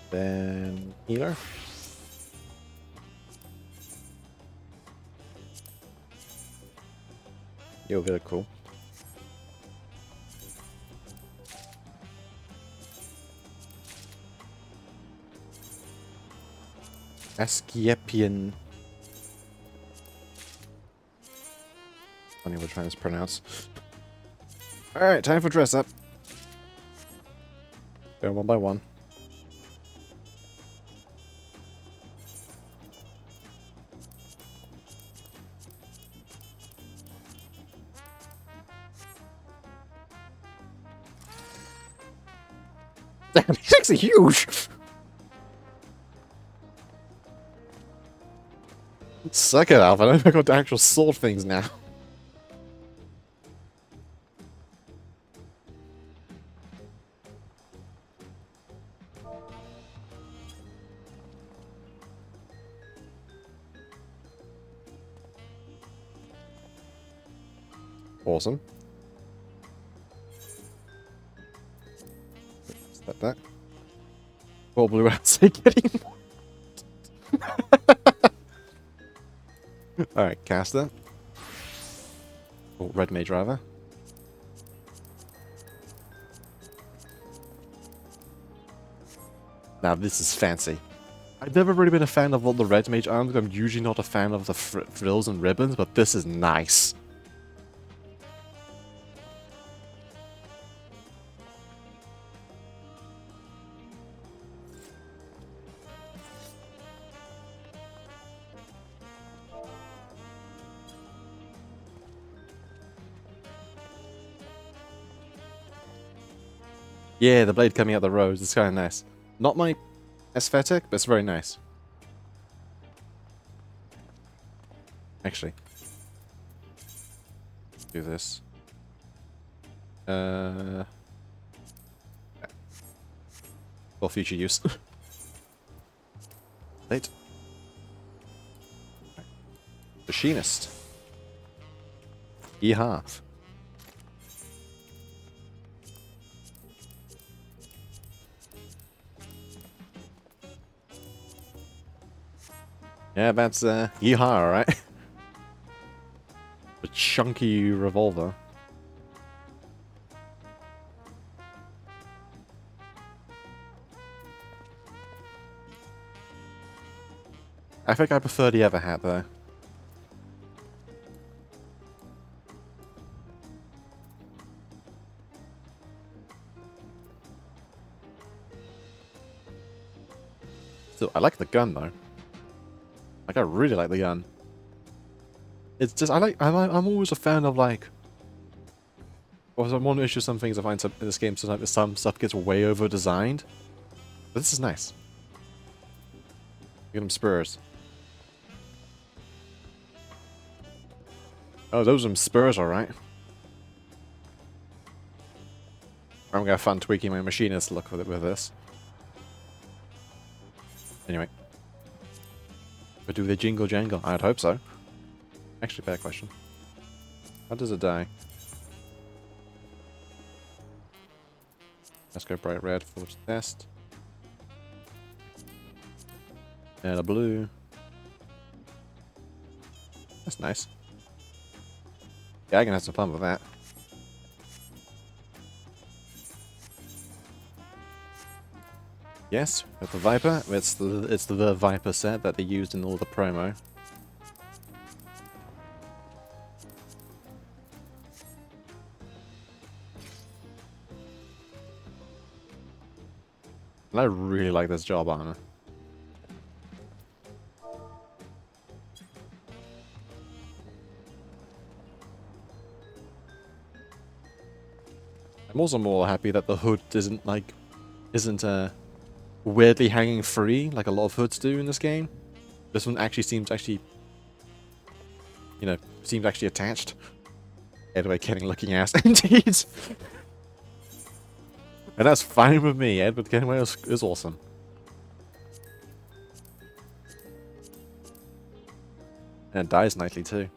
Then healer. You're very cool. Asclepian. Funny which one is pronounced. Alright, time for dress up. Go one by one. Damn, these things are huge! Suck it, Alpha. I've got actual sword things now. Awesome. Step back. Poor blue outside getting Alright, caster. Or red mage rather. Now this is fancy. I've never really been a fan of all the red mage arms. I'm usually not a fan of the frills and ribbons, but this is nice. Yeah, the blade coming out the rose is kind of nice. Not my aesthetic, but it's very nice. Actually, do this. For future use. Late. Machinist. E-half. Yeah, that's yeehaw, alright. A chunky revolver. I think I prefer the other hat though. Still, I like the gun though. Like, I really like the gun. It's just, I'm always a fan of, like... Well, I'm one issue, some things I find in this game, sometimes some stuff gets way over-designed. But this is nice. Get them spurs. Oh, those are some spurs, alright. I'm gonna have fun tweaking my machinist look with this. Anyway. But do they jingle jangle? I'd hope so. Actually, bad question. How does it die? Let's go bright red for test. And a blue. That's nice. Yeah, I can have some fun with that. Yes, with the Viper. It's the Viper set that they used in all the promo. And I really like this job armor. I'm also more happy that the hood isn't weirdly hanging free like a lot of hoods do in this game. This one actually seems seems actually attached. Edward Kenning looking ass, indeed. And that's fine with me. Edward Kenning is awesome. And it dies nicely too.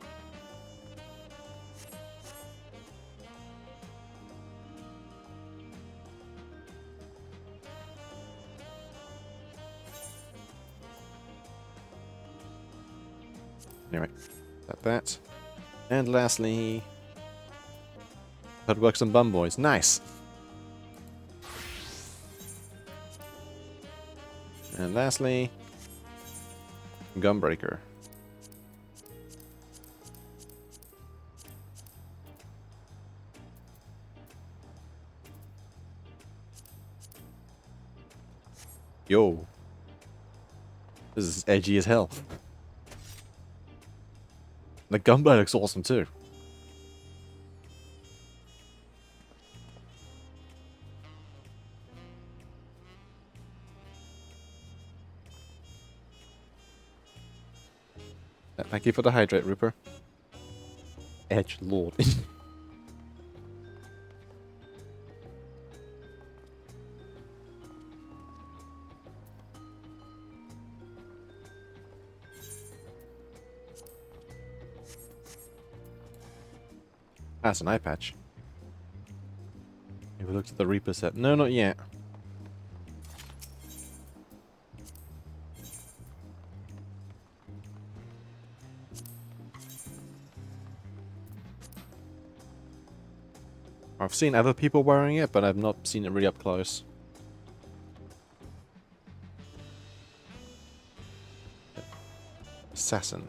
Anyway, that. And lastly, Hoodworks and Bum Boys. Nice! And lastly, Gunbreaker. Yo. This is edgy as hell. The gunblade looks awesome too. Thank you for the hydrate, Rupert. Edge Lord. That's an eye patch. Have we looked at the Reaper set? No, not yet. I've seen other people wearing it, but I've not seen it really up close. Assassin.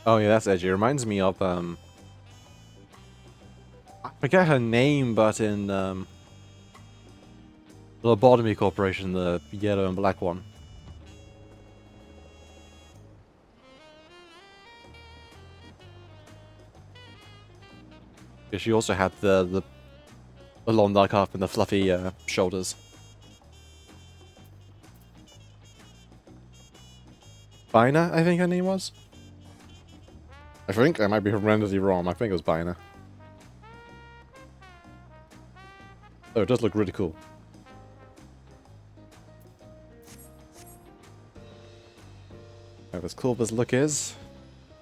Oh yeah, that's edgy. It reminds me of I forget her name, but in the Lobotomy Corporation, the yellow and black one. Yeah, she also had the long dark arm and the fluffy shoulders. Bina, I think her name was. I think I might be horrendously wrong. I think it was Bina. Oh, it does look really cool. As cool as this look is,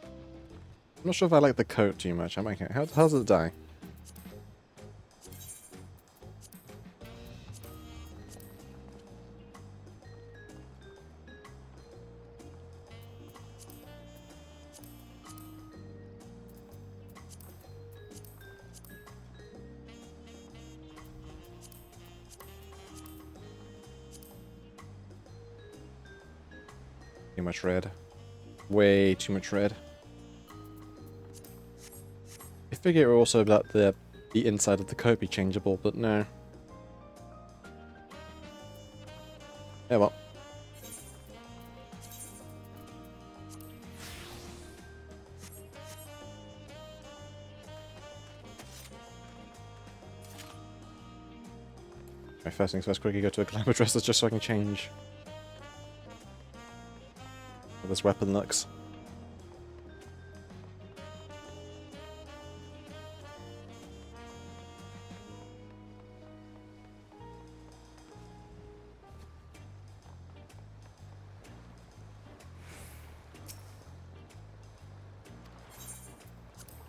I'm not sure if I like the coat too much. I might. How does it die? Too much red. Way too much red. I figure also that the inside of the coat be changeable, but no. Yeah, well. My first things first, quickly go to a glamour dresser just so I can change how this weapon looks.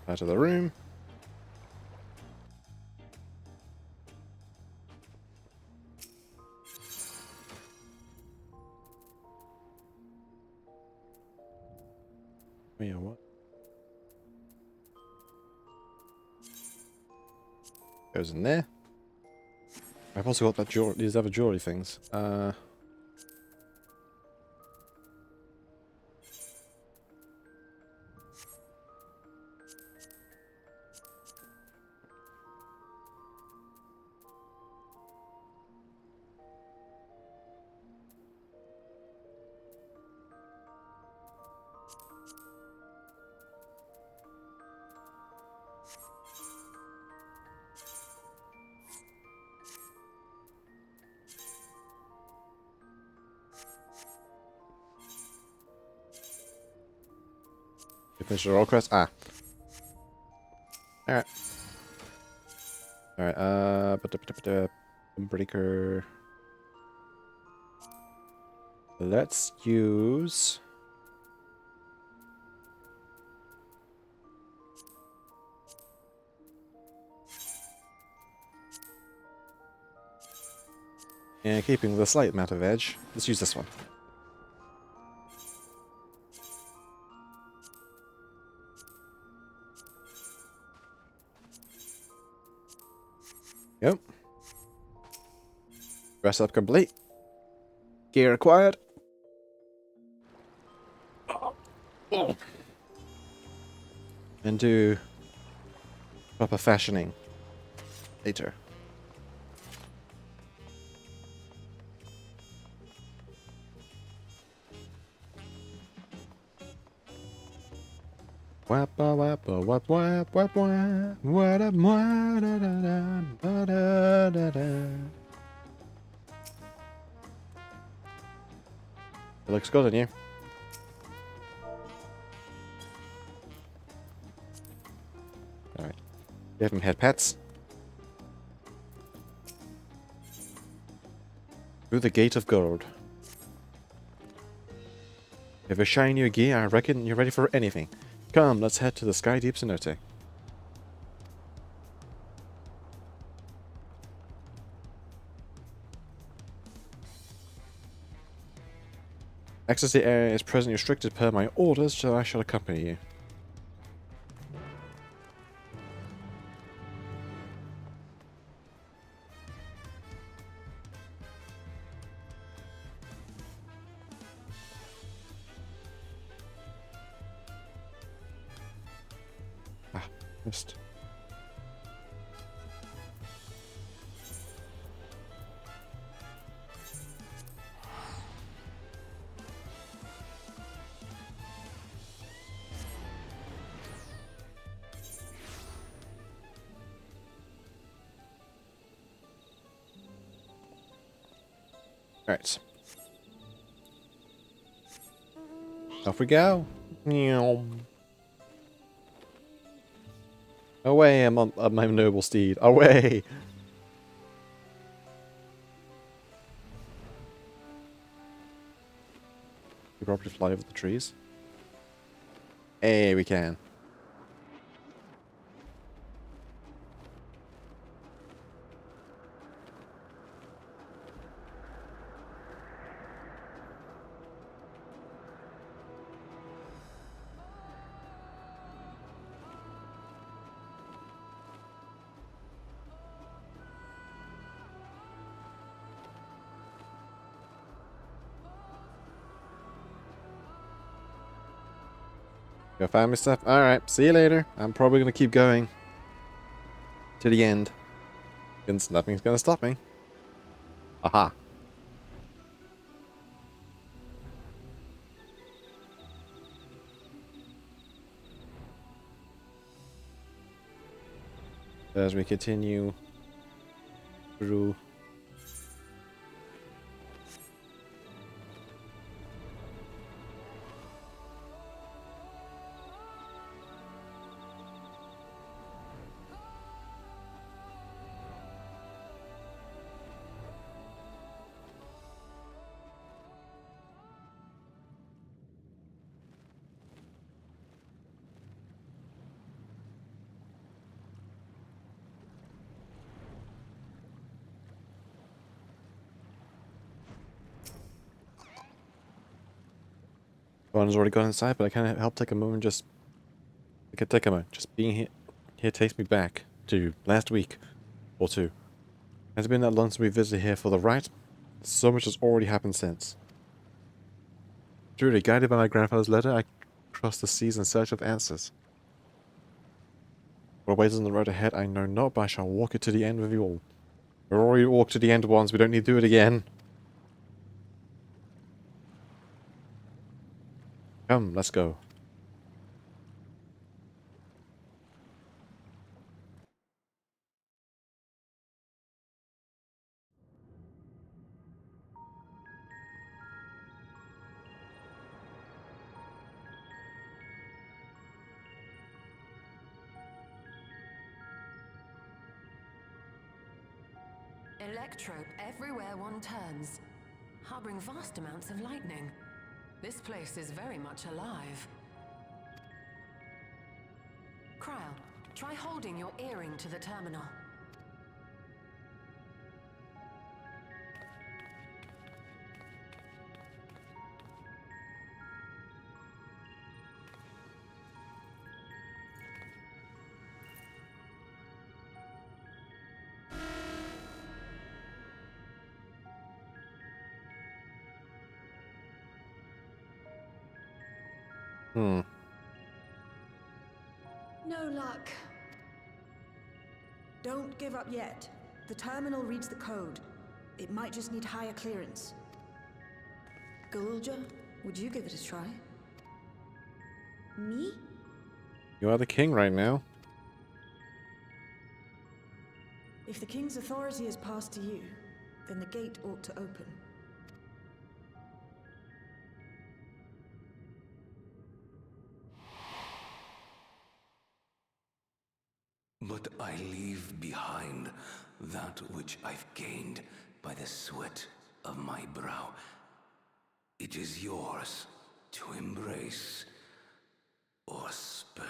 Out of the room. Goes in there. I've also got that these other jewelry things. You finished the roll quest? Ah. Alright. Alright, breaker. Let's use... And keeping the slight amount of edge, let's use this one. Yep. Dress up complete. Gear acquired. Oh. And do proper fashioning later. Wap wap wap wap wap wap wap da da da da. It looks good on you. Alright. Give him head pats. Through the gate of gold. If I shine your gear, I reckon you're ready for anything. Come, let's head to the Sky Deep Cenote. Access to the area is presently restricted per my orders, so I shall accompany you. Ah, missed. Alright. Off we go. Away, I'm on my noble steed. Away! You probably fly over the trees. Hey, we can. Go find me stuff. Alright, see you later. I'm probably going to keep going to the end. Since nothing's going to stop me. Aha. As we continue through. One has already gone inside, but I can't help take a moment just... I can take a moment. Just being here takes me back to last week. Or two. Has it been that long since we visited here for the rite? So much has already happened since. Truly, guided by my grandfather's letter, I crossed the seas in search of answers. What awaits on the road ahead, I know not, but I shall walk it to the end with you all. We've already walked to the end once, we don't need to do it again. Come, let's go. Electrope everywhere one turns, harboring vast amounts of lightning. This place is very much alive. Kryl, try holding your earring to the terminal. Hmm. No luck. Don't give up yet. The terminal reads the code. It might just need higher clearance. Galulja, would you give it a try? Me? You are the king right now. If the king's authority is passed to you, then the gate ought to open. But I leave behind that which I've gained by the sweat of my brow. It is yours to embrace or spurn.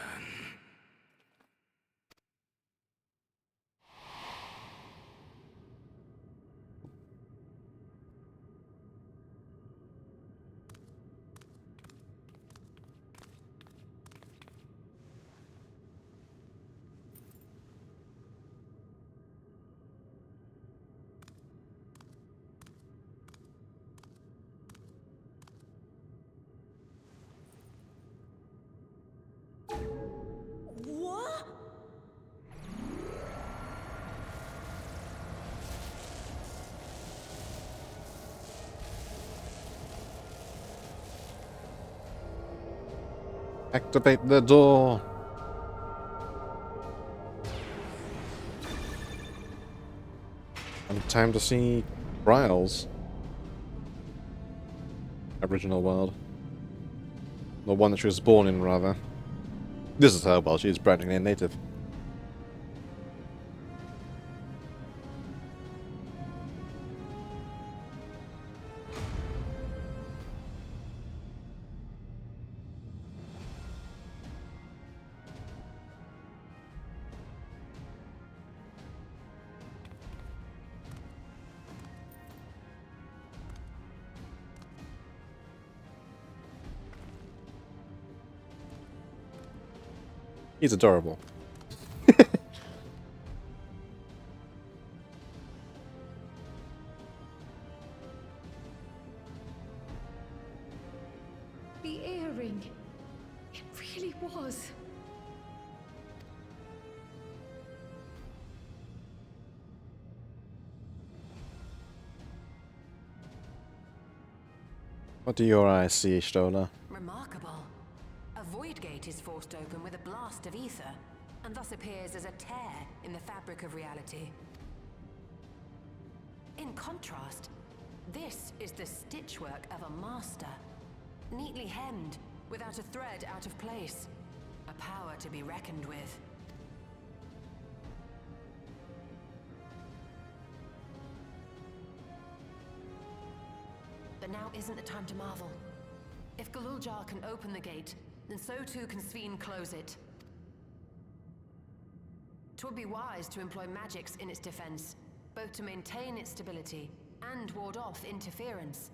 What? Activate the door. And time to see Bryl's original world. The one that she was born in, rather. This is her world, she is practically a native. He's adorable. The earring. It really was. What do your eyes see, Stola? Remarkable. A void gate is forced open with a blast of ether, and thus appears as a tear in the fabric of reality. In contrast, this is the stitchwork of a master. Neatly hemmed, without a thread out of place. A power to be reckoned with. But now isn't the time to marvel. If Galuljar can open the gate, then so too can Sveen close it. 'Twould be wise to employ magics in its defense, both to maintain its stability and ward off interference.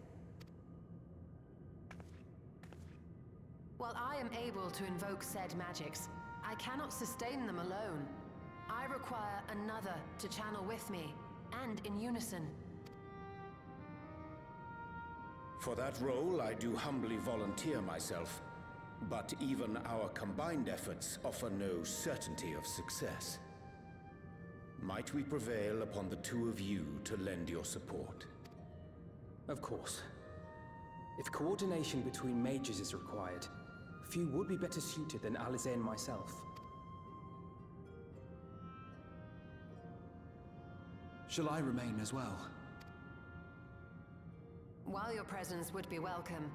While I am able to invoke said magics, I cannot sustain them alone. I require another to channel with me, and in unison. For that role, I do humbly volunteer myself. But even our combined efforts offer no certainty of success. Might we prevail upon the two of you to lend your support? Of course. If coordination between mages is required, few would be better suited than Alize and myself. Shall I remain as well? While your presence would be welcome,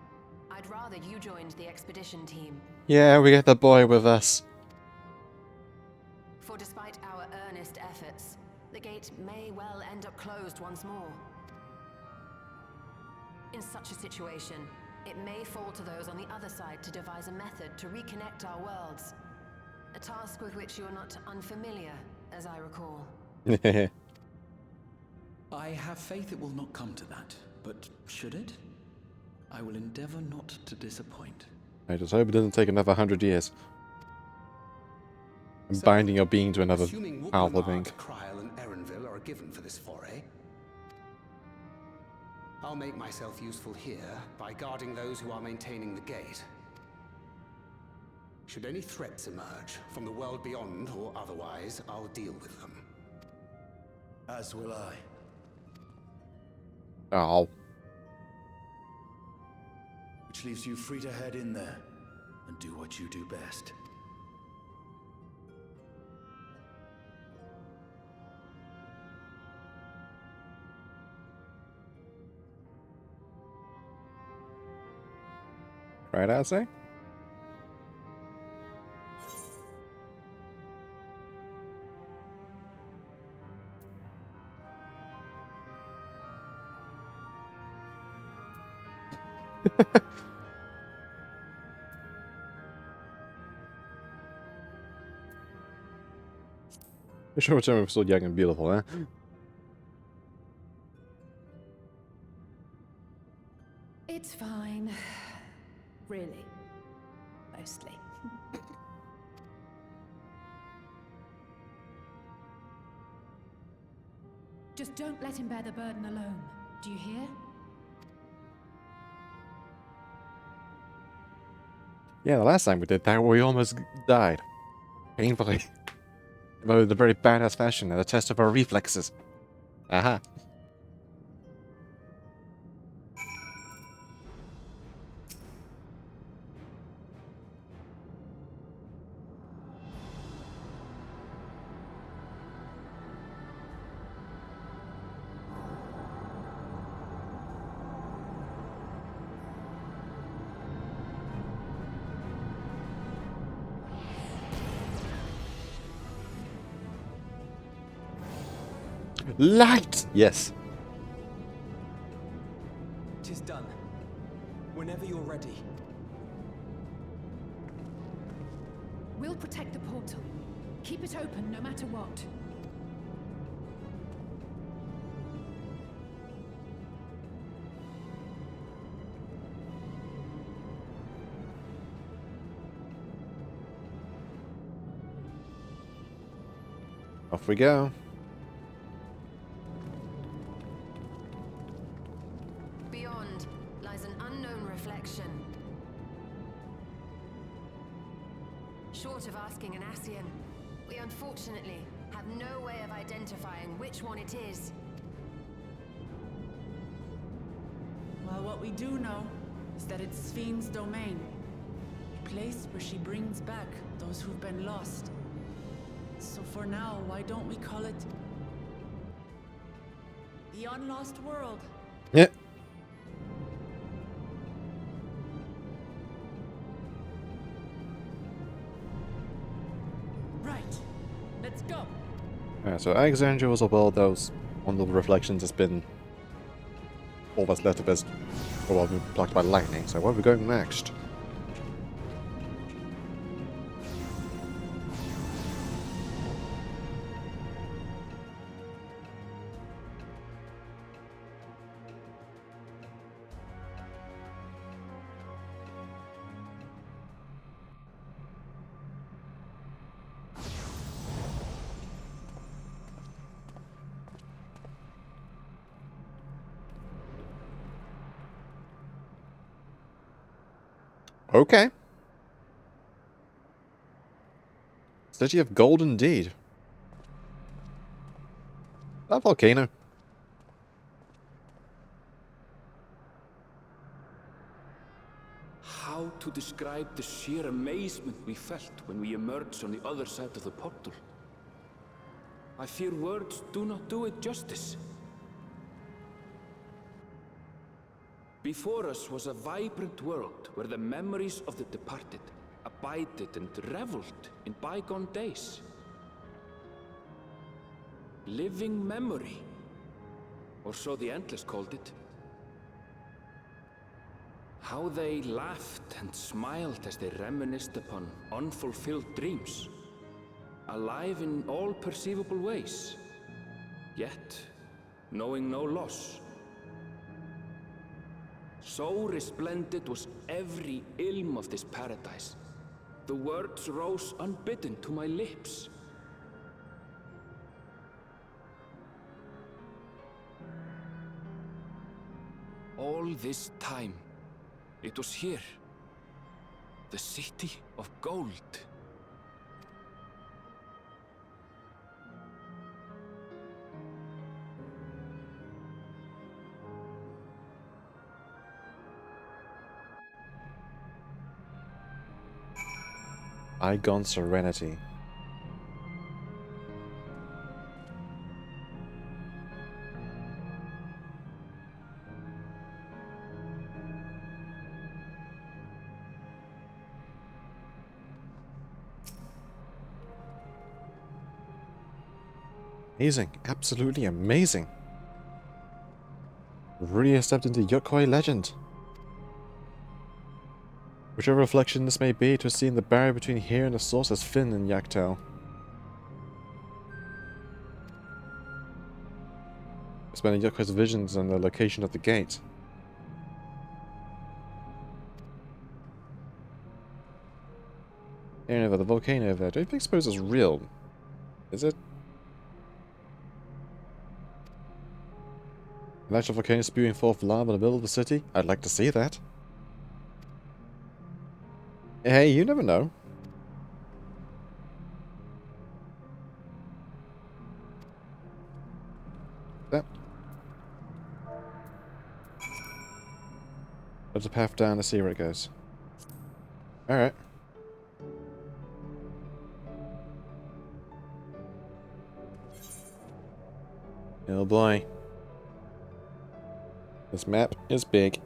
I'd rather you joined the expedition team. Yeah, we get the boy with us. For despite our earnest efforts, the gate may well end up closed once more. In such a situation, it may fall to those on the other side to devise a method to reconnect our worlds. A task with which you are not unfamiliar, as I recall. I have faith it will not come to that, but should it? I will endeavor not to disappoint. I just hope it doesn't take another 100 years. And So, binding your being to another assuming powerful thing. Kryl and Erenville are given for this foray, I'll make myself useful here by guarding those who are maintaining the gate. Should any threats emerge, from the world beyond or otherwise, I'll deal with them. As will I. Oh. Which leaves you free to head in there and do what you do best. Right, I say? You sure which we're still young and beautiful, eh? It's fine. Really. Mostly. Just don't let him bear the burden alone. Do you hear? Yeah, the last time we did that, we almost died. Painfully. But in a very badass fashion, at a test of our reflexes. Aha. Light! Yes. Tis done. Whenever you're ready. We'll protect the portal. Keep it open no matter what. Off we go. Beyond lies an unknown reflection. Short of asking an Ascian, we unfortunately have no way of identifying which one it is. Well, what we do know is that it's Sphne's domain. A place where she brings back those who've been lost. So for now, why don't we call it the Unlost World? Yeah. Right. Let's go. Alright, so Alexandria was a world that was one of the reflections has been all that's left of us. Well, been blocked by lightning, so where are we going next? Okay. City of Gold indeed. That volcano. How to describe the sheer amazement we felt when we emerged on the other side of the portal? I fear words do not do it justice. Before us was a vibrant world where the memories of the departed abided and reveled in bygone days. Living memory, or so the Endless called it. How they laughed and smiled as they reminisced upon unfulfilled dreams, alive in all perceivable ways, yet knowing no loss. So resplendent was every ilm of this paradise. The words rose unbidden to my lips. All this time, it was here, the City of Gold. Bygone Serenity. Amazing. Absolutely amazing. Really stepped into Yokoi legend. Whichever reflection this may be, it was seen the barrier between here and the source is thin in Yaktel. Expanding Yokoi's visions on the location of the gate. Area over the volcano over there. Don't think suppose it's real. Is it? An actual volcano spewing forth lava in the middle of the city? I'd like to see that. Hey, you never know. That. There's a path down to see where it goes. Alright. Oh boy. This map is big.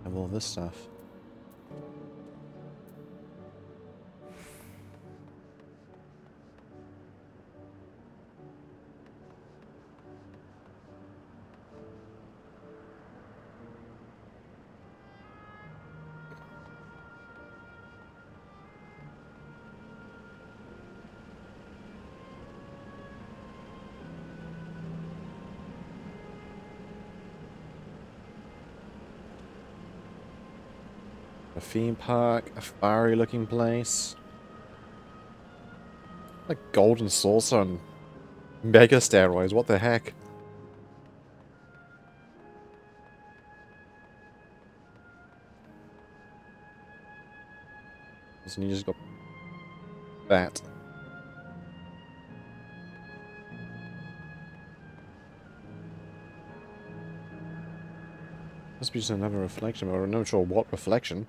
Have all this stuff. A theme park, a fiery looking place. Like golden saucer and mega steroids, what the heck? So you just got that. Must be just another reflection, or I'm not sure what reflection.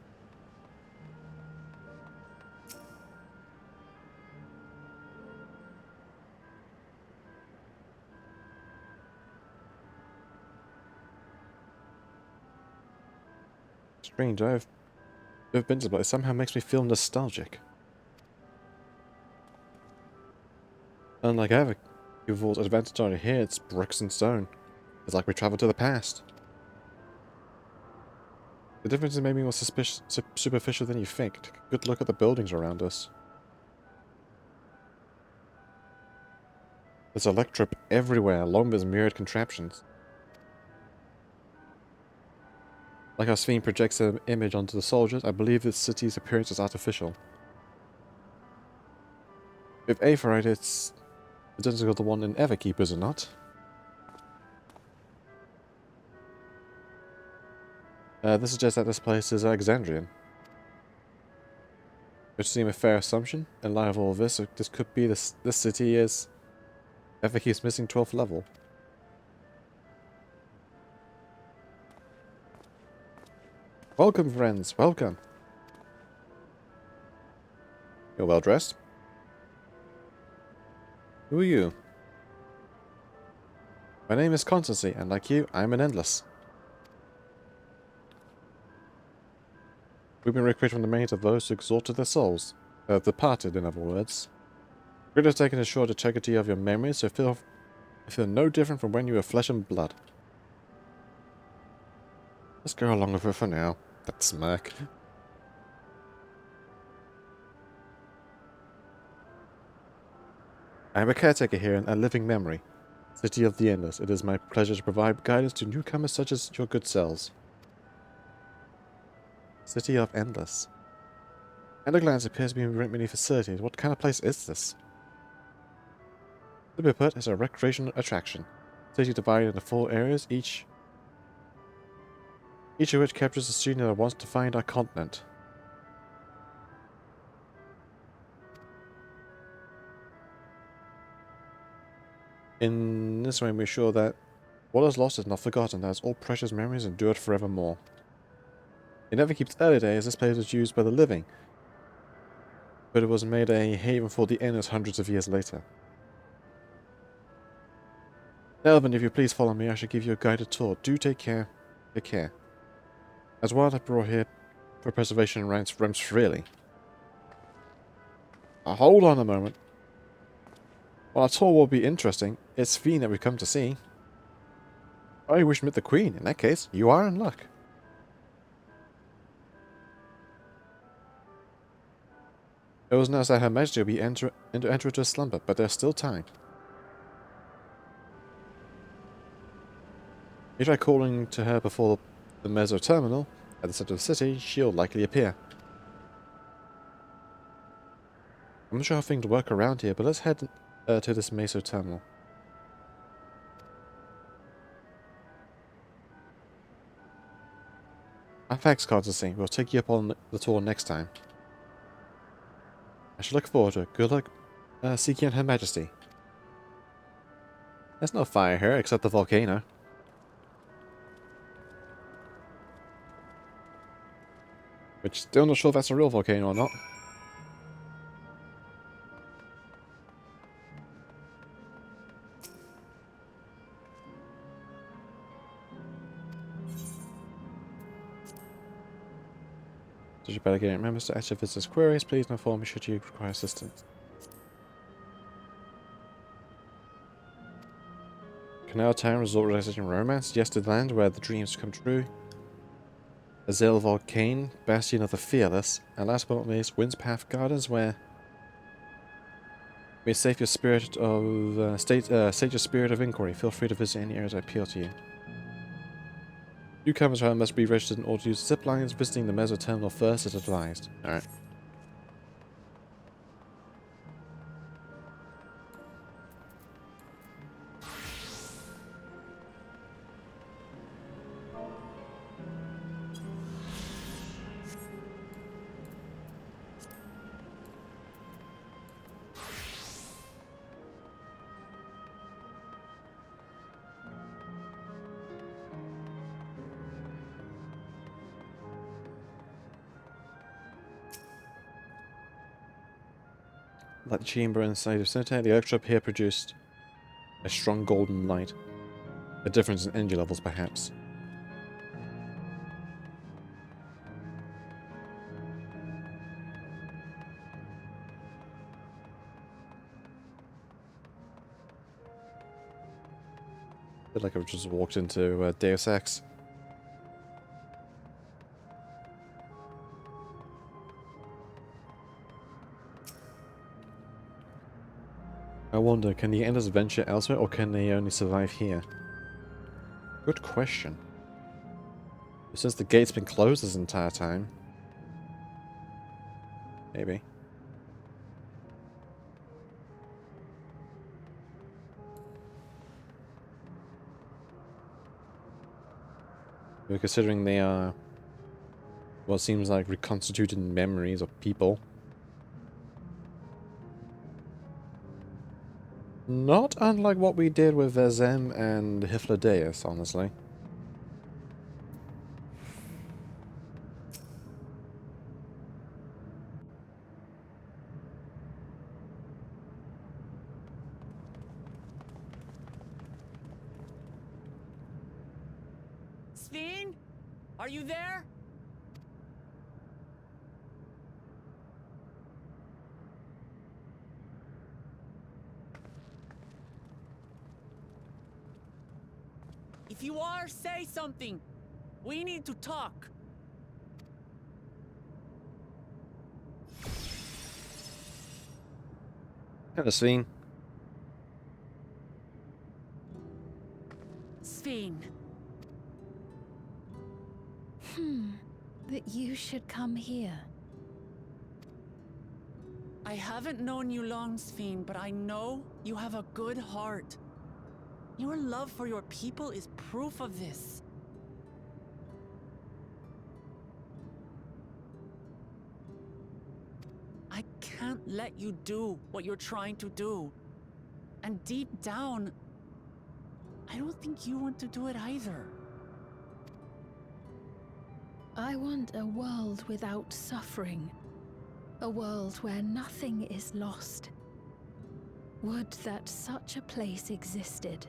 Strange, I've been to this, but it somehow makes me feel nostalgic. Unlike Everkeep's advantage on here, it's bricks and stone. It's like we traveled to the past. The difference is maybe more superficial than you think. Take a good look at the buildings around us. There's electrip everywhere, along with myriad contraptions. Like how Sven projects an image onto the soldiers, I believe this city's appearance is artificial. If A for right, it's identical to the one in Everkeep, is it not? This suggests that this place is Alexandrian. Which seems a fair assumption. In light of all of this, this could be this city is Everkeep's missing 12th level. Welcome, friends, welcome. You're well dressed. Who are you? My name is Constancy, and like you, I'm an Endless. We've been recruited from the remains of those who exalted their souls. Departed, in other words. We're going to take ensure the integrity of your memories, so feel no different from when you were flesh and blood. Let's go along with her for now. That smirk. I am a caretaker here in a living memory. City of the Endless. It is my pleasure to provide guidance to newcomers such as your good selves. City of Endless. At a glance, it appears to be many facilities. What kind of place is this? To be put, it's a recreational attraction. City divided into 4 areas, each of which captures a student that wants to find our continent. In this way, we ensure that what is lost is not forgotten, that all precious memories endured forevermore. In Everkeep's early days, this place was used by the living, but it was made a haven for the Endless hundreds of years later. Now then, if you please follow me, I shall give you a guided tour. Do take care. Take care. As well, I brought here for preservation and roams freely. Hold on a moment. While our tour will be interesting, it's Sven that we've come to see. I wish to meet the Queen. In that case, you are in luck. It was announced that Her Majesty will be enter into a slumber, but there's still time. If you try calling to her before the Meso Terminal at the center of the city, she'll likely appear. I'm not sure how things work around here, but let's head to this Meso Terminal. Thanks, Constancy. We'll take you up on the tour next time. I shall look forward to it. Good luck seeking Her Majesty. There's no fire here except the volcano. Which, still not sure if that's a real volcano or not. So you better get members to answer visitors' queries. Please inform me should you require assistance. Canal Town Resort Relaxation Romance. Yes to the land where the dreams come true. Azale Volcane, Bastion of the Fearless. And last but not least, Wind's Path Gardens, where may save your spirit of state your spirit of inquiry. Feel free to visit any areas that appeal to you. Newcomers, however, must be registered in order to use zip lines. Visiting the Meso Terminal first is advised. Alright. Like the chamber inside of Center, the electrode here produced a strong golden light. A difference in energy levels, perhaps. like I've just walked into Deus Ex. I wonder, can the Enders venture elsewhere, or can they only survive here? Good question. Since the gate's been closed this entire time. Maybe. But considering they are what seems like reconstituted memories of people. Not unlike what we did with Zem and Hyflodeus, honestly. Sven? Are you there? If you are, say something. We need to talk. Hello, Sven. Sven. That you should come here. I haven't known you long, Sven, but I know you have a good heart. Your love for your people is proof of this. I can't let you do what you're trying to do. And deep down, I don't think you want to do it either. I want a world without suffering. A world where nothing is lost. Would that such a place existed.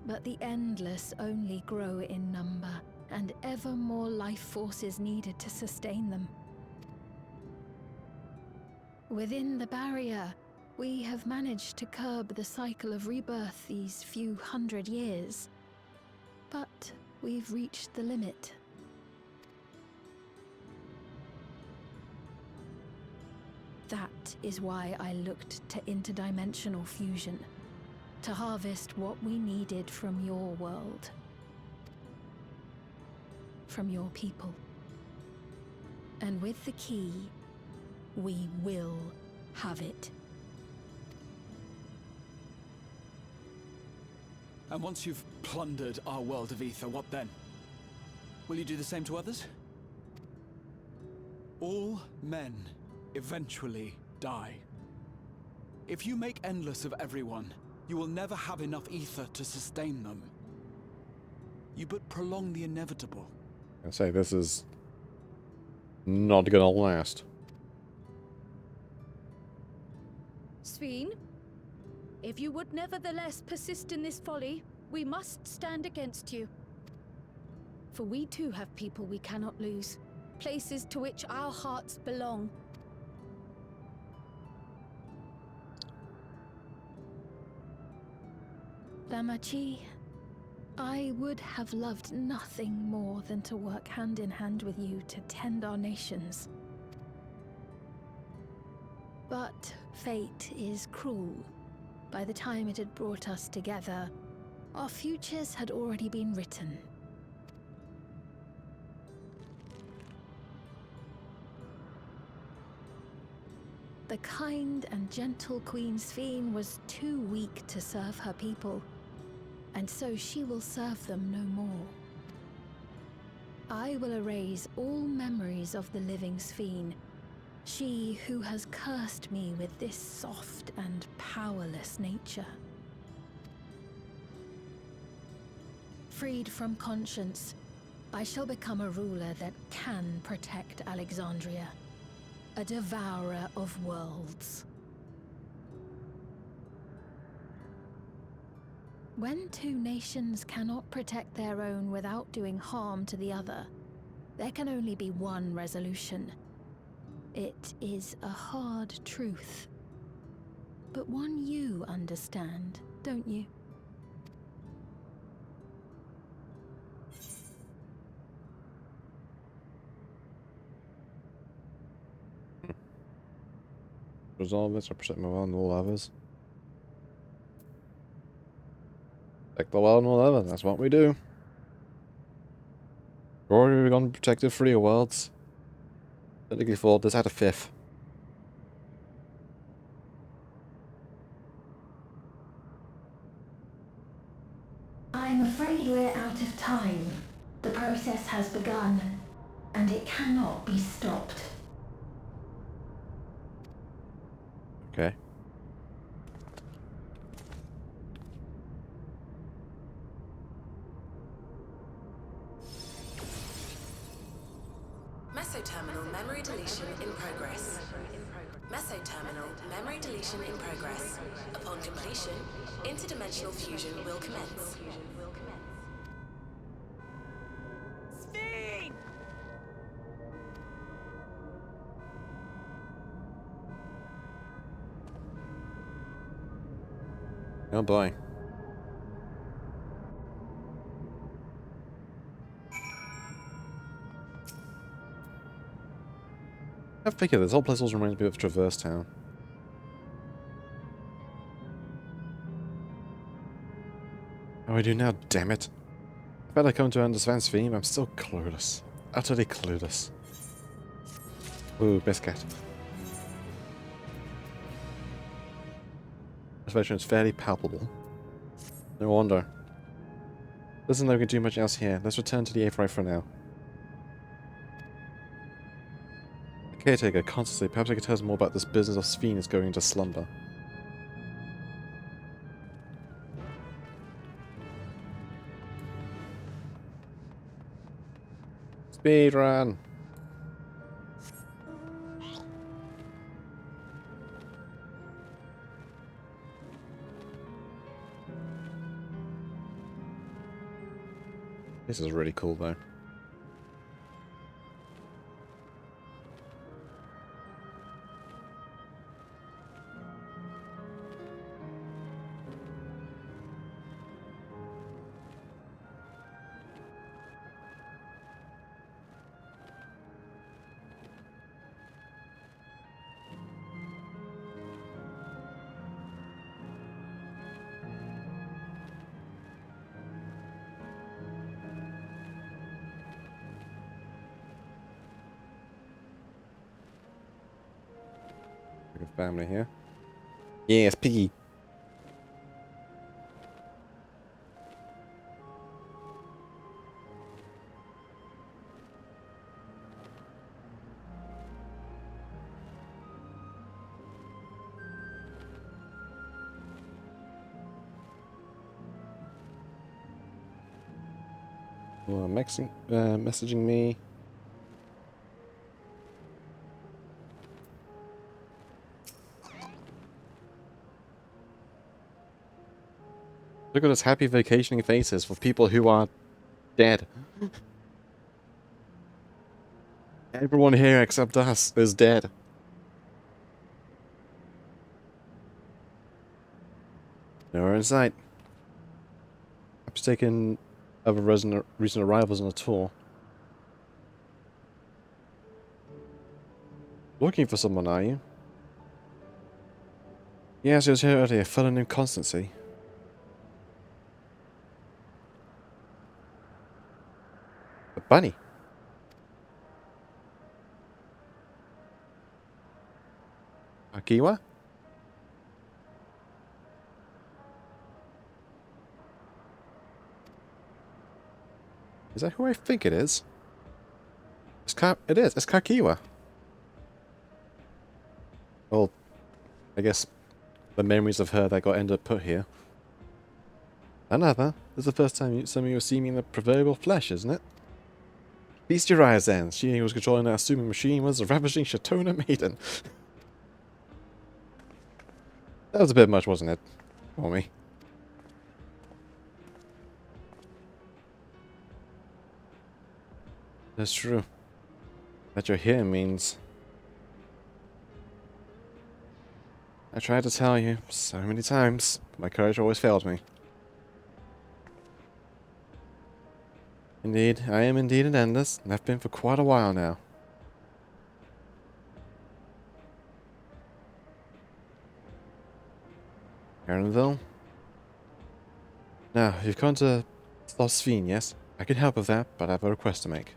But the Endless only grow in number, and ever more life forces needed to sustain them. Within the barrier, we have managed to curb the cycle of rebirth these few hundred years. But we've reached the limit. That is why I looked to interdimensional fusion. To harvest what we needed from your world. From your people. And with the key, we will have it. And once you've plundered our world of ether, what then? Will you do the same to others? All men eventually die. If you make endless of everyone, you will never have enough ether to sustain them. You but prolong the inevitable. I say this is not gonna last. Sven, if you would nevertheless persist in this folly, we must stand against you. For we too have people we cannot lose, places to which our hearts belong. Lamachi, I would have loved nothing more than to work hand in hand with you to tend our nations. But fate is cruel. By the time it had brought us together, our futures had already been written. The kind and gentle Queen Sven was too weak to serve her people, and so she will serve them no more. I will erase all memories of the living Sven, she who has cursed me with this soft and powerless nature. Freed from conscience, I shall become a ruler that can protect Alexandria. A devourer of worlds. When two nations cannot protect their own without doing harm to the other, there can only be one resolution. It is a hard truth, but one you understand, don't you? Resolve this or protect my world and all others. Protect the world and all others, that's what we do. Already gone protected 3 worlds. Technically 4, this had a 5th. I'm afraid we're out of time. The process has begun, and it cannot be stopped. Okay. Mesoterminal memory deletion in progress. Mesoterminal memory deletion in progress. Upon completion, interdimensional fusion will commence. Sphene! Oh boy. I figure this whole place also reminds me of Traverse Town. How do I do now, damn it? I bet I come to understand theme, I'm still clueless. Utterly clueless. Ooh, biscuit. This version is fairly palpable. No wonder. Doesn't look like we can do much else here. Let's return to the Aetheryte for now. Caretaker, constantly. Perhaps I could tell us more about this business of Sphene is going into slumber. Speedrun! This is really cool though. Family here. Yes, Piggy. Messaging me. Look at those happy vacationing faces for people who are dead. Everyone here except us is dead. Nowhere in sight. Perhaps taking other recent arrivals on a tour. Looking for someone, are you? Yes, he was here earlier, a fellow named Constancy. A bunny. Akiwa? Is that who I think it is? It is. It's Kakiwa. Well, I guess the memories of her that ended up put here. Another. This is the first time some of you see me in the proverbial flesh, isn't it? Feast your eyes then. She who was controlling that assuming machine was the ravishing Shatona maiden. That was a bit much, wasn't it? For me. That's true. That you're here means... I tried to tell you so many times, but my courage always failed me. Indeed, I am indeed an endless, and have been for quite a while now. Edgerunner. Now, you've come to stop Sphene, yes? I can help with that, but I have a request to make.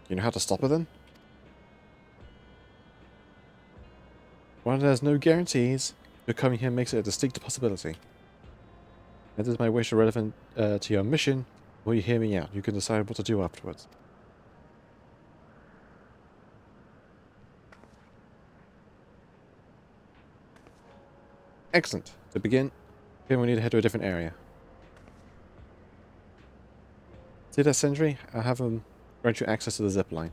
You know how to stop her then? While there's no guarantees, your coming here makes it a distinct possibility. That is my wish relevant to your mission. Will you hear me out? You can decide what to do afterwards. Excellent. To begin, here we need to head to a different area. See that sentry? I'll have them grant you access to the zip line.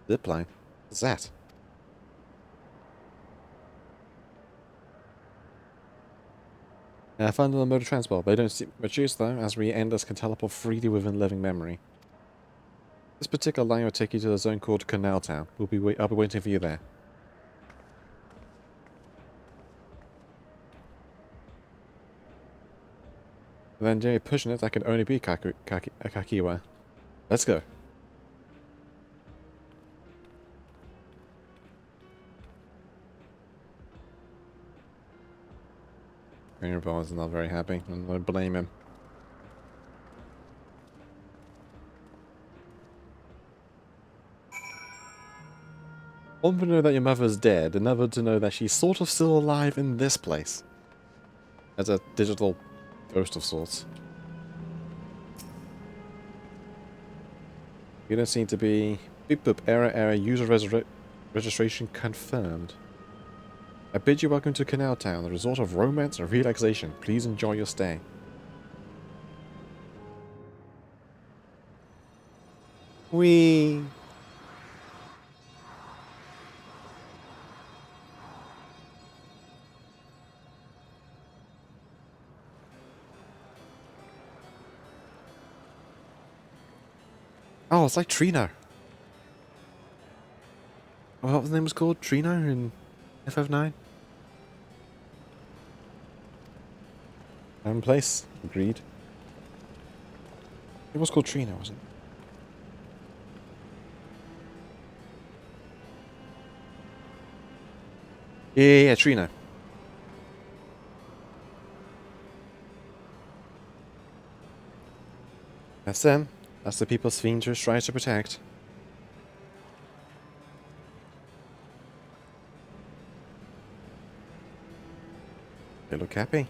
Zip line? What's that? I found another mode of transport, but I don't see much use though, as we endless can teleport freely within living memory. This particular line will take you to the zone called Canal Town. I'll be waiting for you there. And then Jerry pushing it, that can only be Kakiwa. Let's go. Greenerville is not very happy, and I blame him. One to know that your mother is dead, another to know that she's sort of still alive in this place. As a digital ghost of sorts. You don't seem to be... Beep boop, error, user registration confirmed. I bid you welcome to Canal Town, the resort of romance and relaxation. Please enjoy your stay. Whee! Oh, it's like Trino. What was the name was called? Trino in FF9? Place? Agreed. It was called Trino, wasn't it? Yeah, Trino. That's them. That's the people Sphene tries to protect. They look happy.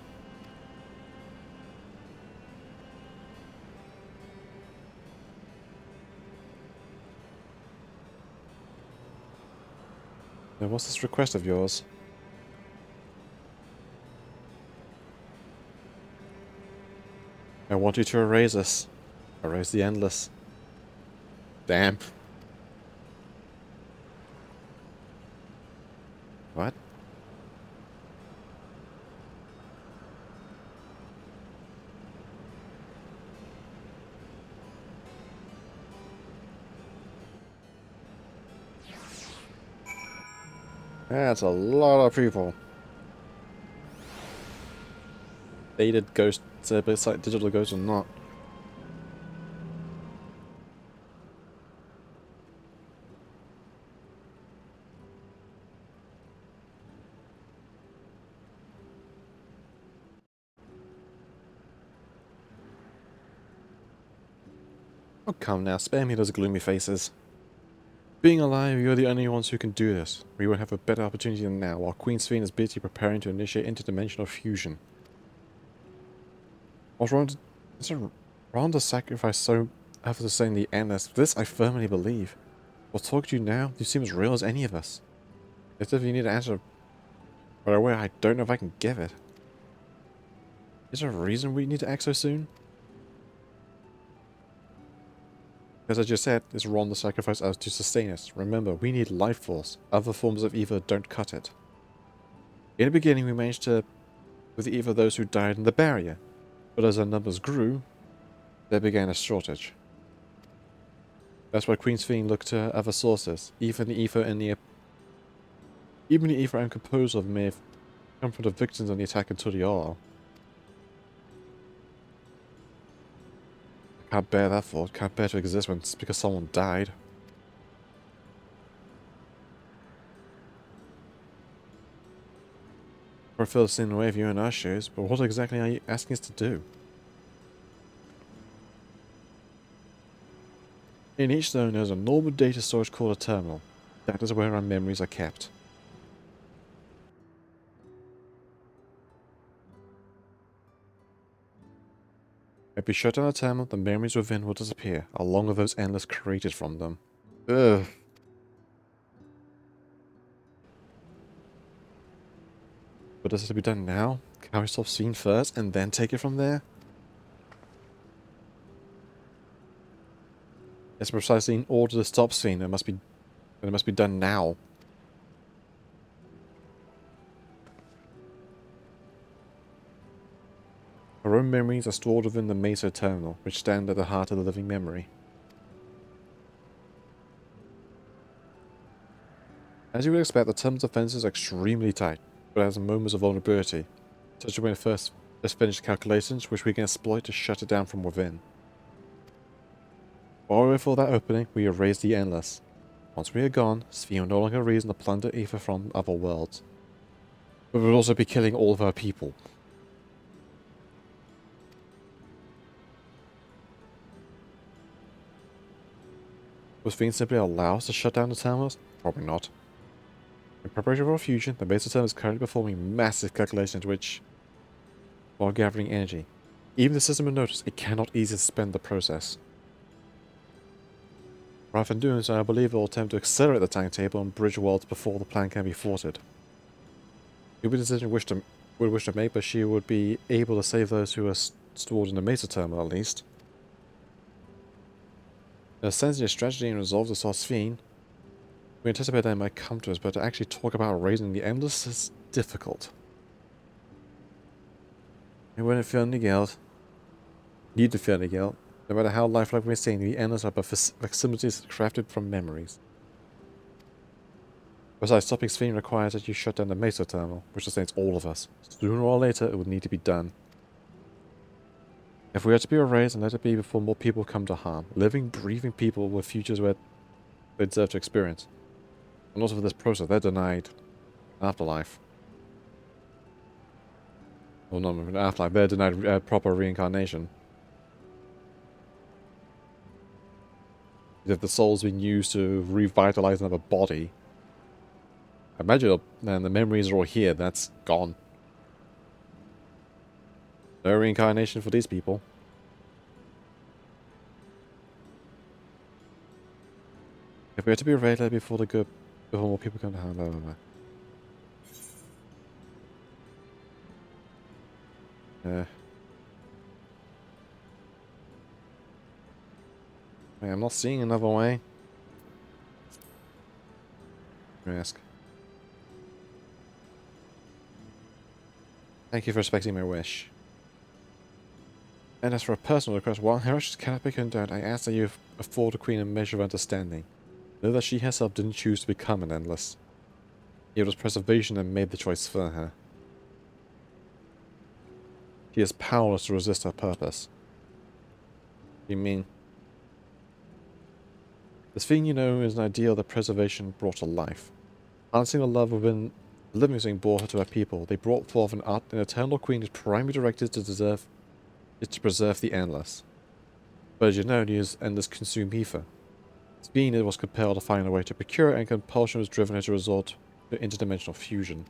Now, what's this request of yours? I want you to erase us. Erase the endless. Damn. What? That's a lot of people. Dated ghost, it's like digital ghost or not. Oh, come now, spare me those gloomy faces. Being alive, you're the only ones who can do this. We won't have a better opportunity than now, while Queen Sphene is busy preparing to initiate interdimensional fusion. What's wrong? Is it wrong to sacrifice so after saying the endless? This I firmly believe. I'll talk to you now. You seem as real as any of us. As if you need an answer right away, I don't know if I can give it. Is there a reason we need to act so soon? As I just said, it's wrong to sacrifice us to sustain us. Remember, we need life force. Other forms of ether don't cut it. In the beginning, we managed to with either those who died in the barrier, but as our numbers grew, there began a shortage. That's why Queen Sphene looked to other sources. Even the ether and the I'm composed of may have come from the victims on the attack into the oil. Can't bear that thought. Can't bear to exist when it's because someone died. I feel the same way if you're in our shoes, but what exactly are you asking us to do? In each zone there is a normal data storage called a terminal. That is where our memories are kept. If we shut down the terminal, the memories within will disappear, along with those endless created from them. Ugh. But does it have to be done now? Can we stop Sphene first and then take it from there? It's precisely in order to stop Sphene. It must be done now. Our own memories are stored within the Mesa terminal, which stand at the heart of the living memory. As you would expect, the terminal's defenses are extremely tight, but has moments of vulnerability, such as when it first finished calculations, which we can exploit to shut it down from within. While we wait for that opening, we erase the Endless. Once we are gone, Sphene will no longer reason to plunder ether from other worlds, but will also be killing all of our people. Will Sphene simply allow us to shut down the terminals? Probably not. In preparation for our fusion, the Mesa terminal is currently performing massive calculations while gathering energy. Even the system will notice it cannot easily suspend the process. Rather than doing so, I believe it will attempt to accelerate the timetable and bridge worlds before the plan can be thwarted. It would be a decision would wish to make, but she would be able to save those who are stored in the Mesa terminal at least. Now, sensing a strategy and resolve to solve Sphene, we anticipate that it might come to us, but to actually talk about raising the Endless is difficult. And when it feel any guilt, need to feel any guilt, no matter how lifelike we seem, the Endless are but facsimiles crafted from memories. Besides, stopping Sphene requires that you shut down the Mesa terminal, which sustains all of us. Sooner or later, it would need to be done. If we are to be erased, and let it be before more people come to harm, living, breathing people with futures where they deserve to experience. And also for this process, they're denied afterlife. Well, not an afterlife, they're denied proper reincarnation. If the soul's been used to revitalize another body, imagine then the memories are all here, that's gone. No reincarnation for these people. If we are to be erased before more people come to harm, blah, blah, blah. I'm not seeing another way. Ask. Thank you for respecting my wish. And as for a personal request, while her wishes cannot be condoned, I ask that you afford the Queen a measure of understanding. Know that she herself didn't choose to become an Endless. It was preservation that made the choice for her. She is powerless to resist her purpose. You mean? This thing you know is an ideal that preservation brought to life. Harnessing the love within the living thing brought her to her people. They brought forth an eternal queen whose primary directive is to preserve the Endless. But as you know, these Endless consume ether. Sphene was compelled to find a way to procure it, and compulsion was driven as a result to interdimensional fusion.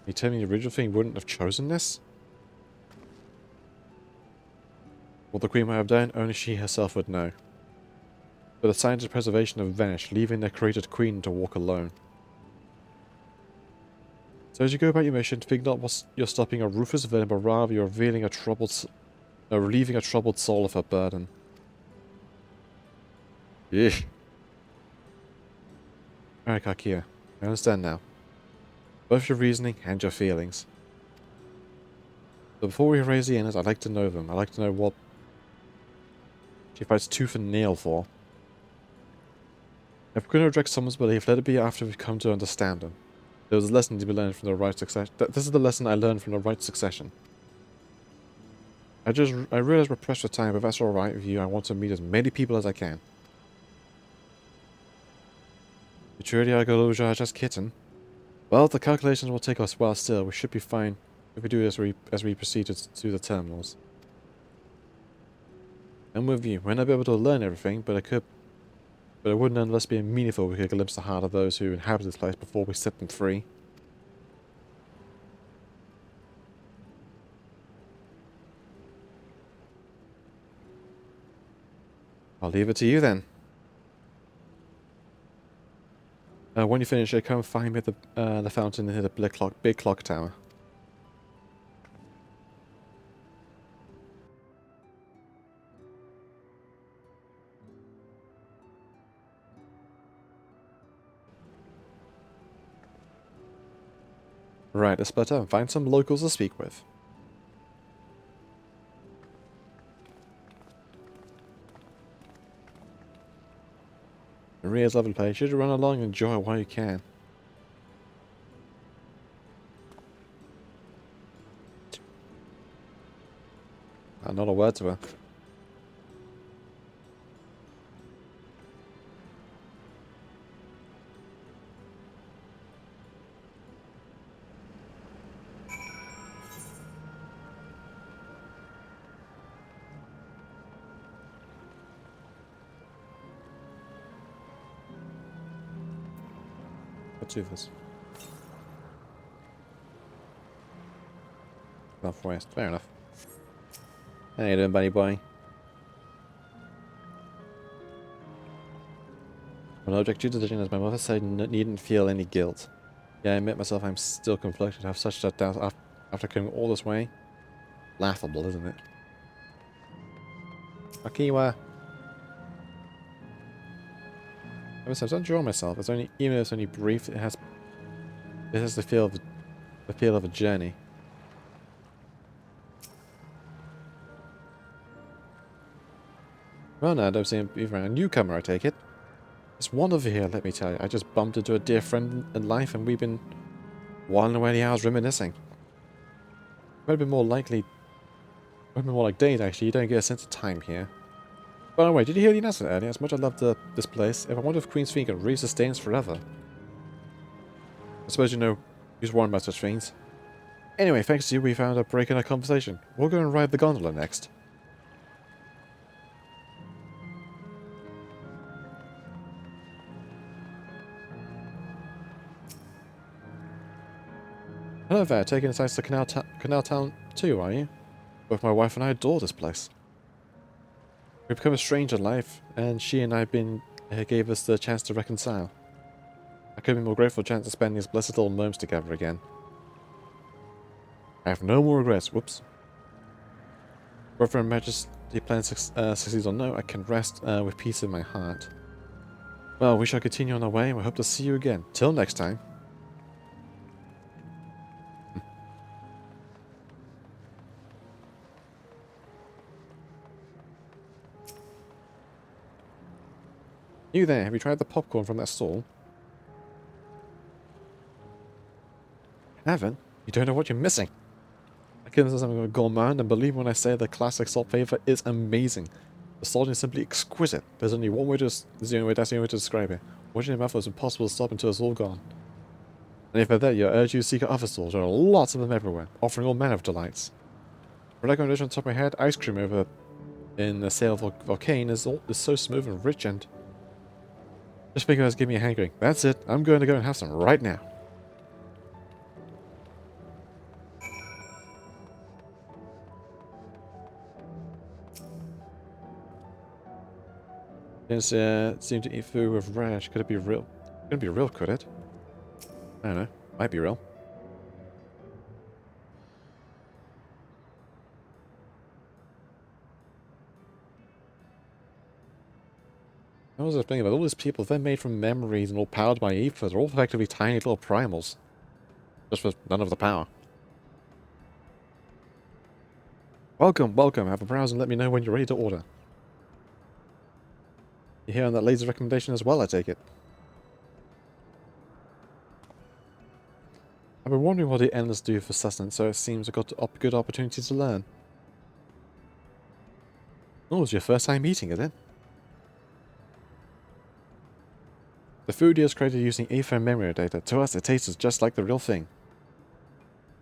You tell me the original thing wouldn't have chosen this? What the Queen might have done, only she herself would know. But the signs of preservation have vanished, leaving their created Queen to walk alone. So as you go about your mission, think not you're stopping a ruthless villain, but rather you're relieving a troubled soul of her burden. Yeah. Alright, Kakia. I understand now. Both your reasoning and your feelings. But before we erase the Endless, I'd like to know them. I'd like to know what she fights tooth and nail for. If we're going to reject someone's belief, let it be after we've come to understand them. There was a lesson to be learned from the right succession. This is the lesson I learned from the right succession. I realize we're pressed for time, but that's alright with you. I want to meet as many people as I can. You truly are Galuja, just kitten. Well, the calculations will take us a while still. We should be fine if we do this as we proceed to the terminals. I'm with you. We're not able to learn everything, but it would nonetheless be meaningful if we could glimpse the heart of those who inhabit this place before we set them free. I'll leave it to you then. When you finish, come find me at the fountain near the big clock tower. Right, let's split up and find some locals to speak with. Maria's lovely place. You should run along and enjoy it while you can. Not a word to her. Let's do this. Northwest, fair enough. How you doing, buddy boy? Well, object to the decision, as my mother said, needn't feel any guilt. Yeah, I admit myself, I'm still conflicted. I have such doubt after coming all this way. Laughable, isn't it? Akiwa. I don't enjoy myself. It's only, even if it's only brief, it has the feel of a journey. Well, no, I don't seem even a newcomer, I take it. It's wonderful here, let me tell you. I just bumped into a dear friend in life, and we've been whiling away the hours reminiscing. It would have been more like days, actually. You don't get a sense of time here. By the way, did you hear the announcement earlier? As much as I love this place, if I wonder if Queen's Fiend can really sustain us forever. I suppose you know who's worrying about such things. Anyway, thanks to you, we found a break in our conversation. We'll go and ride the gondola next. Hello there, taking us to Canal Town too, are you? Both my wife and I adore this place. We've become a stranger in life, and she and I gave us the chance to reconcile. I couldn't be more grateful for the chance to spend these blessed little moments together again. I have no more regrets. Whoops. Whether Her Majesty plans succeeds or no, I can rest with peace in my heart. Well, we shall continue on our way, and we hope to see you again. Till next time. You there, have you tried the popcorn from that stall? Haven't? You don't know what you're missing. I consider something of a gourmand, and believe me when I say the classic salt flavor is amazing. The salt is simply exquisite. There's only one way to that's the only way to describe it. Watching your mouth was impossible to stop until it's all gone. And if at that, I urge you to seek out other stalls. There are lots of them everywhere, offering all manner of delights. For recommendation on top of my head, ice cream over in the Sail Volcane is so smooth and rich, and just because give me a hankering. That's it. I'm going to go and have some right now. Didn't seem to eat food with relish. Could it be real? Couldn't be real, could it? I don't know. Might be real. That was the thing about all these people. They're made from memories and all powered by ether. They're all effectively tiny little primals. Just with none of the power. Welcome, welcome. Have a browse and let me know when you're ready to order. You hearing that lady's recommendation as well, I take it? I've been wondering what the endless do for sustenance, so it seems a good opportunity to learn. Oh, it's your first time eating, is it? The food is created using ether and memory data. To us, it tastes just like the real thing.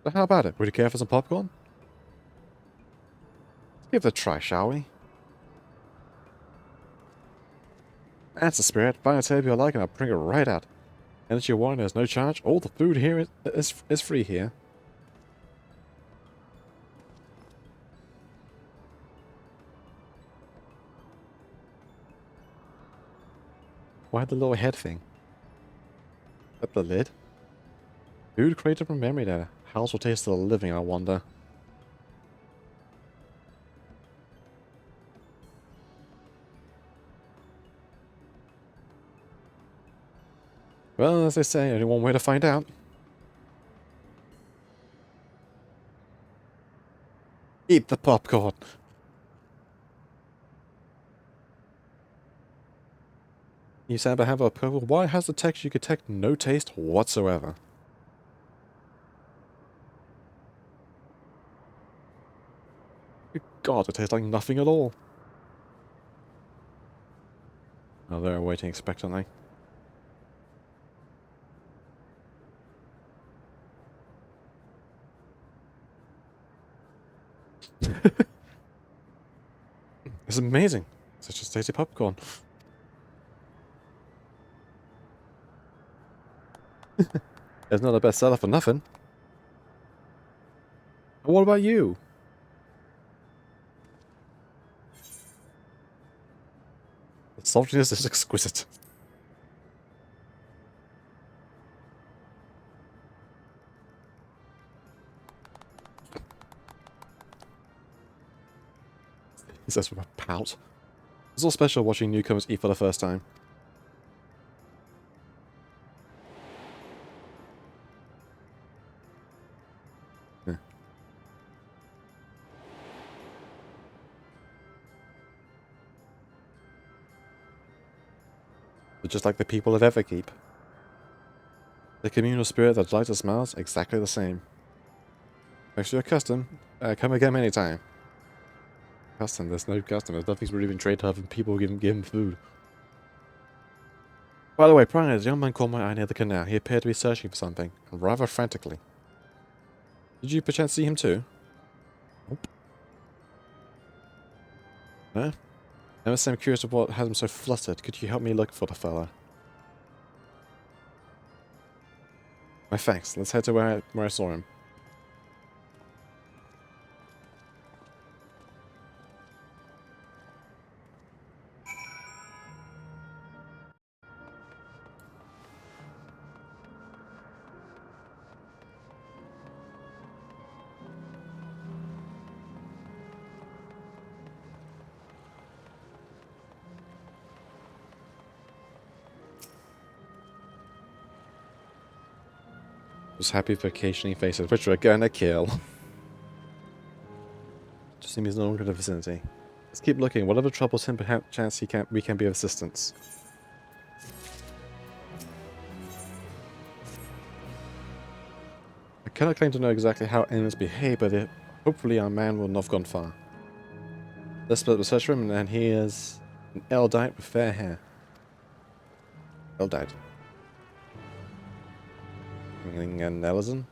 So how about it? Would you care for some popcorn? Let's give it a try, shall we? That's the spirit. Buy a table you like and I'll bring it right out. Energy wine has no charge. All the food here is free here. Why the little head thing? Is that the lid? Food created from memory data. How's will taste of the living, I wonder. Well, as they say, only one way to find out. Eat the popcorn. You said I have a purple. Why has the texture you could detect no taste whatsoever? Good God, it tastes like nothing at all. Oh, they're waiting expectantly. It's amazing. Such a tasty popcorn. It's not a bestseller for nothing. What about you? The saltiness is exquisite. He says with a pout. It's all special watching newcomers eat for the first time. Yeah. But just like the people at Everkeep. The communal spirit that lights and smells exactly the same. Thanks to your custom, come again anytime. Custom, there's no customers. Nothing's really been traded other than people give him food. By the way, prior, a young man caught my eye near the canal. He appeared to be searching for something, and rather frantically. Did you perchance see him too? Nope. No? I must say I'm curious of what has him so fluttered. Could you help me look for the fella? My thanks. Let's head to where I saw him. Just happy vacationing faces, which we're gonna kill. Just seems he's no longer in the vicinity. Let's keep looking. Whatever troubles him, perhaps chance we can be of assistance. I cannot claim to know exactly how enemies behave, but hopefully our man will not have gone far. Let's split the search for him, and he is an Eldite with fair hair. Eldite. Meaning an Elizon?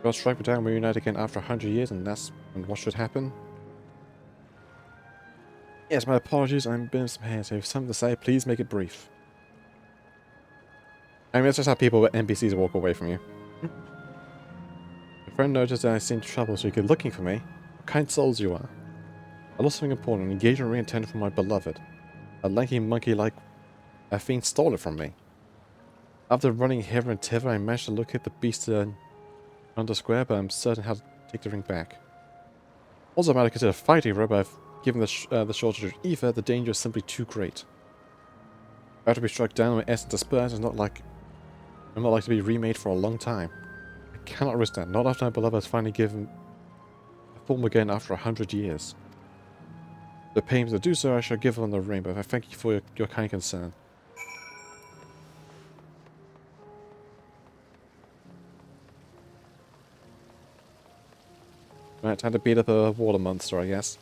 God strike me down, we unite again after 100 years, and what should happen? Yes, my apologies, I'm been some hair, so if you have something to say, please make it brief. I mean, that's just how people with NPCs walk away from you. Your friend noticed that I seemed trouble, so he came looking for me. What kind souls you are. I lost something important, an engagement ring intended for my beloved. A lanky monkey-like fiend stole it from me. After running hither and thither, I managed to locate the beast on the square, but I'm certain how to take the ring back. Also, I might consider fighting her, but given the shortage of ether, the danger is simply too great. I have to be struck down with essence dispersed, I'm not like to be remade for a long time. I cannot risk that, not after my beloved has finally given a form again after 100 years. the pay me to do so, I shall give on the ring, but I thank you for your kind concern. Right, time to beat up a water monster, I guess.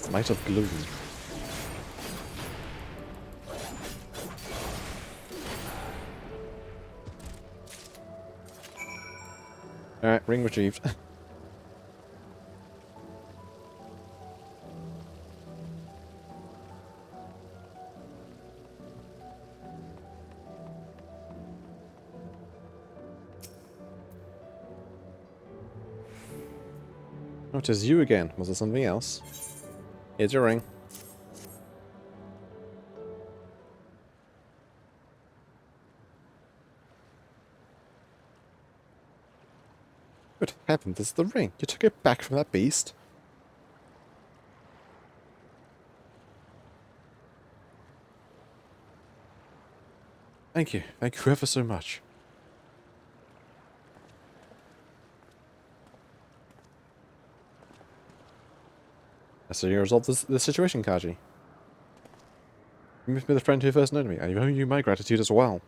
Might of gloom. Alright, ring retrieved. Oh, it is you again. Was it something else? Here's your ring. Good heavens, this is the ring. You took it back from that beast. Thank you. Thank you ever so much. So you resolved this situation, Kaji. You must be the friend who first known me. I owe you my gratitude as well.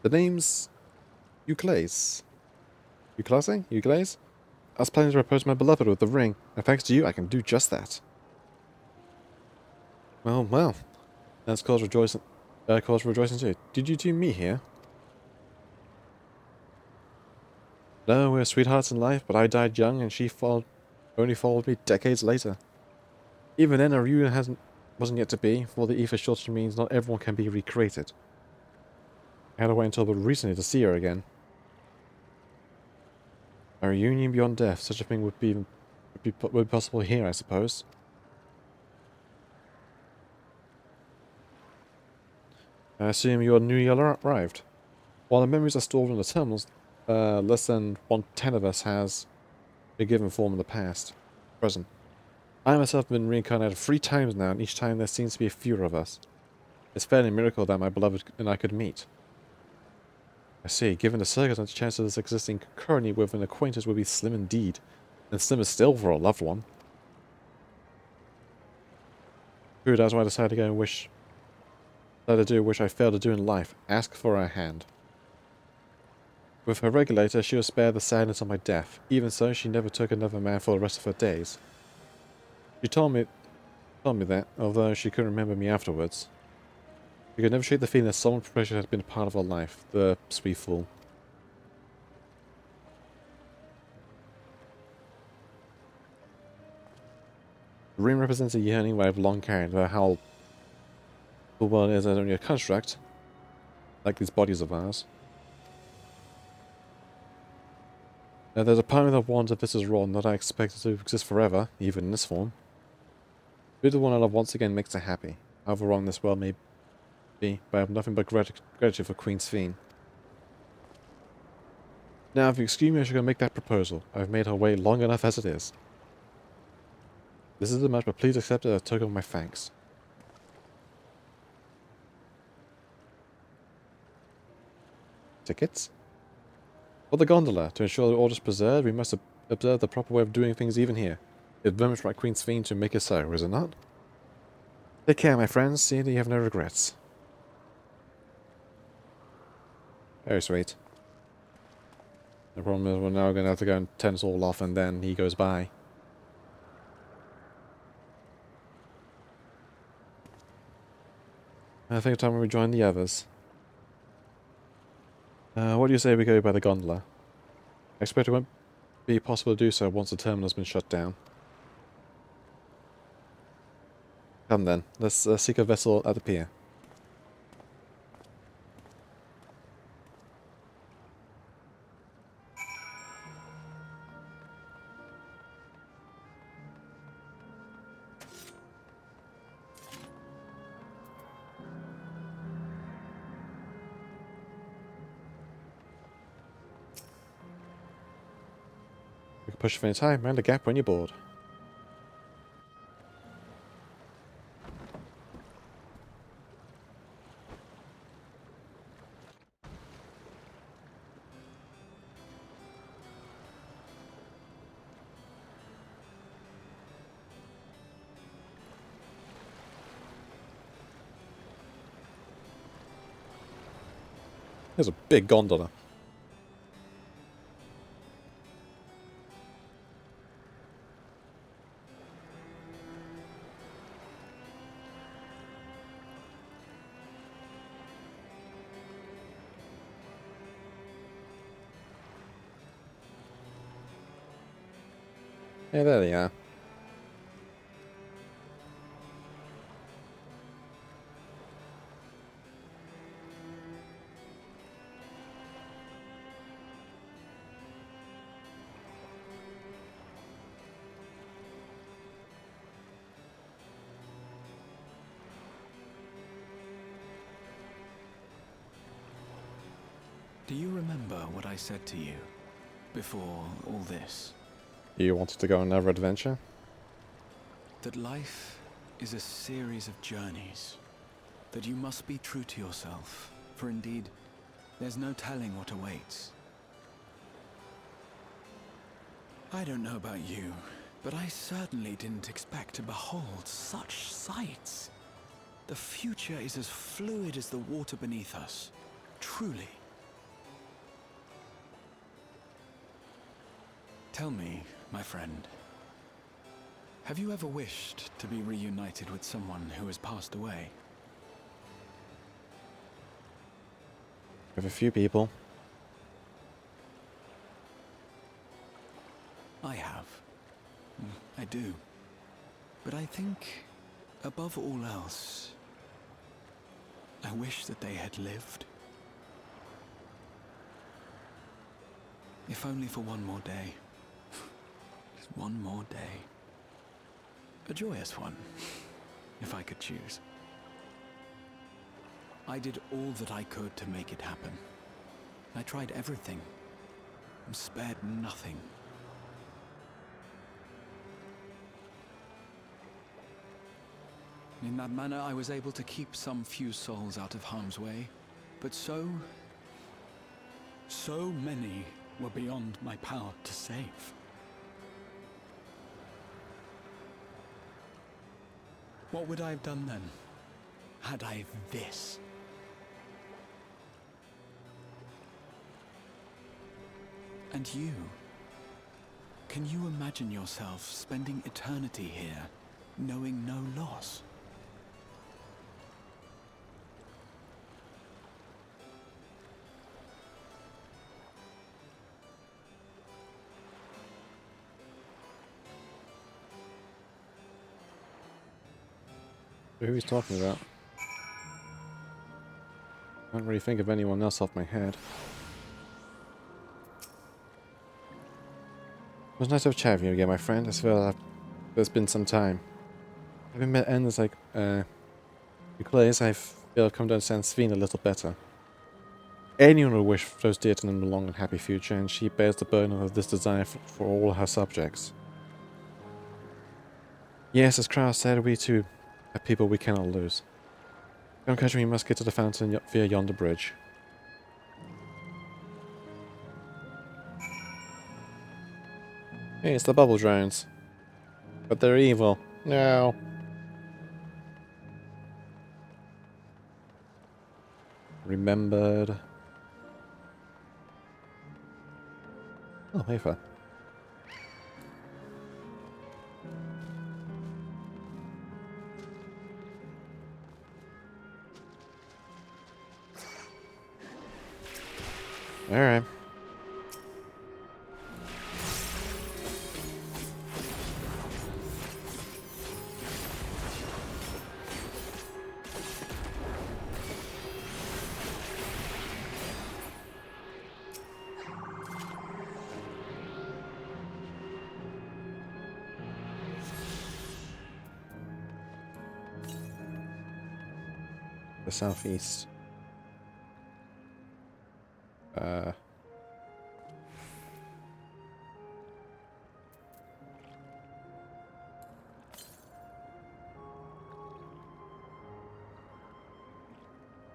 The name's Euclase. Euclase? Euclase? I was planning to propose my beloved with the ring, and thanks to you, I can do just that. Well. That's cause for rejoicing too. Did you two meet here? No, we're sweethearts in life, but I died young, and she only followed me decades later. Even then, a reunion wasn't yet to be, for the ether shortage means not everyone can be recreated. I had to wait until recently to see her again. A reunion beyond death, such a thing would be possible here, I suppose. I assume you are newly arrived. While the memories are stored in the terminals, less than 1/10 of us has been given form in the past. Present. I myself have been reincarnated 3 times now, and each time there seems to be fewer of us. It's fairly a miracle that my beloved and I could meet. I see. Given the circumstances, the chance of this existing concurrently with an acquaintance would be slim indeed, and slimmer still for a loved one. True, that's why I decided to go and which I failed to do in life. Ask for her hand. With her regulator, she was spared the sadness of my death. Even so, she never took another man for the rest of her days. She told me that, although she couldn't remember me afterwards. She could never shake the feeling that someone precious had been a part of her life. The sweet fool. The ring represents a yearning that I've long carried, about how the world is as only a construct, like these bodies of ours. Now, there's a part of me that wants if this is wrong, that I expect it to exist forever, even in this form. Be the one I love once again makes her happy. However wrong this world may be, but I have nothing but gratitude for Queen Sphene. Now, if you excuse me, I should go make that proposal. I've made her wait long enough as it is. This is a match, but please accept it as a token of my thanks. Tickets? For the gondola. To ensure the order is preserved, we must observe the proper way of doing things even here. It's very much like Queen Sphene to make it so, is it not? Take care, my friends. See that you have no regrets. Very sweet. The problem is we're now going to have to go and turn this all off, and then he goes by. I think it's time we join the others. What do you say we go by the gondola? I expect it won't be possible to do so once the terminal has been shut down. Come then, let's seek a vessel at the pier. push for any time, round the gap when you're bored. There's a big gondola. Yeah, there they are. Do you remember what I said to you before all this? You wanted to go on another adventure? That life is a series of journeys. That you must be true to yourself, for indeed, there's no telling what awaits. I don't know about you, but I certainly didn't expect to behold such sights. The future is as fluid as the water beneath us, truly. Tell me, my friend, have you ever wished to be reunited with someone who has passed away? With a few people. I have. I do. But I think, above all else, I wish that they had lived. If only for one more day. Just one more day. A joyous one, if I could choose. I did all that I could to make it happen. I tried everything, and spared nothing. In that manner, I was able to keep some few souls out of harm's way, but so many were beyond my power to save. What would I have done then, had I this? And you? Can you imagine yourself spending eternity here, knowing no loss? Who he's talking about? Can't really think of anyone else off my head. It was nice to have chat with you again, my friend. I feel like there's been some time. Having met endless like Euclides, I feel I've come to understand Sveen a little better. Anyone would wish those dear to them a long and happy future, and she bears the burden of this desire for all her subjects. Yes, as Kraus said, we too have people we cannot lose. Come catch me, you must get to the fountain via yonder bridge. Hey, it's the bubble drones. But they're evil. No. Remembered. Oh, hey, far. Alright. The southeast.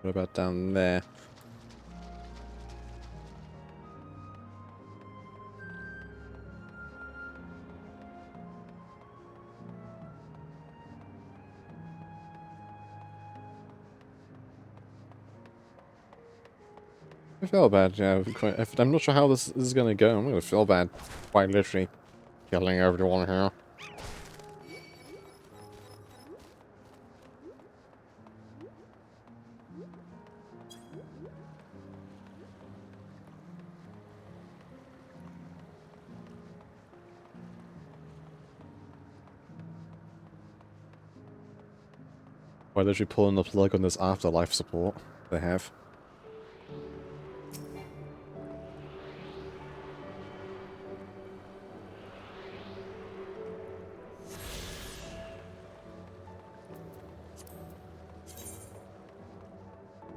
What about down there? I feel bad, yeah. I'm not sure how this is going to go. I'm going to feel bad. Quite literally killing everyone here. Quite literally pulling the plug on this afterlife support they have.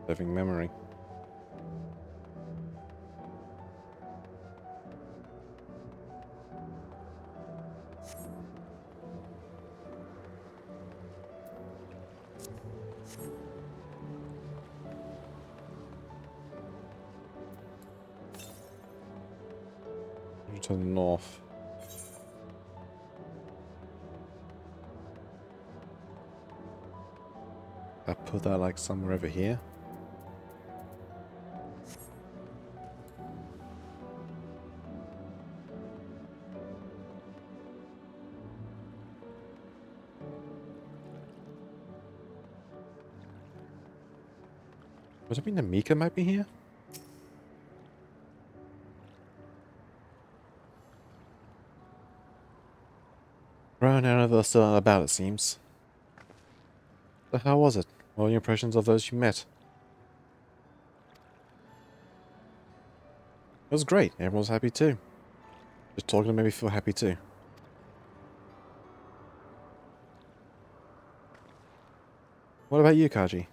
Living memory. To the north. I put that like somewhere over here. Does it mean the Mika might be here? Well, none of us still about, it seems. So how was it? What were your impressions of those you met? It was great. Everyone was happy too. Just talking to made me feel happy too. What about you, Kaji?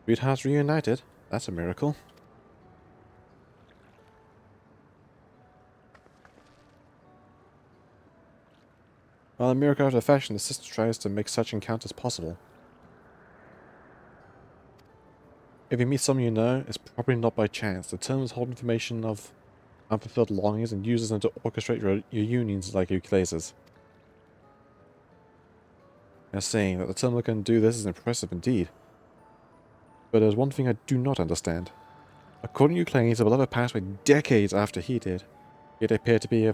Sweethearts reunited? That's a miracle. While a miracle out of fashion, the sister tries to make such encounters possible. If you meet someone you know, it's probably not by chance. The terms hold information of unfulfilled longings and uses them to orchestrate your unions like ukuleles. Now saying that the Terminal can do this is impressive indeed. But there's one thing I do not understand. According to Euclides, the beloved passed away decades after he did, yet they appear to be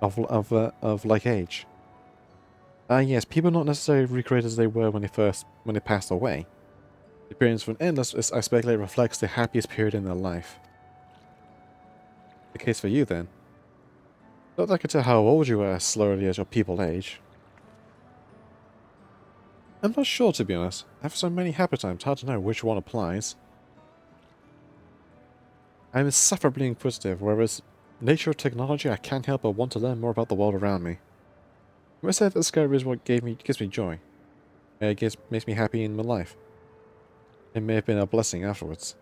of like age. Yes, people are not necessarily recreated as they were when they passed away. The appearance of an endless, I speculate, reflects the happiest period in their life. The case for you, then. Not that I can tell how old you are as slowly as your people age. I'm not sure, to be honest. I have so many habits, it's hard to know which one applies. I'm insufferably inquisitive, whereas nature or technology, I can't help but want to learn more about the world around me. I must say that discovery is what gives me joy. It makes me happy in my life. It may have been a blessing afterwards.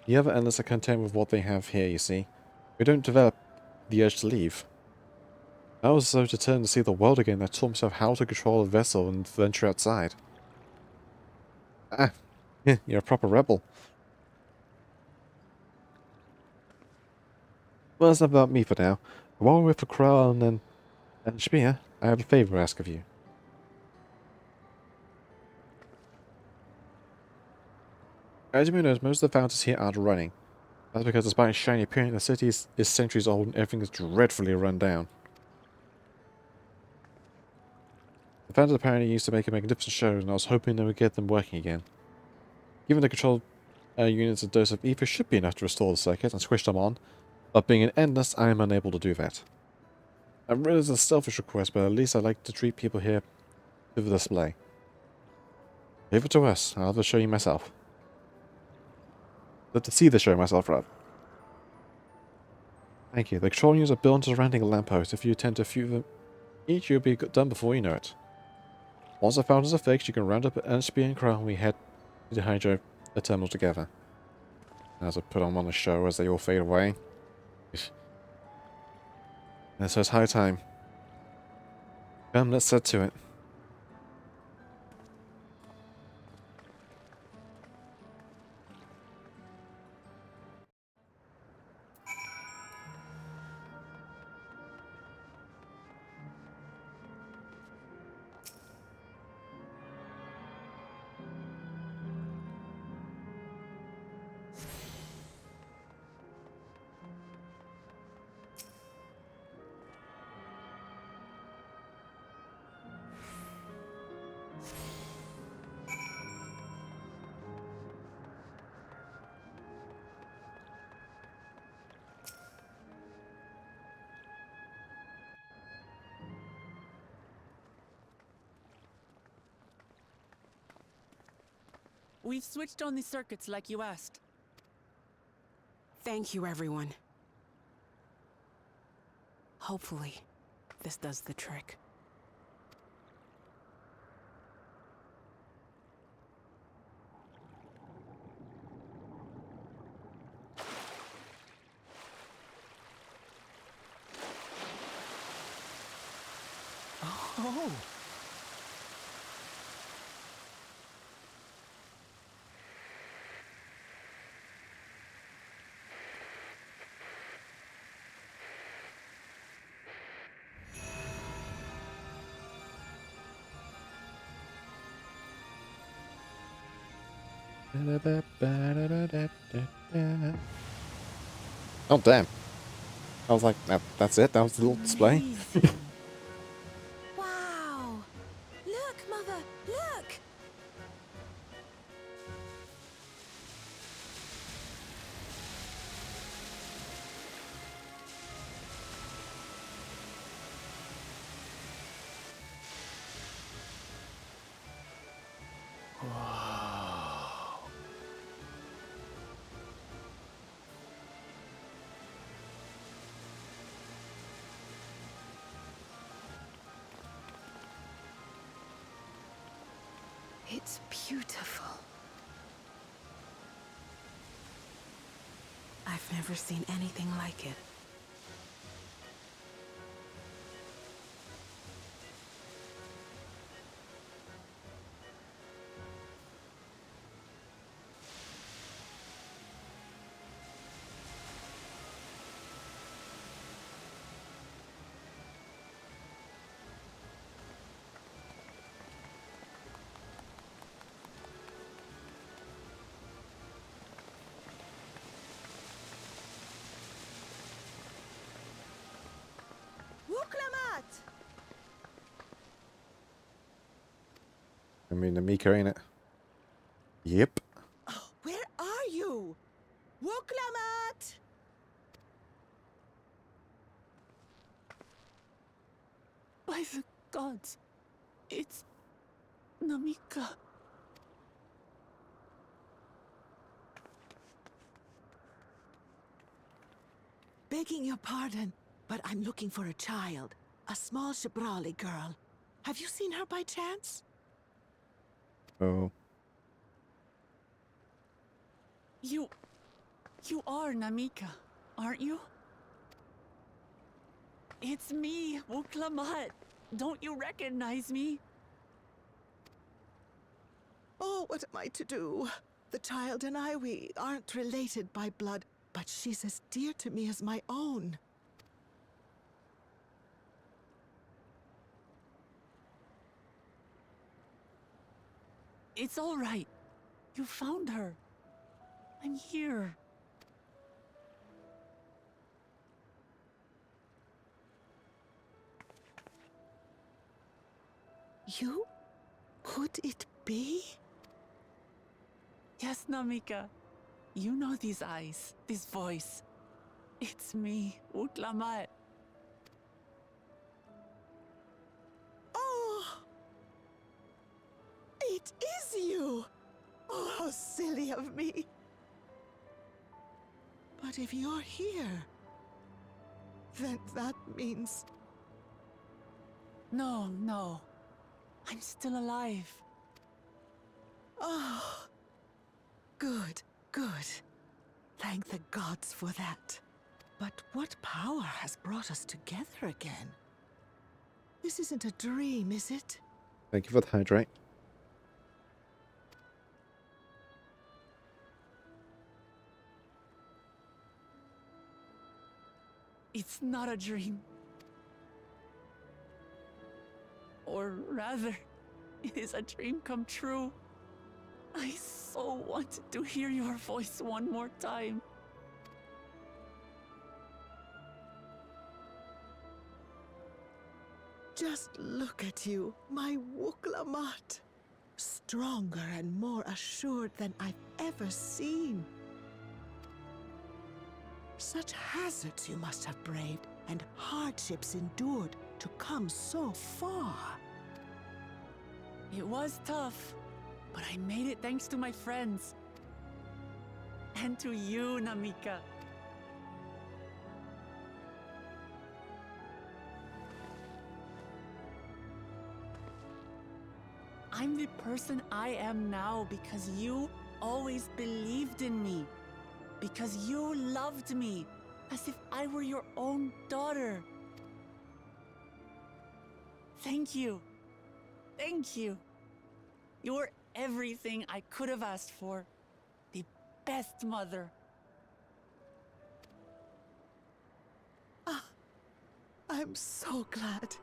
The other endless are content with what they have here, you see. We don't develop the urge to leave. I was so determined to see the world again that I taught myself how to control a vessel and venture outside. Ah, you're a proper rebel. Well, that's enough about me for now. While we're with for Kral and Spear, I have a favor to ask of you. As you knows, most of the fountains here aren't running. That's because despite its shiny appearance, the city is centuries old and everything is dreadfully run down. The fountains apparently used to make a magnificent show, and I was hoping they would get them working again. Given the control units, a dose of ether should be enough to restore the circuit and switch them on, but being an endless, I am unable to do that. I realize it's a selfish request, but at least I like to treat people here to the display. Leave it to us. I'll have to show you myself. To see the show myself, rather. Thank you. The control units are built into surrounding a lamppost. If you attend to a few of them each, you'll be done before you know it. Once the fountains are fixed, you can round up Ernstby and Crow and we head to hydro the terminal together. As I put on a show as they all fade away. And so it's high time. Come, let's set to it. We've switched on the circuits like you asked. Thank you, everyone. Hopefully, this does the trick. Oh! Oh damn. I was like, that's it? That was the little display? Wow! Look, Mother! Look! It's beautiful. I've never seen anything like it. I mean, the Mika, ain't it? Yep. Where are you? Wuklamat! By the gods, it's Namika. Begging your pardon, but I'm looking for a child. A small Shibrali girl. Have you seen her by chance? Oh. You are Namika, aren't you? It's me, Wuklamat. Don't you recognize me? Oh, what am I to do? The child and I, we aren't related by blood, but she's as dear to me as my own. It's all right. You found her. I'm here. You? Could it be? Yes, Namika. You know these eyes, this voice. It's me, Wuklamat. Oh! It is you! Oh, how silly of me. But if you're here, then that means... No. I'm still alive. Oh, Good, good. Thank the gods for that. But what power has brought us together again? This isn't a dream, is it? Thank you for the hydrate. It's not a dream. Or rather, it is a dream come true. I so wanted to hear your voice one more time. Just look at you, my Wooklamat. Stronger and more assured than I've ever seen. Such hazards you must have braved and hardships endured to come so far. It was tough, but I made it thanks to my friends. And to you, Namika. I'm the person I am now because you always believed in me. Because you loved me as if I were your own daughter. Thank you. Thank you. You're everything I could have asked for. The best mother. Ah, I'm so glad.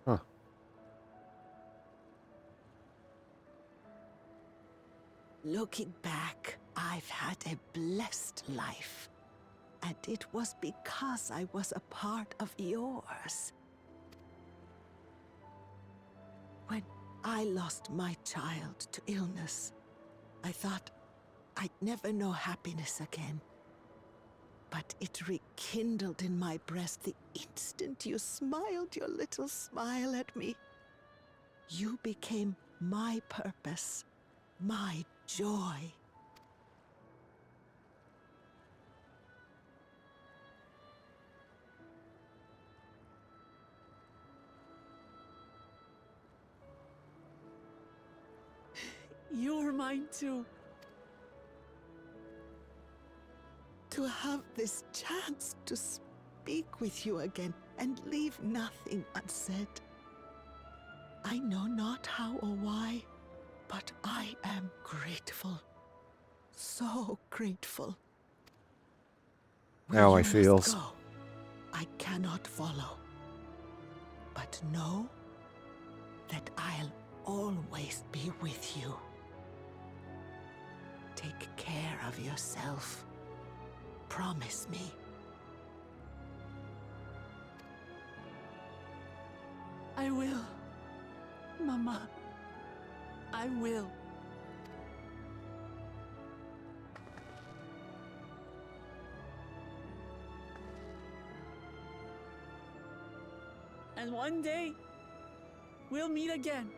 Huh. Looking back, I've had a blessed life. And it was because I was a part of yours. When I lost my child to illness, I thought I'd never know happiness again. But it rekindled in my breast the instant you smiled your little smile at me. You became my purpose, my joy. You're mine too. To have this chance to speak with you again and leave nothing unsaid. I know not how or why, but I am grateful. So grateful. How I you feel. must go, I cannot follow. But know that I'll always be with you. Take care of yourself. Promise me. I will. Mama. I will. And one day, we'll meet again.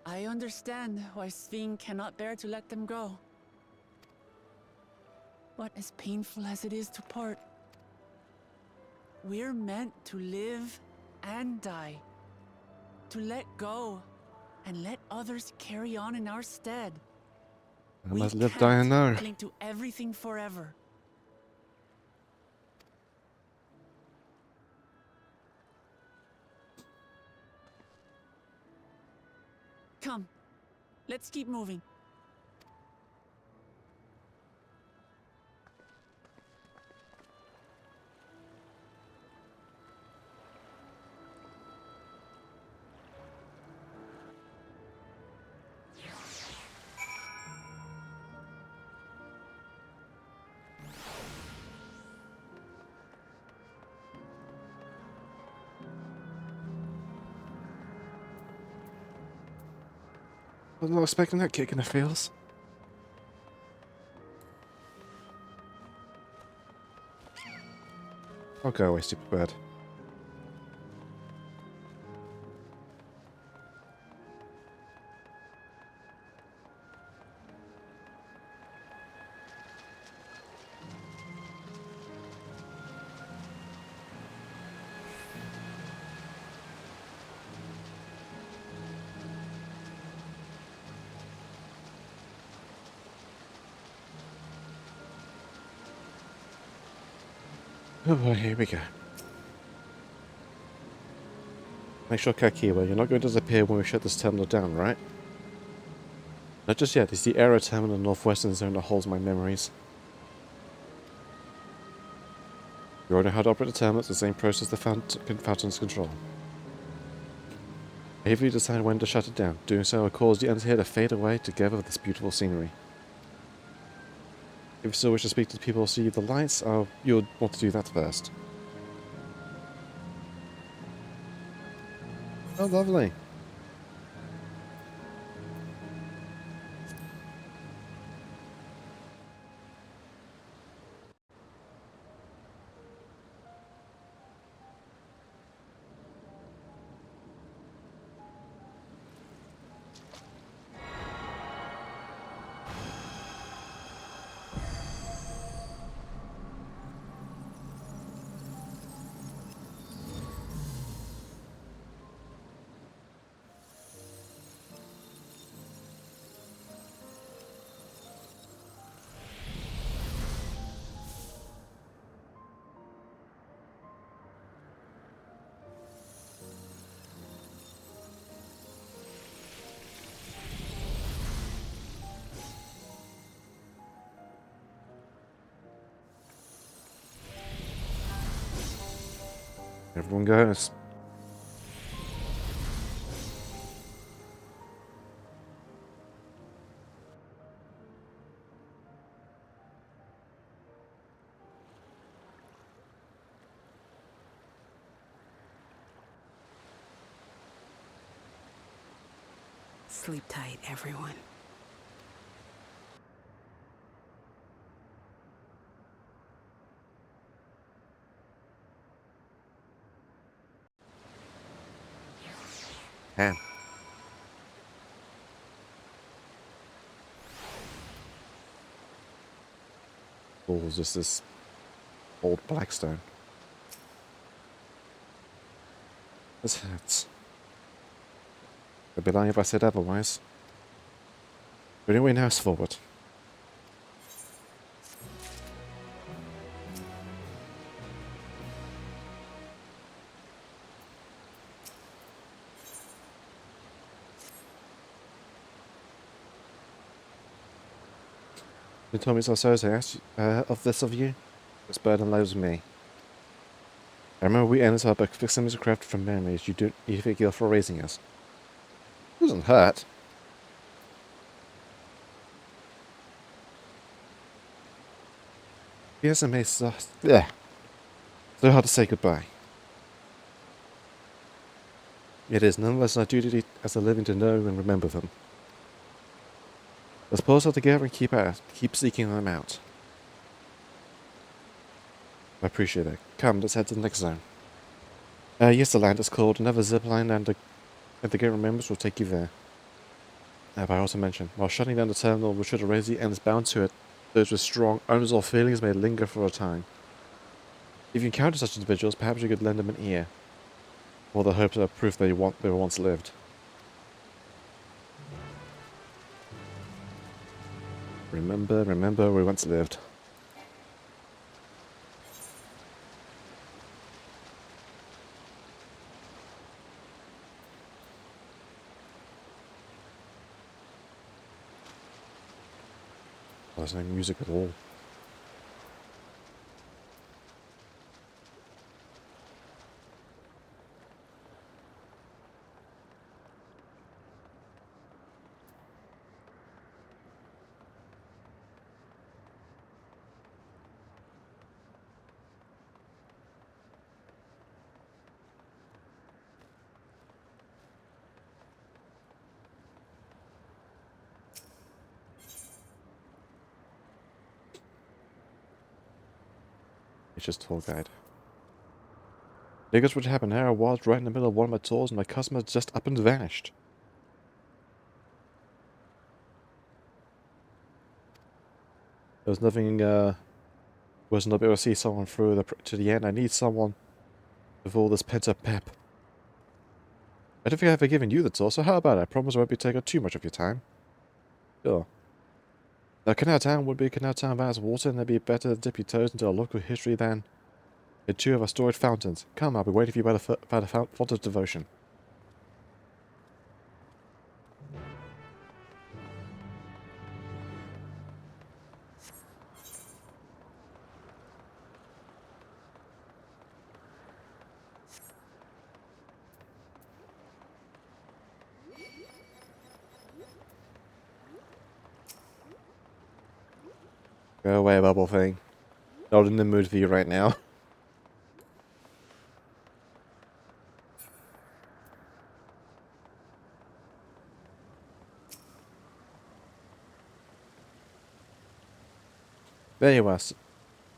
I understand why Sving cannot bear to let them go. But as painful as it is to part, we're meant to live and die. To let go and let others carry on in our stead. I must live, die, and know. Cling to everything forever. Come, let's keep moving. I was not expecting that kick in the feels. I'll go away, stupid bird. Oh boy, here we go. Make sure, Kakiwa, you're not going to disappear when we shut this terminal down, right? Not just yet, it's the aero terminal in the northwestern zone that holds my memories. You already know how to operate the terminal, it's the same process the fountains control. If you decide when to shut it down, doing so will cause the ends here to fade away together with this beautiful scenery. If you still wish to speak to people or see the lights, you'll want to do that first. Oh, lovely. Everyone goes. Sleep tight, everyone. Man. Oh, just this old blackstone. This hurts. I'd be lying if I said otherwise. But anyway, now it's forward. You told me so, I asked of this of you. This burden lies with me. I remember we ended up fixing this craft from memories you think you're for raising us. It doesn't hurt. Yes, it may so hard to say goodbye. It is nonetheless our duty as a living to know and remember them. Let's pull ourselves together and keep seeking them out. I appreciate it. Come, let's head to the next zone. Yes, the land is called. Another zipline and the game remembers will take you there. But I also mentioned, while shutting down the terminal, we should erase the ends bound to it. Those with strong, unresolved feelings may linger for a time. If you encounter such individuals, perhaps you could lend them an ear. Or the hopes of proof they were once lived. Remember, we once lived. There's no music at all. Just tour guide. Because what happened there, I was right in the middle of one of my tours and my customer just up and vanished. There was nothing, was not able to see someone through to the end. I need someone with all this pent-up pep. I don't think I've ever given you the tour, so how about it? I promise I won't be taking up too much of your time. Sure. Now, Canal Town would be a canal town without water, and there'd be better to dip your toes into our local history than in two of our storied fountains. Come, I'll be waiting for you by the font of devotion. Go away, bubble thing. Not in the mood for you right now. There you are.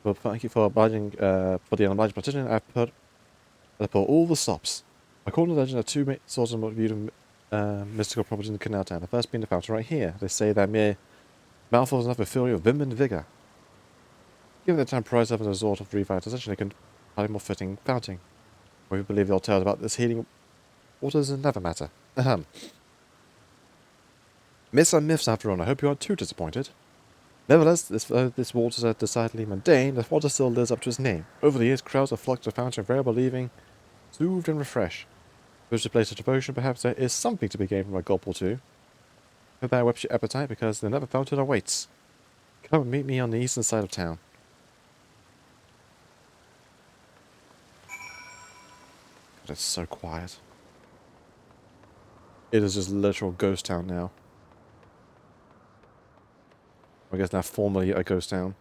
Well, thank you for obliging, for the obliging partition. I put all the stops. According to legend, there are two sources of viewed mystical properties in the canal town. The first being the fountain right here. They say that mere mouthful is enough to fill you with vim and vigor. Given the town prides of a resort of revitalization, it can hardly more fitting fountain. We believe the old tales about this healing waters is another matter. Ahem. Myths are myths after all, and I hope you aren't too disappointed. Nevertheless, this water is decidedly mundane. The water still lives up to its name. Over the years, crowds have flocked to the fountain, invariably leaving soothed and refreshed. If it's a place of devotion, perhaps there is something to be gained from a gulp or two. Hope that whets your appetite, because the another fountain awaits. Come and meet me on the eastern side of town. God, it's so quiet. It is just literal ghost town now. I guess now formerly a ghost town.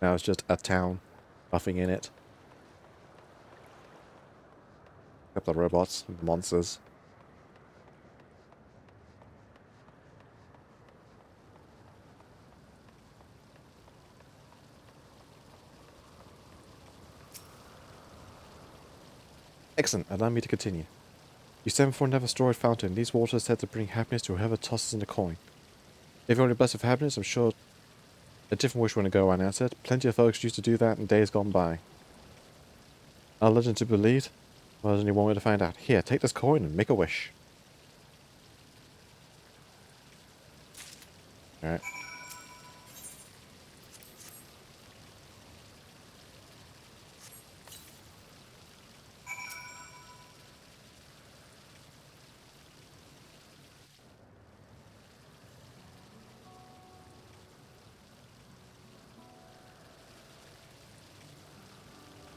Now it's just a town. Nothing in it. Except the robots and the monsters. Excellent, allow me to continue. You stand before another storied fountain. These waters are said to bring happiness to whoever tosses in a coin. If you're only blessed with happiness, I'm sure a different wish wouldn't go unanswered. Plenty of folks used to do that in days gone by. Are legend to be believed? Well, there's only one way to find out. Here, take this coin and make a wish. Alright.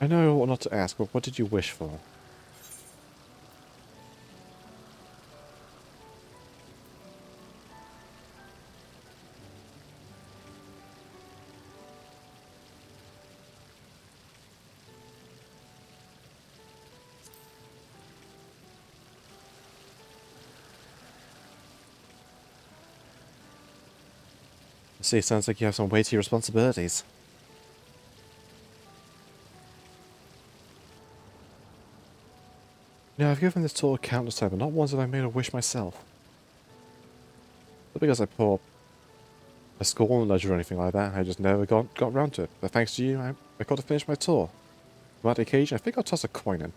I know what not to ask, but what did you wish for? I see, sounds like you have some weighty responsibilities. Now, I've given this tour countless times, but not once have I made a wish myself. Not because I put up a score on ledger or anything like that, I just never got around to it. But thanks to you, I got to finish my tour. On that occasion, I think I'll toss a coin in.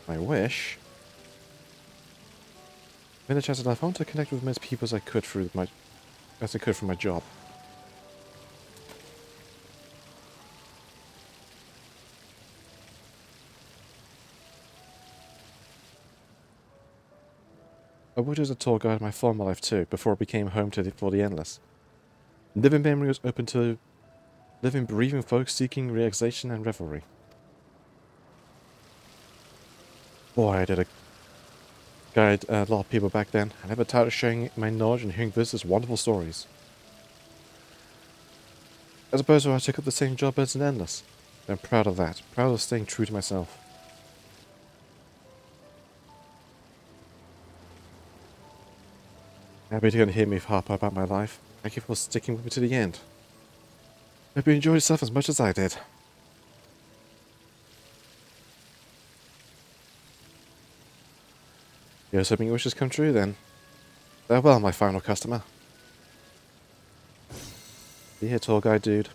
My wish? Made the chance that I want to connect with as many people as I could from my job. I worked as a tour guide in my former life too, before it became home for the endless. Living memory was open to living, breathing folks seeking relaxation and revelry. Boy, I did a guide a lot of people back then. I never tired of sharing my knowledge and hearing visitors' wonderful stories. I suppose I took up the same job as an endless. I'm proud of that, proud of staying true to myself. Happy to hear me harp about my life. Thank you for sticking with me to the end. Hope you enjoyed yourself as much as I did. Here's hoping your wishes come true then. Farewell, my final customer. See you, tour guide dude.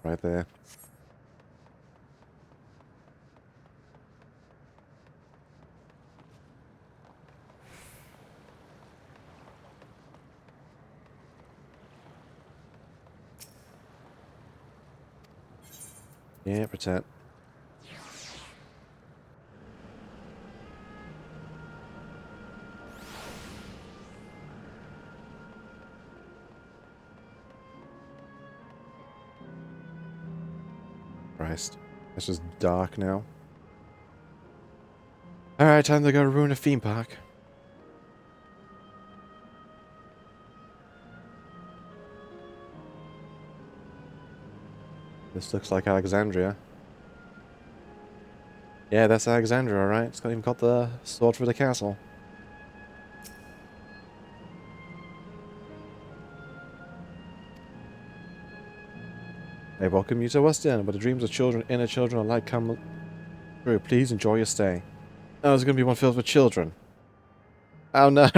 Right there. Yeah, pretend. Christ. It's just dark now. Alright, time to go ruin a theme park. This looks like Alexandria. Yeah, that's Alexandria, alright. It's even got the sword for the castle. I welcome you to West End, where the dreams of children, inner children alike come true. Please enjoy your stay. Oh, there's going to be one filled with children. Oh no.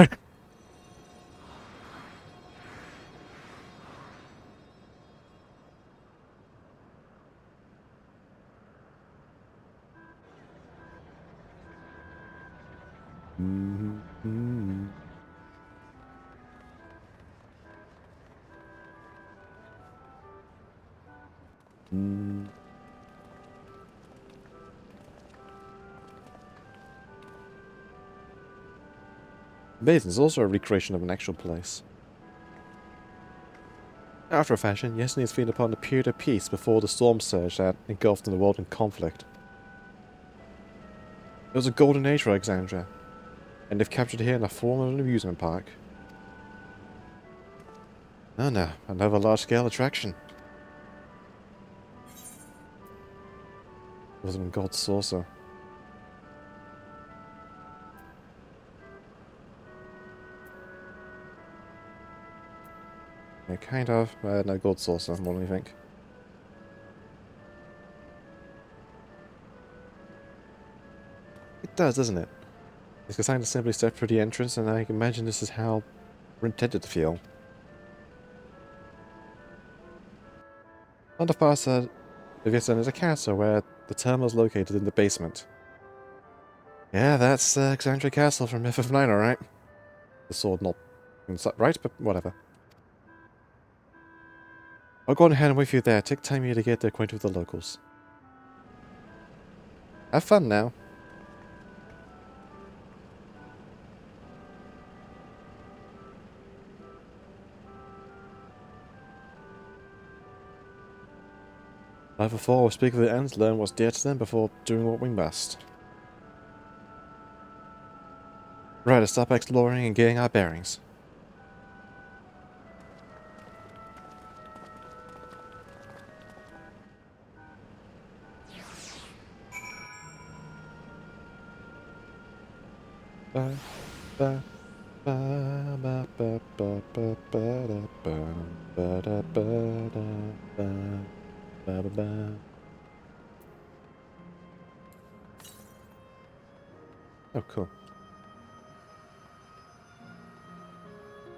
Basin is also a recreation of an actual place. After a fashion, Yesenians feed upon the period of peace before the storm surge that engulfed the world in conflict. It was a golden age for Alexandria, and they've captured here in the form of an amusement park. Oh no, another large-scale attraction. It was in God's saucer. Yeah, kind of, no, gold saucer, more than you think. It does, doesn't it? It's designed to simply step through the entrance, and I can imagine this is how we're intended to feel. On the far side of Yesen is a castle where the terminal is located in the basement. Yeah, that's Alexandria Castle from FF14, alright? The sword not right, but whatever. I'll go ahead and wait for you there. Take time here to get acquainted with the locals. Have fun now. Life before we speak of the ends, learn what's dear to them before doing what we must. Right, let's stop exploring and getting our bearings. Ba, ba, ba, ba, ba, ba, ba, ba, da, ba, ba, da, ba, da, ba, ba, ba, ba. Oh, cool.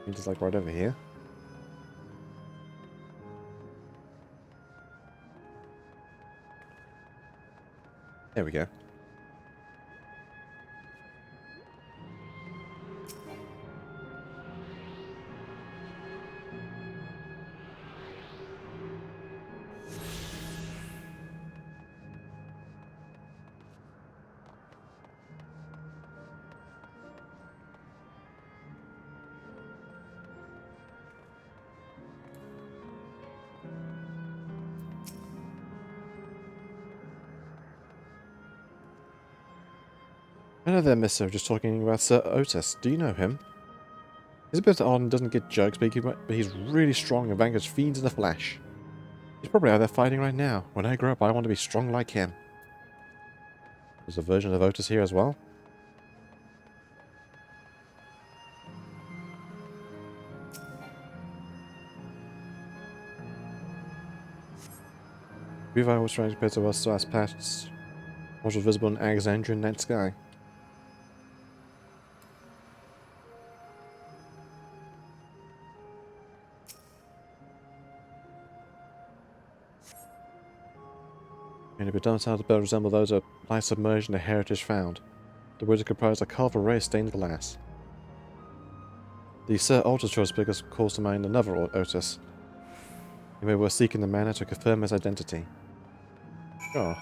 He's just like right over here. There we go. Hello there, mister. Just talking about Sir Otis. Do you know him? He's a bit odd and doesn't get jokes, but he's really strong and vanquishes fiends in the flesh. He's probably out there fighting right now. When I grow up, I want to be strong like him. There's a version of Otis here as well. Levi was trying to put to us last patch. What was visible in Alexandrian night sky. And if it does sound to resemble those that lie submerged in the heritage found. The words are comprised of colorful rays stained glass. The Sir Otis choice because calls to mind another Otis. He may well seek in the manner to confirm his identity. Sure.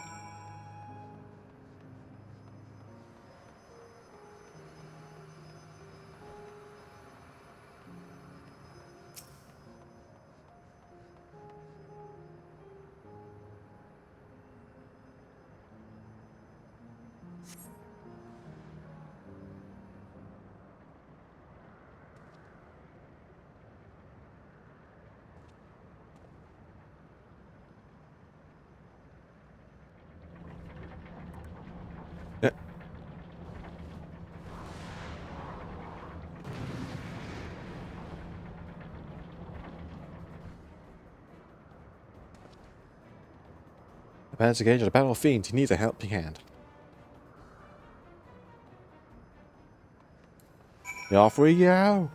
About to engage a battle of fiends, he needs a helping hand. Off we go!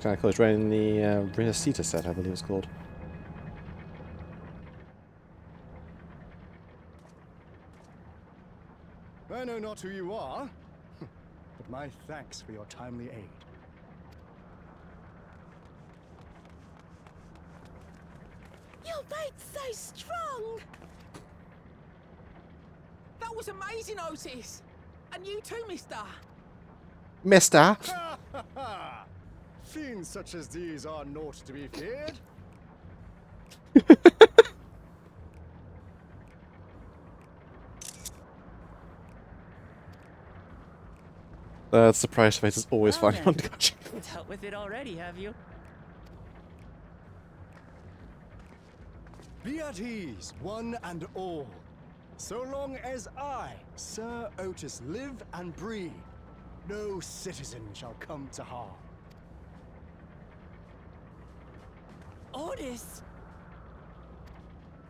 Kind of close, right in the Renacita set, I believe it's called. I know not who you are, but my thanks for your timely aid. Your mate's so strong! That was amazing, Otis! And you too, mister! Mister! Fiends such as these are naught to be feared. Surprise face is always funny on Gacha. Dealt with it already, have you? Be at ease, one and all. So long as I, Sir Otis, live and breathe, no citizen shall come to harm. Otis!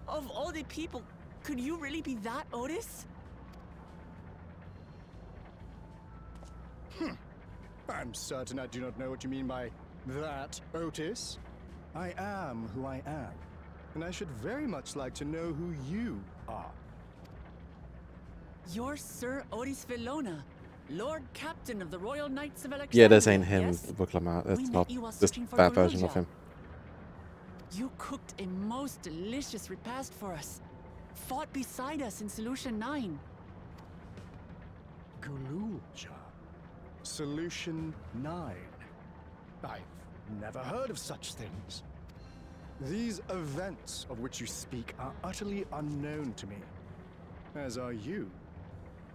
Of all the people, could you really be that Otis? I'm certain I do not know what you mean by that, Otis. I am who I am, and I should very much like to know who you are. You're Sir Otis Villona, Lord Captain of the Royal Knights of Alexandria. Yeah, this ain't him, yes? Booklamart. We That's met not you while this searching for that version of Guruja. him. You cooked a most delicious repast for us. Fought beside us in Solution 9. Guruja. Solution 9. I've never heard of such things. These events of which you speak are utterly unknown to me, as are you.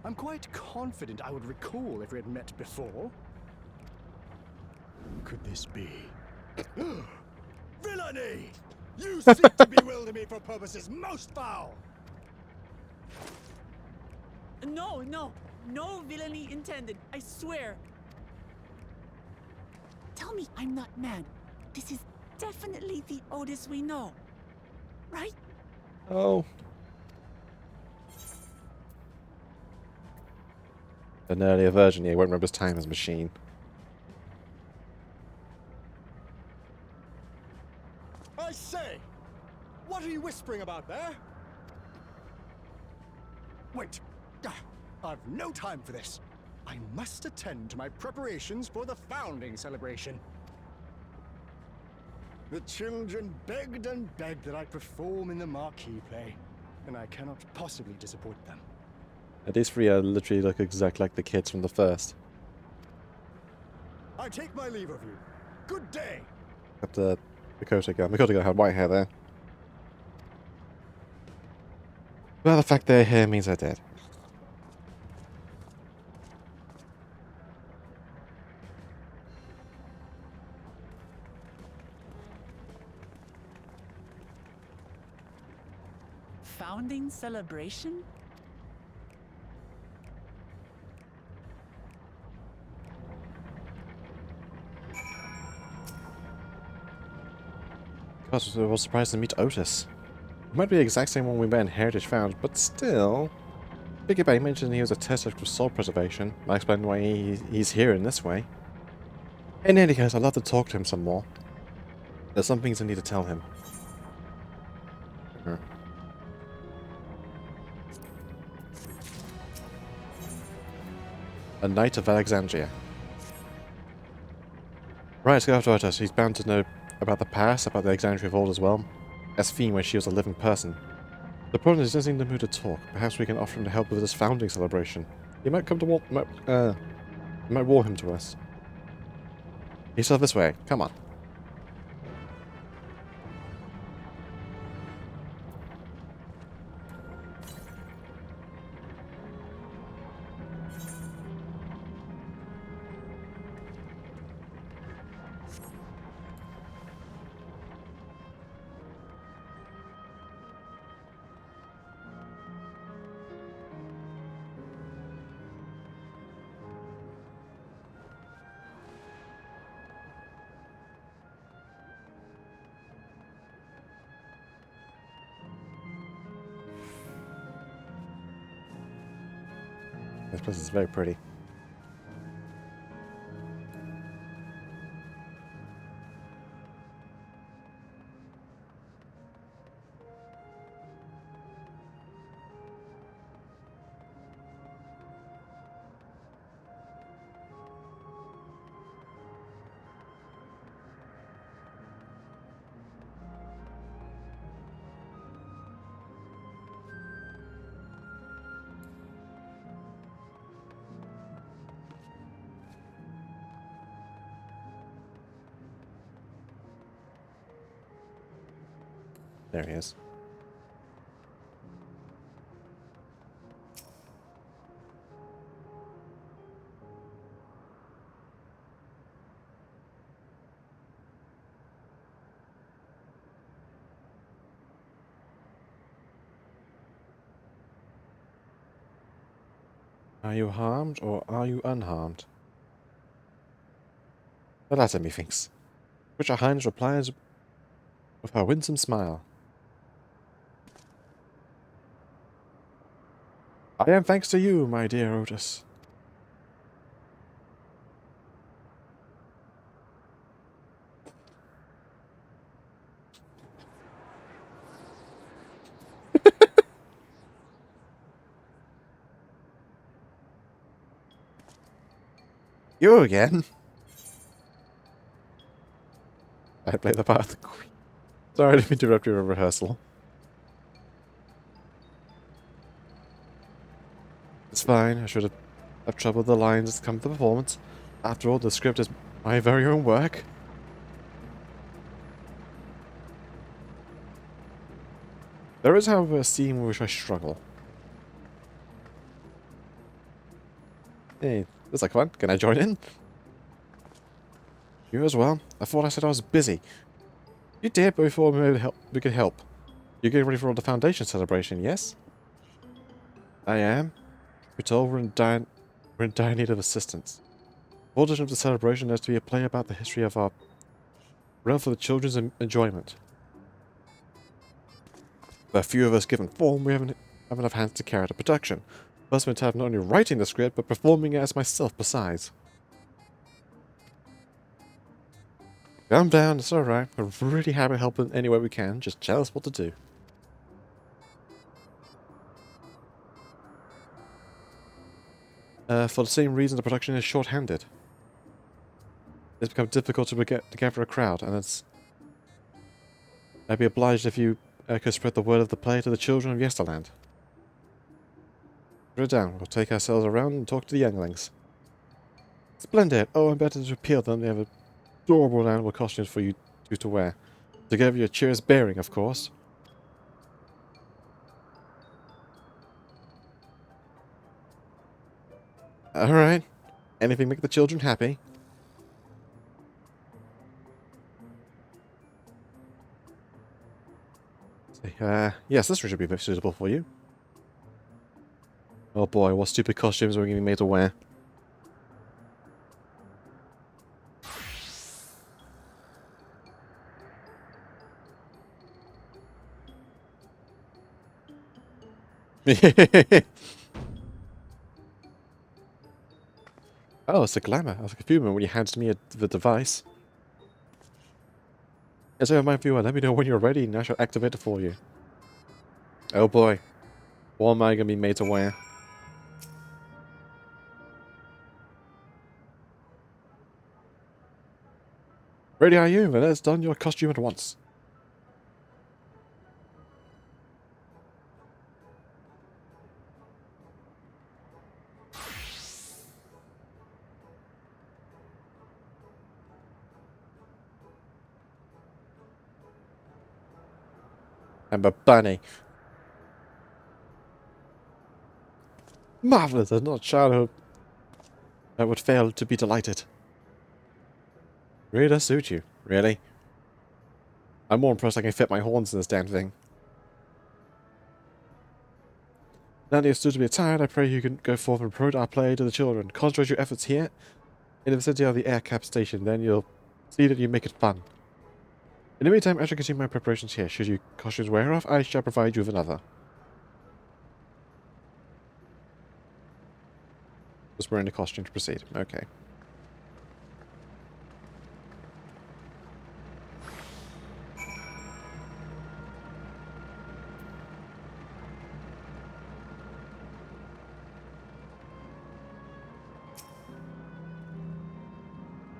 I'm quite confident I would recall if we had met before. Could this be? Villainy! You seek to bewilder me for purposes most foul! No villainy intended, I swear. Tell me I'm not mad. This is definitely the Otis we know, right? Oh. An earlier version, yeah, he won't remember his time as machine. out there? Wait. I've no time for this. I must attend to my preparations for the founding celebration. The children begged and begged that I perform in the marquee play, and I cannot possibly disappoint them. These three are literally look exactly like the kids from the first. I take my leave of you. Good day. Except the Dakota girl. Dakota girl had white hair there. Well, the fact their hair means they're dead. Founding celebration? God, I was surprised to meet Otis. It might be the exact same one we met in Heritage Found, but still. Figured by mentioning he was a tester for soul preservation. Might explain why he's here in this way. In any case, I'd love to talk to him some more. There's some things I need to tell him. A Knight of Alexandria. Right, let's go after Otis. He's bound to know about the past, about the Alexandria of old as well. As Fiend when she was a living person. The problem is he doesn't seem in the mood to talk. Perhaps we can offer him to help with this founding celebration. He might come to might war him to us. He's still this way. Come on. This place is very pretty. There he is. Are you harmed or are you unharmed? The latter, methinks. Which our Highness replies with her winsome smile. I am thanks to you, my dear Otis. You again? I play the part of the Queen. Sorry, I didn't interrupt your rehearsal. It's fine, I should have troubled the lines as come to the performance. After all, the script is my very own work. There is, however, a scene in which I struggle. Hey, this is like fun. Can I join in? You as well? I thought I said I was busy. You did, but before we could help. You're getting ready for the foundation celebration, yes? I am. We're told we're in dire need of assistance. The origin of the celebration has to be a play about the history of our realm for the children's enjoyment. But a few of us given form, we haven't enough hands to carry out a production. First, I'm to have not only writing the script, but performing it as myself besides. Calm down, it's alright. We're really happy to help in any way we can. Just tell us what to do. For the same reason, the production is short-handed. It's become difficult to gather a crowd, and I'd be obliged if you could spread the word of the play to the children of Yesterland. Put it down. We'll take ourselves around and talk to the younglings. Splendid! Oh, I'm better to appeal them. They have adorable animal costumes for you to wear. To give you a cheerless bearing, of course. Alright. Anything make the children happy? Yes, this should be very suitable for you. Oh boy, what stupid costumes are we going to be made to wear? Oh, it's a glamour. I was like a few when you handed me the device. As I my viewer, let me know when you're ready and I shall activate it for you. Oh boy. What am I going to be made to wear? Ready are you? Then let's don your costume at once. I'm a bunny. Marvelous! There's not a child who would fail to be delighted. Really does suit you. Really? I'm more impressed I can fit my horns in this damn thing. Now that you're suitably attired, I pray you can go forth and promote our play to the children. Concentrate your efforts here, in the vicinity of the air cap station, then you'll see that you make it fun. In the meantime, I shall continue my preparations here. Should your costumes wear off, I shall provide you with another. Just wearing the costume to proceed. Okay.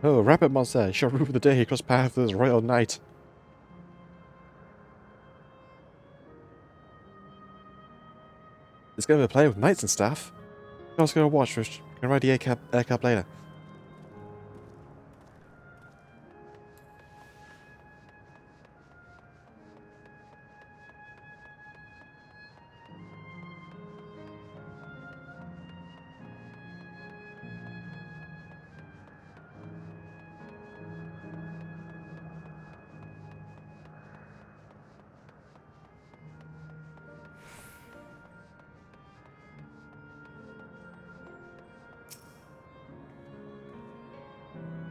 Oh, Rapid Monster, you shall rule the day he crossed paths with his royal knight. It's going to play with knights and stuff. I was going to watch first. Can ride the air cap later.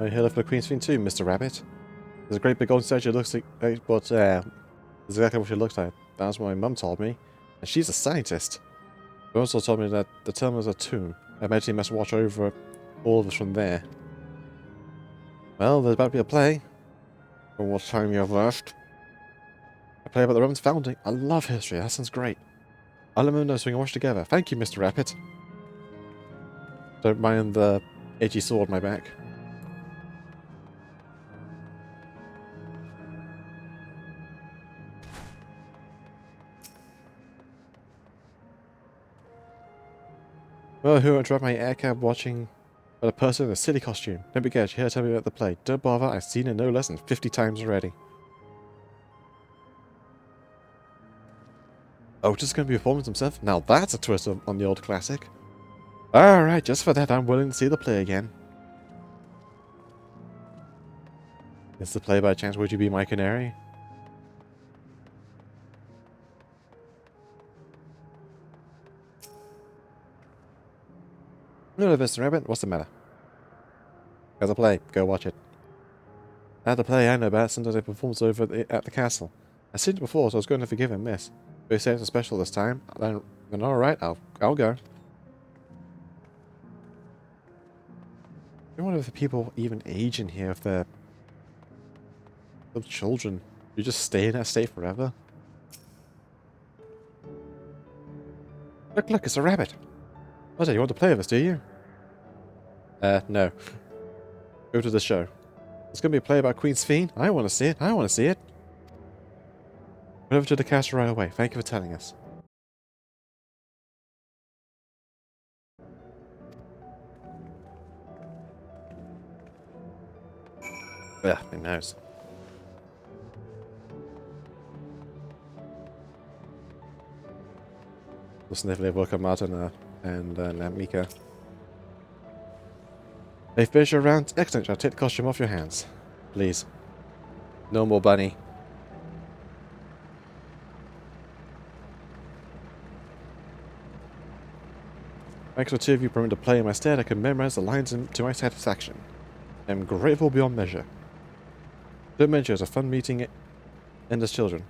I heard of the Queen's thing too, Mr. Rabbit. There's a great big golden statue. It looks like, but it's exactly what she looks like. That's what my mum told me, and she's a scientist. She also told me that the tomb is a tomb. I imagine he must watch over all of us from there. Well, there's about to be a play. For what time you have left? A play about the Roman's founding. I love history. That sounds great. I'll let them know so we can watch together. Thank you, Mr. Rabbit. Don't mind the edgy sword on my back. Well, who interrupt my air cab watching but a person in a silly costume? Don't be scared, here to tell me about the play. Don't bother, I've seen it no less than 50 times already. Oh, just going to be performing himself? Now that's a twist on the old classic. Alright, just for that I'm willing to see the play again. Is the play by chance Would You Be My Canary? No, Mr. Rabbit, what's the matter? There's a play, go watch it. At the play I know about, sometimes it performs over at the castle. I've seen it before, so I was going to forgive and miss. But you say it's a special this time, then alright, I'll go. I wonder if the people even age in here, if they're little children. You just stay in that state forever? Look, it's a rabbit. Oh, you want to play with us, do you? No. Go to the show. There's gonna be a play about Queen Sphene. I want to see it. I want to see it. Head over to the castle right away. Thank you for telling us. Yeah, big nose. We'll sniffly welcome Martin and Mika. They finished your round. Excellent. I'll take the costume off your hands. Please. No more bunny. Thanks for two of you permitting to play in my stead. I can memorize the lines to my satisfaction. I am grateful beyond measure. Don't mention it was a fun meeting Endless children.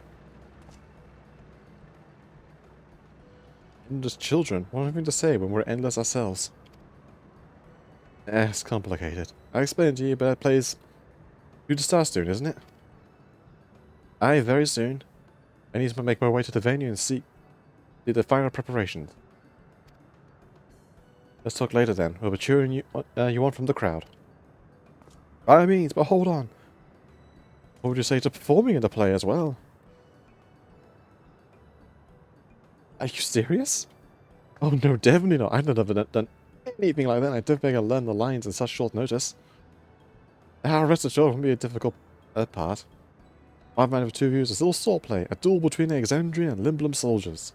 Endless children? What am I going to say when we're endless ourselves? It's complicated. I explained to you, but that plays due to start soon, isn't it? Aye, very soon. I need to make my way to the venue and see the final preparations. Let's talk later then. We'll be cheering you on from the crowd. By all means, but hold on. What would you say to performing in the play as well? Are you serious? Oh no, definitely not. I've never done anything like that. I don't think I learned the lines in such short notice. Rest assured, will be a difficult part. 5 man of 2 views is a little swordplay, a duel between the Exandria and Limblum soldiers.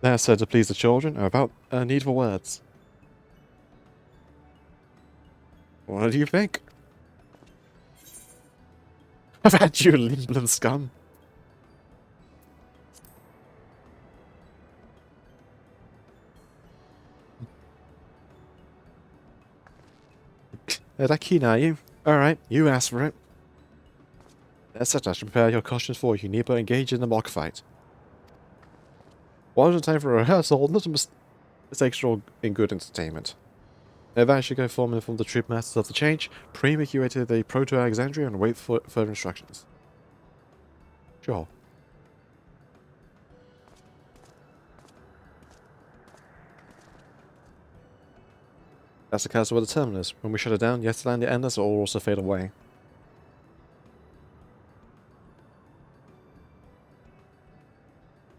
They're said to please the children and without a need for words. What do you think? I've had you, Limblum scum. That keen, are you? Alright, you asked for it. That's such I should prepare your costumes for you, need but engage in the mock fight. One time for a rehearsal, not a mistakes are all in good entertainment. If I should go form and inform the troop masters of the change, pre-make your way to the Proto-Alexandria and wait for further instructions. Sure. That's the castle where the terminal is. When we shut it down, yesterday and the endless will also fade away.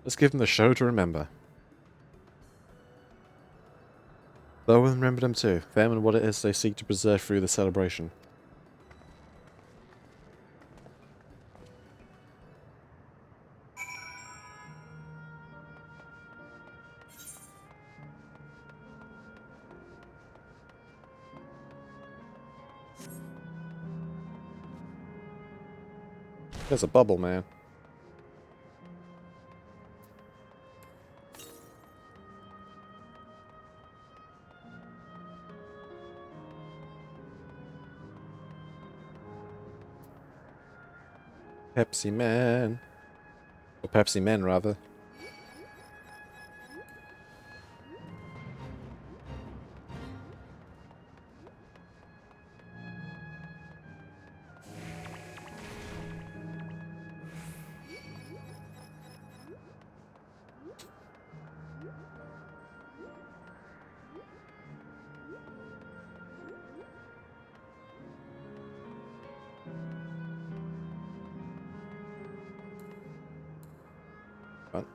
Let's give them the show to remember. Though we'll remember them too, them and what it is they seek to preserve through the celebration. There's a bubble, man. Pepsi Man. Or Pepsi Men, rather. Fun.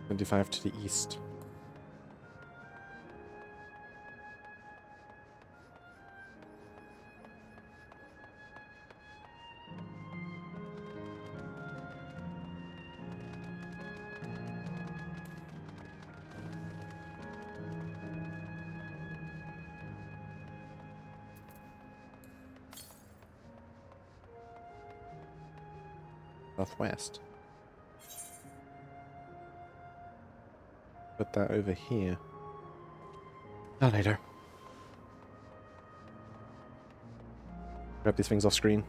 "25 to the east. Southwest. Put that over here. Oh, later. Grab these things off screen.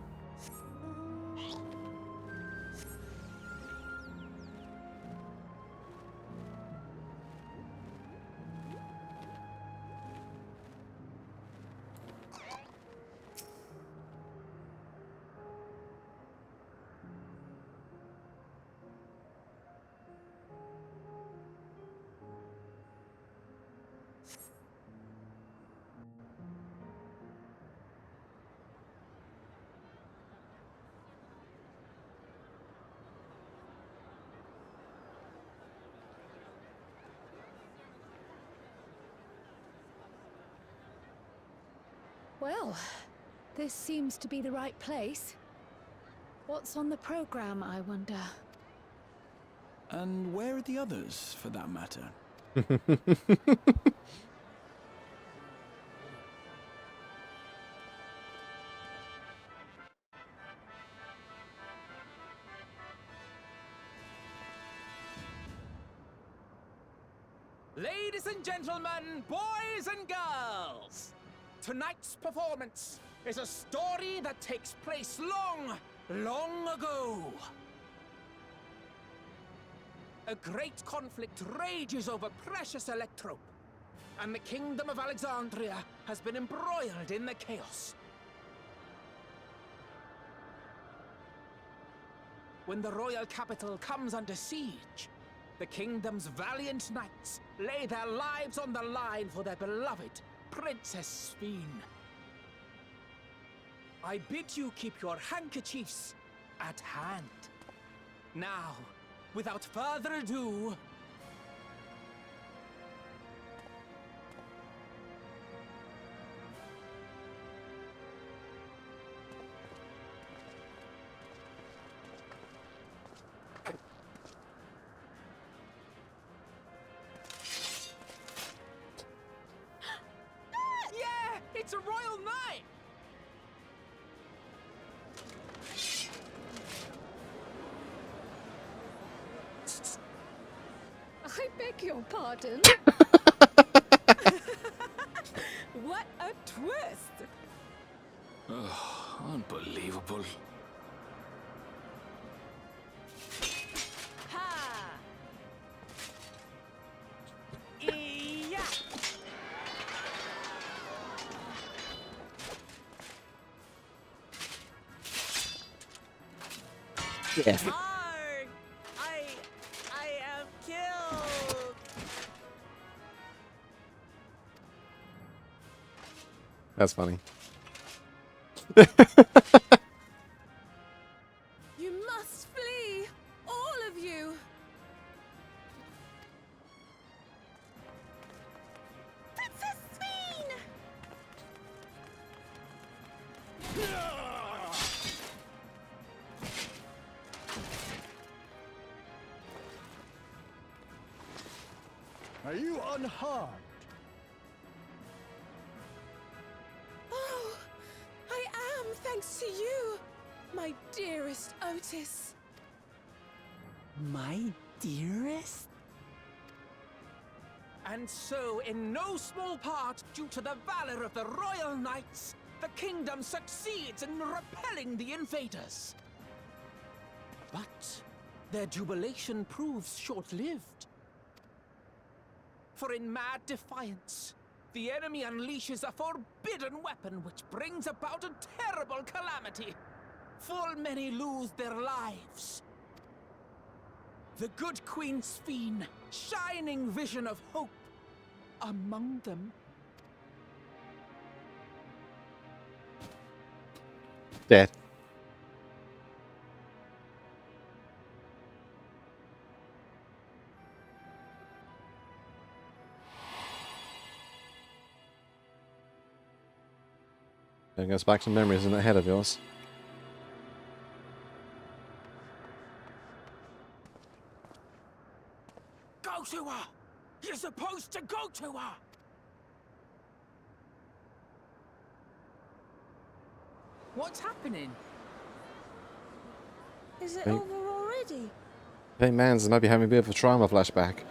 Well, this seems to be the right place. What's on the program, I wonder? And where are the others, for that matter? Ladies and gentlemen, boys and girls, tonight's performance is a story that takes place long, long ago. A great conflict rages over precious electrope, and the kingdom of Alexandria has been embroiled in the chaos. When the royal capital comes under siege, the kingdom's valiant knights lay their lives on the line for their beloved Princess Sphene. I bid you keep your handkerchiefs at hand. Now, without further ado, yeah, it's a royal knight! I beg your pardon? What a twist! Oh, unbelievable. Ha! Yeah! Yeah. Arg! I am killed! That's funny. You must flee! All of you! Princess Sphene! Are you unharmed? Oh, I am, thanks to you, my dearest Otis. My dearest? And so, in no small part, due to the valor of the royal knights, the kingdom succeeds in repelling the invaders. But their jubilation proves short-lived. For in mad defiance, the enemy unleashes a forbidden weapon which brings about a terrible calamity. Full many lose their lives. The good Queen Sphene, shining vision of hope, among them. Dead. Bring us back some memories in the head of yours. Go to her! You're supposed to go to her! What's happening? Is it Hey. over already? I think Mans might be having a bit of a trauma flashback.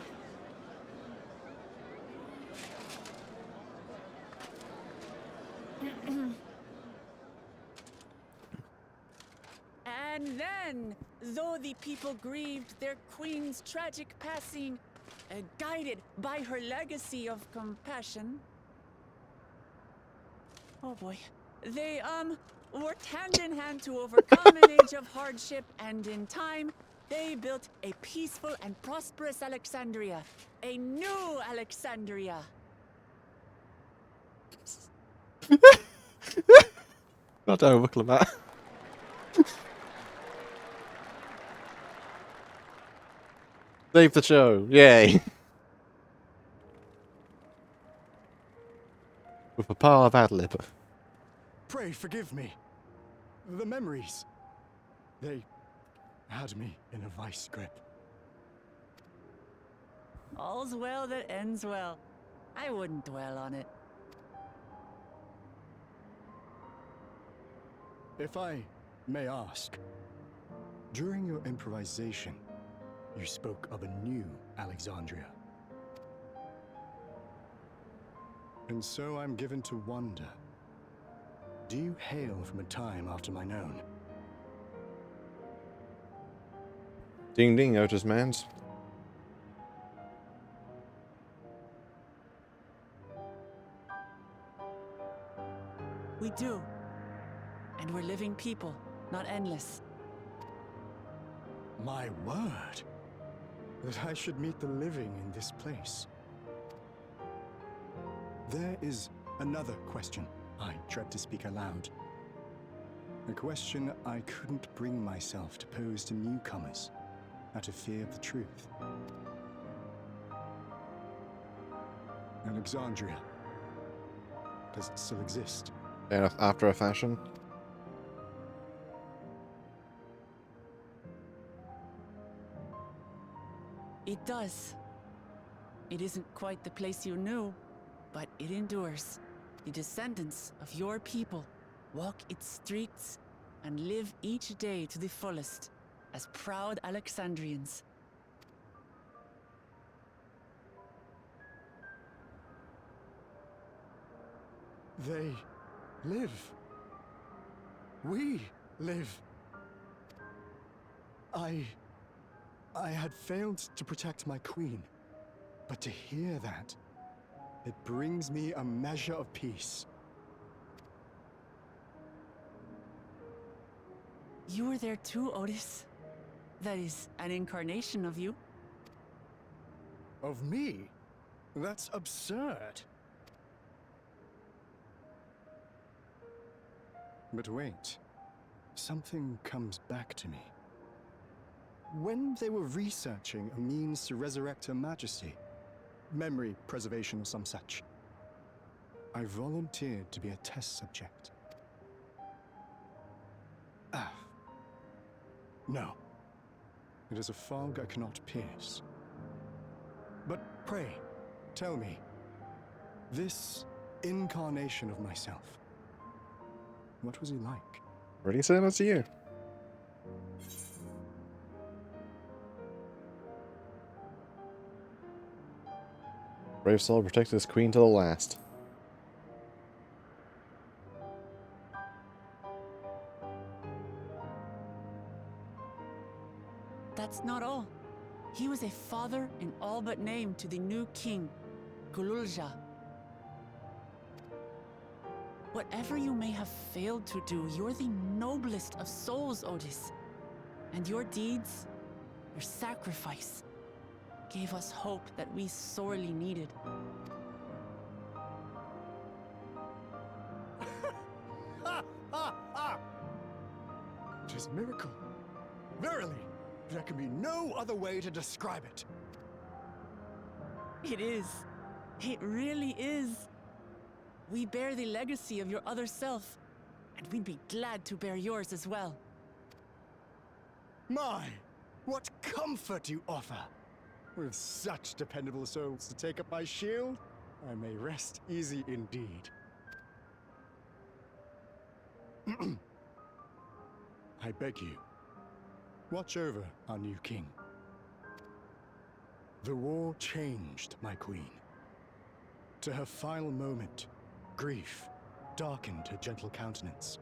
And then, though the people grieved their queen's tragic passing, guided by her legacy of compassion, oh boy, they, worked hand in hand to overcome an age of hardship, and in time, they built a peaceful and prosperous Alexandria. A new Alexandria. Not overlook that. Save the show. Yay. With a power of ad lib. Pray forgive me. The memories, they had me in a vice grip. All's well that ends well. I wouldn't dwell on it. If I may ask, during your improvisation, you spoke of a new Alexandria. And so I'm given to wonder, do you hail from a time after mine own? Ding ding, Otis Mans. We do. And we're living people, not endless. My word! That I should meet the living in this place. There is another question I dread to speak aloud. A question I couldn't bring myself to pose to newcomers out of fear of the truth. Alexandria. Does it still exist? After a fashion. It does. It isn't quite the place you knew, but it endures. The descendants of your people walk its streets and live each day to the fullest as proud Alexandrians. They live. We live. I had failed to protect my queen, but to hear that, it brings me a measure of peace. You were there too, Otis. That is an incarnation of you. Of me? That's absurd. But wait, something comes back to me. When they were researching a means to resurrect Her Majesty, memory preservation or some such, I volunteered to be a test subject. No. It is a fog I cannot pierce. But pray, tell me, this incarnation of myself, what was he like? Really saying that to you? Brave soul protects his queen to the last. That's not all. He was a father in all but name to the new king, Gululja. Whatever you may have failed to do, you're the noblest of souls, Otis. And your deeds, your sacrifice, gave us hope that we sorely needed. It is a miracle. Verily, there can be no other way to describe it. It is. It really is. We bear the legacy of your other self, and we'd be glad to bear yours as well. My, what comfort you offer! With such dependable souls to take up my shield, I may rest easy indeed. I beg you, watch over our new king. The war changed my queen. To her final moment, grief darkened her gentle countenance.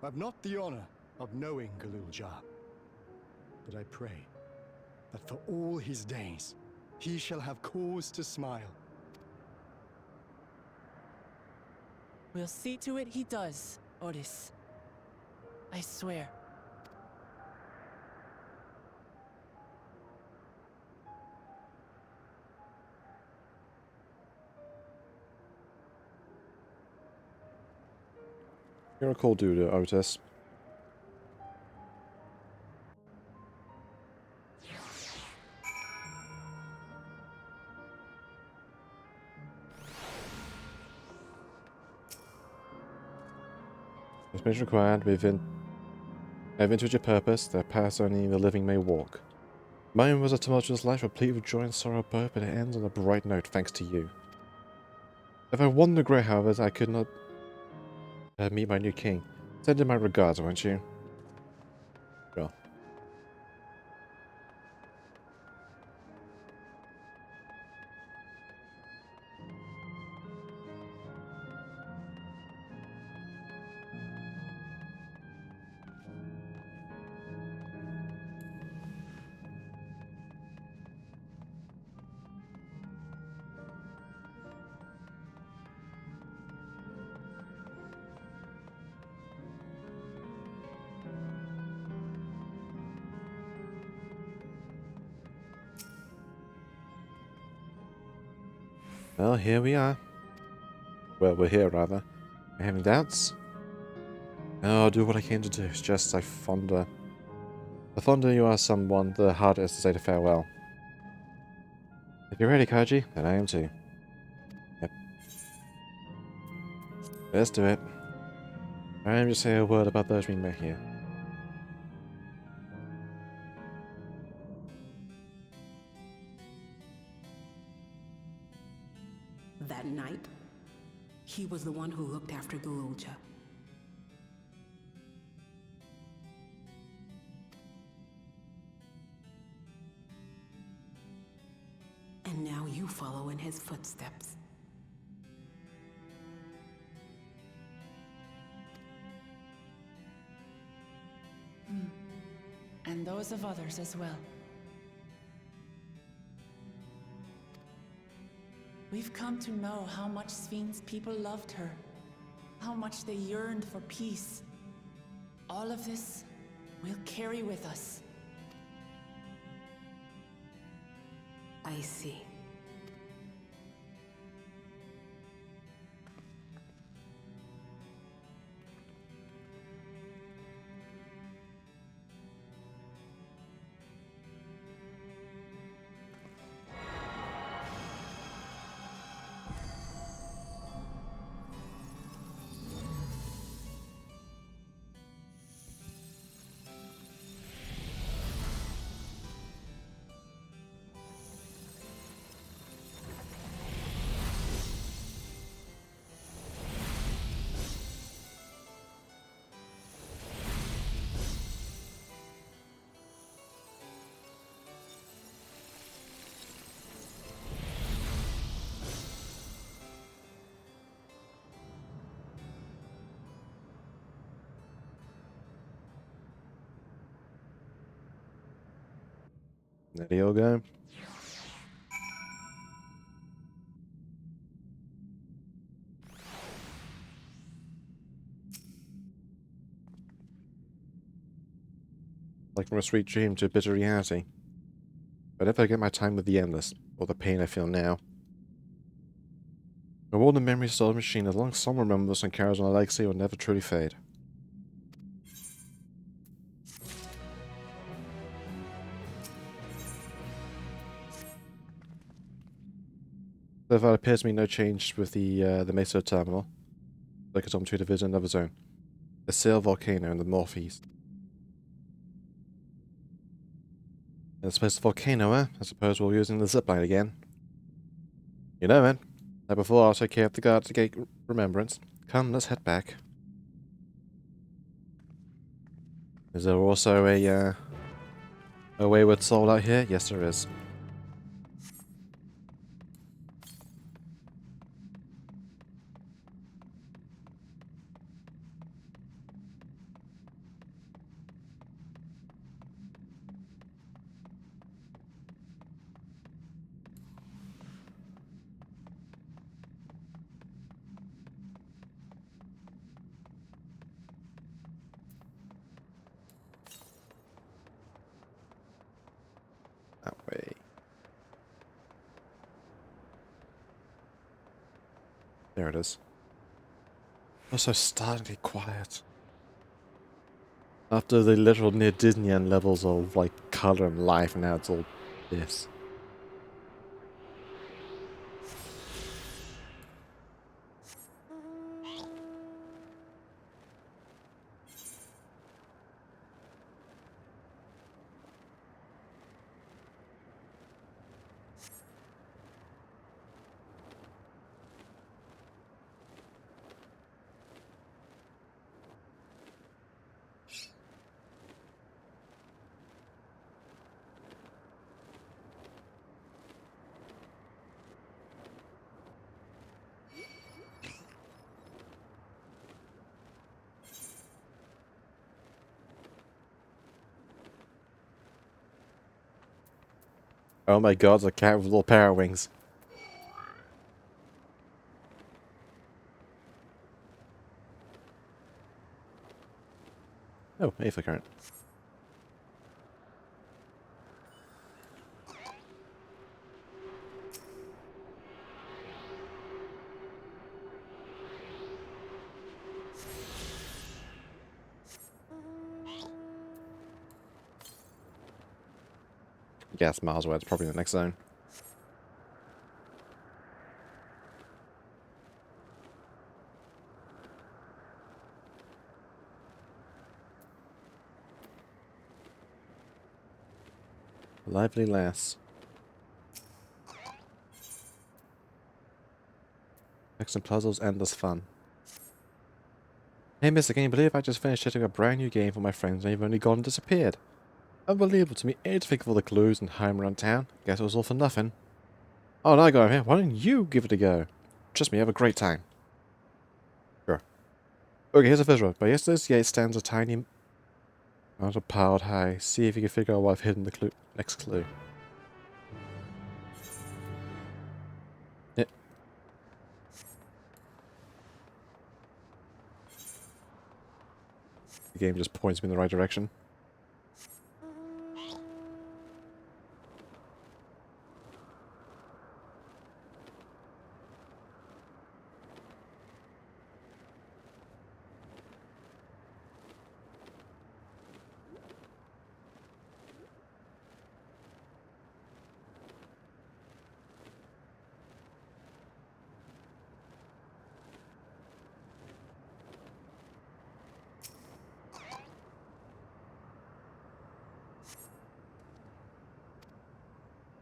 I've not the honor of knowing Gululja, but I pray that for all his days, he shall have cause to smile. We'll see to it he does, Otis. I swear. You're a cool dude, Otis. As mission required, I've entered your purpose, that path only the living may walk. Mine was a tumultuous life, replete with joy and sorrow both, but it ends on a bright note thanks to you. If I won the Grey, however, I could not meet my new king. Send him my regards, won't you? Sure. Well, here we are. Well, we're here, rather. Are you having doubts? No, I'll do what I came to do. It's just the fonder you are someone, the harder it is to say to farewell. If you're ready, Kaji, then I am too. Yep. Let's do it. I am just say a word about those we met here. That night, he was the one who looked after Gululja. And now you follow in his footsteps. And those of others as well. We've come to know how much Svin's people loved her, how much they yearned for peace. All of this we'll carry with us. I see. There you all go. Like from a sweet dream to a bitter reality. But if I get my time with the endless, or the pain I feel now. The world and memories of the machine, as long as someone remembers and carries on a legacy, will never truly fade. So far, it appears to be no change with the Mesa terminal. Like it's on to division another zone. The Sail volcano in the northeast. Let's place the volcano, eh? I suppose we're using the zipline again. You know, man. Like before, I'll take care of the guard to gate remembrance. Come, let's head back. Is there also a wayward soul out here? Yes, there is. That way. There it is. Also startlingly quiet. After the literal near Disneyland levels of like color and life, and now it's all this. Oh my god, it's a cat with little parrot wings. Oh, Aether current. Gas miles away, it's probably the next zone. Lively lass. Excellent puzzles, endless fun. Hey mister, can you believe I just finished setting a brand new game for my friends and they've only gone and disappeared? Unbelievable to me, to think of all the clues and home around town. Guess it was all for nothing. Oh, now I got him here. Why don't you give it a go? Trust me, have a great time. Sure. Okay, here's a visual. By yesterday's gate stands a tiny mountain piled high. See if you can figure out why I've hidden the next clue. Yeah. The game just points me in the right direction.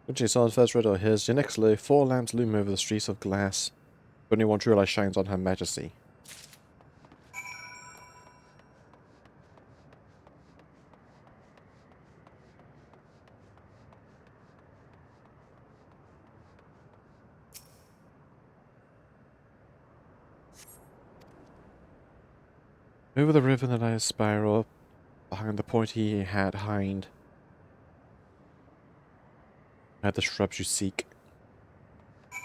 Once you saw the first riddle, here's your next clue. 4 lamps loom over the streets of glass. Only one true light shines on Her Majesty. Over the river that lies spiral, behind the pointy hat hind, at the shrubs you seek.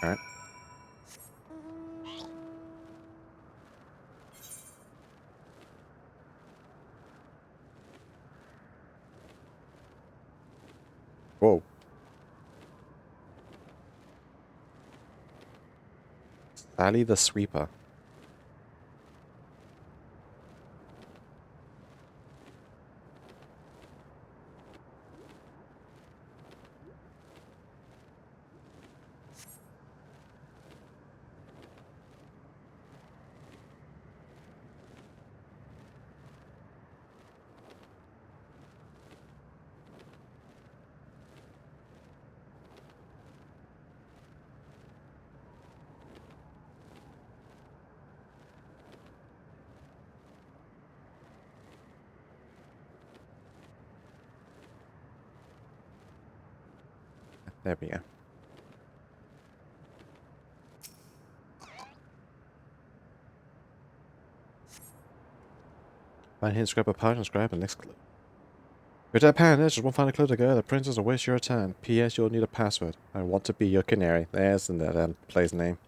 Alright. Whoa. Sally the Sweeper. There we go. Find hidden scrap apart and scrap the next clue. With that pan, there's just one final clue to go. The princess will waste your turn. P.S. You'll need a password. I want to be your canary. There's the play's name.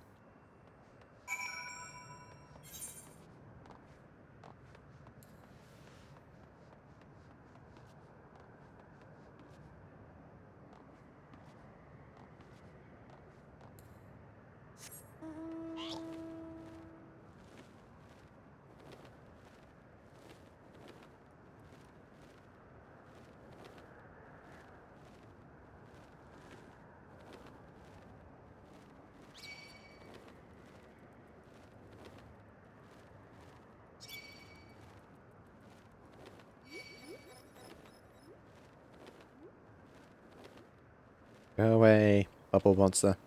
Go away, bubble monster.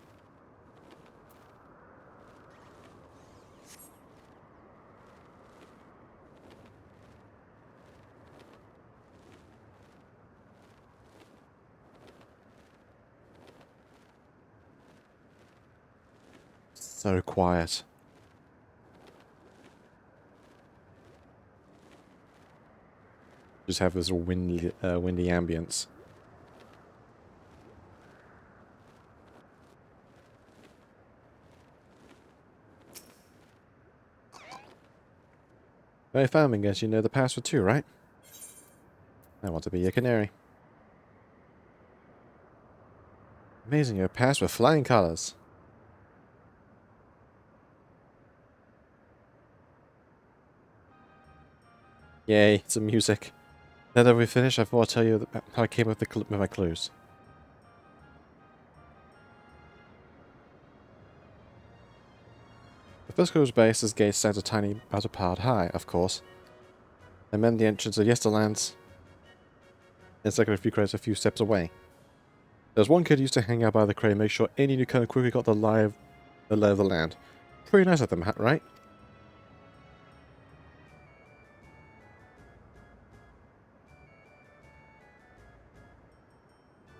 So quiet. Just have this windy ambience. By farming us, you know the password too, right? I want to be a canary. Amazing, you're passed with flying colors. Yay, some music. Now that we finished, I thought I'd tell you how I came up with my clues. The first clue's base is gate stands a tiny outer part high, of course. I meant the entrance of Yesterlands. It's like a few crates a few steps away. There's one kid who used to hang out by the crate and make sure any newcomer quickly got the lay of the land. Pretty nice of them, right?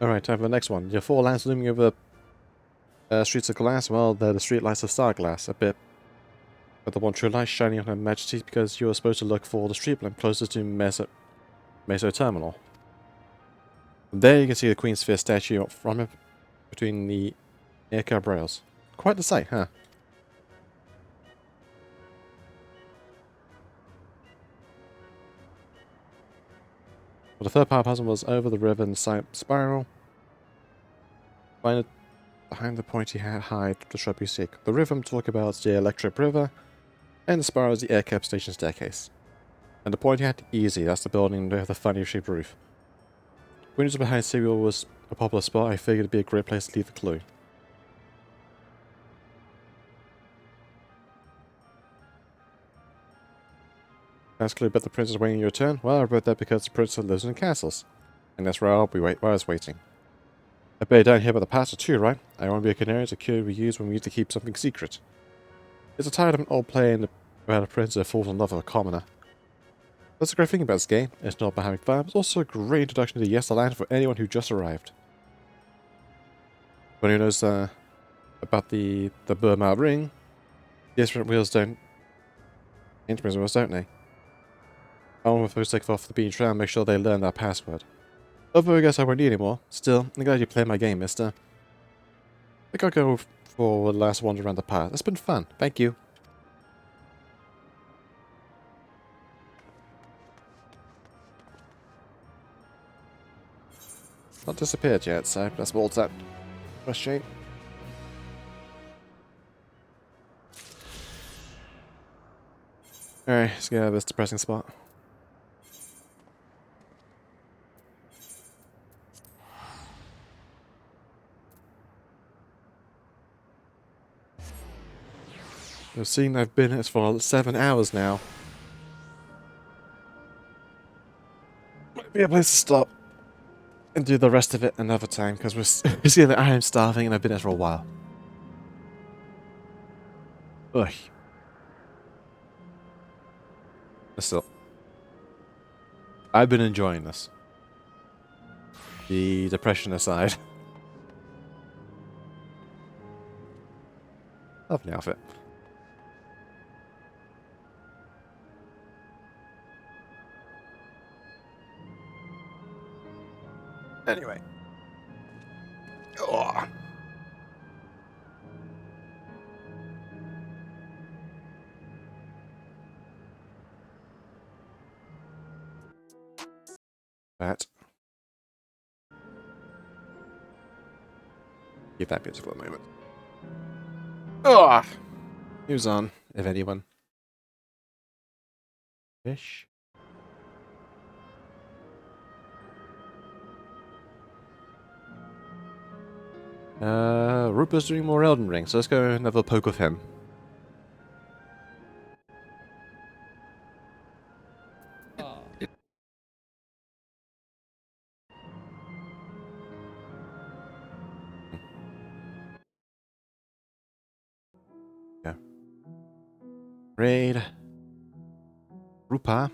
Alright, time for the next one. Your four lands looming over streets of glass, well, they're the street lights of Starglass, a bit. But the one true light shining on Her Majesty because you are supposed to look for the street lamp closest to Meso Terminal. From there you can see the Queen's Sphere statue from it between the aircraft rails. Quite the sight, huh? Well, the third part of the puzzle was over the river and the spiral. Behind the pointy hide the shrub you seek. The river I'm talking about is the electric river, and the spiral is the aircraft station staircase. And the pointy hat, easy, that's the building with the funny shaped roof. Windows behind Serial was a popular spot, I figured it'd be a great place to leave a clue. Last clue about the princess waiting your turn? Well, I wrote that because the princess lives in castles. And that's where I'll be while I was waiting. I bet down here about the password too, right? I want to be a canary, it's a cure we use when we need to keep something secret. It's a tired of an old playing about a princess who falls in love with a commoner. That's a great thing about this game. It's not about having fun, it's also a great introduction to Yesterland for anyone who just arrived. Anyone who knows about the Burma ring, the instrument wheels don't they? I want to first take off the bean trail and make sure they learn that password. Although I guess I won't need anymore. Still, I'm glad you played my game, mister. I think I'll go for the last wander around the path. It's been fun. Thank you. Not disappeared yet, so that's all that. Press shape. Alright, let's get out of this depressing spot. You've seen I've been here for 7 hours now. Might be a place to stop and do the rest of it another time because we're seeing that I am starving and I've been here for a while. Ugh. But still, I've been enjoying this. The depression aside. Lovely outfit. Anyway. Oh. That. Give that beautiful a moment. Oh. Who's on, if anyone? Fish. Rupert's doing more Elden Ring, so let's go and have a poke of him. Yeah. Raid. Rupa.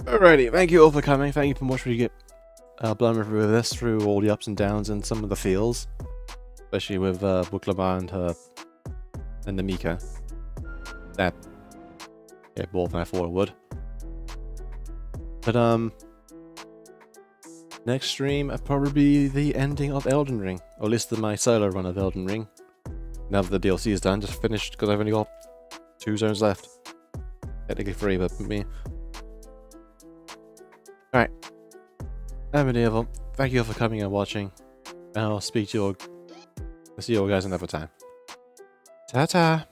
Alrighty, thank you all for coming. Thank you for watching me get blown through this, through all the ups and downs and some of the feels. Especially with Buklama and her and the Mika. That more than I thought it would. But Next stream, probably the ending of Elden Ring, or at least my solo run of Elden Ring. Now that the DLC is done, just finished because I've only got 2 zones left. Technically 3, but me. Alright. I'm Medieval. Thank you all for coming and watching. And I'll speak to you all. I'll see you all guys another time. Ta-ta!